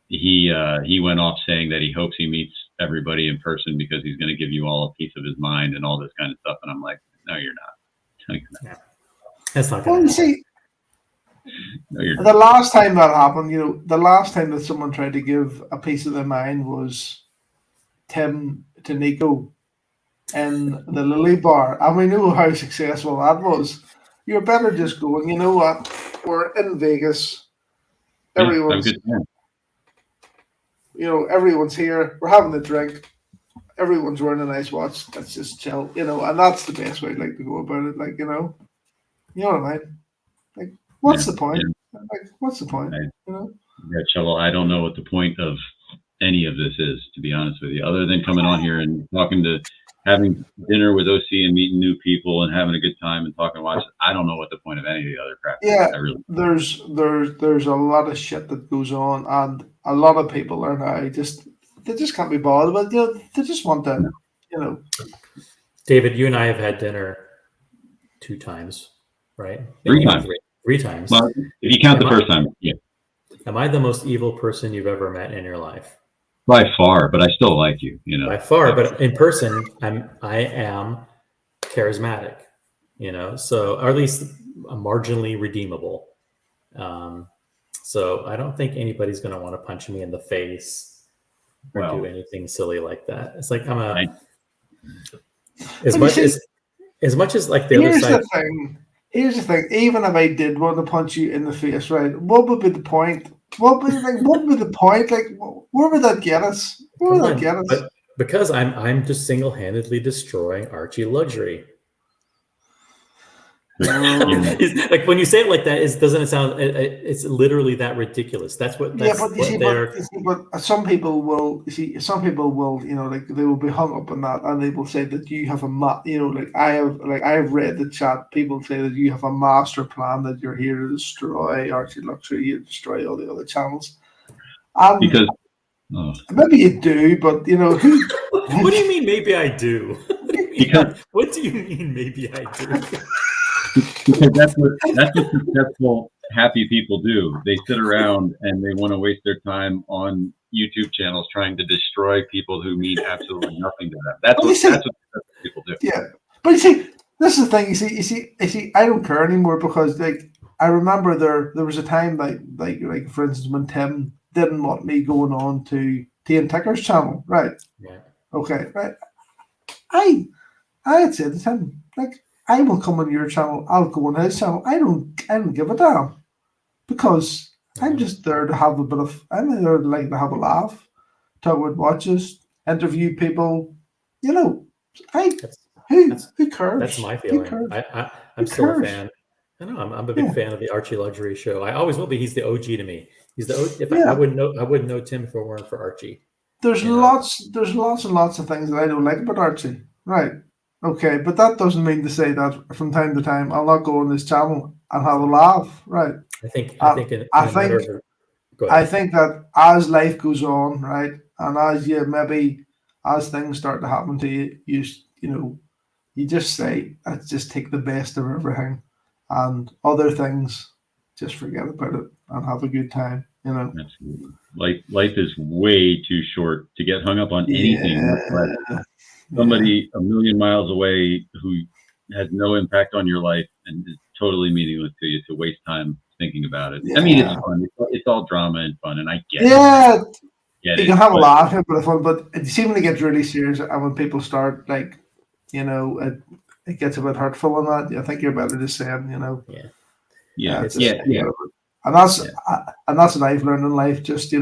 He went off saying that he hopes he meets everybody in person because he's going to give you all a piece of his mind and all this kind of stuff. And I'm like, no, you're not. No, you're not. That's not going to happen. See, no, the last time that happened, you know, the last time that someone tried to give a piece of their mind was Tim to Nico in the Lily Bar, and we knew how successful that was. You're better just going, you know what? We're in Vegas. Everyone's, everyone's here. We're having a drink. Everyone's wearing a nice watch. Let's just chill, you know, and that's the best way like to go about it. Like, you know what I mean? Like, what's the point? Yeah. Like, what's the point? You know? Yeah, Chelo, I don't know what the point of any of this is, to be honest with you, other than coming on here and having dinner with OC and meeting new people and having a good time and talking watches. I don't know what the point of any of the other crap is. Yeah, there's a lot of shit that goes on, and a lot of people are now they just can't be bothered. But you know, they just want to, you know. David, you and I have had dinner 2 times, right? 3 times. 3 times. Well, if you count the first time, yeah. Am I the most evil person you've ever met in your life? By far, but I still like you, you know. By far, but in person, I am charismatic, you know, so, or at least marginally redeemable. So I don't think anybody's going to want to punch me in the face or do anything silly like that. It's like as much as like the other side. Here's the thing. Even if I did want to punch you in the face, right? What would be the point? What would be the point? Like, where would that get us? Because I'm just single-handedly destroying Archie luxury. Like when you say it like that, doesn't it sound? It's literally that ridiculous. That's what. That's but some people will. You see, some people will. You know, like they will be hung up on that, and they will say that you have you know, like I have read the chat. People say that you have a master plan, that you're here to destroy Archie Luxury, you destroy all the other channels. Because maybe you do, but you know who? What do you mean? Maybe I do. What do you mean? Maybe I do? Because that's what successful, happy people do. They sit around and they want to waste their time on YouTube channels trying to destroy people who mean absolutely nothing to them. That's what successful people do. Yeah, but you see, this is the thing. You see, I don't care anymore because like I remember there was a time like for instance when Tim didn't want me going on to Ian Ticker's channel, right? Yeah. Okay, right. I had said to him, like, I will come on your channel, I'll go on his channel. I don't give a damn. Because I'm just there to have I'm there to like to have a laugh, talk about watches, interview people. You know, who cares? That's my feeling. I'm still a fan. I know I'm a big fan of the Archie Luxury Show. I always will be. He's the OG to me. He's the OG. I wouldn't know Tim if it weren't for Archie. There's lots and lots of things that I don't like about Archie. Right. Okay, but that doesn't mean to say that from time to time I'll not go on this channel and have a laugh. Right. I think that as life goes on, right, and as things start to happen to you, you just say, let's just take the best of everything, and other things, just forget about it and have a good time. Absolutely. Life is way too short to get hung up on anything. Somebody a million miles away who has no impact on your life and is totally meaningless to you to waste time thinking about it. I mean, it's fun. It's all drama and fun, and I get it. Yeah, you can have a laugh at it, fun, but it seems when it gets really serious and when people start like, it gets a bit hurtful and that. I think you're better just saying, Yeah. And that's what I've learned in life. Just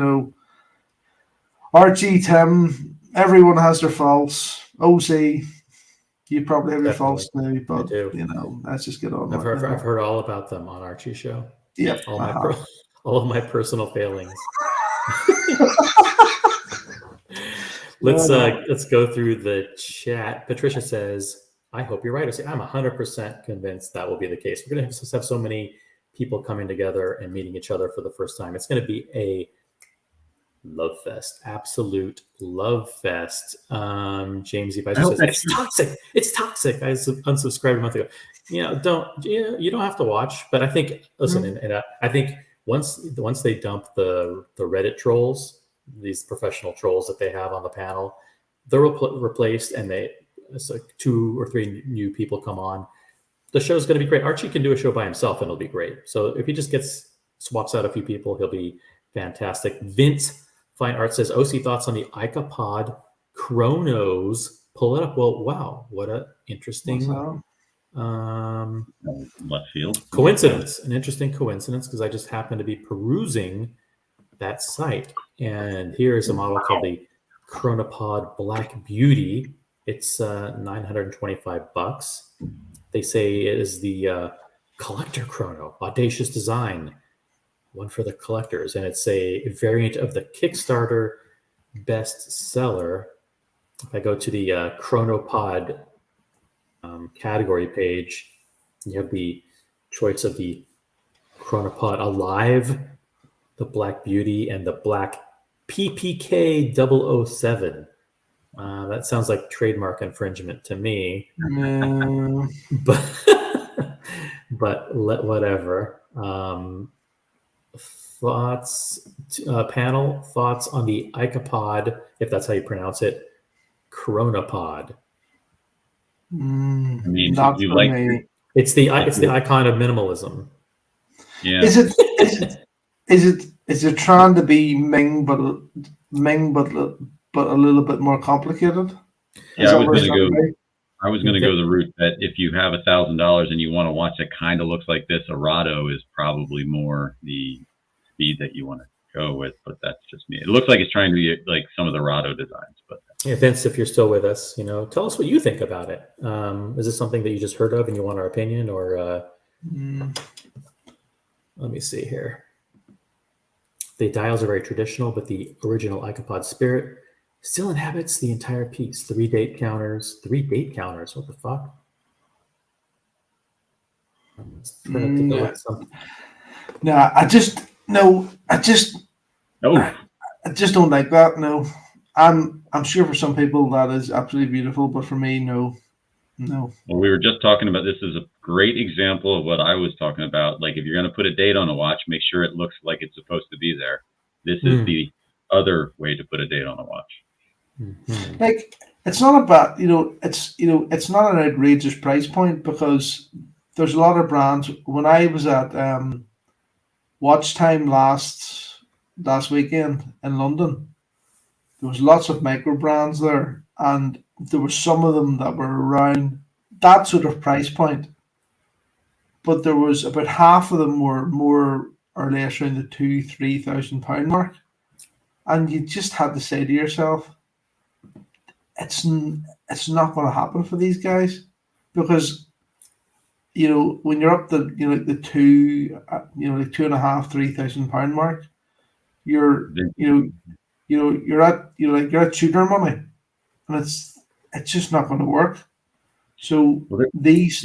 Archie, Tim, everyone has their faults. OC, you probably have your faults now, but let's just get on. I've heard all about them on Archie's show. Yeah, all of my personal failings. Let's go through the chat. Patricia says, "I hope you're right." I say, I'm 100% convinced that will be the case. We're going to have so many people coming together and meeting each other for the first time. It's going to be a love fest, absolute love fest. James E. says it's toxic. It's toxic. I unsubscribed a month ago. You don't have to watch, but I think and I think once they dump the Reddit trolls, these professional trolls that they have on the panel, they're replaced, and it's like 2 or 3 new people come on. The show's going to be great. Archie can do a show by himself, and it'll be great. So if he just swaps out a few people, he'll be fantastic. Vince Fine Art says, OC thoughts on the ICAPod Chronos. Pull it up. Well, wow, what a interesting left field coincidence. An interesting coincidence, because I just happened to be perusing that site, and here's a model called the Chronopod Black Beauty. It's $925. They say it is the collector chrono, audacious design, one for the collectors, and it's a variant of the Kickstarter bestseller. If I go to the Chronopod category page, you have the choice of the Chronopod Alive, the Black Beauty, and the Black PPK 007. That sounds like trademark infringement to me. But whatever. Panel thoughts on the ICAPod, if that's how you pronounce it, Chronopod. I mean, not you for like me. It's the icon of minimalism. Yeah. Is it trying to be Ming, but a little bit more complicated? Yeah, I was going to go the route that if you have $1,000 and you want to watch that kind of looks like this, a Rado is probably more the speed that you want to go with, but that's just me. It looks like it's trying to be like some of the Rado designs, but yeah, Vince, if you're still with us, tell us what you think about it. Is this something that you just heard of and you want our opinion, or let me see here. The dials are very traditional, but the original ICAPod spirit still inhabits the entire piece. 3 date counters. What the fuck? I just don't like that. No, I'm sure for some people that is absolutely beautiful, but for me, no. Well, we were just talking about this as a great example of what I was talking about. Like if you're going to put a date on a watch, make sure it looks like it's supposed to be there. This is the other way to put a date on a watch. Mm-hmm. Like it's not about it's not an outrageous price point, because there's a lot of brands. When I was at Watch Time last weekend in London, there was lots of micro brands there, and there were some of them that were around that sort of price point. But there was about half of them were more or less around the £2,000-3,000 mark, and you just had to say to yourself, it's not going to happen for these guys, because when you're up to like the like £2,500-3,000 mark, you're at Tudor money, and it's just not going to work. So these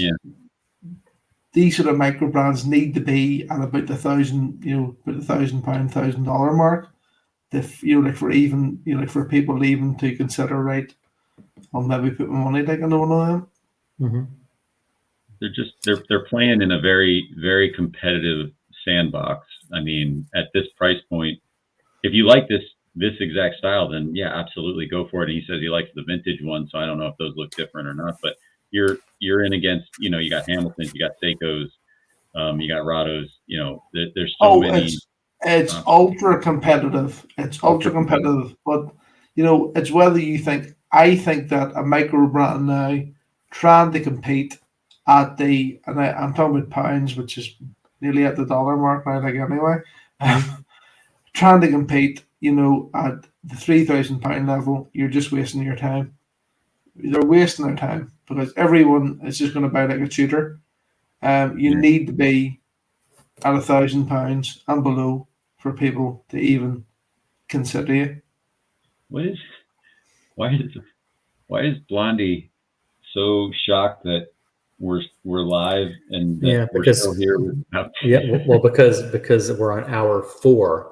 sort of micro brands need to be at about the £1,000 mark. For people even to consider, right, I'll maybe put my money like into one of them. Mm-hmm. They're playing in a very, very competitive sandbox. I mean, at this price point, if you like this exact style, then yeah, absolutely go for it. And he says he likes the vintage one, so I don't know if those look different or not. But you're in against, you got Hamiltons, you got Seikos, you got Rados. There's so many. It's ultra competitive. It's ultra competitive, but it's whether you think. I think that a micro brand now trying to compete at I'm talking about pounds, which is nearly at the dollar mark now, like anyway. Trying to compete, at the £3,000 level, you're just wasting your time. They're wasting their time, because everyone is just going to buy like a Tudor. You need to be at £1,000 and below for people to even consider you. Why is Blondie so shocked that we're live and that we're still here? Because we're on hour 4.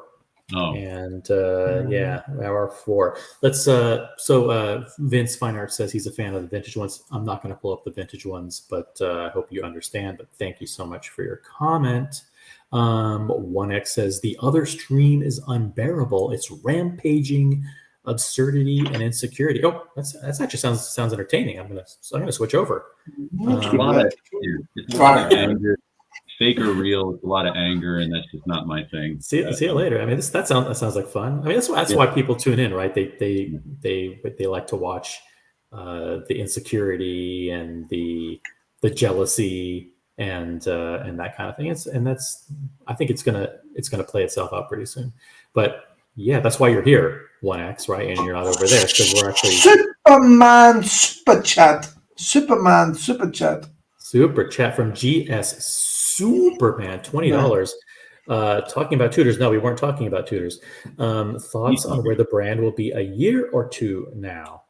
Oh. And hour 4. Let's Vince Fine Art says he's a fan of the vintage ones. I'm not going to pull up the vintage ones, but I hope you understand. But thank you so much for your comment. 1X says the other stream is unbearable. It's rampaging absurdity and insecurity. Oh, that's actually sounds entertaining. I'm gonna switch over. It's a lot of anger. Fake or real, it's a lot of anger, and that's just not my thing. See you later. I mean, that sounds like fun. I mean, that's why people tune in, right? They like to watch the insecurity and the jealousy and that kind of thing. I think it's gonna play itself out pretty soon. But yeah, that's why you're here, 1X, right? And you're not over there, because we're actually Superman super chat from GS Superman, $20. Talking about Tudors. No, we weren't talking about Tudors. Thoughts on where the brand will be a year or two now?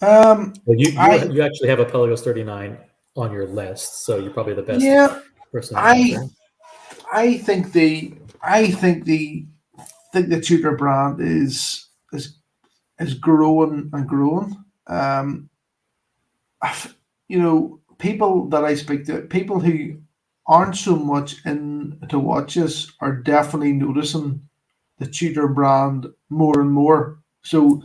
Well, you actually have a Pelagos 39 on your list, so you're probably the best person. I think the Tudor brand is growing and growing. People that I speak to, people who aren't so much into watches, are definitely noticing the Tudor brand more and more. So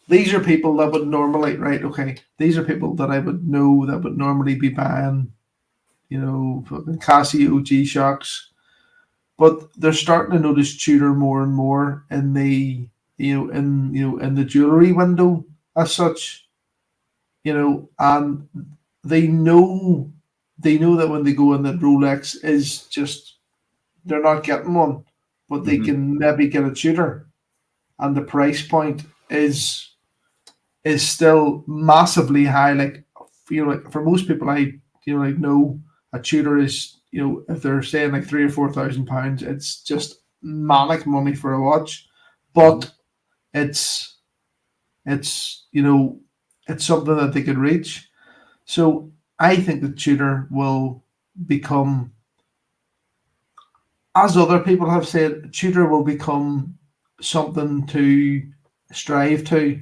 these are people that would normally, right? Okay, these are people that I would know that would normally be buying, fucking Casio G-Shocks, but they're starting to notice Tudor more and more in the in the jewelry window as such, and they know that when they go in, that Rolex is just, they're not getting one, but they can maybe get a Tudor, and the price point is still massively high. Like, for most people, I know a Tudor is, if they're saying like £3,000 or £4,000, it's just manic money for a watch, but it's something that they can reach. So I think that Tudor will become, as other people have said, Tudor will become something to strive to,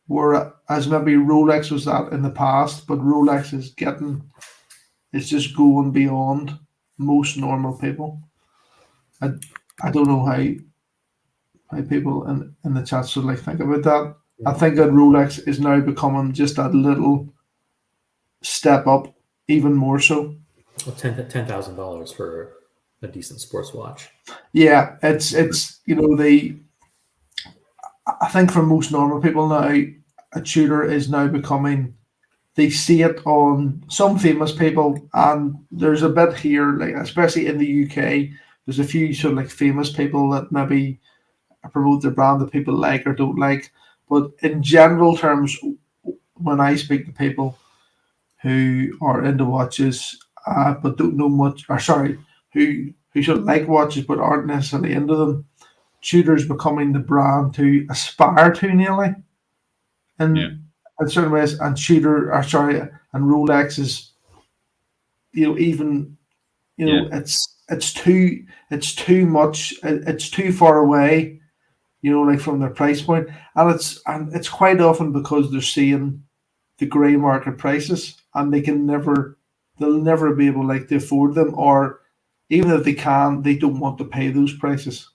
whereas maybe Rolex was that in the past, but Rolex is getting is just going beyond most normal people. I don't know how people in the chat should like think about that. I think that Rolex is now becoming just a little step up, even more so. Well, $10,000 for a decent sports watch. Yeah, it's you know I think for most normal people now, a Tudor is now becoming. They see it on some famous people, and there's a bit here, like especially in the UK, there's a few sort of like famous people that maybe promote their brand that people like or don't like. But in general terms, when I speak to people who are into watches but don't know much, or sorry, who sort of like watches but aren't necessarily into them, Tudor's becoming the brand to aspire to nearly. In certain ways, and and Rolex is, even, it's too much, it's too far away, like from their price point, and it's quite often because they're seeing the grey market prices, and they'll never be able to afford them, or even if they can, they don't want to pay those prices.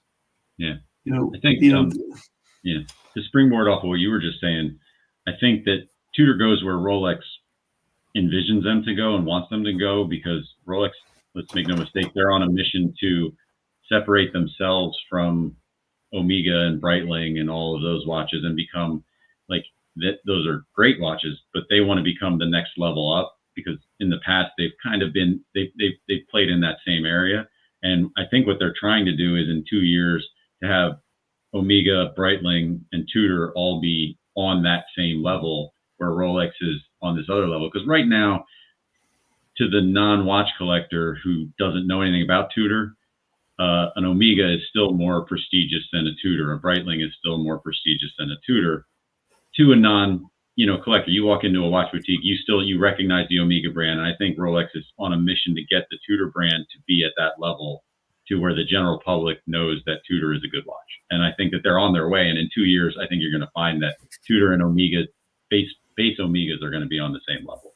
Yeah, I think to springboard off of what you were just saying, I think that Tudor goes where Rolex envisions them to go and wants them to go, because Rolex, let's make no mistake, they're on a mission to separate themselves from Omega and Breitling and all of those watches and become like that. Those are great watches, but they want to become the next level up, because in the past they've kind of been they've played in that same area. And I think what they're trying to do is in 2 years to have Omega, Breitling, and Tudor all be on that same level, where Rolex is on this other level. Because right now, to the non-watch collector who doesn't know anything about Tudor, an Omega is still more prestigious than a Tudor. A Breitling is still more prestigious than a Tudor. To a non-collector, you walk into a watch boutique, you recognize the Omega brand. And I think Rolex is on a mission to get the Tudor brand to be at that level, to where the general public knows that Tudor is a good watch. And I think that they're on their way. And in 2 years, I think you're going to find that Tudor and Omega, base Omegas, are going to be on the same level.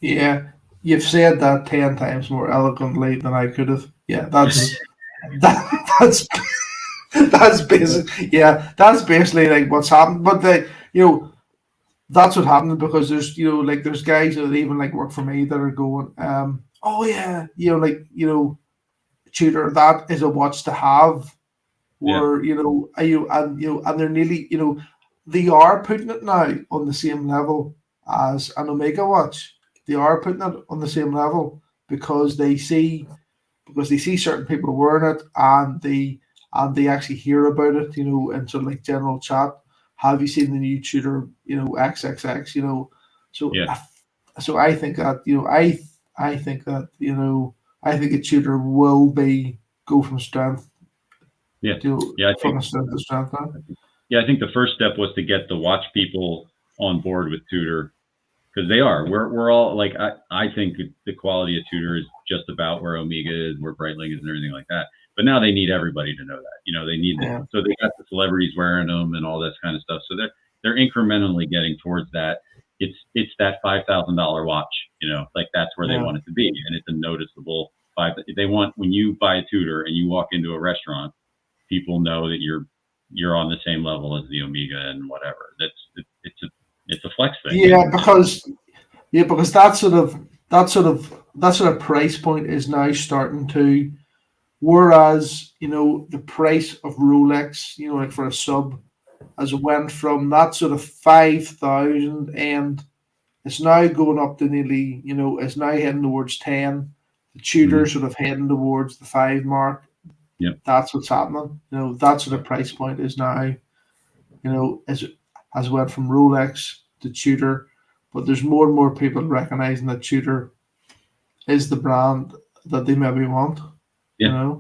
Yeah, you've said that 10 times more eloquently than I could have. Yeah, that's that's basically, that's basically like what's happened. But that's what happened, because there's there's guys that even work for me that are going, oh yeah, Tudor, that is a watch to have. Where and they're nearly, they are putting it now on the same level as an Omega watch. They are putting it on the same level because they see certain people wearing it, and they actually hear about it, in sort of general chat. Have you seen the new Tudor, XXX, so I think that, I think that, I think a Tudor will go from strength. From strength to strength now. Yeah, I think the first step was to get the watch people on board with Tudor, because they are. We're all like, I think the quality of Tudor is just about where Omega is, where Breitling is, and everything like that. But now they need everybody to know that. They need them. So they got the celebrities wearing them and all this kind of stuff. So they're incrementally getting towards that. It's that $5,000 watch. That's where they want it to be, and it's a noticeable They want, when you buy a Tudor and you walk into a restaurant, people know that you're on the same level as the Omega and whatever. It's a flex thing. Yeah, because that sort of price point is now starting to, whereas the price of Rolex, for a sub, has went from that sort of 5,000, and it's now going up to nearly, it's now heading towards 10. The Tudor sort of heading towards the 5 mark. Yep. That's what's happening. That sort of price point is now, has went from Rolex to Tudor, but there's more and more people recognizing that Tudor is the brand that they maybe want. Yeah.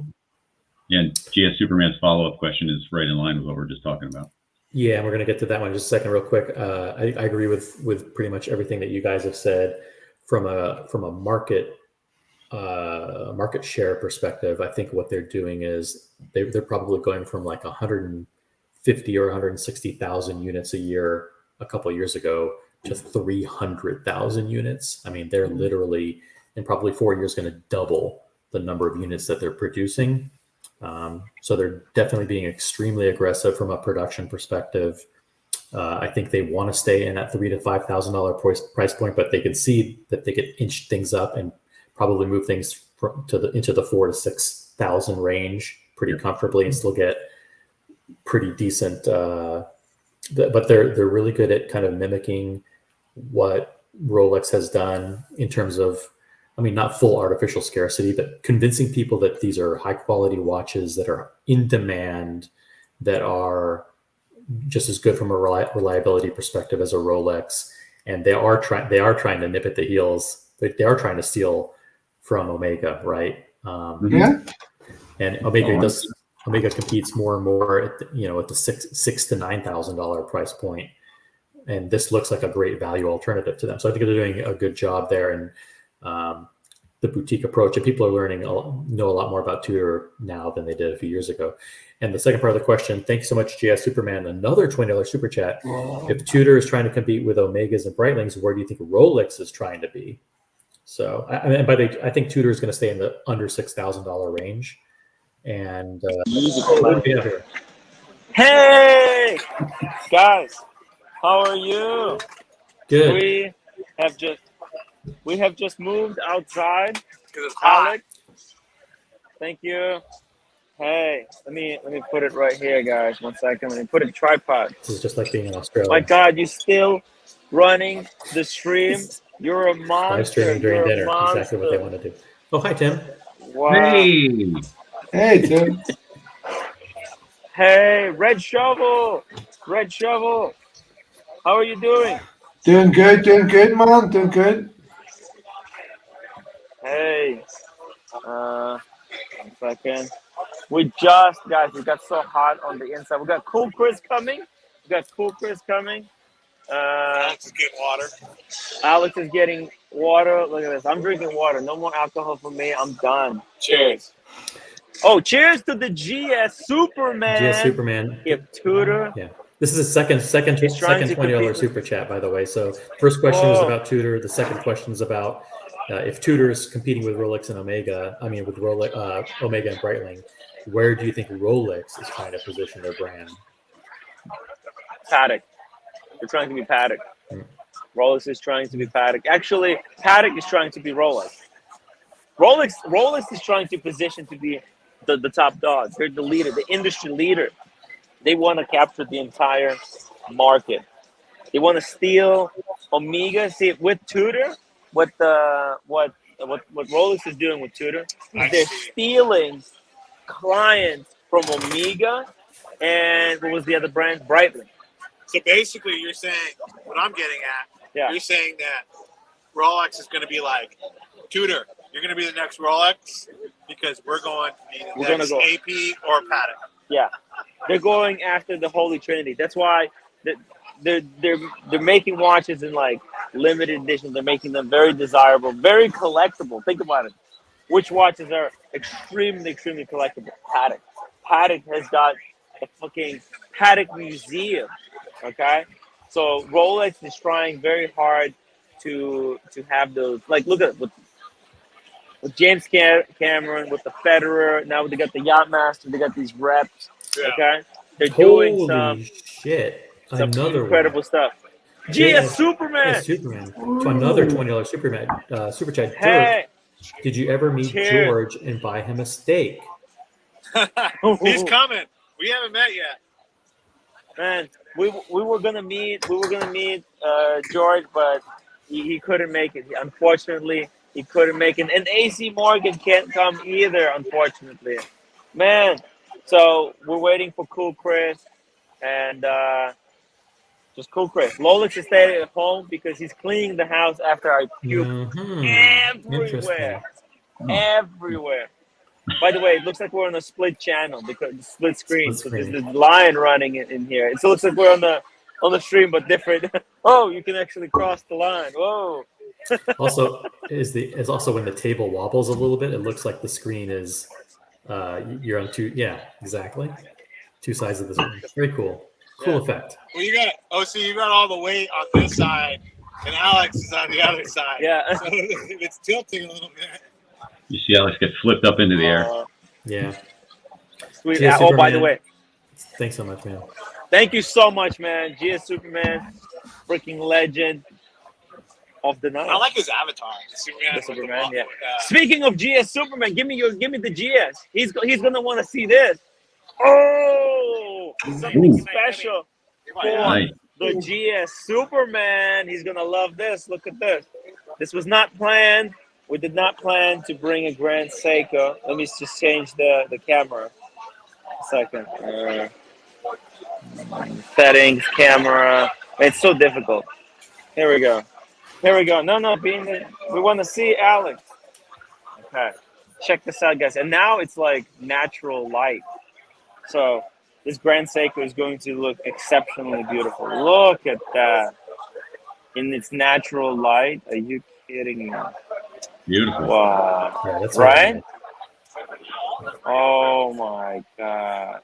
Yeah. GS Superman's follow-up question is right in line with what we're just talking about. Yeah, we're going to get to that one in just a second, real quick. I agree with pretty much everything that you guys have said. From a market share perspective, I think what they're doing is they're probably going from 150 or 160,000 units a year a couple of years ago to 300,000 units. I mean, they're literally in probably 4 years going to double the number of units that they're producing. So they're definitely being extremely aggressive from a production perspective. I think they want to stay in that $3,000 to $5,000 price point, but they can see that they could inch things up and probably move things into the 4,000 to 6,000 range pretty comfortably and still get pretty decent. But they're really good at kind of mimicking what Rolex has done in terms of, I mean, not full artificial scarcity, but convincing people that these are high quality watches that are in demand, that are just as good from a reliability perspective as a Rolex. And they are trying to nip at the heels. They are trying to steal from Omega, right? Yeah. And Omega competes more and more at the $6,000 to $9,000 price point. And this looks like a great value alternative to them. So I think they're doing a good job there. And the boutique approach, and people are know a lot more about Tudor now than they did a few years ago. And the second part of the question, thank you so much, GS Superman, another $20 super chat. Wow. If Tudor is trying to compete with Omegas and Breitlings, where do you think Rolex is trying to be? So, I think Tudor is going to stay in the under $6,000 range. And what do we have here? Hey, guys, how are you? Good. We have just moved outside. It's hot. Alex, thank you. Hey, let me put it right here, guys. 1 second. Let me put it in tripod. This is just like being in Australia. My God, you still running the stream? You're a Live monster. streaming during You're a dinner. monster. Exactly what they want to do. Oh, hi, Tim. Wow. Hey, Hey, Tim. Hey, Red Shovel. Red Shovel. How are you doing? Doing good, man. Doing good. Hey. 1 second. We got so hot on the inside. We got Cool Chris coming. Alex is getting water. Alex is getting water. Look at this. I'm drinking water. No more alcohol for me. I'm done. Cheers. Oh, cheers to the GS Superman. GS Superman. If Tudor. Yeah. This is a second $20 super chat, by the way. So first question was about Tudor. The second question is about if Tudor is competing with Rolex and Omega. I mean, with Rolex, Omega and Breitling. Where do you think Rolex is trying to position their brand? Patek. They're trying to be Patek. Rolex is trying to be Patek. Actually, Patek is trying to be Rolex. Rolex is trying to position to be the top dog. They're the leader, the industry leader. They want to capture the entire market. They want to steal Omega. See, with Tudor, what Rolex is doing with Tudor, they're stealing clients from Omega and what was the other brand? Breitling. So basically, you're saying what I'm getting at. Yeah. You're saying that Rolex is going to be like Tudor. You're going to be the next Rolex because we're going to be the next AP or Patek. Yeah, they're going after the Holy Trinity. That's why they're making watches in like limited editions. They're making them very desirable, very collectible. Think about it. Which watches are extremely collectible? Patek. Patek has got a fucking Patek museum. Okay, so Rolex is trying very hard to have those. Like, look at it with James Cameron, with the Federer. Now they got the Yachtmaster. They got these reps. Yeah. Okay, they're doing Holy shit! Another incredible stuff. GS Superman. Superman. To another $20 super chat. Hey, did you ever meet George and buy him a steak? He's coming. We haven't met yet. Man, we were gonna meet George, but he couldn't make it. Unfortunately, he couldn't make it. And AC Morgan can't come either, unfortunately. Man, so we're waiting for Cool Chris and just Cool Chris. Lolex is staying at home because he's cleaning the house after I puke everywhere. By the way, it looks like we're on a split channel because split screen. So there's this lion running in here. It looks like we're on the stream, but different. Oh, you can actually cross the line. Whoa. Also, is also when the table wobbles a little bit, it looks like the screen is you're on two. Yeah, exactly. Two sides of the screen. Very cool. Cool effect. Well, you got all the weight on this side, and Alex is on the other side. Yeah. So it's tilting a little bit. You see Alex get flipped up into the air. Yeah. Sweet. GS Oh, by the Superman. way, Thanks so much, man. thank you so much, man. GS Superman, freaking legend of the night. I like his avatar. The Superman, yeah. Speaking of GS Superman, give me the GS. He's gonna want to see this. Oh, something special for Nice. the GS Superman. He's gonna love this. Look at this. This was not planned. We did not plan to bring a Grand Seiko. Let me just change the camera. A second. Settings, camera. It's so difficult. Here we go. No, we want to see Alex. Okay. Check this out, guys. And now it's like natural light. So this Grand Seiko is going to look exceptionally beautiful. Look at that. In its natural light. Are you kidding me? Beautiful. Wow. Yeah, that's right? nice. Oh my God.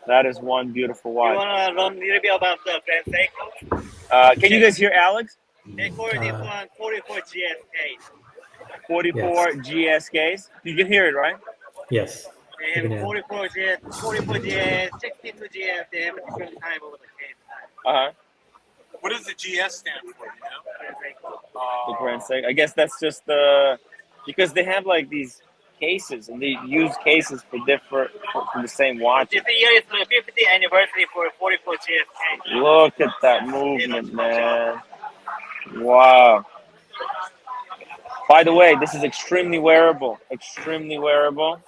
That is one beautiful watch. You want to run a little bit about the Grand Seiko? Can you guys hear Alex? They call this one 44 GSK. 44 GSKs. You can hear it, right? Yes. They have 44 GS, 62 GS. They have a different time over the case. Uh-huh. What does the GS stand for? You know? The Grand Seiko. I guess that's just because they have like these cases and they use cases for different for the same watch. This year is the 50th anniversary for 44 GSK. Look at that movement, man. Wow. By the way, this is extremely wearable. Extremely wearable.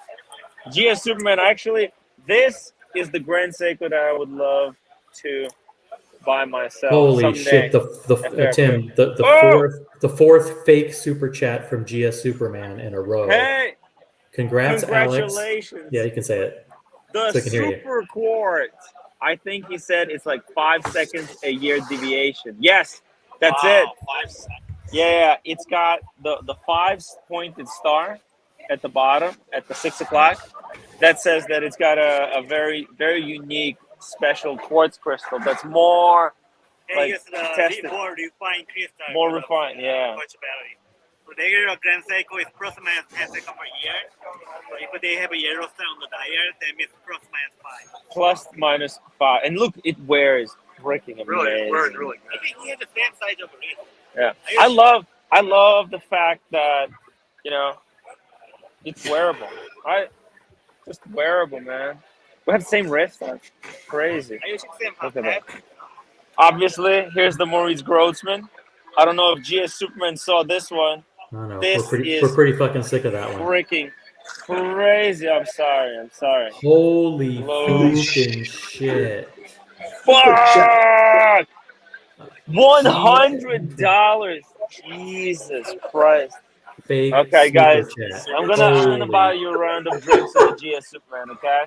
GS Superman, actually, this is the Grand Seiko that I would love to buy myself. Holy someday. shit! Tim, the fourth fake super chat from GS Superman in a row. Hey, Congrats, Alex. congratulations. Yeah, you can say it. The So I can hear you. Super Quartz. I think he said it's like 5 seconds a year deviation. Yes, that's it. 5 seconds. Yeah, it's got the 5 pointed star at the bottom at the 6 o'clock. That says that it's got a very, very unique special quartz crystal that's more They use tested. more refined crystal. More refined, yeah. Much better. So regular Grand Seiko is plus or minus 10 seconds per year. So if they have a yellow star on the dial, that means plus minus 5. Plus minus 5. And look, it wears freaking amazing. Really good. I think he has the same size of the wrist. Yeah. I love the fact that, it's wearable. Just wearable, man. We have the same wrist. That's crazy. I use the same Look at that. Obviously, here's the Maurice Grossman. I don't know if GS Superman saw this one. No, This we're pretty fucking sick of that one. Freaking crazy. I'm sorry. Holy Holy fucking shit! Fuck! $100. Jesus Christ. Fake Okay, super guys. chat. I'm gonna buy you a round of drinks at the GS Superman, okay?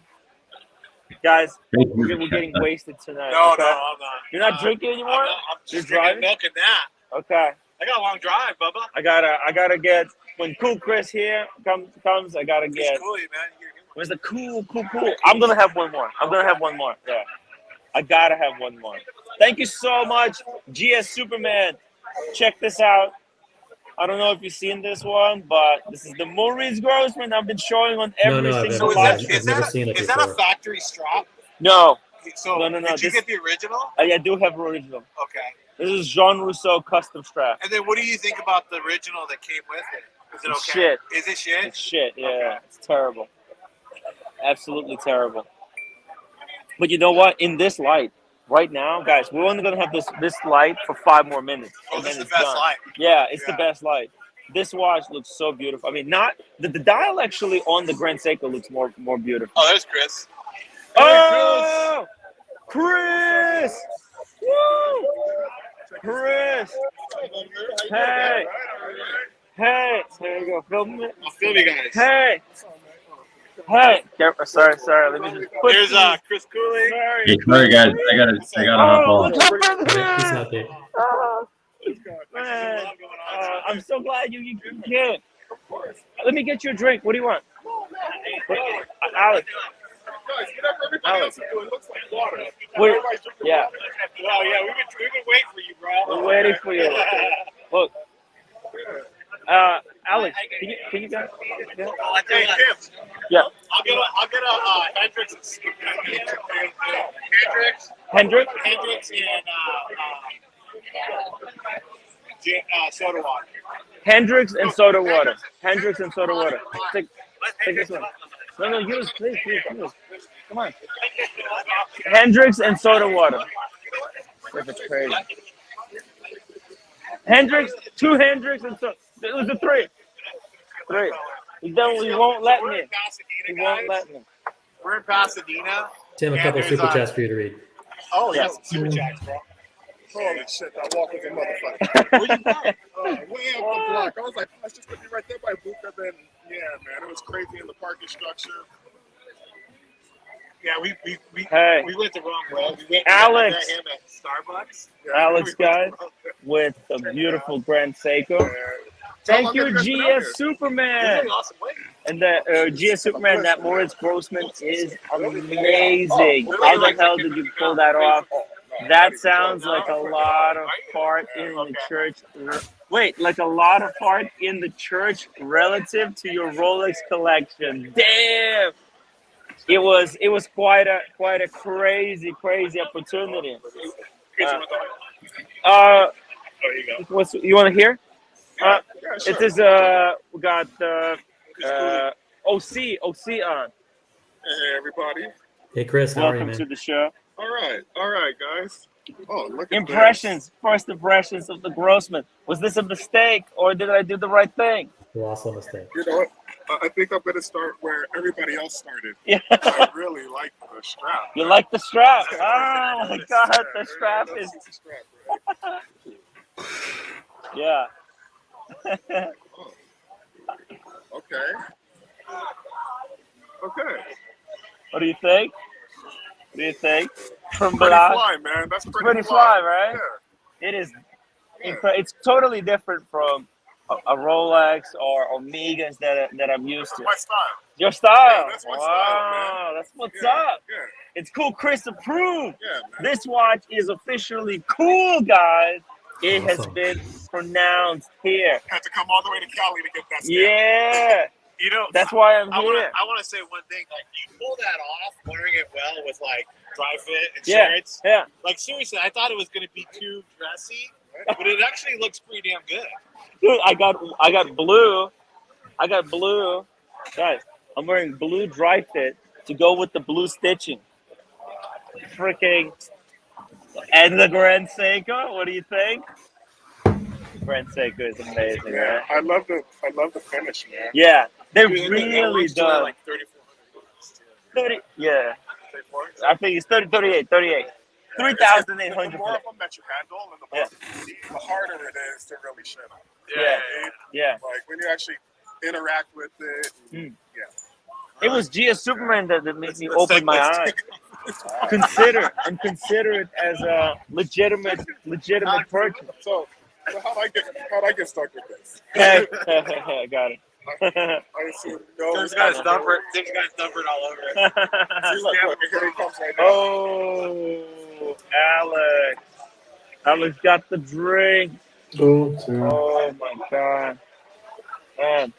Guys, we're getting wasted tonight. No, okay? no, I'm not. You're not drinking anymore? I'm You're just driving? drinking milk and that. Okay. I got a long drive, Bubba. I gotta get when Cool Chris here comes. I gotta get. It's cool, man. Where's the cool? I'm gonna have one more. Yeah, I gotta have one more. Thank you so much, GS Superman. Check this out. I don't know if you've seen this one, but this is the Maurice Grossman I've been showing on every single live. I've never seen it Is that before. a factory strap? No. So No. Did you This, get the original? I do have original. Okay. This is Jean Rousseau custom strap. And then what do you think about the original that came with it? Is it It's okay? shit. Is it shit? It's shit. Yeah, Okay. It's terrible. Absolutely terrible. But you know what? In this light, right now, guys, we're only gonna have this light for 5 more minutes. Oh, and this then is the it's best done. light. Yeah, it's the Yeah. best light. This watch looks so beautiful. I mean, not the dial actually on the Grand Seiko looks more beautiful. Oh, there's Chris. Oh, Chris! Woo! Chris! Hey! There you go. Film it. I'll film you guys. Hey! Sorry. Let me just put Here's these- Chris Cooley. Sorry guys, I gotta hop off. Peace out, dude. Man, I'm so glad you came. Let me get you a drink. What do you want? Alex. Guys, get up everybody else is doing. It looks like water. We're, yeah, Well, yeah, we've been waiting for you, bro. we're waiting for you. Look, Alex, can you guys? Yeah. Hey, Tim. Yeah. I'll get a Hendrix Hendrix? and soda water. Hendrix and soda water. Hendrix and soda water. Take this one. No, use, please. Come on. Hendrix and soda water. If it's crazy. Hendrix, 2 Hendrix and soda. It was a 3. He won't let me. He won't let me. We're in Pasadena. Tim, a couple super chats for you to read. Oh, yes, super chats, bro. Holy shit, that walk was a motherfucker. Where you from? Way up the block. I was like, oh, it's just gonna be right there by Buka. Then, yeah, man, it was crazy in the parking structure. Yeah, we went the wrong way. We went Alex. met him at Starbucks. Alex, guys, with a beautiful Grand Seiko. Thank you, GS Superman. And the GS Superman, that Moritz Grossman is amazing. How the hell did you pull that off? That sounds like a lot of fart in the church. Wait, like a lot of fart in the church relative to your Rolex collection. Damn. It was quite a crazy opportunity. What's you want to hear? It is we got OC on. Hey, everybody. Hey, Chris, how are you, Welcome man? to the show. All right, guys. Oh, look at First impressions of the Grossman. Was this a mistake or did I do the right thing? Colossal mistake. You know what? I think I'm gonna start where everybody else started. Yeah. I really like the strap. You like the strap? Oh my God, the strap is. Yeah. Okay. What do you think? From Pretty Blas? fly, man. That's Pretty fly, right? Yeah. It is. It's totally different from a Rolex or Omegas that I'm used to. My style. Your style. Yeah, that's my wow, style, man. that's what's Yeah, up. yeah. It's cool. Chris approved. Yeah, man. This watch is officially cool, guys. It has Awesome. been pronounced here. Had to come all the way to Cali to get that stamp. Yeah. You know, That's why I'm I here. want to say one thing. Like, you pull that off, wearing it well with like dry fit and Yeah. shirts. Yeah. Like, seriously, I thought it was gonna be too dressy, but it actually looks pretty damn good. Dude, I got blue. Guys, I'm wearing blue dry fit to go with the blue stitching. Freaking. And the Grand Seiko, what do you think? Grand Seiko is amazing, Yeah, right? I love the finish, man. Yeah, they Dude, and really it looks does. like 3,400 too. 30, yeah. 34? I think it's 38. 3,800. The more of them that you handle, and the harder it is to really shit on. Yeah. Like when you actually interact with it. Mm. Yeah. It was GS Superman that made me open my eyes. Consider it as a legitimate purchase. So how'd I get stuck with this? Hey, I got it. I assume no. Tim's got his number all over it. Here he comes right now. Oh, Alex got the drink. Oh my God, man,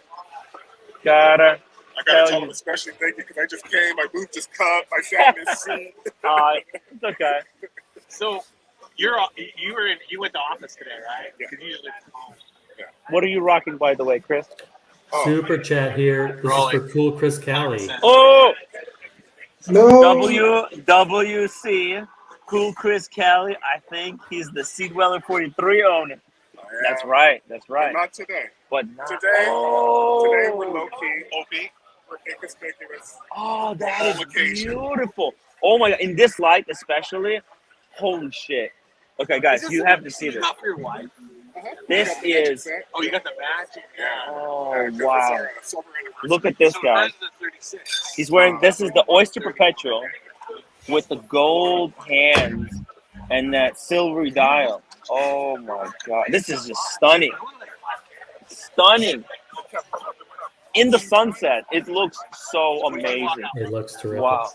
gotta. I gotta tell him especially thank you because I just came, my boot just cut, I sat in his seat. It's okay. So you went to office today, right? Yeah. 'Cause usually. What are you rocking, by the way, Chris? Super chat here. This is for Cool Chris Cali. Oh, No. WC, Cool Chris Cali. I think he's the Seedweller 43 owner. That's right. But not today. But not. Today we're low key, OP, we're inconspicuous. Oh, that is Location. beautiful. Oh my God, in this light especially, holy shit. Okay, guys, you have to see this. Not for your wife. This is. Oh, you got the match. Yeah. Oh This is wow! our silver anniversary. Look at this So guy. hers is a 36. He's wearing. This is the Oyster Perpetual with the gold hands and that silvery dial. Oh my God! This is just stunning. Stunning. In the sunset, it looks so amazing. It looks terrific. Wow.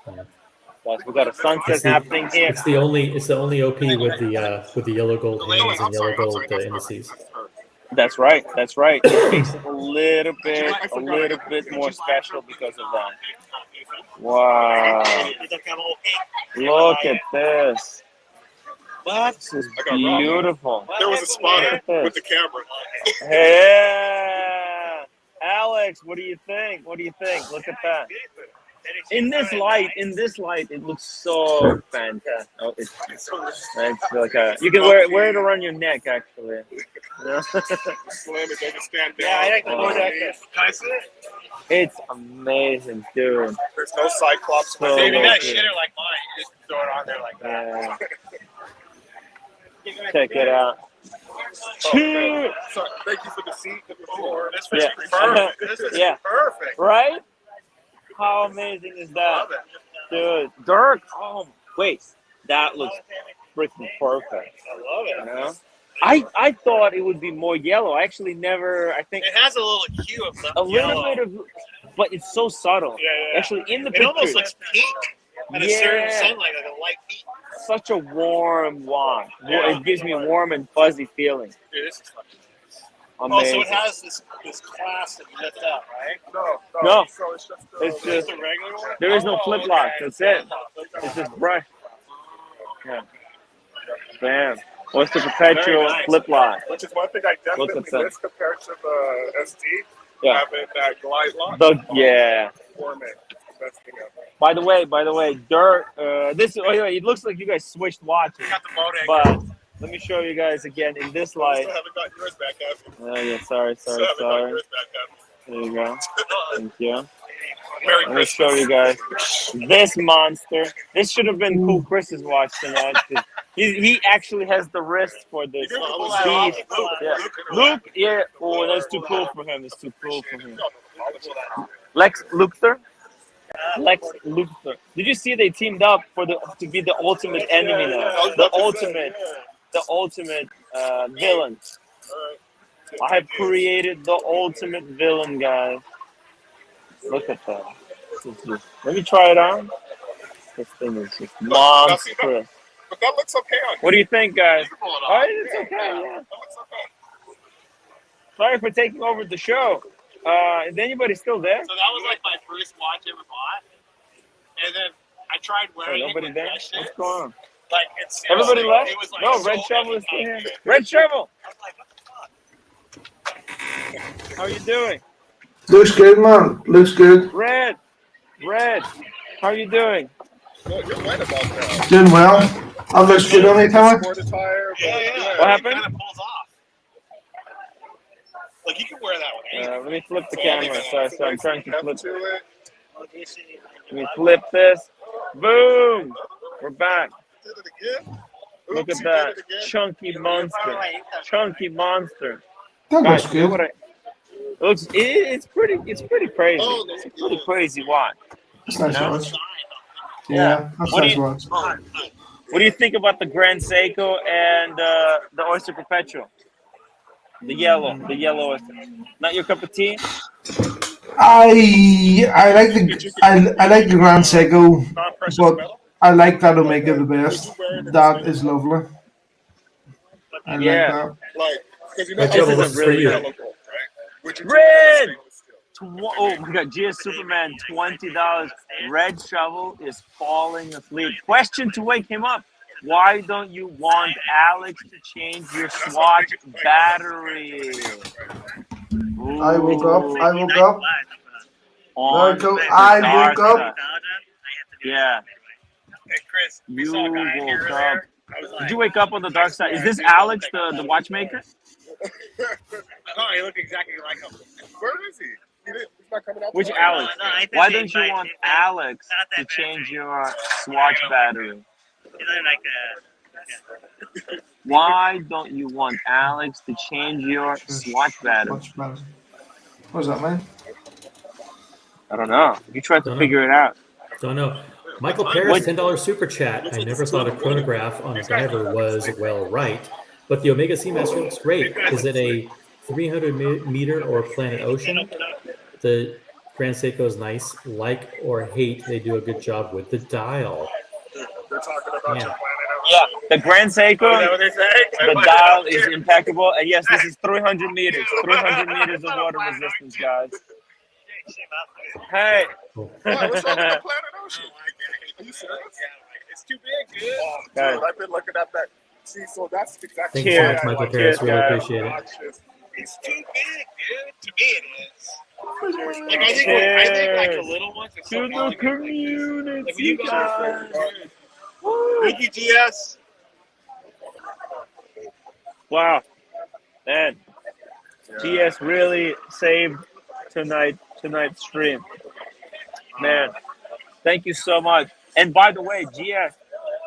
Guys, we got a sunset happening here. It's the only OP with the yellow gold hands and yellow gold indices. That's right. That's right. It makes it a little bit more special because of that. Wow! Look at this. This is beautiful. There was a spotter with the camera. Yeah, Alex, what do you think? What do you think? Look at that. In this light, it looks so fantastic. Oh, it's like you can wear it around your neck, actually. Yeah. Slam it, they can stand down. Yeah, I like the Can I see it? It's amazing, dude. There's no Cyclops. So Maybe not good. shitter like mine. You just throw it on there like that. Yeah. Check it out. Oh, so, thank you for the seat. This is perfect. This is perfect. Right? How amazing is that? Dude, Dirk. Oh, wait. That looks freaking perfect. I love it. You know? I thought it would be more yellow. I actually never. I think It has a little hue of a little bit of, but it's so subtle. Yeah. Actually, in the It picture, almost looks pink at a certain sunlight, like a light pink. such a warm watch. It gives me a warm and fuzzy feeling. Dude, this is fucking Amazing. Oh, so it has this class that you lift up, right? No, So it's just it's just a regular one? there is no flip lock. That's it. It's just brush. Yeah. Bam. What's the perpetual flip lock? Which is one thing I definitely Look at that. miss compared to the SD. Yeah. Having that glide lock. Yeah. Format. Best thing ever. By the way, Dirt. It looks like you guys switched watches. Got the boat But let me show you guys again in this light. Still haven't got yours back up. Oh yeah, sorry. Still haven't got yours back up. There you go. Thank you. Merry Let me show you guys this monster. This should have been Cool Chris's watch tonight. He actually has the wrist for this. Yeah. Luke, yeah. Oh, that's too cool for him. It's too cool for him. Lex Luthor. Did you see they teamed up to be the ultimate enemy now? The ultimate villain. I have created the ultimate villain, guys. Look at that. Let me try it on. This thing is just monstrous. But that looks okay on What do you think, guys? You can pull it Oh, off. it's okay. Yeah. That looks okay. Sorry for taking over the show. Is anybody still there? So that was like my first watch I ever bought. And then I tried wearing Nobody it with there? that shit. What's going on? Like, it's Everybody left? It was like No, so Red Shovel is still many here. Red Shovel! How are you doing? Looks good, man. Looks good. Red! How are you doing? No, you're right about that. Doing well. That looks good on me, Tyler. Sport attire, but Yeah. What happened? It kind of pulls off. Like, you can wear that with anything. Let me flip the camera. So I'm trying to flip. to it. Let me flip this. Boom! We're back. Did it again. Look Oops, at you that. did it again. Chunky monster. Chunky monster. That Guys, looks you know good. what it's pretty crazy. Oh, It's a pretty crazy watch. That's nice No? watch. Yeah, that's What do nice you- watch. What do you think about the Grand Seiko and the Oyster Perpetual? The yellow oyster. Not your cup of tea? I like the Grand Seiko, Non-precious but metal. I like that Omega the best. That is lovely. I Yeah. like that. Like, because you know Red how Shovel, it's this is for you. yellow gold, right? Would you do Red! that still? Oh my God, GS Superman, $20. Red Shovel is falling asleep. Question to wake him up. Why don't you want Alex to change your Swatch battery? I woke up. On Naruto, the I dark woke up. side. Yeah, Hey, Chris, we you saw a guy here woke up. earlier. I was like, Did you wake up on the dark side? Is this Alex, the watchmaker? no, he looked exactly like him. Where is he? He's not coming out. Which tonight. Alex? No, I think Why they don't you might- want they might- Alex not that to bad, change maybe. your Swatch battery? He looked like Why don't you want Alex to change your Swatch battery? Much better. What does that mean? I don't know. You tried to Don't know. figure it out. Don't know. Michael Paris, $10 super chat. I never thought a chronograph on a diver was well right, but the Omega Seamaster looks great. Is it a 300 meter or Planet Ocean? The Grand Seiko's nice. Like or hate, they do a good job with the dial. They're talking about your planet. Yeah, the Grand Seiko, Is that what they're saying? the dial is impeccable. And yes, this is 300 meters. 300 meters of water resistance, guys. Hey. What, what's wrong with the planet ocean? Are you serious? It's too big, dude. Oh, dude, I've been looking at that. See, so that's exactly Thank you so much, Michael Paris. Really appreciate it. It's too big, dude. To me, it is. Like I think like the little ones are so elegant. Community, like when you guys. Thank you, GS. Wow, man, GS really saved tonight's stream. Man, thank you so much. And by the way, GS,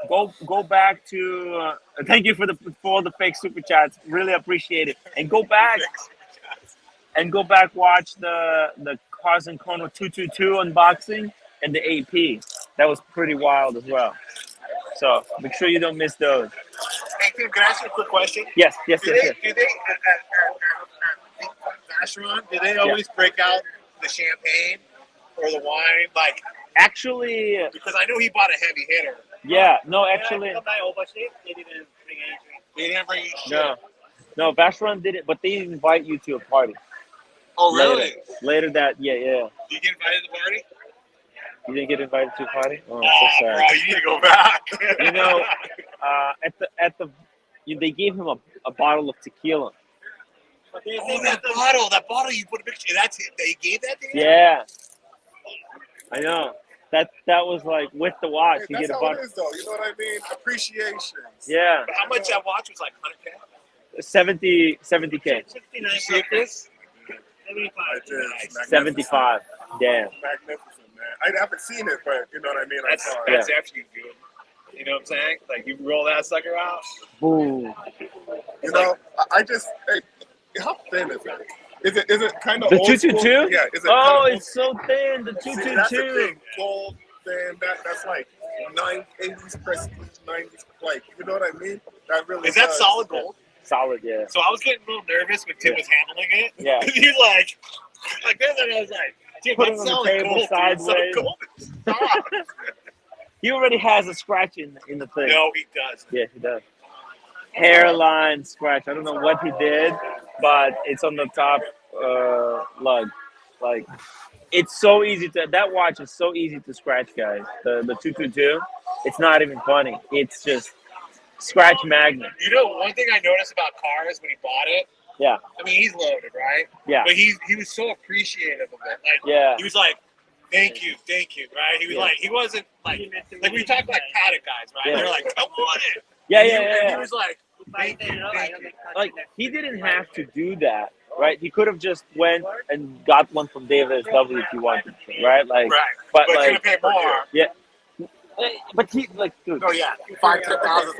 go back to. Thank you for all the fake super chats. Really appreciate it. And go back watch the Cars and Kono 222 unboxing and the AP. That was pretty wild as well. So make sure you don't miss those. Hey, Tim, can I ask you a quick question? Yes. Do they at Vacheron, do they always break out the champagne or the wine? Like, actually, because I know he bought a heavy hitter. Yeah, no, actually, They didn't bring anything. They didn't bring you shit. No, Vacheron did it, but they invite you to a party. Oh, really? Later that, yeah. You get invited to the party? You didn't get invited to a party? Oh, I'm so bro, sorry. you need to go back. You know, they gave him a bottle of tequila. Oh, that bottle you put a picture. That's it. They gave that to him? Yeah, I know. That was like with the watch. Hey, you get a how bottle. it is, though. You know what I mean? Appreciation. Yeah. But how much that watch was like 100K? 70K. 69. You see this? 75. Damn. Magnificent, man. I haven't seen it, but you know what I mean? That's after you do it. You know what I'm saying? Like, you roll that sucker out. Boom. You know, I just, hey, how thin is it? Is it kind of the old 222? school? Yeah. Is it It's so thin. The 222. See, that's the thing. Gold, thin. That's like 80s prestige, 90s. Like, you know what I mean? That really is that solid gold? Solid, yeah. So I was getting a little nervous when Tim was handling it. Yeah. He's like this, and I was like, Tim, Put it that's on the solid table gold. sideways. Gold. Stop. He already has a scratch in the thing. No, he does. Yeah, he does. Hairline scratch. I don't know what he did, but it's on the top lug. Like, it's so easy that watch is so easy to scratch, guys. The 222, it's not even funny. It's just scratch magnet. You know, one thing I noticed about cars when he bought it. Yeah. I mean, he's loaded, right? Yeah. But he was so appreciative of it. Like, yeah. He was like, thank you, right? He was like, he wasn't like we talk like paddock guys, right? Yeah. They're like, I want it. Yeah. And he was like, thank you. Like, he didn't have to do that, right? He could have just went and got one from David W if he wanted to, right? Like, right. But like, pay more. Yeah. But he, like, dude. Oh yeah, 5,000.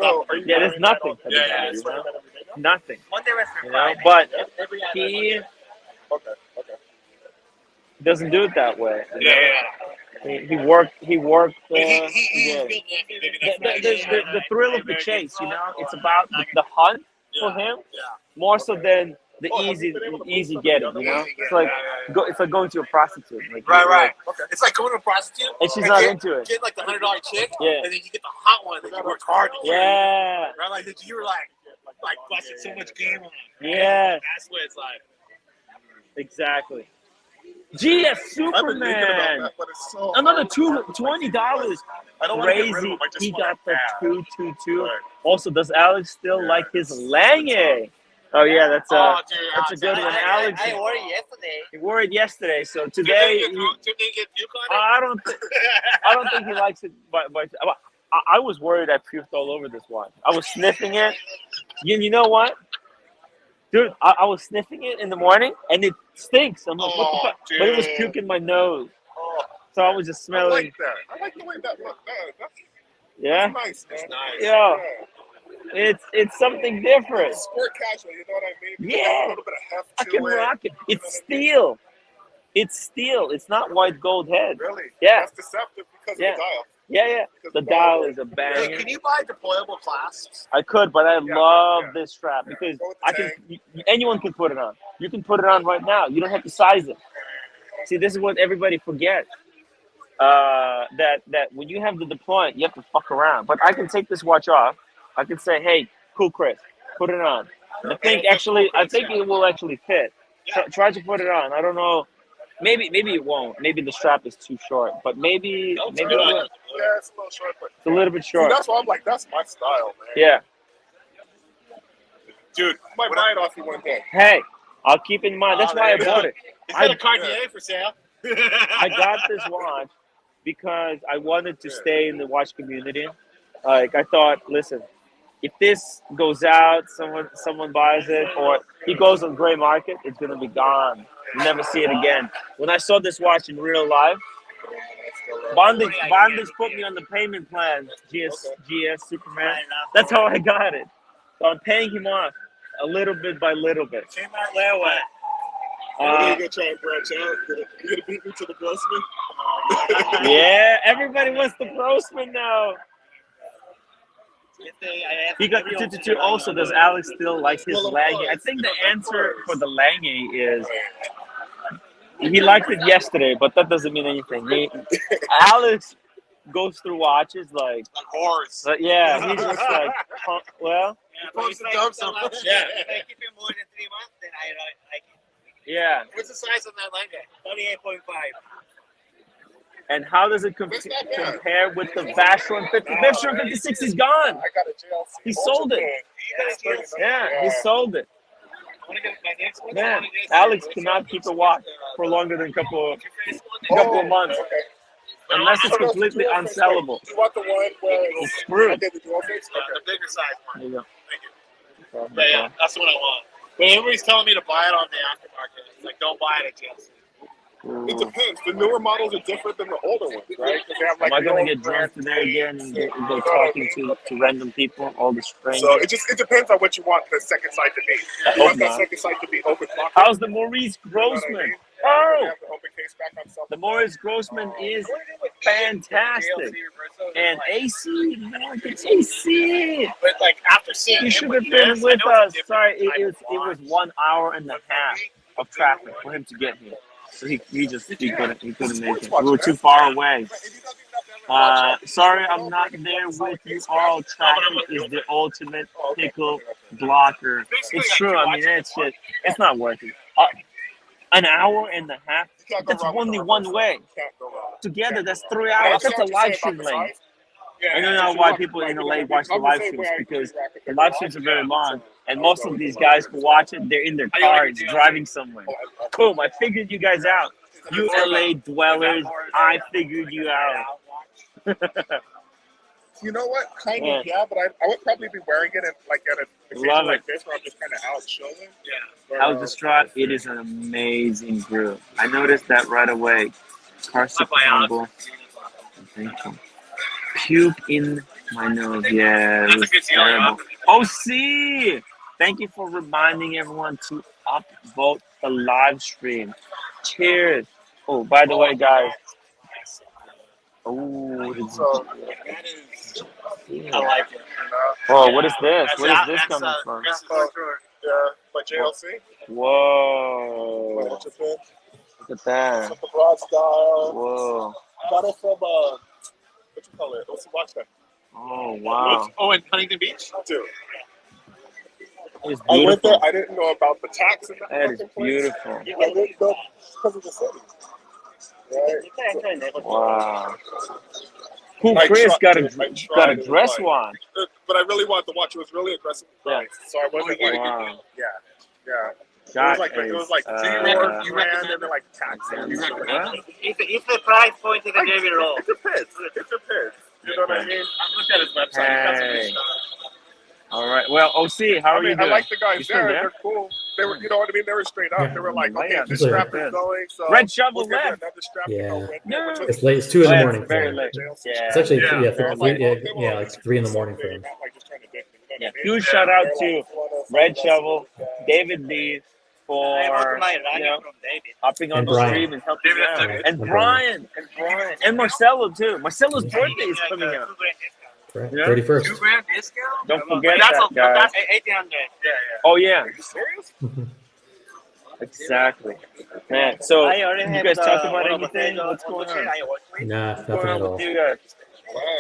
Yeah, there's nothing for the guy, you know? Nothing. You know? But he doesn't do it that way. You know? He worked. The thrill of the chase, you know. It's about the hunt for him more so than the easy getting. You know, it's like going to a prostitute. Like, right. It's like going to a prostitute and she's not into it. Get like the $100 chick, yeah, and then you get the hot one that you worked hard to get. Yeah, right. Like you were like busted so much game on. Yeah, that's what it's like. Exactly. GS Superman. That, but it's so another $20. Crazy. He got the 222. Right. Also, does Alex still like his Lange? Oh yeah, that's a good one. Alex. I wore it yesterday. He wore it yesterday, so today. I don't think he likes it. But I was worried I puked all over this one. I was sniffing it. You know what? Dude, I was sniffing it in the morning, and it stinks. I'm like, what the fuck? Dude. But it was puking my nose. So I was just smelling. I like that. I like the way that looks. Yeah? That's nice. It's nice. Yeah. It's something different. It's sport casual, you know what I mean? Yeah. A little bit of heft I to can it. rock it. It's steel. It's steel. It's not white gold head. Really? Yeah. That's deceptive because of the dial. Yeah. The dial is a banger. Hey, can you buy deployable clasps? I could, but I love this strap because anyone can put it on. You can put it on right now. You don't have to size it. See, this is what everybody forgets. That when you have the deployment, you have to fuck around. But I can take this watch off. I can say, "Hey, cool, Chris, put it on." I think it will actually fit. Try to put it on. I don't know. Maybe it won't. Maybe the strap is too short. But maybe it will. Yeah, it's a little short, but It's a little bit short. See, that's why I'm like, that's my style, man. Yeah. Dude, I might buy it off you one day. Hey, I'll keep in mind. That's why I bought it. Is that a Cartier for sale? I got this watch because I wanted to stay in the watch community. Like I thought, listen, if this goes out, someone buys it, or he goes on gray market, it's gonna be gone. You'll never see it again. When I saw this watch in real life, Bondage put me on the payment plan. GS Superman. That's how I got it. So I'm paying him off a little bit by little bit. Came out where what? You're gonna try and branch out. You're gonna beat me to the Grossman. Yeah, everybody wants the Grossman now. He got the 222 also. Does Alex still like his Lange? I think the answer for the Lange is he liked it yesterday, but that doesn't mean anything. Alex goes through watches like horse. Yeah, he's just like, well. Yeah. If I keep it more than 3 months, then I like it. Yeah. What's the size of that Lange? 38.5. And how does it compare with the Vacheron 50? Vacheron 56 is gone. I got a GLC. He sold it. Yeah, he sold it. Man, Alex cannot keep a watch for longer than a couple of months. Unless it's completely unsellable. You want the one where it's screwed. Okay, the dual face? Okay. The bigger size one. There you go. Thank you. Yeah, that's what I want. But everybody's telling me to buy it on the aftermarket. It's like, don't buy it at GLC. It depends. The newer models are different than the older ones, right? They have, like, Am I going to get drunk today again and go talking to random people, all the strangers? So it depends on what you want the second side to be. You want that second side to be open clock. How's the Maurice Grossman? Oh! The open case back on something. The Maurice Grossman is fantastic. And AC, man, it's AC. But like after seeing He should have been with us. Sorry, it was 1 hour and a half of traffic for him to get here. So he couldn't make it. We were too far away. Sorry, I'm not there with you all. Traffic is the ultimate pickle blocker. It's true. I mean, it's not worth it. An hour and a half. That's only one way. Together, that's 3 hours. That's a live stream lane. I don't know why people in LA watch the live streams, because the live streams are very long, and most of these guys who watch it, they're in their cars driving somewhere. Boom! I figured you guys out. You LA dwellers, I figured you out. You know what? Kind of, yeah, but I would probably be wearing it at an occasion like this, where I'm just kind of out chilling. Yeah. I was distraught. It is an amazing group. I noticed that right away. Carson humble. Thank you. Puke in my nose. Yeah, it was terrible. OC! Thank you for reminding everyone to upvote the live stream. Cheers. Oh, by the way, guys. Oh, I like it. Oh, what is this? What is this coming from? By JLC. Whoa. Look at that. It's the broad style. Whoa. Got it from what you call it? What's the watch then? Oh wow. Oh, in Huntington Beach? Dude. It's I went beautiful. there. I didn't know about the tax in That is beautiful. I didn't know because of the city. Right? Wow. Cool. Chris got a dress watch. But I really wanted the watch. It was really aggressive price, so I wasn't like, wow. yeah. Got it was like 0 grand and then like tax. If the price point is a David roll. It depends. You know what I mean? I'm looking at his website. Hey. All right. Well, OC, how are you doing? I like the guys You still there. there. They're cool. They were, you know what I mean? They were straight up. They were like, okay, this Yeah. strap is going. So Red shovel we'll give you left. another strap to Yeah. go with it, No. which was- It's late. It's 2 in the morning. Very for late. him. Yeah. It's actually Yeah. like 3 in the morning for him. Yeah. Huge shout out to Red Shovel, David B, for hopping on And the Brian. stream and helping out. Right. And Brian. And Marcelo too. Marcelo's birthday is coming up. Correct. Yeah. 31st. $2 grand discount? Don't forget that, guys. That's 800. Oh yeah. Are you serious? Exactly. Man, so I already you have guys talk the about one of the anything? things What's on going the chair on? I work with. Nah, What's nothing going at on all. with you guys?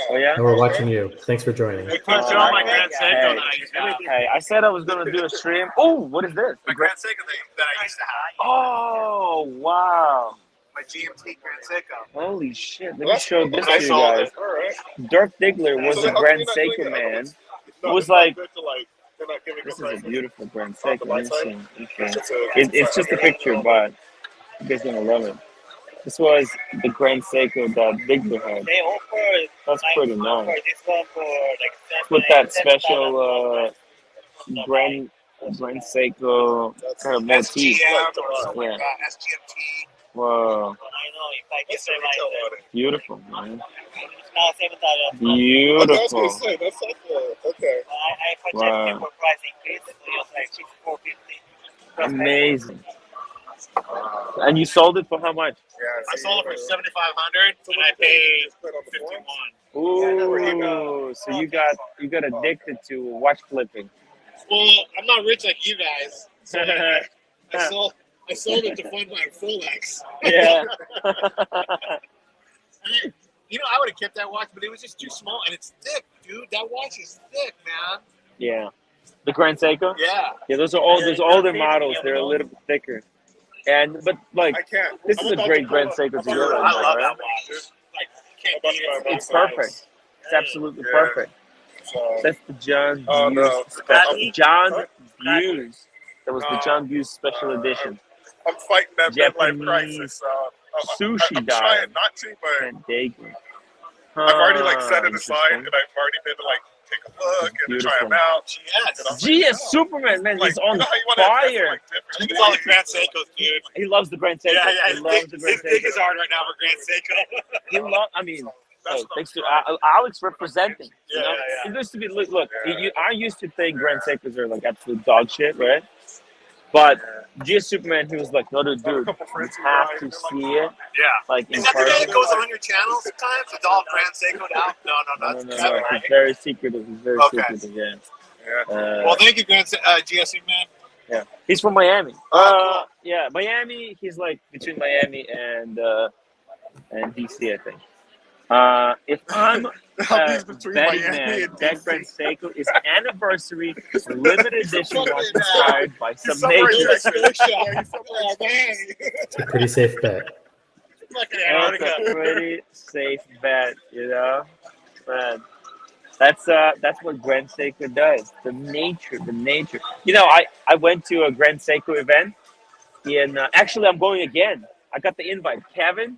Oh yeah? No, we're watching you. Thanks for joining. We put you on my Grand Seiko that I used to have. Hey, I said I was gonna do a stream. Oh, what is this? My Grand Seiko that I used to have. Oh, wow. My GMT Grand Seiko. Holy shit. Let me show this I to you sold guys. it. All right. Dirk Diggler was a Grand Seiko man. It was like, this is a beautiful Grand Seiko. Let me see. Okay. It's just a picture, but you guys gonna love it. This was the Grand Seiko that Diggler had. They offer. That's pretty nice. Offer this one for like. With that special Grand Seiko kind of motif. SGM, Yeah. SGMT. Whoa. I know if I get the right. Beautiful, man. It's now 7,000. Beautiful. That's like okay. I purchased Wow. it for price increase. It was like 6,450. Amazing. And you sold it for how much? I sold it for 7,500 and I paid 51. Ooh, so you got addicted to watch flipping. Well, I'm not rich like you guys, so I sold it to fund my Rolex. Yeah. I would have kept that watch, but it was just too small and it's thick, dude. That watch is thick, man. Yeah. The Grand Seiko? Yeah. Yeah, those are all those older models. They're a little bit thicker. But like this is a great Grand Seiko to get on. I love right? that watch. Like, can't beat it. It's perfect. It's absolutely perfect. That's the John Buse. John Buse. That was the John Buse special edition. I'm fighting that midlife Japanese crisis. sushi I'm dive. trying not to, but I've already like set it aside, and I've already been to like take a look and try them out. GS Superman, man, he's on fire. I think it's all the Grand Seikos, dude. He loves the Grand Seiko. Yeah, He loves the Grand his dick Seiko. is hard right now for Grand Seiko. He loves. I mean, hey, thanks to Alex representing. You know, Yeah. it used to be look. I used to think Grand Seikos are like absolute dog shit, right? But GS Superman, he was like, no, dude, you have to see it. Yeah. Like in Is that the guy person. that goes on your channel sometimes? It's all Grand Seiko'd out? No, that's No. He's very secretive. He's very secretive. Yeah. Well, thank you, GS Superman. Yeah. He's from Miami. Cool. Yeah, Miami. He's like between Miami and DC, I think. If I'm betting man, that Grand Seiko is anniversary limited edition was inspired by some nature. It's a pretty safe bet. That's a pretty safe bet, you know. Man, that's what Grand Seiko does. The nature. You know, I went to a Grand Seiko event in. Actually, I'm going again. I got the invite. Kevin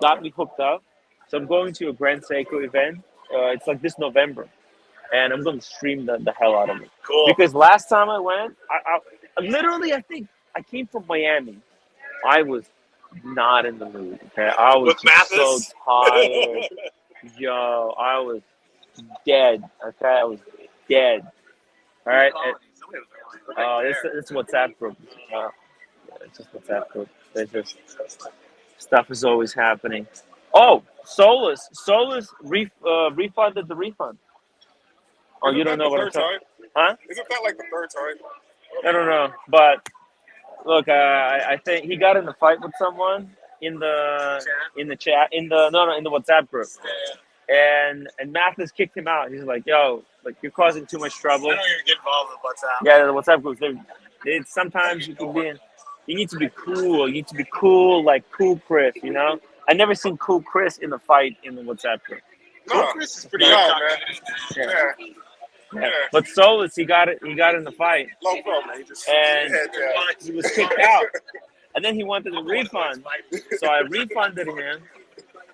got me hooked up. So I'm going to a Grand Seiko event. It's like this November, and I'm going to stream the hell out of it. Cool. Because last time I went, I literally, I think I came from Miami. I was not in the mood. Okay, I was so tired. Yo, I was dead. Okay, I was dead. All right. It's WhatsApp group. It's just WhatsApp group. There's just stuff is always happening. Oh, Solus refunded the refund. Oh, you don't know what I'm talking about? Huh? Isn't that like the third time? I don't know, but look, I think he got in a fight with someone in the chat in the WhatsApp group, and Mathis kicked him out. He's like, "Yo, like you're causing too much trouble." I don't even get involved in WhatsApp. Yeah, the WhatsApp groups. Sometimes you can be in. You need to be cool. You need to be cool, like Cool Chris. You know, I never seen Cool Chris in a fight in the WhatsApp group. Cool Chris is pretty man. Yeah. But Solus, he got in the fight, Low pro, man. and he was kicked out. And then he wanted a refund, so I refunded him.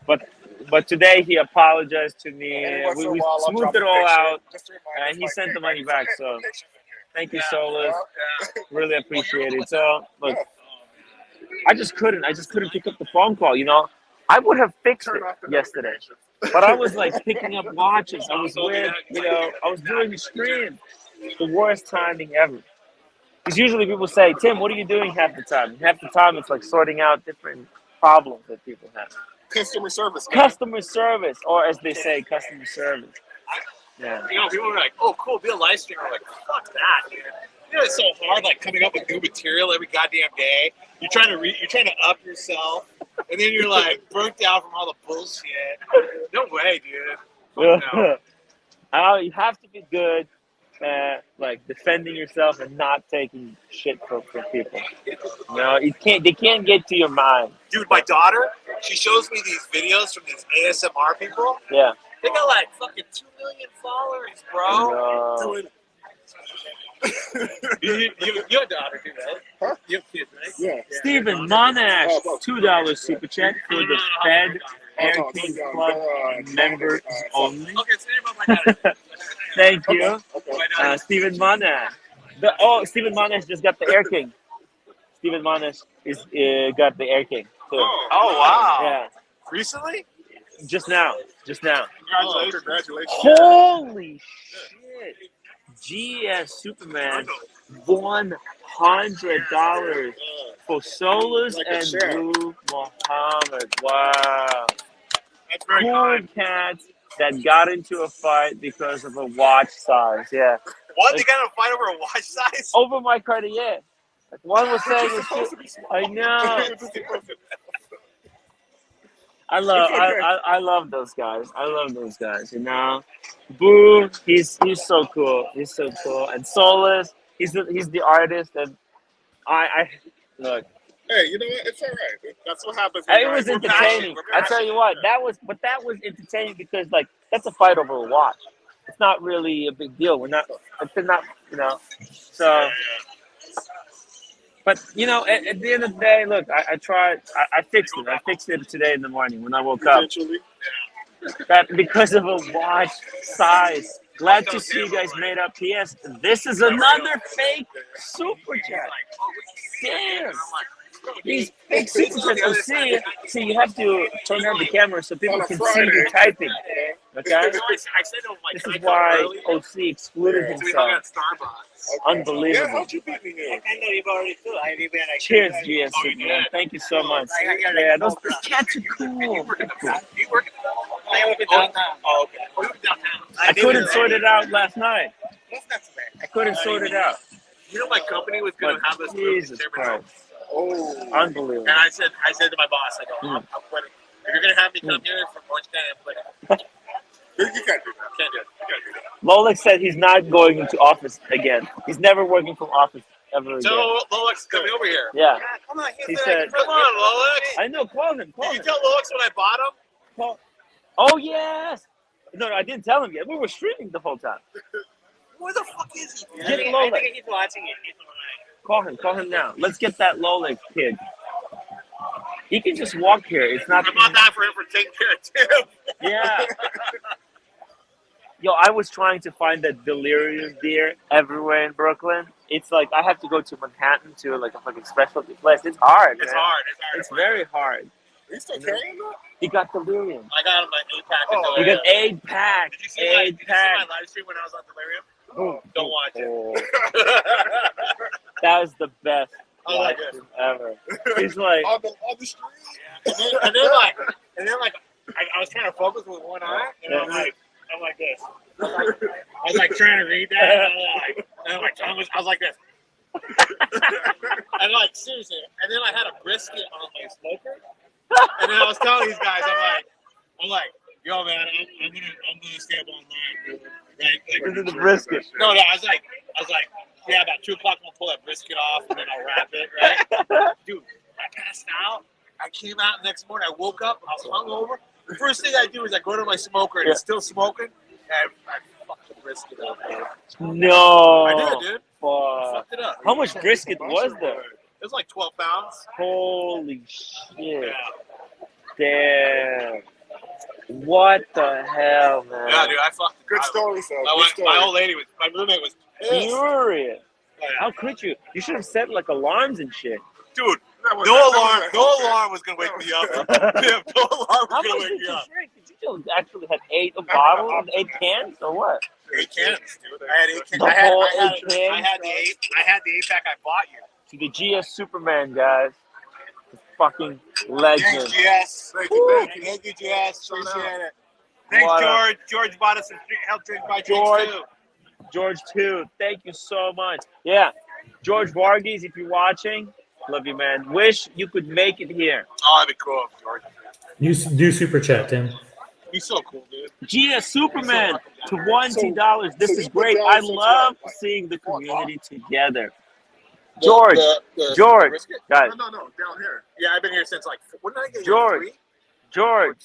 But today he apologized to me. We smoothed it all out, and he sent the money back. So thank you, Solus. Really appreciate it. So look, I just couldn't pick up the phone call. You know, I would have fixed it yesterday, but I was like picking up watches. I was I was doing a stream. The worst timing ever. Because usually people say, Tim, what are you doing half the time? Half the time it's like sorting out different problems that people have. Customer service. Customer service, or as they say, customer service. Yeah. You know, people are like, "Oh, cool, be a live streamer." I'm like, fuck that, dude. You know, it's so hard, like coming up with new material every goddamn day. You're trying to up yourself, and then you're like burnt out from all the bullshit. No way, dude. Fuck no. You have to be good at like defending yourself and not taking shit from people. You know, they can't get to your mind. Dude, my daughter, she shows me these videos from these ASMR people. Yeah. They got like fucking 2 million followers, bro. Doing. you have a daughter too, right? Huh? You have kids, right? Yeah. Stephen Monash, $2 super chat for the Fed Air King Club members only. Okay, so my daughter. Thank you, Stephen Monash. Stephen Monash just got the Air King. Stephen Monash got the Air King too. Oh wow! Yeah. Recently? Just now. Congratulations! Holy shit! GS Superman, $100 for Solus and Blue Muhammad. Wow. That's very cool kind. Cats that got into a fight because of a watch size. Yeah. What? They got in a fight over a watch size? Over my Cartier. Like one was saying, I know. I love those guys. I love those guys. You know, Boo, he's so cool. He's so cool. And Solus, he's the artist. And I look. Hey, you know what? It's all right. That's what happens. It was entertaining. I tell you what, that was entertaining because like that's a fight over a watch. It's not really a big deal. We're not, you know. So, but you know, at the end of the day, look, I tried. I fixed it. I fixed it today in the morning when I woke up. That because of a watch size. Glad to see you guys made up. P.S. This is another fake super chat. Damn. These fake super chats. See, you have to turn on the camera so people can see you typing. Okay? This is why OC excluded himself. Unbelievable. Cheers, GS Superman. Tk you so much. Yeah, those cats are cool. I couldn't sort it out last night. I couldn't sort it out. You know, my company was going to have us move Jesus Christ. Oh, unbelievable. And I said to my boss, I go, I'm quitting. If you're going to have me come here for Orange County, I'm quitting. You can't do that. Can't do it. You can't do that. Lolex said he's not going into office again. He's never working from office ever again. So Lolex is coming over here. Yeah. Come on. He said, come on, Lolex. I know, call him. Did you tell Lolex when I bought him? Oh, yes. No, I didn't tell him yet. We were streaming the whole time. Where the fuck is he? Get Lolex. I think he's watching it. He's Call him now. Let's get that Lolex kid. He can just walk here. It's not. I'm not that for him for taking care of Tim. Yeah. Yo, I was trying to find that delirium deer everywhere in Brooklyn. It's like I have to go to Manhattan to like a fucking specialty place. It's hard. It's man. hard. It's very hard. Are you still carrying that? He got delirium. I got him my 8-pack. Oh, you got 8-pack. Did you see my live stream when I was on delirium? Don't watch it. That was the best Oh, live like stream ever. He's like on the street. Yeah. And then I was trying to focus with one eye, and I'm like this. I was like trying to read that, and my tongue was. I was like this. And like seriously, and then I had a brisket on my smoker, and then I was telling these guys, I'm like, yo man, I'm gonna stay up all night, right? This is the brisket. No, I was like, yeah, about 2 o'clock, I'm gonna pull that brisket off, and then I'll wrap it, right? Dude, I passed out. I came out the next morning. I woke up. I was hungover. The first thing I do is I go to my smoker, and it's still smoking, and I fucked the brisket up, dude. No. I did, dude. I fucked it up. How much brisket was there? It was like 12 pounds. Holy shit. Yeah. Damn. What the hell, man? Yeah, dude, I fucked. Good story, so. My old lady was. My roommate was pissed. Furious. Oh, yeah. How could you? You should have set like alarms and shit. Dude, no alarm was gonna wake me up. No alarm was How gonna much wake did me you up. drink? Did you actually have 8 bottles, 8 cans, or what? 8 cans, dude. I had 8 cans. The whole 8 cans? I had the 8-pack I bought you. To the GS Superman, guys. The fucking legend. Thanks, GS. Thank you, GS. Appreciate it. Thanks, What George. George bought us some help drink by drinks George. too. George too. Thank you so much. Yeah, George Varghese, if you're watching, love you, man. Wish you could make it here. Oh, that'd be cool, George. New super chat, Tim. He's so cool, dude. Gia Superman to $20. This is great. I love seeing the community together. George, George, guys. No, down here. Yeah, I've been here since like. When did I get George, here? George.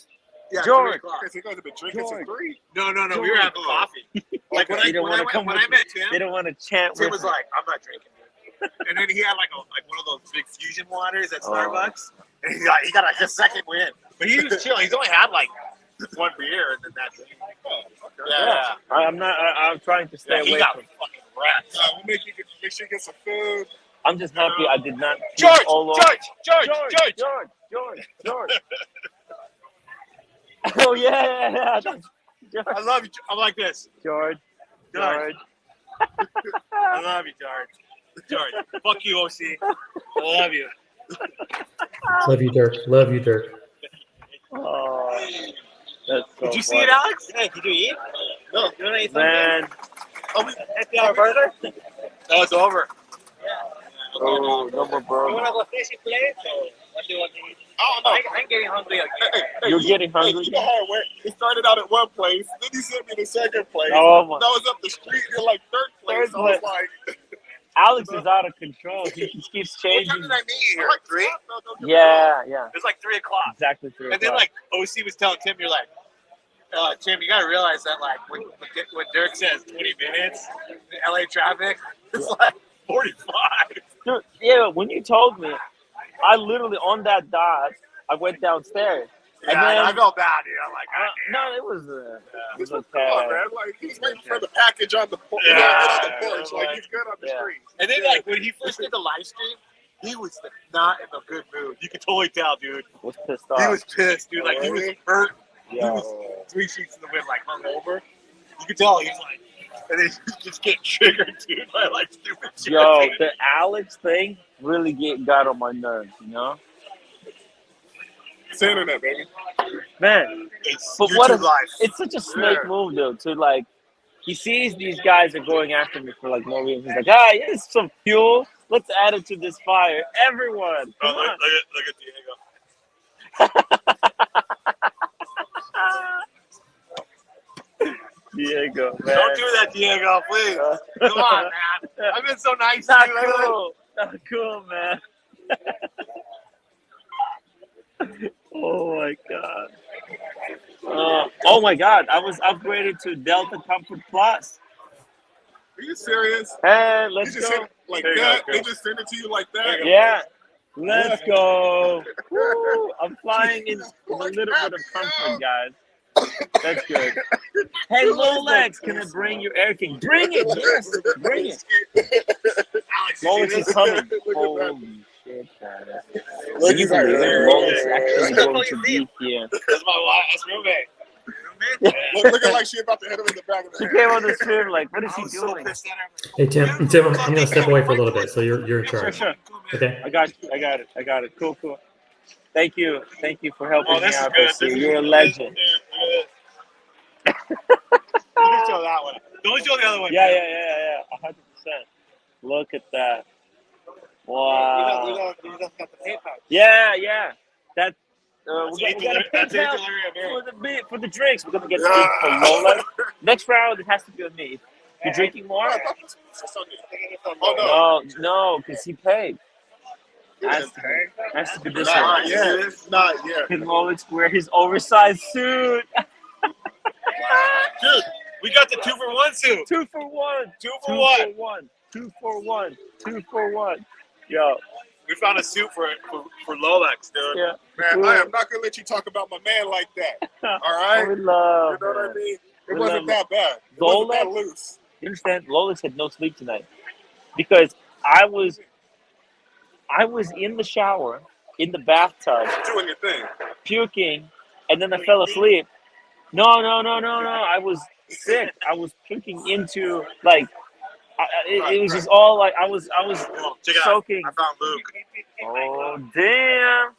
Yeah, George. 3 o'clock. Okay, so you guys have been drinking since 3? No. George. We were having coffee. Like when I met Tim, they don't want to chant Tim with was me. like, "I'm not drinking." And then he had like one of those big fusion waters at Starbucks, and he got like a second win. But he was chilling. He's only had like 1 beer, and then that's it. Yeah. I'm trying to stay He away got from. fucking wrecked. We'll make sure you get some food. I'm just happy I did not. George. Oh yeah. I love you. I'm like this. George. I love you, George. Fuck you, OC. I love you. Love you, Dirk. Love you, Dirk. Oh, that's so Did you see funny. it, Alex? Hey, did you eat? No. You want to eat something? Man. Happy hour burger? No, it's over. Oh, no more burger. You want to go fishing place? Or what do you want to eat? Oh, no. I'm getting hungry again. You're getting hungry? You know how it went? It started out at one place, then he sent me to second place. Oh, my. That was up the street in like third place. I was like, Alex is out of control. He just keeps what time changing. did I meet you here? Like 3? Yeah. It was like 3 o'clock. Exactly 3 And then o'clock. like OC was telling Tim, you're like, Tim, you gotta realize that like when Dirk says 20 minutes, LA traffic, it's like 45. Dude, yeah, when you told me, I literally on that dot, I went downstairs. Yeah, And then, I felt bad, dude. I'm like, no, it was come okay. on, man. Like he's waiting for the package on the porch. Like he's good on the street. And then like when he first did the live stream, he was not in a good mood. You could totally tell, dude. Was pissed off. He was pissed, dude. Like he was hurt. Yeah. He was 3 sheets in the wind, like hungover. You could tell he was like, and then he just get triggered, dude, by like stupid shit. Yo, the Alex thing really got on my nerves, you know? It's the internet, baby. Man, but YouTube what is, life. it's such a snake move, though, to like, he sees these guys are going after me for like no reason. He's like, here's some fuel. Let's add it to this fire. Everyone, come on. Look at Diego, man. Don't do that, Diego, please. Come on, man. I've been so nice Not to you lately. cool. Not cool, man. Oh my god. Oh my god. I was upgraded to Delta Comfort Plus. Are you serious? Hey, let's You just go. send it like There you that? go. They just send it to you like that? Yeah. Let's go. Woo. I'm flying in a little bit of comfort, guys. That's good. Hey, Lolex, can I bring your Air King? Bring it, yes, bring it. Lolex is coming. Holy shit, man. Can you believe it? Lolex is actually going to be here. That's my wife. That's roommate. Looking like she about to hit him in the back of the She head. came on the stream like, what is he doing? Hey, Tim, I'm going to step away for a little bit, so you're in charge. Sure. Okay. I got it. Cool. Thank you for helping me this is out. good. This year. You're a legend. You can show that one. Don't show the other one. Yeah. 100%. Look at that. Wow. You just got the PayPal. Yeah. That we got a That's PayPal for the drinks. We're gonna get big for Lola. Next round, it has to be on me. You drinking more? Oh, No, because he paid. Has to be this one. Not yet. Not yet. Can Lolex wear his oversized suit? Dude, we got the 2-for-1 suit. 2 for 1. 2 for 1. 2 for 1. Yo. We found a suit for Lolex, dude. Yeah. Man, I am not gonna let you talk about my man like that. All right. We love. You know what I mean? It We wasn't love that bad. It wasn't that Lolex? loose. You understand? Lolex had no sleep tonight because I was in the shower, in the bathtub, Doing your thing. puking, and then I fell asleep. No. I was sick. I was puking into like. It was just all like I was Check it out. soaking. I found Luke. Oh damn!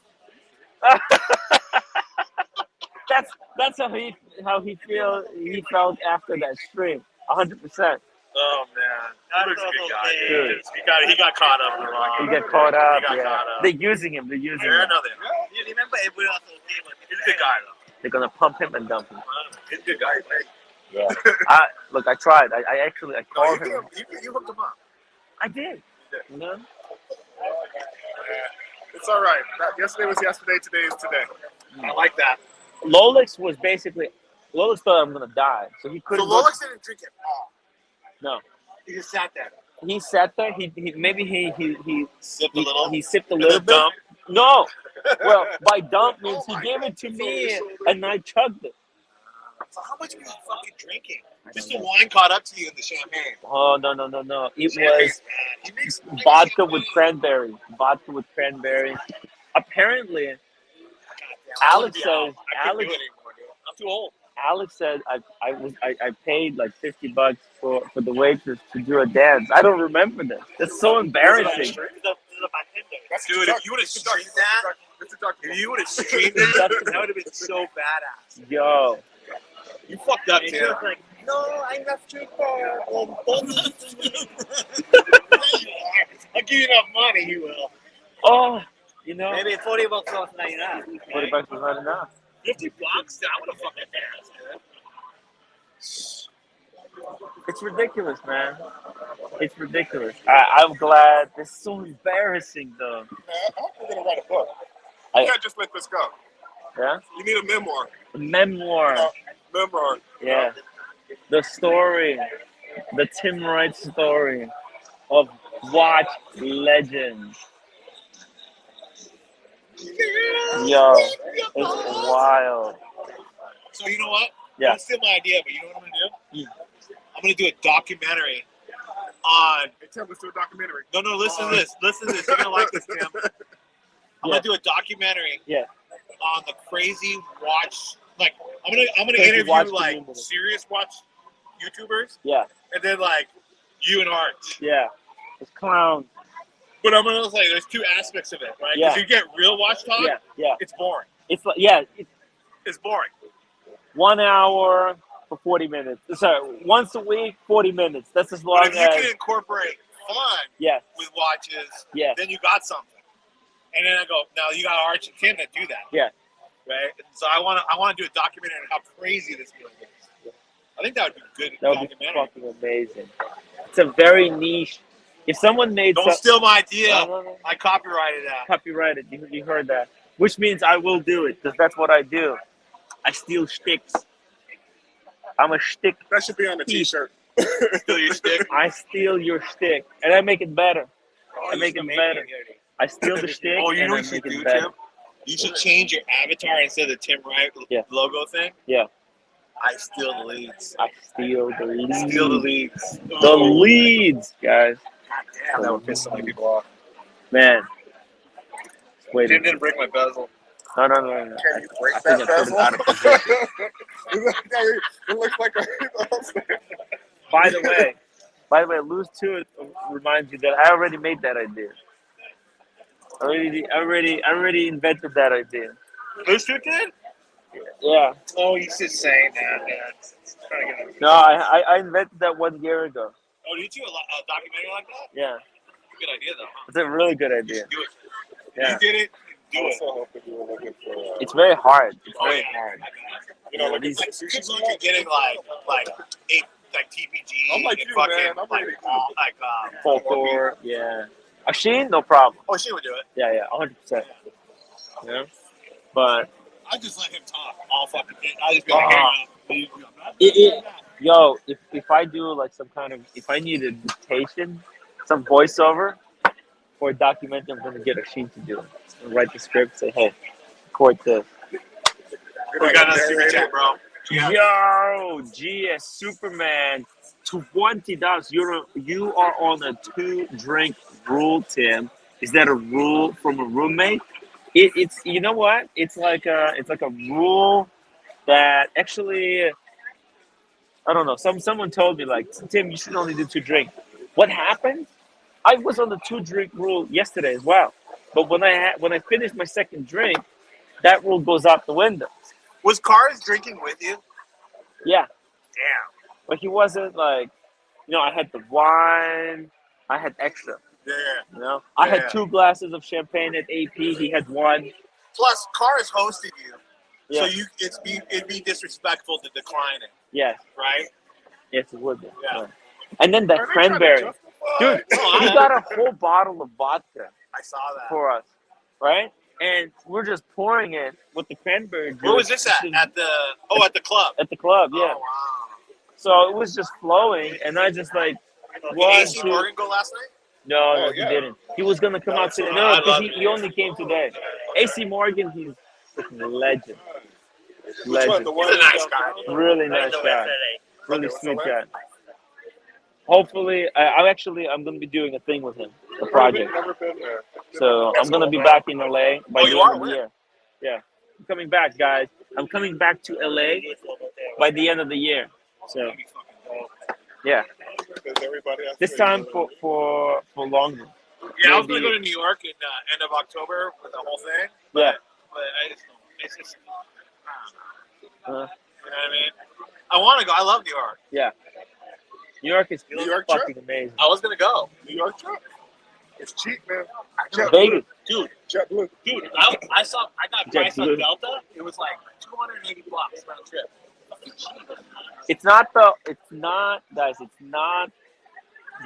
that's how he felt after that stream. 100%. Oh man, Luke's a good guy. Dude. He got caught up in the wrong. He got caught up. He got Yeah. caught up. They're using him. They're using Yeah, I him. know that. You remember everyone else was okay, but he's a good guy though. They're gonna pump him and dump him. He's a good guy. Like, Yeah. I tried. I actually no, called him. you hooked him up. I did. You know. It's all right. Yesterday was yesterday. Today is today. I like that. Lolex was basically. Lolex thought I'm gonna die, so he So couldn't. Lolex didn't drink at all. No. He just sat there. He sat there. He maybe he Sipped a little. He sipped a little bit. Dump. No. Well, by dump means he gave it to me and I chugged it. So how much were you fucking drinking? Just the wine caught up to you in the champagne. Oh no. It Champagne, was man. He makes vodka with cranberry. Vodka with cranberry. Apparently, Alex says. I can't do Alex. it anymore, dude. I'm too old. Alex said I paid like $50 for the waitress to do a dance. I don't remember this. That's so embarrassing. Dude, if you would have streamed that, if you would have streamed it, that would have been so badass. Yo, You fucked up, And Tim. she was like, no, I'm not too far. I'll give you enough money, you will. oh, you know, Maybe $40 off 99. $40 was not enough. $50? I would have fucking danced, man. It's ridiculous, man. It's ridiculous. I'm glad. It's so embarrassing, though. I'm gonna write a book. I- You can't just let this go. Yeah, You need a memoir. a memoir. Memoir. Yeah, the story, the Tim Wright story of watch legends. Yo, it's wild. So you know what? Yeah. That's still my idea, but you know what I'm gonna do? Mm. I'm gonna do a documentary on. Hey Tim, let's do a documentary. No, listen to this. Listen to this. You're gonna like this, Tim. I'm gonna do a documentary. Yeah. On the crazy watch. Like I'm gonna Crazy interview watch like community. serious watch YouTubers, Yeah, and then like you and Art. yeah. It's clown. But I'm gonna say there's two aspects of it, right? Yeah. Because you get real watch talk. Yeah. It's boring. It's like It's boring. 1 hour for 40 minutes. Sorry, once a week, 40 minutes. That's as long But if you as. can incorporate fun Yeah, with watches, yeah, then you got something. And then I go, now you got Arch and Tim that do that. yeah. Right? So I want to do a documentary on how crazy this feeling is. I think that would be a good That would be documentary. fucking amazing. It's a very niche. If someone made Don't steal my idea. No. I copyrighted that. Copyrighted. You heard that. Which means I will do it because that's what I do. I steal shticks. I'm a shtick. That should be on the t-shirt. Steal your stick. I steal your shtick and I make it better. I make it better. I steal the shtick Oh, you and know I what you make should it do, better. Tim? You should change your avatar instead of the Tim Wright logo thing. Yeah. I steal the leads. I steal the leads. Steal the leads. The leads, guys. God damn, that would piss so many people off. Man. Wait. Tim didn't break my bezel. No. Can you break I that think I put it bezel? out of position. It looks like a. By the way, lose to it reminds you that I already made that idea. I already invented that idea. Lose to it did? Yeah. Oh, he's just saying that, man. No, I invented that 1 year ago. Oh, did you do a documentary like that? Yeah. Good idea, though. Huh? It's a really good idea. Do it. Yeah. You did it. Do it. It's very hard. It's very hard. You know, like these- kids are getting like TPG. I'm like and you, fucking, man. I'm ready. Folklore, yeah. Asheen, no problem. Oh, she would do it. Yeah, 100%. Yeah. But I just let him talk all fucking day. I just be like, yo, if I do like some kind of, if I need a dictation, some voiceover for a documentary, I'm gonna get Asheen to do it. And write the script, say, hey, record this. we got a super chat, bro. Yeah. Yo, GS Superman, $20. You are on a 2-drink rule, Tim. Is that a rule from a roommate? It's you know what? It's like a rule that actually I don't know. Someone told me like, Tim, you should only do 2 drinks. What happened? I was on the 2-drink rule yesterday as well. But when I finished my second drink, that rule goes out the window. Was Cars drinking with you? Yeah. Damn. But he wasn't like I had the wine. I had extra. Yeah. I had 2 glasses of champagne at AP. He had 1. Plus, Car is hosting you, Yeah. so it'd be disrespectful to decline it. Yes. Right? Yes, it would be. Yeah. And then the Are they trying to cranberry. justify? Dude, he got a whole bottle of vodka I saw that. for us, right? And we're just pouring it with the cranberry juice. Where was this at? At the club. At the club, yeah. Oh, wow. So it was just flowing, and I just like. Did AC Morgan go last night? No, he didn't. He was gonna come out today. No, because he only came today. AC Morgan, he's a legend. Legend. He's a nice guy. Really nice guy. Really sweet guy. Hopefully, I'm gonna be doing a thing with him, a project. So I'm gonna be back in LA by the end of the year. Yeah, I'm coming back, guys. I'm coming back to LA by the end of the year. So yeah, this time for longer. Yeah, I was gonna go to New York in end of October with the whole thing. Yeah. But I just don't. It's just. You know what I mean? I want to go. I love New York. Yeah. New York is fucking amazing. I was gonna go. New York trip. It's cheap, man. Vegas, dude. JetBlue. Dude, I got price on JetBlue. Delta. It was like $280 round trip. it's not, guys. It's not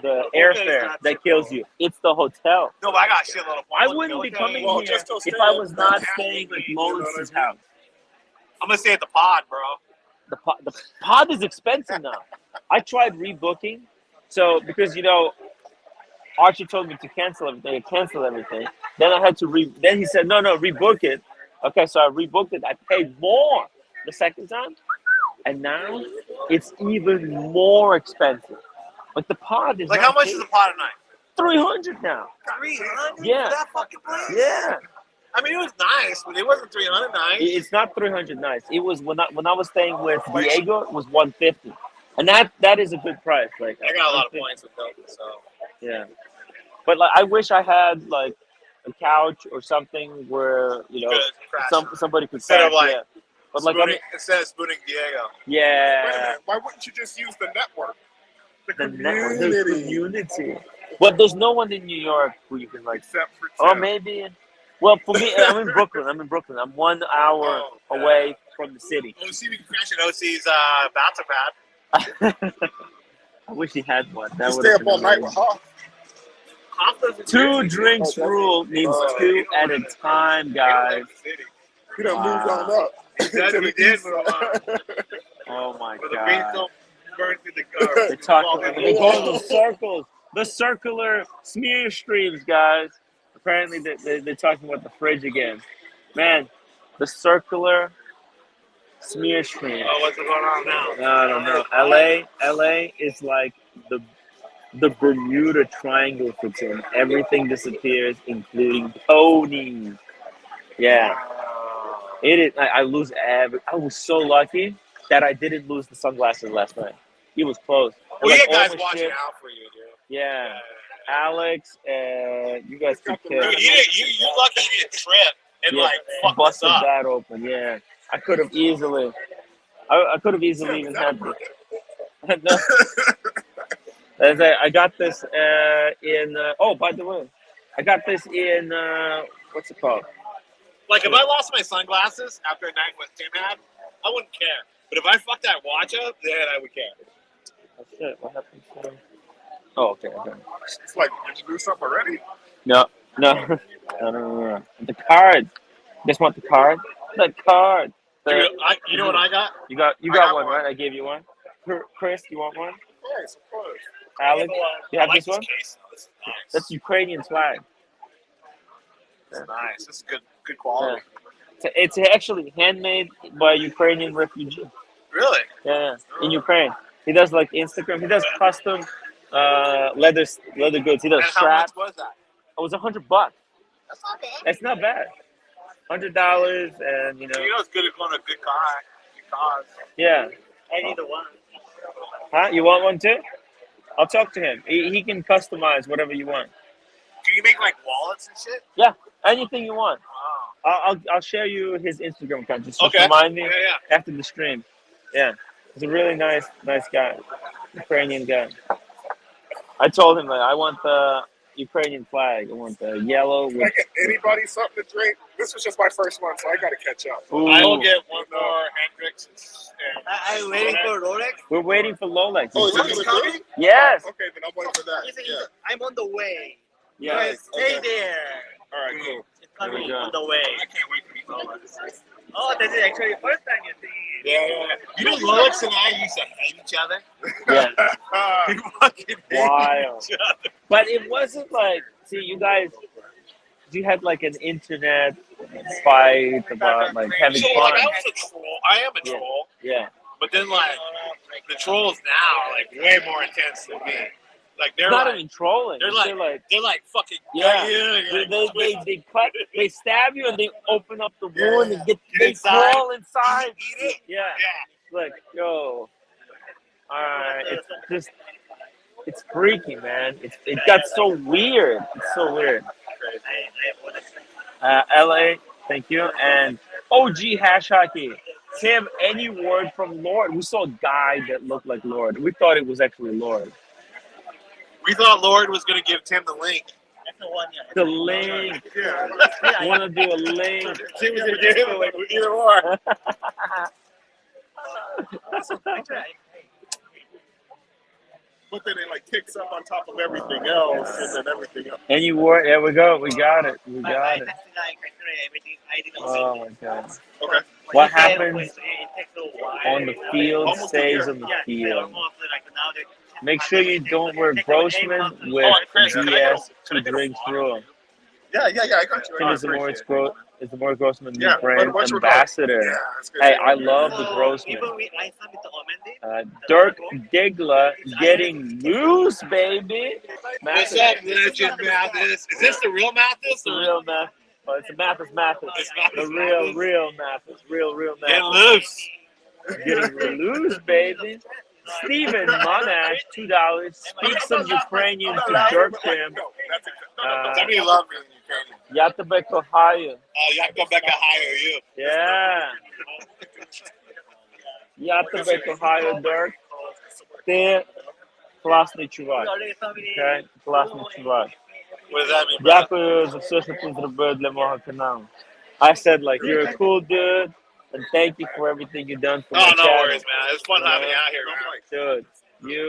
the airfare that kills you. It's the hotel. No, but I got shit load of I points. wouldn't be coming Well, here just don't if stay I at was not Manhattan, staying at you know what I Lolex' mean? house. I'm gonna stay at the pod, bro. The pod is expensive now. I tried rebooking, so because Archie told me to cancel everything. I canceled everything. Then I had to Then he said, no, rebook it. Okay, so I rebooked it. I paid more the second time, and now it's even more expensive. Like the pod is Like, not how much cheap. is the pod a night? 300 now. 300 Yeah. for that fucking place? Yeah. I mean, it was nice, but it wasn't 300 nice. It's not 300 nights. It was when I was staying with Diego, it was 150, and that is a good price. Like I got a lot of points with Delta, so. Yeah, but like I wish I had like a couch or something where somebody could Instead of crash, like, yeah. But like instead of spooning Diego. Wait a yeah, minute. Why wouldn't you just use the network? the network, the community. But there's no one in New York who you can like. Except for Oh, Jeff. maybe. Well, for me, I'm in Brooklyn. I'm 1 hour away from the city. OC, we can crash at OC's bathtub pad. I wish he had one. You That would stay up all night with Hoff. Hoff doesn't 2 drinks rule means 2 at a time, guys. He done moved Wow. on up. That's what he did. Oh my But the beans god. don't burn through the car. They go in the circles. The circular smear streams, guys. Apparently they're talking about the fridge again. Man, the circular smear stream. Oh, what's going on now? I don't know. LA is like the Bermuda Triangle for Tim. Everything disappears, including ponies. Yeah. It is. I lose every. I was so lucky that I didn't lose the sunglasses last night. He was close. And Well, like, you guys all my watching shit- out for you, dude. Yeah. Alex and you guys took care. Dude, you lucky you didn't trip and Yeah, like fuck this busted up. that open. Yeah, I could have easily. I could have easily even had. No. I got this in. Oh, by the way, I got this in. What's it called? Like if I lost my sunglasses after a night with Tim had, I wouldn't care. But if I fucked that watch up, then I would care. Oh shit! What happened to him? Oh, okay. It's like, did you do something already? No. The card. You guys want the card? The card. Dude, you know what I got? You got one, right? I gave you one. Chris, you want one? Yes, of course. Alex, you have I like this one? case, though. This is nice. That's Ukrainian swag. This is nice. This is good quality. Yeah. It's actually handmade by a Ukrainian refugee. Really? Yeah, in Ukraine. He does like Instagram. He does custom leather goods. He does And how straps. much was that? It was $100. That's not bad. That's not bad. $100, and You know it's good at going to a good cause. yeah. I need the one. Huh? You want one too? I'll talk to him. He can customize whatever you want. Can you make like wallets and shit? Yeah, anything you want. Wow. I'll share you his Instagram account. Just Okay. remind me Yeah. after the stream. Yeah, he's a really nice guy, Ukrainian guy. I told him that I want the Ukrainian flag. I want the yellow. Can I get anybody something to drink? This was just my first one, so I got to catch up. Ooh. I will get one more Hendrix. I'm waiting for Rolex. We're waiting for Lolex. Oh, is it coming? Yes. Okay, then I'm waiting for that. Yeah. I'm on the way. Yeah. You guys stay Okay. there. All right, cool. It's coming There we go. on the way. I can't wait for these Rolex. Oh, this is actually the first time you see. Yeah. You know, Lolex and I used to hate each other. Yeah. We fucking hate Wild. each other. But it wasn't like, see, you guys, you had like an internet fight about like having So, fun. like, I was a troll. I am a troll. Yeah. But then, like, the trolls now are, like, way more intense than me. Like, they're Not like, even trolling. they're like fucking, Yeah. they They stab you and they open up the wound and Get they inside. crawl inside. Eat it. Yeah. Like, yo. It's just, it's freaky, man. It got so weird. It's so weird. LA, thank you. And OG Hash Hockey. Tim, any word from Lord? We saw a guy that looked like Lord. We thought it was actually Lord. We thought Lord was going to give Tim the link. That's the one, yeah. The link. Yeah. Want to do a link? Tim was going to give him the link. Either or. But then it like kicks up on top of everything else, and then everything else. Any word? There we go. We got it. We got it. Oh my God. Okay. What happens on the field stays on the field. Make sure you don't wear Grossman with BS to drink through. Yeah, I got you. Tim is the more Grossman Yeah, brand what's your ambassador. Yeah, that's good. Hey, I love the Grossman. Dirk Diggler getting loose, baby. What's up, Legend Mathis? Is this the real Mathis? It's the real Mathis. Oh, it's a Mathis. It's The Mathis. real Mathis. Real Mathis. Get loose. Getting loose, baby. Steven Monash, $2. Speak some Ukrainian to Dirk Tim. Somebody love me in Ukrainian. Yatabek, Ohio. Oh, Yakobeka hire you. Yeah. Yatabek, Ohio, Dirk. Ти класний чувак. Okay? Класний чувак. What does that mean? Дякую за все, що ти зробив для мого каналу. I said, like, you're a cool dude, and thank you for everything you've done for my Oh, no channel. worries, man. It's fun having you out here, man. Dude, you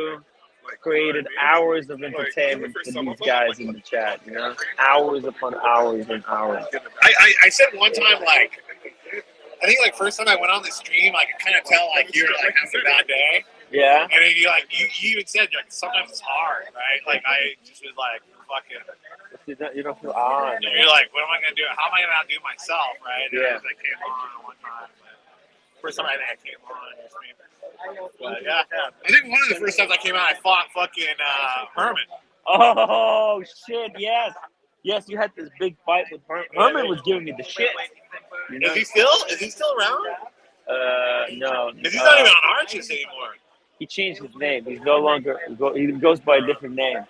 created hours of entertainment for these guys in the chat, you know? Hours upon hours and hours. I said one time, like, I think, like, first time I went on the stream, I could kind of tell, like, you were, like, having a bad day. Yeah? And then you, like, you even said, like, sometimes it's hard, right? Like, I just was, like, fucking... You don't feel on. And you're like, what am I going to do? How am I going to outdo myself, right? And Yeah. I came on one time. First time I think I came on your stream. But, yeah. I think one of the first times I came out, I fought fucking Herman. Oh, shit, yes. Yes, you had this big fight with Herman. Herman was giving me the shit. You know? Is he still around? No. Because he's not even on Arches anymore. He changed his name. He's no longer, he goes by a different name. Okay.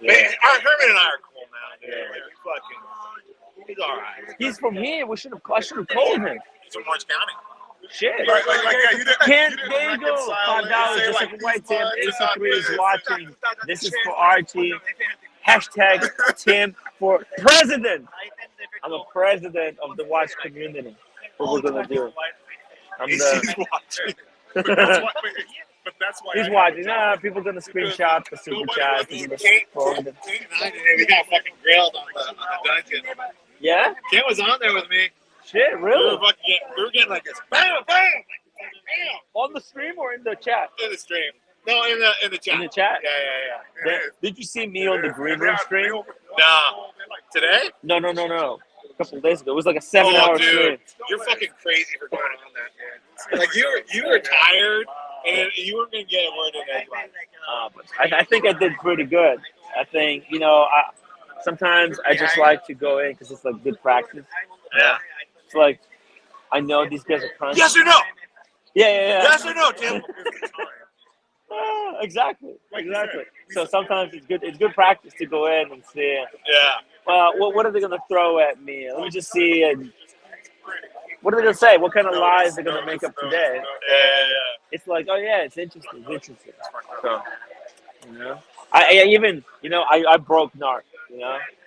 Yeah. But Herman and I are cool now, dude. Like, he's all right. He's from here. I should have called him. He's from Orange County. Shit. Like, yeah, you didn't There you go. reconcile it, $5 say, just like, like a white these Tim. buds, it's 83 is not watching. This is for Archie. Hashtag Tim for president. I'm a president of the watch community. What we're gonna do? I'm He's the. watching. But that's why He's I watching. Nah, people gonna screenshot the super chat. Kate and I, we got fucking grilled on the dungeon. Yeah? Kate was on there with me. Shit, really? We were getting like this bam, bam, bam. On the stream or in the chat? In the stream. No, in the chat. In the chat? Yeah. Did you see me on the green room stream? No. Today? No. A couple of days ago. It was like a 7-hour dude, stream. You're fucking crazy for going on that, man. Like you were tired, and you weren't gonna get a word in edgewise. I think I did pretty good. I think, sometimes I just like to go in because it's like good practice. Yeah. It's like, I know these guys are punching. Yes or no? Yeah. Yes or no, Tim? Exactly. So sometimes it's good practice to go in and see. Yeah. What are they gonna throw at me? Let me just see. What are they gonna say? What kind of lies they're gonna make up today? Yeah. It's like, oh yeah, it's interesting. So, I even, I broke Narc.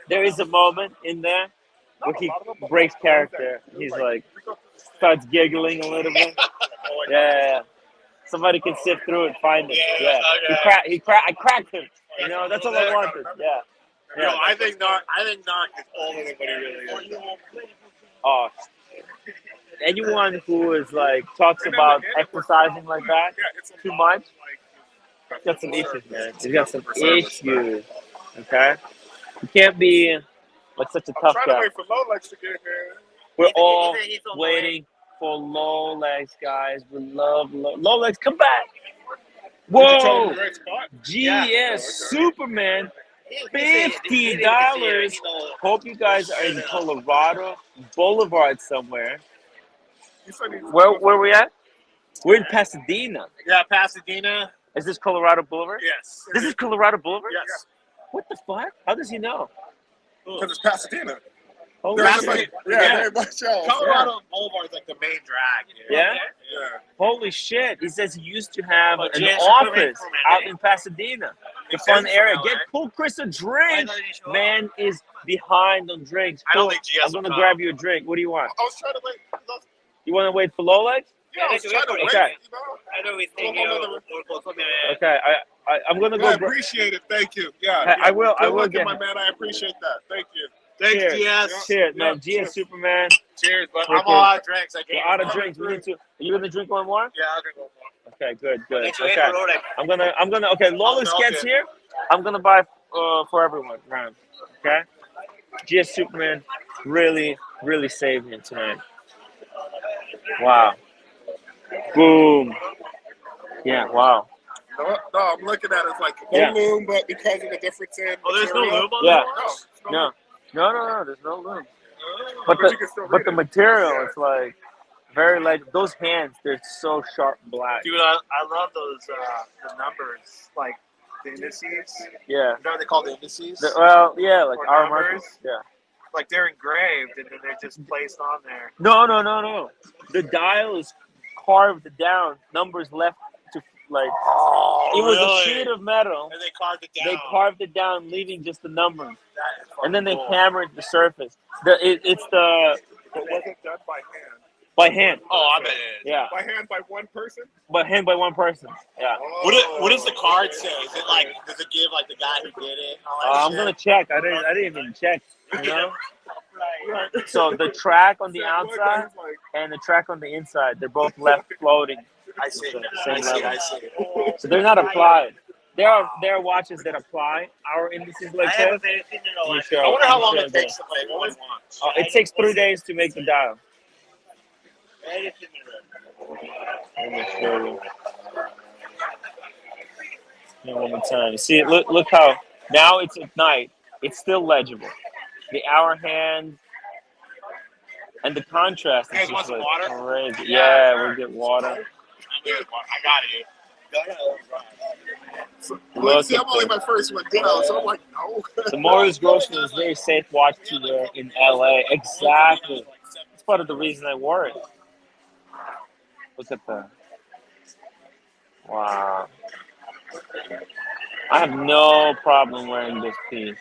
There is a moment in there where he breaks character. He's like, starts giggling a little bit. Yeah. Somebody can sift through it, find it. Yeah. I cracked him. That's all I wanted. Yeah. Yo, I think Knock is older than what he really is. Oh, anyone who is like talks about exercising like that too much, he's got some issues, man. He's got some issues. Okay, you can't be like such a tough I'm trying guy. to wait for Lolex to get here. We're all waiting for Lolex, guys. We love Lolex. Come back. Whoa, GS Superman. $50. Hope you guys are in Colorado Boulevard somewhere. Where we at? We're in Pasadena. Yeah, Pasadena. Is this Colorado Boulevard? Yes. This is Colorado Boulevard? Yes. What the fuck? How does he know? Because it's Pasadena. Holy shit. Very much. Colorado Boulevard is like the main drag. Yeah? Yeah. Holy shit. He says he used to have an office out in Pasadena. The fun area. Pull Chris a drink. Man is behind on drinks. I don't think GS I'm going to grab you a drink. What do you want? I was trying to wait. You want to wait for Lolex? Yeah, I was trying to wait. Okay. I know we think Okay. I'm going to go. I appreciate it. Thank you. Yeah. I will. Good I will luck, get my man. I appreciate that. Thank you. Thanks, Cheers. GS. Cheers, man. GS Superman. Cheers, but I'm all out of drinks. You're out of drinks. We need to. Are you gonna drink one more? Yeah, I'll drink one more. Okay, good. Okay. Rolex. I'm gonna. Okay, Lolex gets here. I'm gonna buy for everyone. Round. Okay. GS Superman really saved me tonight. Wow. Boom. Yeah. Wow. No, I'm looking at it. It's like Yeah. loom, but because of the difference in. Oh, there's no material- lube on Yeah. No. No. There's no lube. But the material, it's like very like those hands. They're so sharp black. Dude, I love those the numbers, like the indices. Yeah. You know what they call the indices? Well, yeah, like Or our numbers? markers. Yeah. Like they're engraved and then they're just placed on there. No. The dial is carved down. Numbers left to like. It was a sheet of metal. And they carved it down. They carved it down, leaving just the numbers, That is and then they fucking cool. hammered the surface. It's the But was it done by hand? by hand. Oh, I bet. Yeah, By hand by one person? by hand by one person. Yeah. What does the card say? Is it like, does it give like the guy who did it? And all that I'm shit? gonna check. I didn't even check. So the track on the outside and the track on the inside, they're both left floating. I see. Same level. I see. So they're not applied. There are watches that apply our indices like I this. Let me show- I wonder how let me long show it takes to play one watch. It takes 3 days to make the dial. Let me show you. One more time. See, look how now it's at night. It's still legible. The hour hand and the contrast Hey, is want just some like water? crazy. Yeah, Yeah, sure. we'll get water. I got you. Well, see, Look I'm at only the- my first one down, so I'm like, no. The Morris Grossman is a very safe watch to wear in LA. Exactly. It's part of the reason I wore it. Look at that. Wow. I have no problem wearing this piece.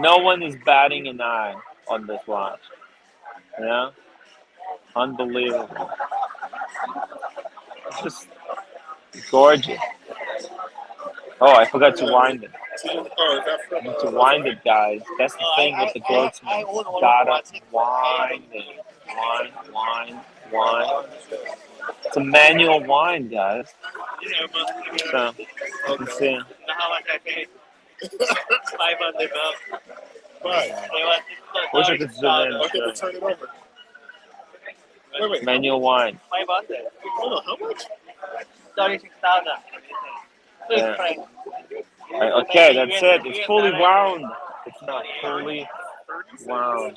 No one is batting an eye on this watch. Yeah? Unbelievable. It's just gorgeous. Oh, I forgot to wind it. I need to wind it, guys. That's the thing with the Grossman. Gotta wind it. Wind. It's a manual wind, guys. So, you can see. How much I paid? $500. Wish I could zoom in. Okay, we'll turn it over. Wait. Manual wind. 500. Hold on, how much? 36,000. Yeah. Okay, that's it. It's fully wound. It's not fully wound.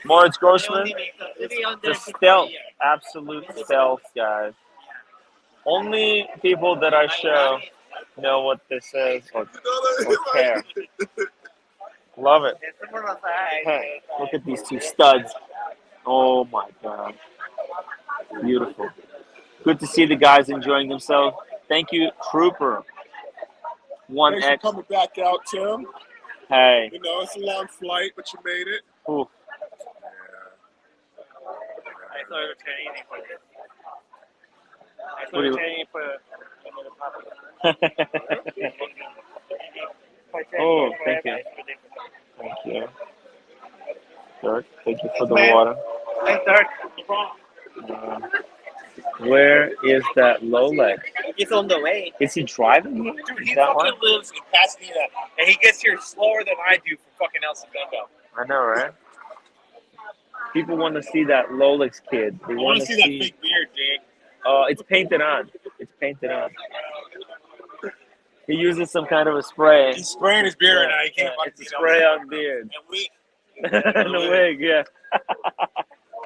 Moritz Grossman, the stealth, absolute stealth, guys. Only people that I show know what this is or care. Love it. Hey, look at these two studs. Oh my God. Beautiful. Good to see the guys enjoying themselves. Thank you, Trooper. Thanks for 1X. coming back out, Tim. Hey. You know, it's a long flight, but you made it. Ooh. I thought you were training for this. I thought What do you you- were training for Oh, thank you. Thank you. Dirk, thank you for the water. Thanks, Dirk. Where is that Lolex? He's on the way. Is he driving here? Dude, Is he that fucking one? lives in Pasadena, and he gets here slower than I do from fucking El Segundo. I know, right? People want to see that Lolex kid. They I want want to to see that see. big beard, Jake. Oh, it's painted on. It's painted on. He uses some kind of a spray. He's spraying his beard right now. He can't fucking It's a get spray over it. on beard. And we. And a wig, yeah.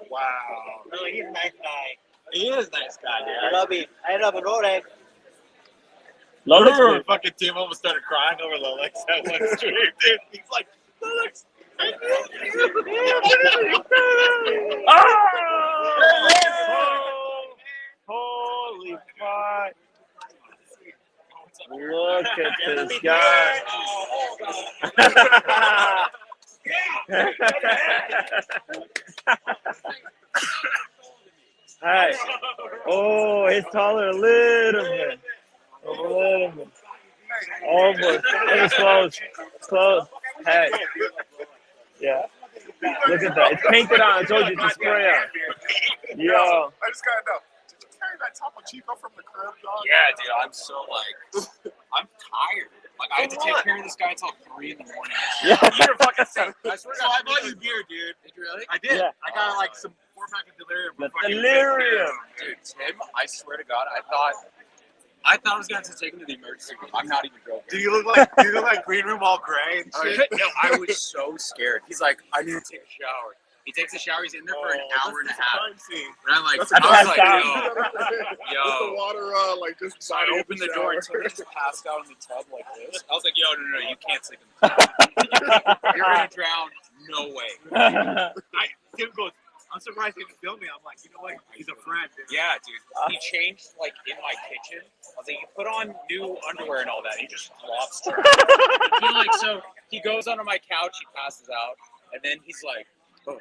Wow. Oh, he's a nice guy. He is a nice guy, dude. I love it. I love it. Rolex. Lolex Remember when kid. fucking Tim almost started crying over Lolex that one stream, dude? He's like, Lolex, I miss you. Oh! Holy fuck. Look at this guy. Hey. Oh, he's taller a little bit. A little bit. Almost. It's close. It's close. Hey. Yeah. Look at that. It's painted on. I told you it's a spray on. Yo. I just gotta know. Did you carry that Topo Chico from the crib, dog? Yeah, dude, I'm so like, I'm tired. Like, I had to take care of this guy until 3 in the morning. Yeah. You're fucking sick. I swear to So God, I bought you beer, dude. Did you really? I did. Yeah. I got like some 4-pack of delirium. The from fucking delirium. Dude, Tim, I swear to God, I thought I was going to have to take him to the emergency room. I'm not even joking. Do you look like Green Room all gray and shit? No, I was so scared. He's like, I need to take a shower. He takes a shower. He's in there for an hour and a half. And I'm like, That's I was like, With the water, like just. So I opened the door and Tim just passed out in the tub like this. I was like, yo, no, you can't sleep in the tub. You're gonna drown. No way. Tim goes, I'm surprised he didn't film me. I'm like, you know what? He's a friend. Dude. Yeah, dude. He changed like in my kitchen. I was like, you put on new underwear and all that. He just drops trash. So he goes onto my couch. He passes out, and then he's like, oh.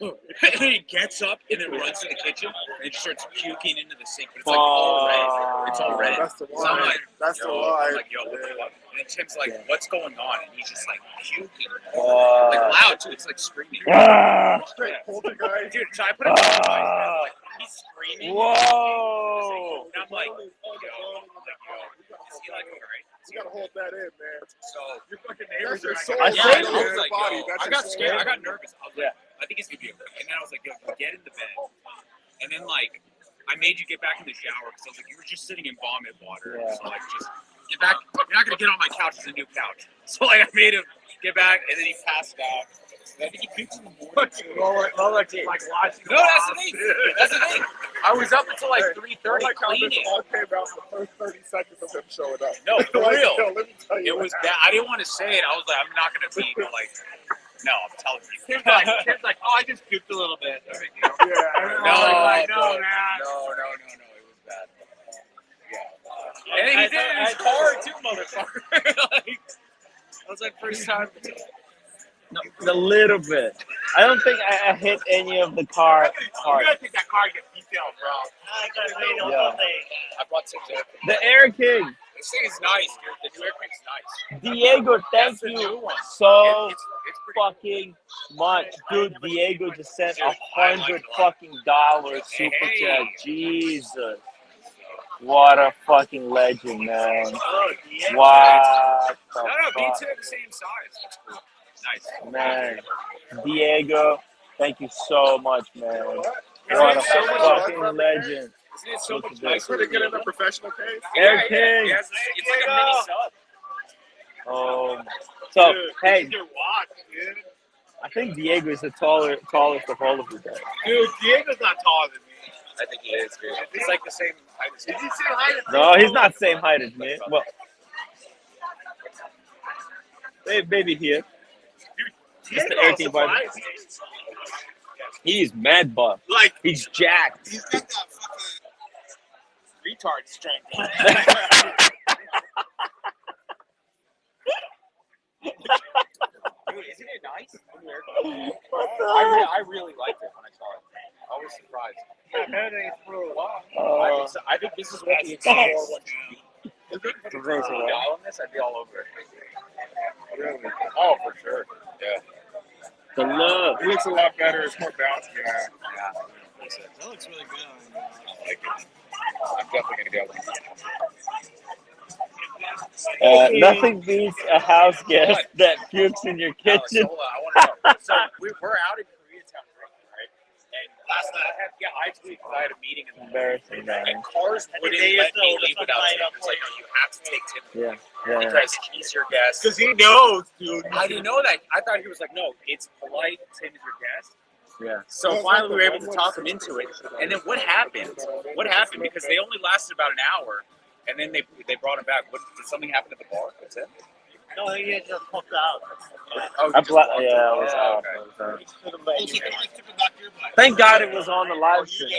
And he gets up and then runs to the kitchen and he just starts puking into the sink. But it's like all red. It's all red. That's the So I'm line. like, That's the yo, line. I'm like, yo, what the fuck? And then Tim's like, what's going on? And he's just like puking. Like loud too. It's like screaming. Straight poltergeist. Dude, so I put it on my eyes, like he's screaming. Whoa. And I'm like, yo, is he like alright? You gotta hold that in, man. So Your fucking neighbors are I so was saved like, body. yo, That's I got your scared. I soul. got nervous. I was like, I think he's gonna be okay. And then I was like, yo, get in the bed. And then like, I made you get back in the shower because I was like, you were just sitting in vomit water. Yeah. So like, just get back. You're not gonna get on my couch. It's a new couch. So like, I made him get back, and then he passed out. And I think he puked in the morning. Lolex is like watching. No, that's the thing. That's the thing. I was up until like 3:30 like how this cleaning. all came out in the first 30 seconds of him showing up. No, for Like, real. yo, let me tell It you was what bad. I didn't want to say it. I was like, I'm not gonna be like. No, I'm telling you. Tim's like, oh, I just puked a little bit. No big deal. Yeah. No, like, no, no, man. no, it was bad. Yeah. And then he did it in his car too, motherfucker. Like, that was like first time. A little bit. I don't think I hit any of the car You parts. gotta take that car and get detailed, bro. I gotta make no Yeah. I brought Tim's Air King. The Air King. This thing is nice, dude. The Air King's nice. Diego, thank That's the you new one. so It's pretty fucking much. Dude, Diego just sent Dude, I like $100 it a lot. fucking dollars super Hey. chat. Jesus. What a fucking legend, man. What the No, me fuck? too. The same size. That's cool. Nice. Man. Diego, thank you so much, man. What a so much fucking legend. Isn't it so Look much at That's nicer? where they get in the professional case. Air Yeah, King. yeah. It's like a mini sub. So, Dude, hey, your watch, dude. I think Diego is the tallest of all of you guys. Dude, Diego's not taller than me. I think he is, dude. It's like the same height as Did me. you see height? No, he's not same height as me. Well, maybe he is. Just the Air King vibe. He's mad buff. Like, He's jacked. he's got that fucking. retard strength. Dude, isn't it nice? What I really liked it when I saw it. I was surprised. Yeah, mayonnaise for a while. I think this is what the Explorer one should be. If they put a amazing, right? dial on this, I'd be all over it. Really? Oh, for sure. Yeah. The look. It looks a lot better. It's more balanced. Yeah. That looks really good. I like it. I'm definitely gonna go. Nothing beats a house guest that pukes in your kitchen. Hold on, I want to know. So we're out in Koreatown, right? And last night I tweeted because I had a meeting in the Embarrassing, man. and cars wouldn't let me leave without Tim. It's like, no, you have to take Tim. Yeah. Because he's your guest. Because he knows, dude. I didn't know that. I thought he was like, no, it's polite. Tim is your guest. Yeah. So finally we were able to talk him into it. And then what happened? Because they only lasted about an hour. And then they brought him back. Did something happen at the bar? That's it? No, he had just fucked out. I was out. Thank God it was on the live stream.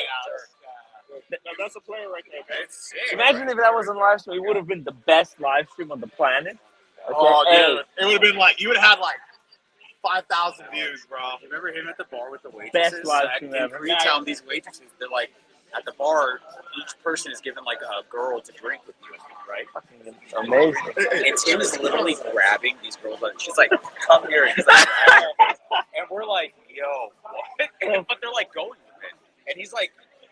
That's a player right there. It's sick. Imagine if that was on live stream, it would have been the best live stream on the planet. Okay? Oh, dude. Hey, It would have been like, you would have had like 5,000 views, bro. Remember him at the bar with the waitresses? Best live stream In ever. Koreatown, these waitresses, they're like, at the bar, each person is given like a girl to drink with you, right? amazing. And Tim is literally grabbing these girls. She's like, come here. And he's like, and we're like, yo, what? But they're like going with it. And he's like,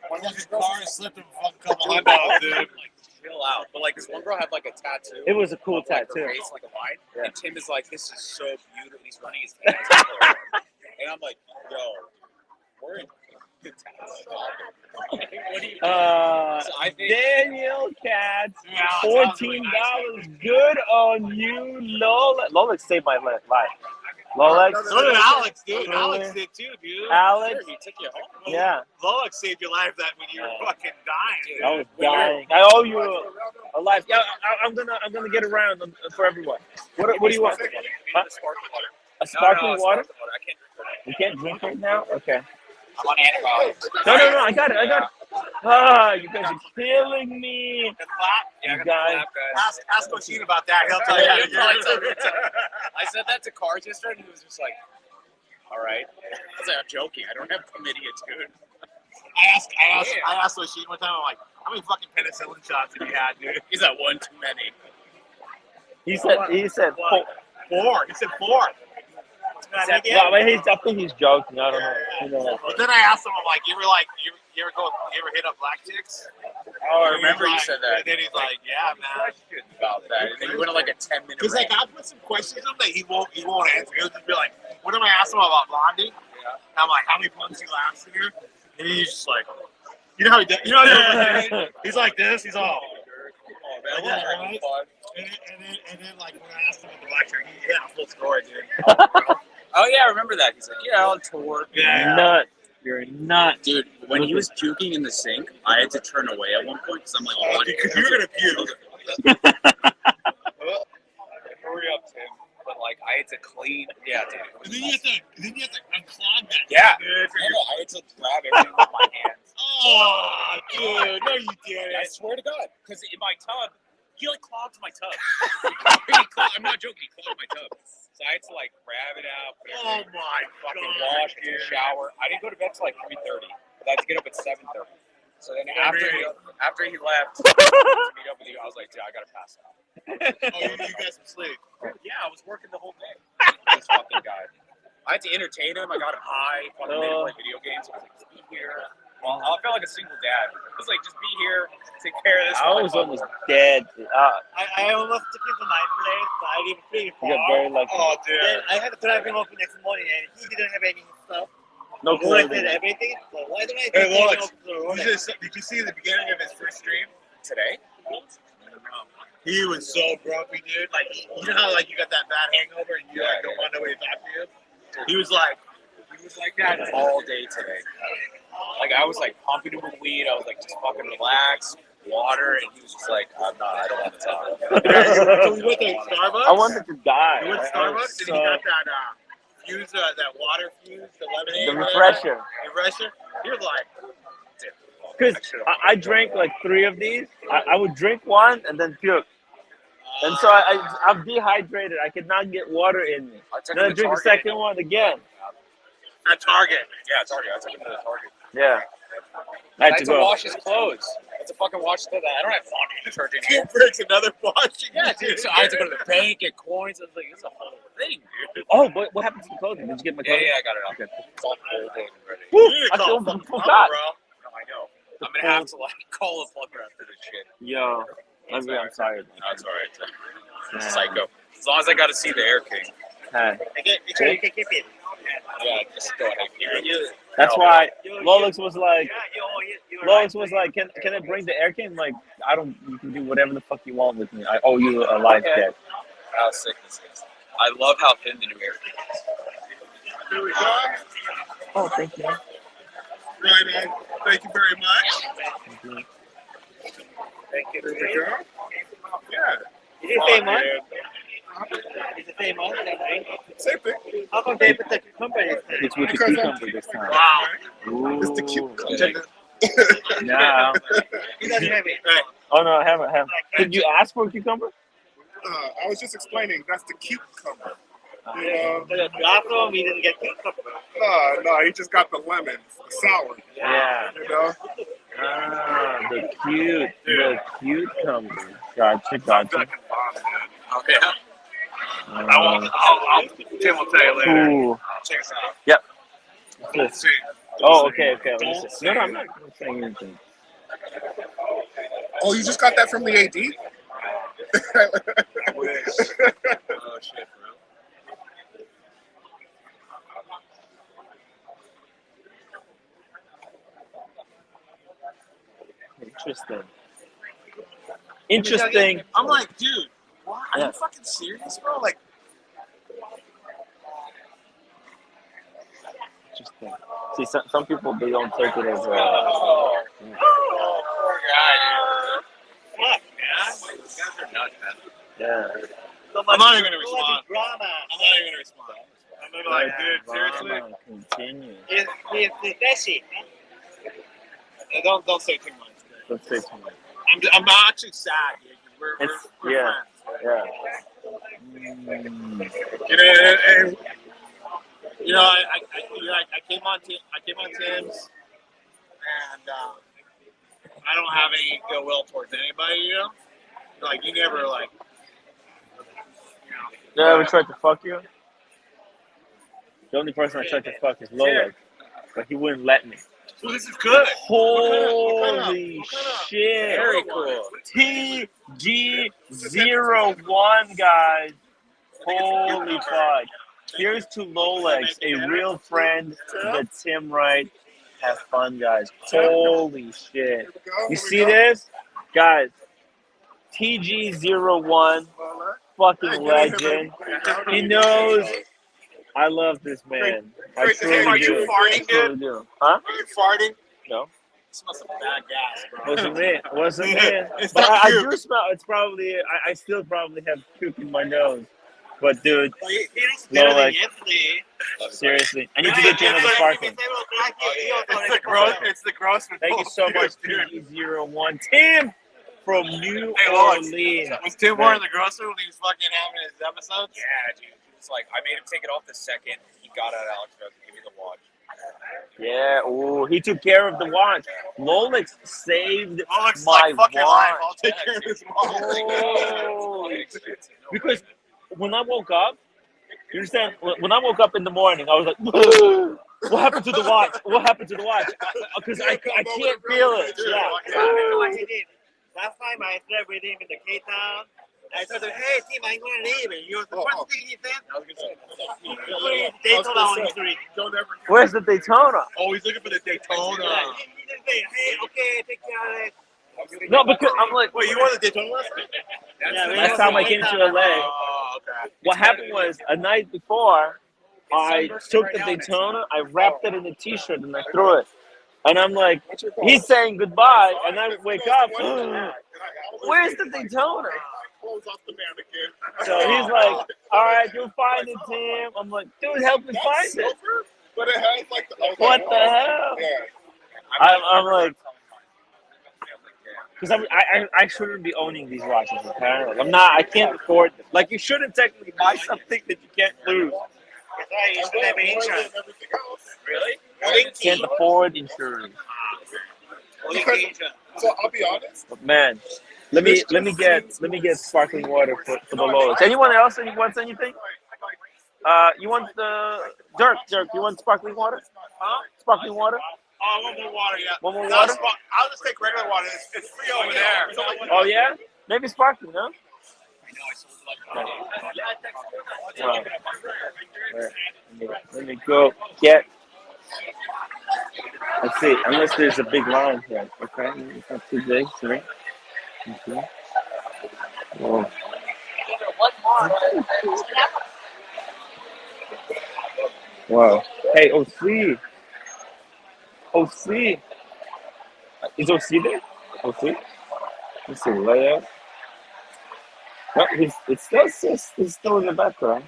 one of these girls slipped him a couple $100, dude. like, chill out. But like this one girl had like a tattoo. It was a cool of, like, tattoo. Her face, like a line. Yeah. And Tim is like, this is so beautiful. He's running his hands over her. And I'm like, yo, we're in good tattoo. What do you so I think Daniel Katz, $14. Good on you, Lolex. Lolex saved my life. Lolex. So did Alex, dude. Alex did too, dude. Alex. he took you home. Yeah. Lolex saved your life that when you were fucking dying, dude. I was dying. I owe you a life. Yeah, I'm gonna get around for everyone. What do you want? Huh? A sparkling water? I can't drink it. You can't drink right now? Okay. I'm on antibiotics. No, I got it. Ah, you guys are killing me. Yeah, You guys. Ask O'Sheen about that. He'll tell you how to do it. I said that to Cars yesterday, and he was just like, all right. I was like, I'm joking. I don't have chlamydia, dude. I asked O'Sheen one time, I'm like, how many fucking penicillin shots have you had, dude? He's at one too many. He said four. 4. He said 4. I think he's joking. I don't know. But then I asked him, I'm like, you ever hit up black chicks? Oh, I remember you said that. And then he's like, yeah, man. About that. And then he went on like a 10-minute Because like I'll put some questions in that he won't answer. He'll just be like, what am I asking him about Blondie? Yeah. And I'm like, how many punts you lasted here? And he's just like, you know how he does. You know how he does. He's like this. He's all. Oh, man, Right? And then like when I asked him about the black shirt, he had a full story, dude. Oh yeah, I remember that. He's like, yeah, on tour. Yeah. Nut. You're not. Dude, when he was puking in the sink, I had to turn away at one point because I'm like, Oh, because you were gonna puke. Hurry up, Tim. But like, I had to clean. Yeah, dude. And then you have to unclog that. Yeah. Dude. I had to grab everything with my hands. Oh, dude. No, you didn't. I swear to God, because in my tub, he like clogged my tub. I'm not joking. He clogged my tub. So I had to like grab it out, put it in, fucking wash, take a shower. I didn't go to bed till like 3:30, but I had to get up at 7:30. So then after he left to meet up with you, I was like, dude, I gotta pass out. You got some sleep. Yeah, I was working the whole day. This fucking guy. I had to entertain him. I got him high. Fucking made him play video games. I was like, just be here. Well, I felt like a single dad. I was like, just be here, take care of this. I was almost dead. I almost took him to my place, but I didn't pretty far. You got very lucky. Oh, dude. Then I had to drive him up the next morning, and he didn't have any stuff. No Rolex clothing. and everything. So why did I Hey, take him Lolex, up to the Rolex? did you see the beginning of his first stream? Today? He was so grumpy, dude. Like, you know how like you got that bad hangover and you like don't want nobody to talk to you? He was like that all day today. Like I was like pumping him with weed. I was like just fucking relax, water, and he was just like, I don't want to talk. So we went to Starbucks. I wanted to die. We went to Starbucks and he got that fuse, that water fuse, the lemonade. The refresher. Refresher. He was like, because I drank like 3 of these. I would drink one and then puke. And so I'm dehydrated. I cannot get water in me. Then I drink the second one again. At Target. Yeah, Target. I took him to the Target. Yeah. I had to wash his clothes. I had to fucking wash the. I don't have laundry detergent here. Breaks another washing. Yeah, dude. So I had to go to the bank, get coins. I was like, it's a whole thing, dude. Oh, but what happened to the clothing? Did you get my clothing? Yeah, I got it out. Okay. It's all folded and ready. Woo, I still forgot. Bro. No, I know. I'm gonna have to like call a plumber after this shit. Yo, I'm sorry. No, it's all right. It's psycho. As long as I got to see the Air King. Hey. Make sure you can keep it. Yeah, just go ahead. That's why Lolex was like, can I bring the Air King? Like, you can do whatever the fuck you want with me. I owe you a life kit. How sick this is. I love how thin the new Air King is. Here we go. Oh, thank you. Right on. Thank you very much. Thank you. There we go. Yeah. Is it the same one? Is it the same one? Same thing. How come they put the cucumber this time? It's with the cucumber this time. Wow. Ooh. It's the cucumber. No. He doesn't have it. Oh, no, I haven't. Did you ask for a cucumber? I was just explaining. That's the cucumber. The last one, we didn't get cucumber. No, he just got the lemons, the sour. Yeah. You know? The cucumber. Gotcha. Oh, yeah. Tim will tell you later. Ooh. Check us out. Yep. Let's see. Oh, okay. No, I'm not saying anything. Oh, you just got that from the AD? I wish. Oh, shit, bro. Interesting. I'm like, dude, what? Are Yeah. you fucking serious, bro? Like, Interesting. See, some people, they don't take it as Poor guy, dude. Fuck, man. These guys are nuts, man. yeah. I'm not even gonna respond. Drama. I'm not even gonna respond. I'm gonna be like, dude, seriously? Continue. It's that shit, man. Don't say too much. Let's say too much. I'm actually sad, dude. We're Yeah. friends. Yeah. You know, I came on Tim's, and I don't have any ill will towards anybody. You know, like you never like. Yeah, we tried to fuck you. The only person I tried to fuck is Lolex, but he wouldn't let me. Well, this is good. Holy shit! Very cool. TG01, guys. Holy fuck. Here's to Lolex, a real friend that Tim Wright. Have fun, guys. Holy shit. You see this? Guys, TG01, fucking legend. He knows I love this man. I truly Are you do. farting, I truly dude? do. Huh? Are you farting? No. It smells like bad gas, bro. Wasn't me. It's But not I you. do smell. It's probably. I still probably have puke in my nose. But dude, Better than like, yesterday. seriously, I need to get you another sparkling. It's the gross. Thank you so much, TG01. Tim from New Lolex, Orleans. was Tim Moore in the grocery when he was fucking having his episodes? Yeah, dude. It's like, I made him take it off the second he got out of Alex Rose and gave me the watch. Yeah, ooh, he took care of the watch. Lolex saved Lolex my like, fuck your life. I'll watch. take care of this watch. Holy shit. Because when I woke up, you understand? When I woke up in the morning, I was like, what happened to the watch? What happened to the watch? Because I can't feel it. Yeah. What he did. Last time I slept with him in the K-Town. I told him, hey, Tim, I'm going to leave. And he was the first thing he said. Daytona on his street. Where's the Daytona? Oh, he's looking for the Daytona. He didn't say, hey, okay, take care of it. No, because I'm like, wait, you won the Daytona last week? Last time I came to LA, Oh, okay. what happened was a night before, I took the Daytona, I wrapped it in a t-shirt and I threw it. And I'm like, he's saying goodbye, and I wake up, where's the Daytona? So he's like, all right, you'll find it, Tim. I'm like, dude, help me find it. But it has like the. What the hell? I'm like, because I shouldn't be owning these watches. Okay? Like, I'm not. I can't afford them. Like you shouldn't technically buy something that you can't lose. Really? Can't afford insurance. So I'll be honest. But man, let me get sparkling water for the Lolex. Anyone else wants anything? You want the Dirk? You want sparkling water? Huh? Sparkling water? Oh, one more water, yeah. One more No, water? I'll just take regular water. It's free over there. Oh yeah? Maybe sparkling, huh? Wow. Let me go get. Let's see. Unless there's a big line here. Okay, it's not too big, right? Okay. Whoa. Wow. Hey, OC. OC. Is OC there? OC? Let's see. Layout. No, it's still in the background.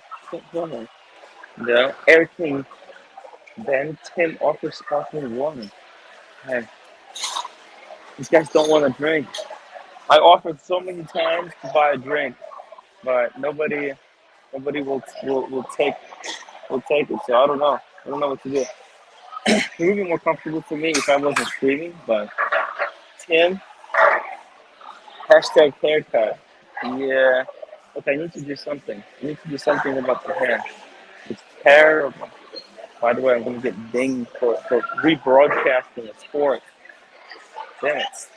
The Air King. Then Tim offers sparkling water. Hey, these guys don't want to drink. I offered so many times to buy a drink, but nobody will take it. So I don't know what to do. It would be more comfortable for me if I wasn't screaming, but Tim, hashtag haircut. Yeah. Okay, I need to do something. I need to do something about the hair. It's terrible. By the way, I'm going to get dinged for rebroadcasting a sport. Damn it.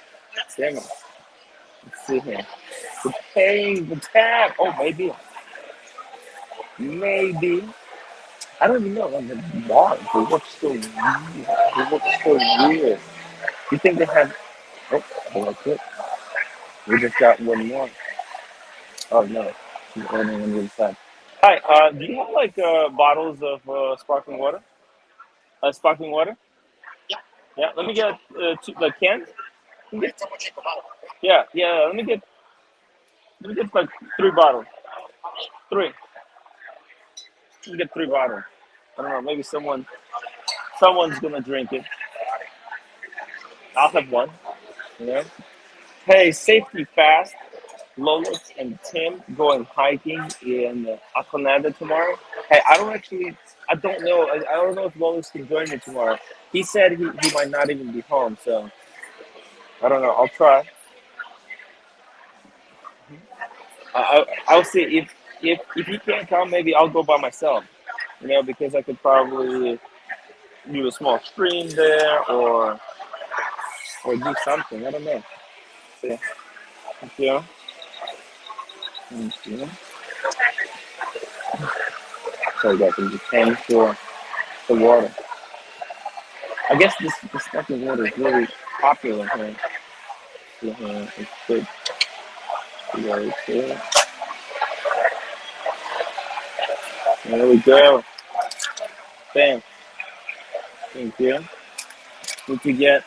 Let's see here. The paying, the tab. Oh, maybe. I don't even know. Like, the bar, they look so weird. You think they have... Oh, that's it. We just got one more. Oh, no. She's ordering on the other side. Hi, do you have, like, bottles of sparkling water? Sparkling water? Yeah, let me get two, like cans. Yeah. Let me get like 3 bottles. 3. Let me get 3 bottles. I don't know. Maybe someone's gonna drink it. I'll have one. You know. Hey, safety fast. Lolex and Tim going hiking in Aconada tomorrow. Hey, I don't know. I don't know if Lolex can join me tomorrow. He said he might not even be home, so I don't know. I'll try. I'll see if he can't come. Maybe I'll go by myself. You know, because I could probably do a small stream there or do something. I don't know. See. Thank you. Thank you. Sorry guys, I'm just paying for the water. I guess this fucking water is really popular here. It's good. Very good. There we go. Bam. Thank you. Need to get.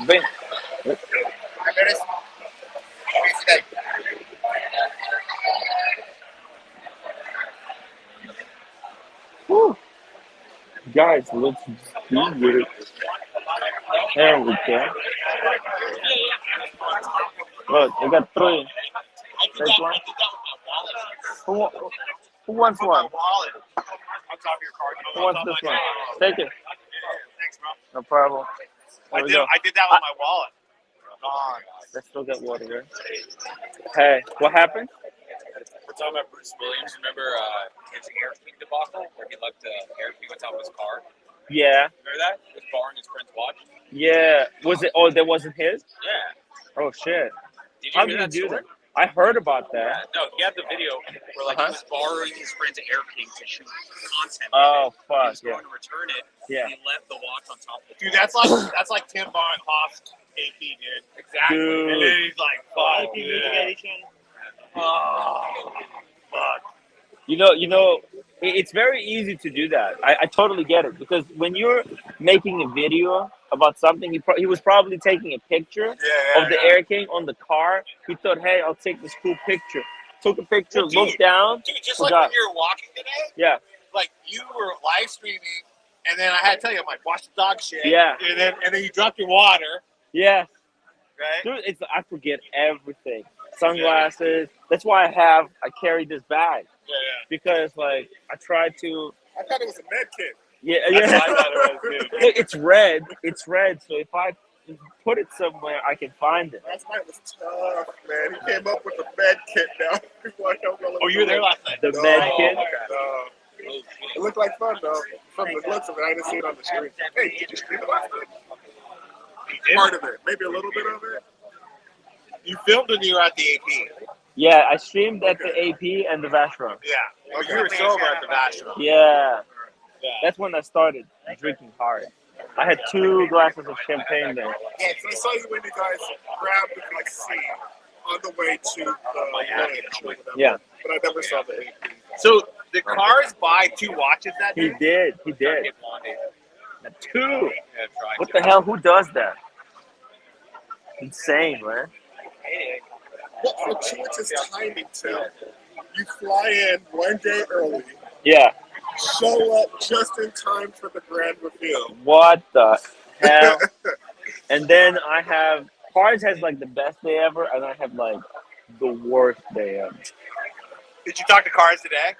Bam. Woo. Guys, let's do it. There we go. Look, I got 3. Take one. Who wants one? Who wants this one? Take it. No problem. I did that with my wallet. Gone. Let's still get water here. Hey, what happened? We're talking about Bruce Williams. Remember his Air King debacle where he left the Air King on top of his car? Yeah. Remember that? He was borrowing his friend's watch? Yeah. Was it? Oh, that wasn't his? Yeah. Oh, shit. Did you How hear did that you do story? that? I heard about that. Yeah. No, he had the video where like he was borrowing his friend's Air King to shoot content. Oh, fuck. He was going to return it. Yeah. And he left the watch on top of the Dude, that's like Tim Bar and Hoff's AP, dude. Exactly. Dude. And then he's like, fuck, dude. Oh, fuck. You know, it's very easy to do that. I totally get it because when you're making a video about something, he was probably taking a picture of the Air King on the car. He thought, hey, I'll take this cool picture. Took a picture, Well, looked down. Dude, just forgot. like when you were walking today. Yeah. Like you were live streaming And then I had to tell you, I'm like, watch the dog shit. Yeah. And then you drop your water. Yeah. Right? Dude, I forget everything. Sunglasses. That's why I carry this bag. Yeah. Because like I try to. I thought it was a med kit. Yeah. That's what I thought it was, dude. Look, it's red. It's red. So if I put it somewhere, I can find it. Last night was tough, man. He came up with a med kit now. Oh, you were there last night? The med kit? It looked like fun, though. From the looks of it, I didn't see it on the street. Hey, did you stream it last night? Part of it. Maybe a little bit of it. You filmed when you were at the AP. Yeah, I streamed at the AP and the Vashram. Yeah. Oh, you were sober at the Vashram. Yeah. That's when I started drinking hard. I had 2 glasses of champagne there. Yeah, so I saw you when you guys grabbed the vaccine on the way to the Lolex or whatever. Yeah. But I never saw the AP. So the cars buy 2 watches that He day? did. 2. What the hell? Who does that? Insane, man. What fortuitous timing, Tim. You fly in one day early. Yeah. Show up just in time for the grand reveal. What the hell? And then I have Cars has like the best day ever, and I have like the worst day ever. Did you talk to Cars today?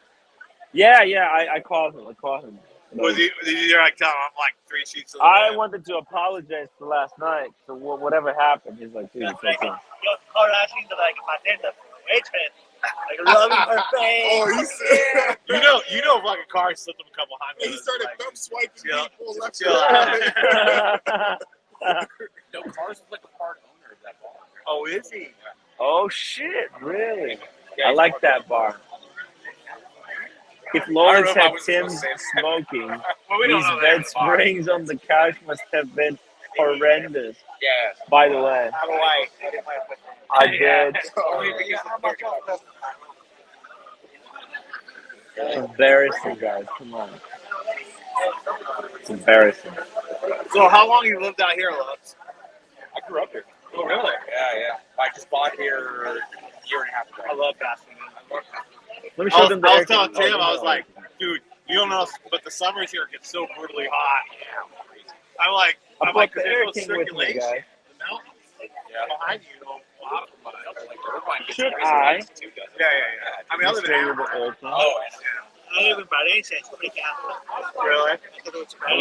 Yeah, I called him. Did you like tell him I'm like 3 sheets of I wanted to apologize for last night. So whatever happened, he's like, dude, it's okay. Like rubbing her face. Oh, he said, you know, fucking Cars slipped him a couple hundred. He started thumb swiping people left No, Cars is like a part owner of that bar. Oh, is he? Oh shit, really? I like that bar. If Lolex had Tim smoking, these bed springs on the couch must have been horrendous. Yeah. By the way, How do I? I did. It's embarrassing, guys. Come on. It's embarrassing. So how long you lived out here, Lolex? I grew up here. Oh, really? Yeah. I just bought here a year and a half ago. I love Pasadena. Let me show them the I air was telling conditioning. Tim, I was like, dude, you don't know, but the summers here get so brutally hot. I'm like, I brought the there's Air no King with me, circulation. guys. The mountains behind you don't block them. Should I? Yeah. I mean, other than Stay with the old one? I live in Valencia. It's pretty Really?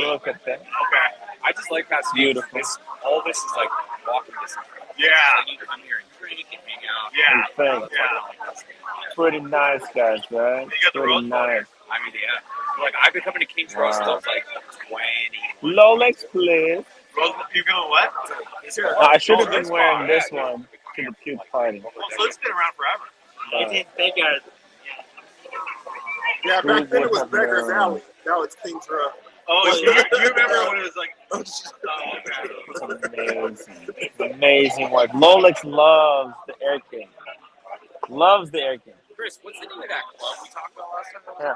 Look at that. Okay. I just like Pasadena. Beautiful. All this is like walking distance. Yeah. Like you come here and drink and hang out. Yeah. Thanks. Pretty nice, guys, right? You got the Pretty road nice. I mean, yeah. Like I've been coming to Kings Row since I was like 20. Lolex, please. You going what? I should have been wearing this one to the puke party. Well, so it's been around forever. Yeah, back then it was Beggar's Alley. Now it's King's Row. Oh, you remember when it was like, Amazing. Amazing work. Lolex loves the Air King. Loves the Air King. Chris, what's the name of that club we talked about last time? Yeah. A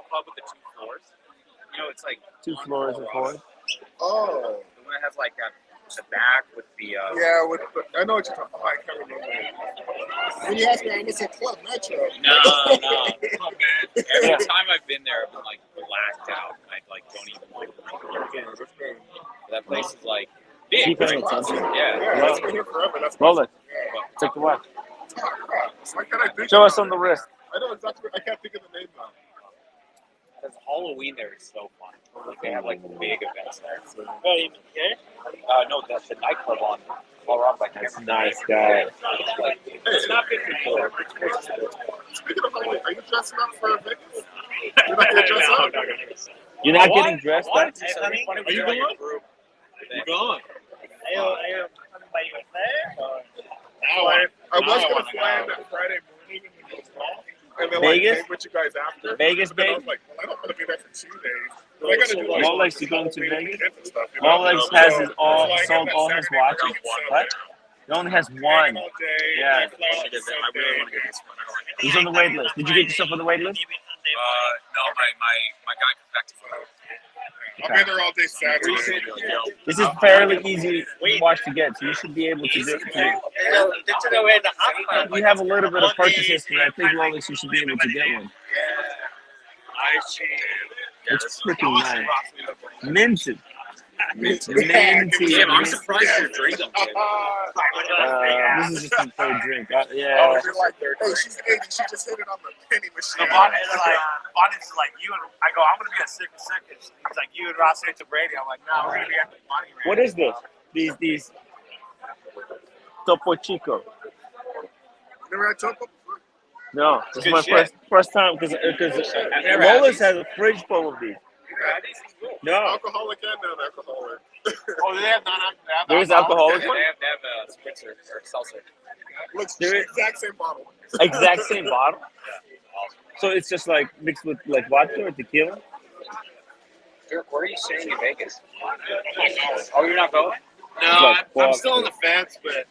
club with the 2 floors. You know, it's like 2 floors of floors. Oh. The one that has like the back with the. Yeah, I know what you're talking about. I can't remember. When you asked me, I said Club Metro. No. Oh, man. Every time I've been there, I've been like blacked out. I like don't even like. That place is like big. Keep paying Right? attention. Yeah. That's been here forever. That's Rolex. Take the watch. Why can't I think Show of us it? on the wrist. I know exactly. I can't think of the name now. Because Halloween there is so fun. Like they have like big events there. No, that's the nightclub on Colorado. That's nice, guys. It's not 54. Speaking of Halloween, are you dressing up for Vegas? You're not gonna dress up? You're not getting dressed up? Are you going? You going? I was gonna fly in that Friday morning and it was off, and then Vegas? hang with you guys after. Vegas, But then I was baby? like, well, I don't want to be there for 2 days. But I gotta do like Lolex, you going to Halloween Vegas? weekend and stuff, you know? Lolex has So, his all flying in sold that all his Saturday watches. morning, What? He only has one. all day, Yeah. then fly out the same day. He's on the wait list. Did you get yourself on the wait list? No, my guy comes back to phone. I'll be there all day Saturday. This is fairly easy watch to get, so you should be able to do it. You have a little bit of purchase history. I think Lolex, you should be able to get one. It's freaking nice. Minted. Minty. Jim, I'm surprised you're drinking. This is just a third drink. Oh, Yeah. you're like, hey, she's 80. She just hit it on the penny machine. Bonnie's like, you and I go, I'm gonna be a sick second. He's like, you and Ross to Brady. I'm like, no, we're gonna be at the Bonnie. What is this? These Topo Chico. Never had Topo before? No, this is Good my shit. first time because Lolex has a fridge full of these. No, Alcoholic and non-alcoholic. Oh, do they have non-alcoholic? there's alcoholic They one. have a spritzer or seltzer. Looks There the is- exact same bottle. Exact same bottle. So it's just like mixed with like vodka or tequila. Dirk, where are you staying in Vegas? Oh, you're not going? No, Like, I'm still on the fence, but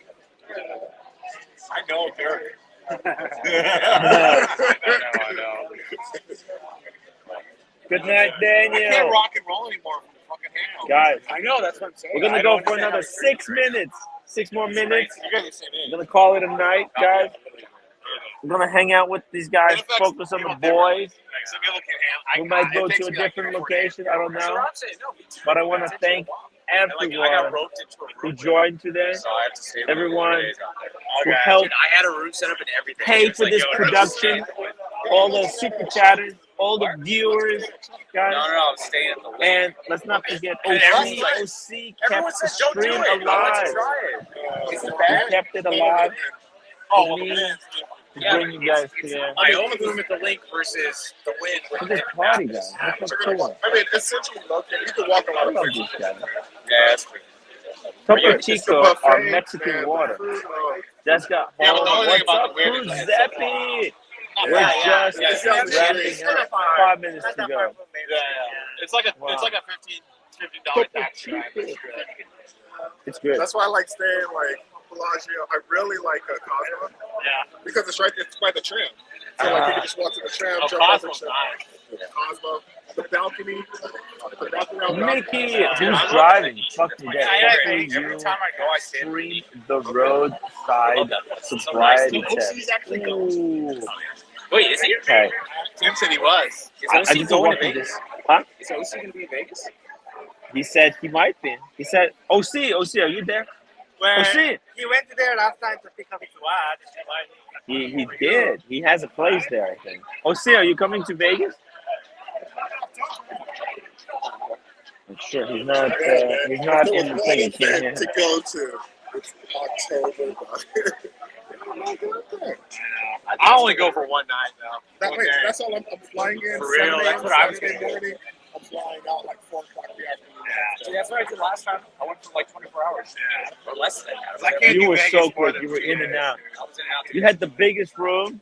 I know Dirk. I know. Good night, I can't Daniel. rock and roll anymore from the fucking hangover. Guys, I know, that's what I'm saying. we're gonna I go don't for understand another how you're 6 minutes. 6 more minutes. You guys are the same I'm age. gonna call it a night, guys. I'm gonna hang out with these guys, focus on the boys. Some people can handle. We might go to a different location. I don't That's know. what I'm saying. No, But I want to thank I got everyone roped into a who room. joined today, So I have to stay everyone days out who there. helped Dude, I had a room set up and everything. pay It was for like, this yo, production, all the super chatters, all the viewers, guys. No, I'm staying at the lake. And let's not forget And everyone's like- OC Everyone kept the says, don't do stream it. I want to alive. try it. Is it He bad? kept it alive Oh, for me to Yeah, bring you guys together. I own the room at the link versus the win. Look at this party, guys. Look how cool. I mean, essentially located. You can walk a I lot of love places. these guys. Yeah, that's true. Topo It's the Chico buffet, are Mexican man, the water. food, oh. That's got Yeah, but the only thing What's about up, the weird is Giuseppe? We're Yeah, just It's down the wrapping street. up. 5 minutes to go. Yeah. It's like a Wow. it's like a $15 tax drive. It's good. That's why I like staying like Bellagio. I really like Cosmo Yeah. because it's by the tram. So like you can just walk to the tram, Oh, jump off the Cosmo's tram. nice. Cosmo, the balcony, on Mickey, who's driving? Fuck me, Every that. time I go, I stay in Stream the roadside sobriety test. Ooh. Wait, is he? Okay. Tim said he was. Is I OC just going to walked in Vegas? this. Huh? Is OC going to be in Vegas? He said he might be. He said, OC, are you there? Well, OC. he went there last time to pick up his watch. He did. He has a place there, I think. OC, are you coming to Vegas? I'm sure he's not in the thing. He can't hear. to go to. It's October. I only go for one night though. That's all. I'm flying in. For real, 7 that's what I was Saturday gonna do. morning. I'm flying out like 4 o'clock in the afternoon. See, that's what I did last time. I went for like 24 hours. Or less than that. I can't You do were Vegas so more quick. than You were 2 in and days. out. I was in and out. You had the biggest room,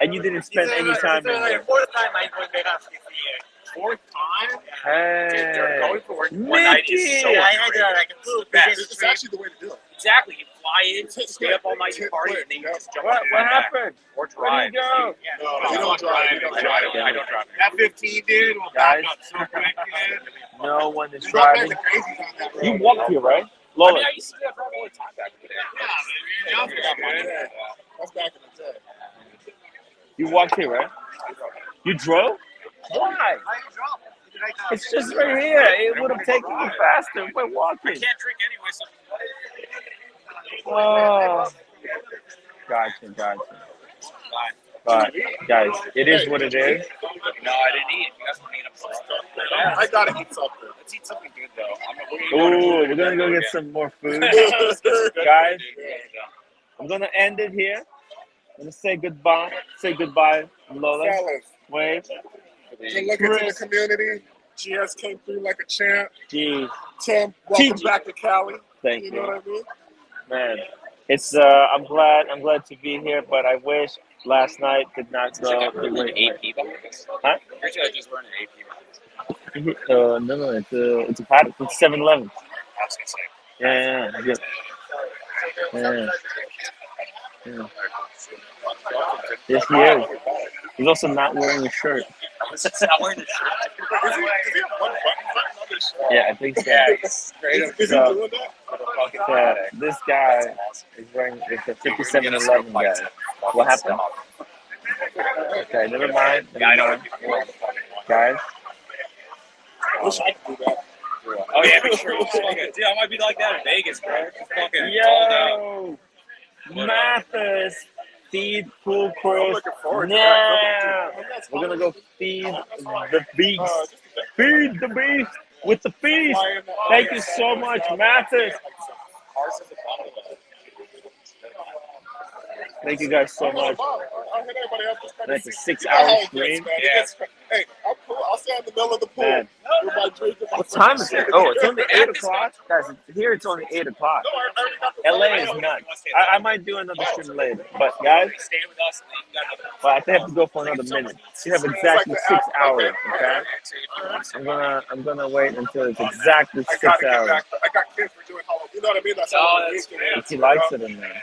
and you didn't spend any time in there. Fourth time I go to Vegas this year. Fourth time? Hey, Going for one night is so Mickey! I had underrated. like a It's the best. It's actually the way to do it. Exactly. You fly in, stay up all night, you party, and then you just jump on What the happened? or Where drive. did you go? No, you don't drive. You don't drive. I don't drive. That 15 dude will Guys. back up so quick, dude. No one is There's all kinds driving. of crazies on that road. You walked here, right? I Lolex. mean, I used to drive all the time back in the day. Yeah, that's back in the day. You walked here, right? You drove? Why? It's just right here. It would have taken you faster. We're I walking. can't drink anyway, so Oh. Gotcha. But guys, it is what it is. no, I didn't eat. You guys want to eat up some stuff? I gotta eat something. Let's eat something good though. Ooh, we're gonna go get some more food. Guys, I'm gonna end it here. I'm gonna say goodbye. Say goodbye, Lola. Fellas, Wave. good looking to the community. GS came through like a champ. Gee, Tim, welcome TG. back to Cali. thank You know you. what I mean? Man, it's I'm glad to be here, but I wish last night did not go the way. AP box? Huh? You're just wearing an AP box. No, it's a pattern. It's 7-Eleven. I was gonna say. Yeah. Yes, he is. He's also not wearing a shirt. He's not wearing the shirt. Is he have one button on his shirt? Yeah, I think so. Yeah, he's straight up. Is he So- doing that? So this guy is wearing it's a 57-11 guy. What happened? Okay, never mind. Yeah, I know. Guys, wish I could do that. Oh yeah, for sure. Dude, I might be like that in Vegas, bro. Just fucking Yo, Mathis, feed Cool Chris. forward to Yeah, that. we're gonna go feed the beast. Feed the beast with the feast. Thank you so much, Mathis. Thank you guys so much. That's a 6-hour stream. Hey, I'm cool. I'll stand in the middle of the pool. Man. With my drink and my What time is it? Oh, it's only 8 o'clock. Guys, here it's only 8 o'clock. LA is nuts. I might do another stream later, but guys, well, I think I have to go for another minute. You have exactly 6 hours. Okay, I'm gonna wait until it's exactly 6 hours. I got kids for doing Halloween. You know what I mean? That's all it is. If he likes it in there.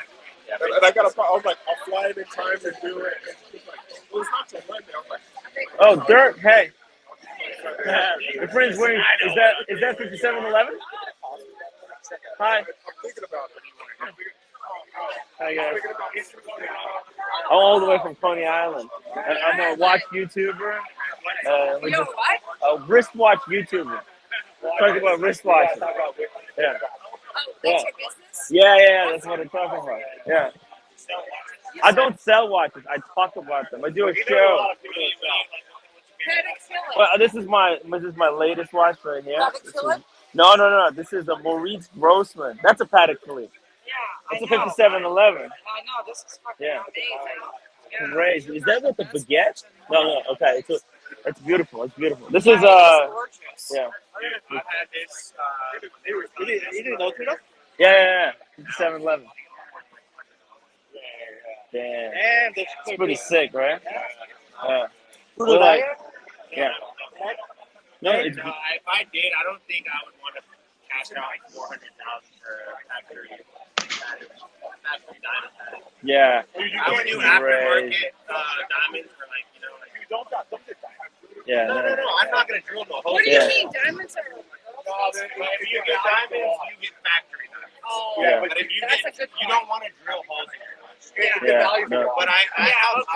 And I got a problem. I was like, I'll fly in time to do it. And she's like, well, it's not till Monday. I was like, Oh, Dirk, hey. Your friend's wearing, is that 5711? Hi. I'm thinking about it. Hi, guys. I'm all the way from Coney Island. And I'm a watch YouTuber. A wristwatch YouTuber. Talking about wristwatches. Yeah. Yeah. Yeah, that's what I'm talking about. Yeah. I don't sell watches. I talk about them. I do a show. Well, this is my latest watch right here. No. This is a Maurice Grossman. That's a Patek Philippe. That's a 5711. I know, this is fucking amazing. Crazy. Is that with the baguette? No. Okay, it's beautiful. It's beautiful. This is yeah. I've had this. You didn't know too much? Yeah. 5711. Damn. It's pretty sick, right? Yeah. Yeah. No, if I did, I don't think I would want to cash out like $400,000 for a factory diamond. Yeah. I would do aftermarket diamonds for like, you know, like you don't get diamonds. Yeah. No. I'm not gonna drill the whole. What do you mean? Diamonds are. If you get diamonds, you get factory diamonds. Oh, yeah. But if you don't want to drill holes in your watch. Yeah. No. But I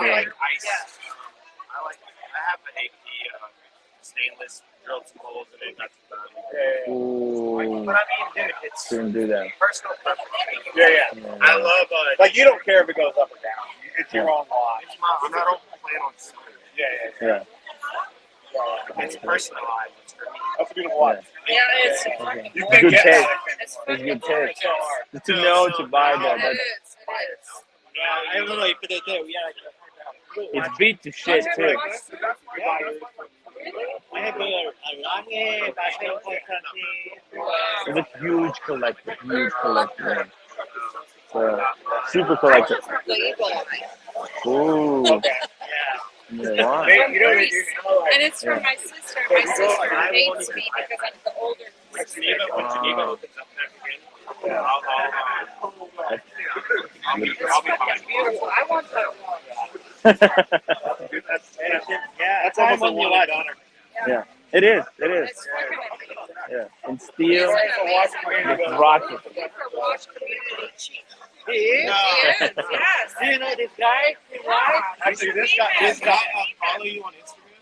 like ice. I have an AP stainless, drilled some holes in it. That's about it. Ooh. But I mean, dude, it's Didn't do that. personal preference. Yeah. I love like you don't care if it goes up or down. It's your own watch. I don't plan on selling it. Yeah. It's personalized. It's for me. That's a beautiful watch. Yeah, it's You can good taste. It's good taste. To know to buy that. It is. Yeah, I literally put it there. It's beat to shit too. It's a huge collector. Man. Super collector. Ooh. Wow. And it's for my sister. My sister hates me because I'm the older sister. It's beautiful. I want that one. That's almost a one. Yeah, it is. Yeah, and steel with rocket. He is? Yes. Do you know this guy? Actually, this guy follow you on Instagram?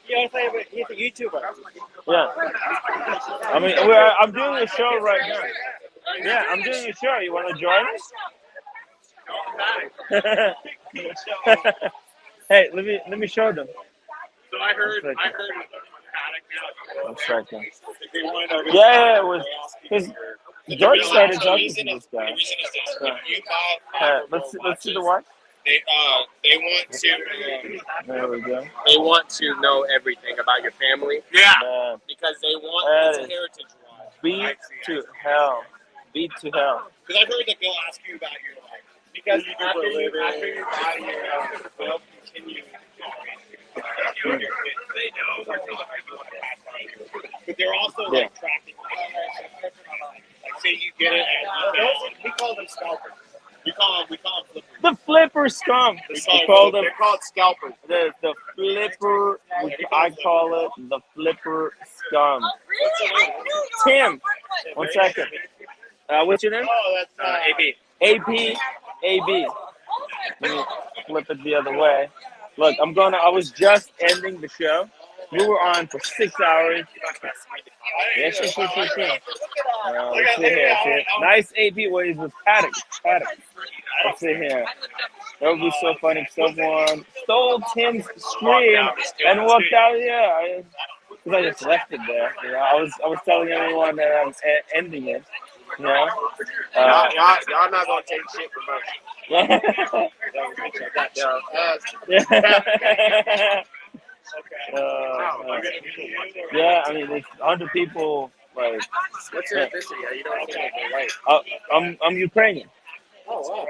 Yeah. He's a YouTuber. Yeah. I mean, I'm doing a show right now. Yeah, I'm doing a show. You want to join us? Hey, let me show them. So I heard. Yeah, it was because George started talking to this guy. Let's see the watch. They want to. There we go. They want to know everything about your family. Yeah. Because they want it's a heritage watch. Beat to hell. Because I've heard that they'll ask you about your life. Because after you buy your, they'll continue. They know. But they're also like tracking. Like say you get it. We call them scalpers. We call them flippers. The flipper scum. They're called scalpers. The flipper. I call it the flipper scum. Tim. 1 second. What's your name? Oh, that's AB. AB. Let me flip it the other way. Look, I was just ending the show. We were on for 6 hours. Yes. Let's see here. See? Nice AP waves with Paddock. Let's see here. That would be so funny if someone stole Tim's screen and walked out. Yeah, because I just left it there. You know, I was telling everyone that I'm ending it. You know, y'all not gonna take shit from us. Yeah. Yeah, I mean, it's 100 people. Like, What's your ethnicity? You don't look white. I'm Ukrainian. Oh, wow.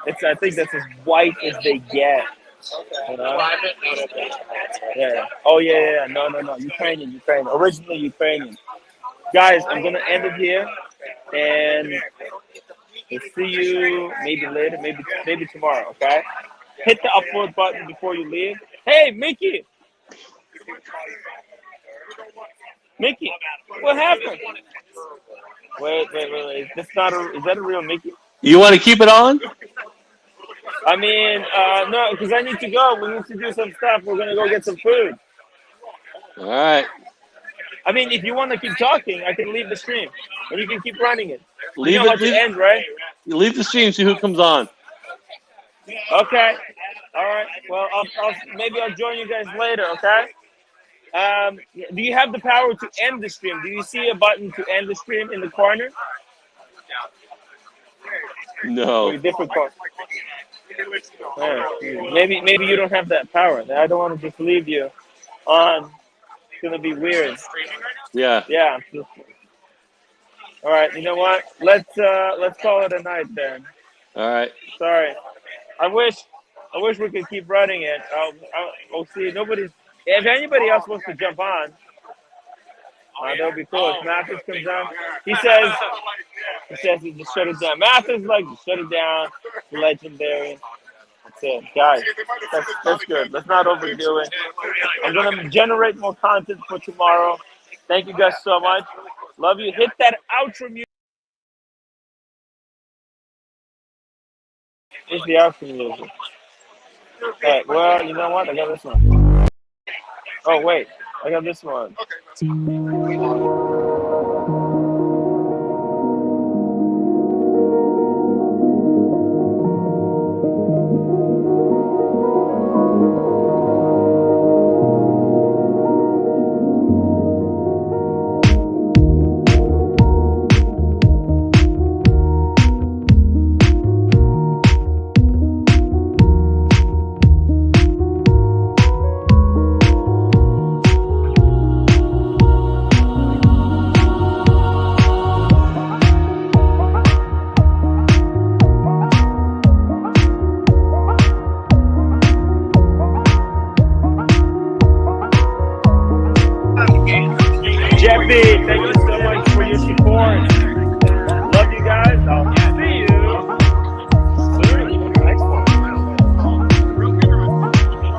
I think that's as white as they get. You know? Yeah. Oh yeah. No. Ukrainian. Originally Ukrainian. Guys, I'm gonna end it here, and we'll see you maybe later, maybe tomorrow. Okay. Hit the upload button before you leave. Hey, Mickey. Mickey, what happened? Wait. Is that a real Mickey? You want to keep it on? I mean, no, because I need to go. We need to do some stuff. We're gonna go get some food. All right. I mean, if you want to keep talking, I can leave the stream, and you can keep running it. Leave you know how to end, right? You leave the stream. See who comes on. Okay. All right. Well, maybe I'll join you guys later. Okay. Do you have the power to end the stream? Do you see a button to end the stream in the corner? No. Different corner. Maybe you don't have that power. I don't want to just leave you on. It's gonna be weird. Yeah. Yeah. All right. You know what? Let's call it a night then. All right. Sorry. I wish we could keep running it. We'll see. If anybody else wants to jump on, that would be cool. If Mathis comes on, he says he just shut it down. Mathis just shut it down. Legendary. That's it, guys. That's good. Let's not overdo it. I'm gonna generate more content for tomorrow. Thank you guys so much. Love you. Hit that outro music. It's the outro music. All right. Well, you know what? I got this one. Oh wait, I got this one. Jeffy, thank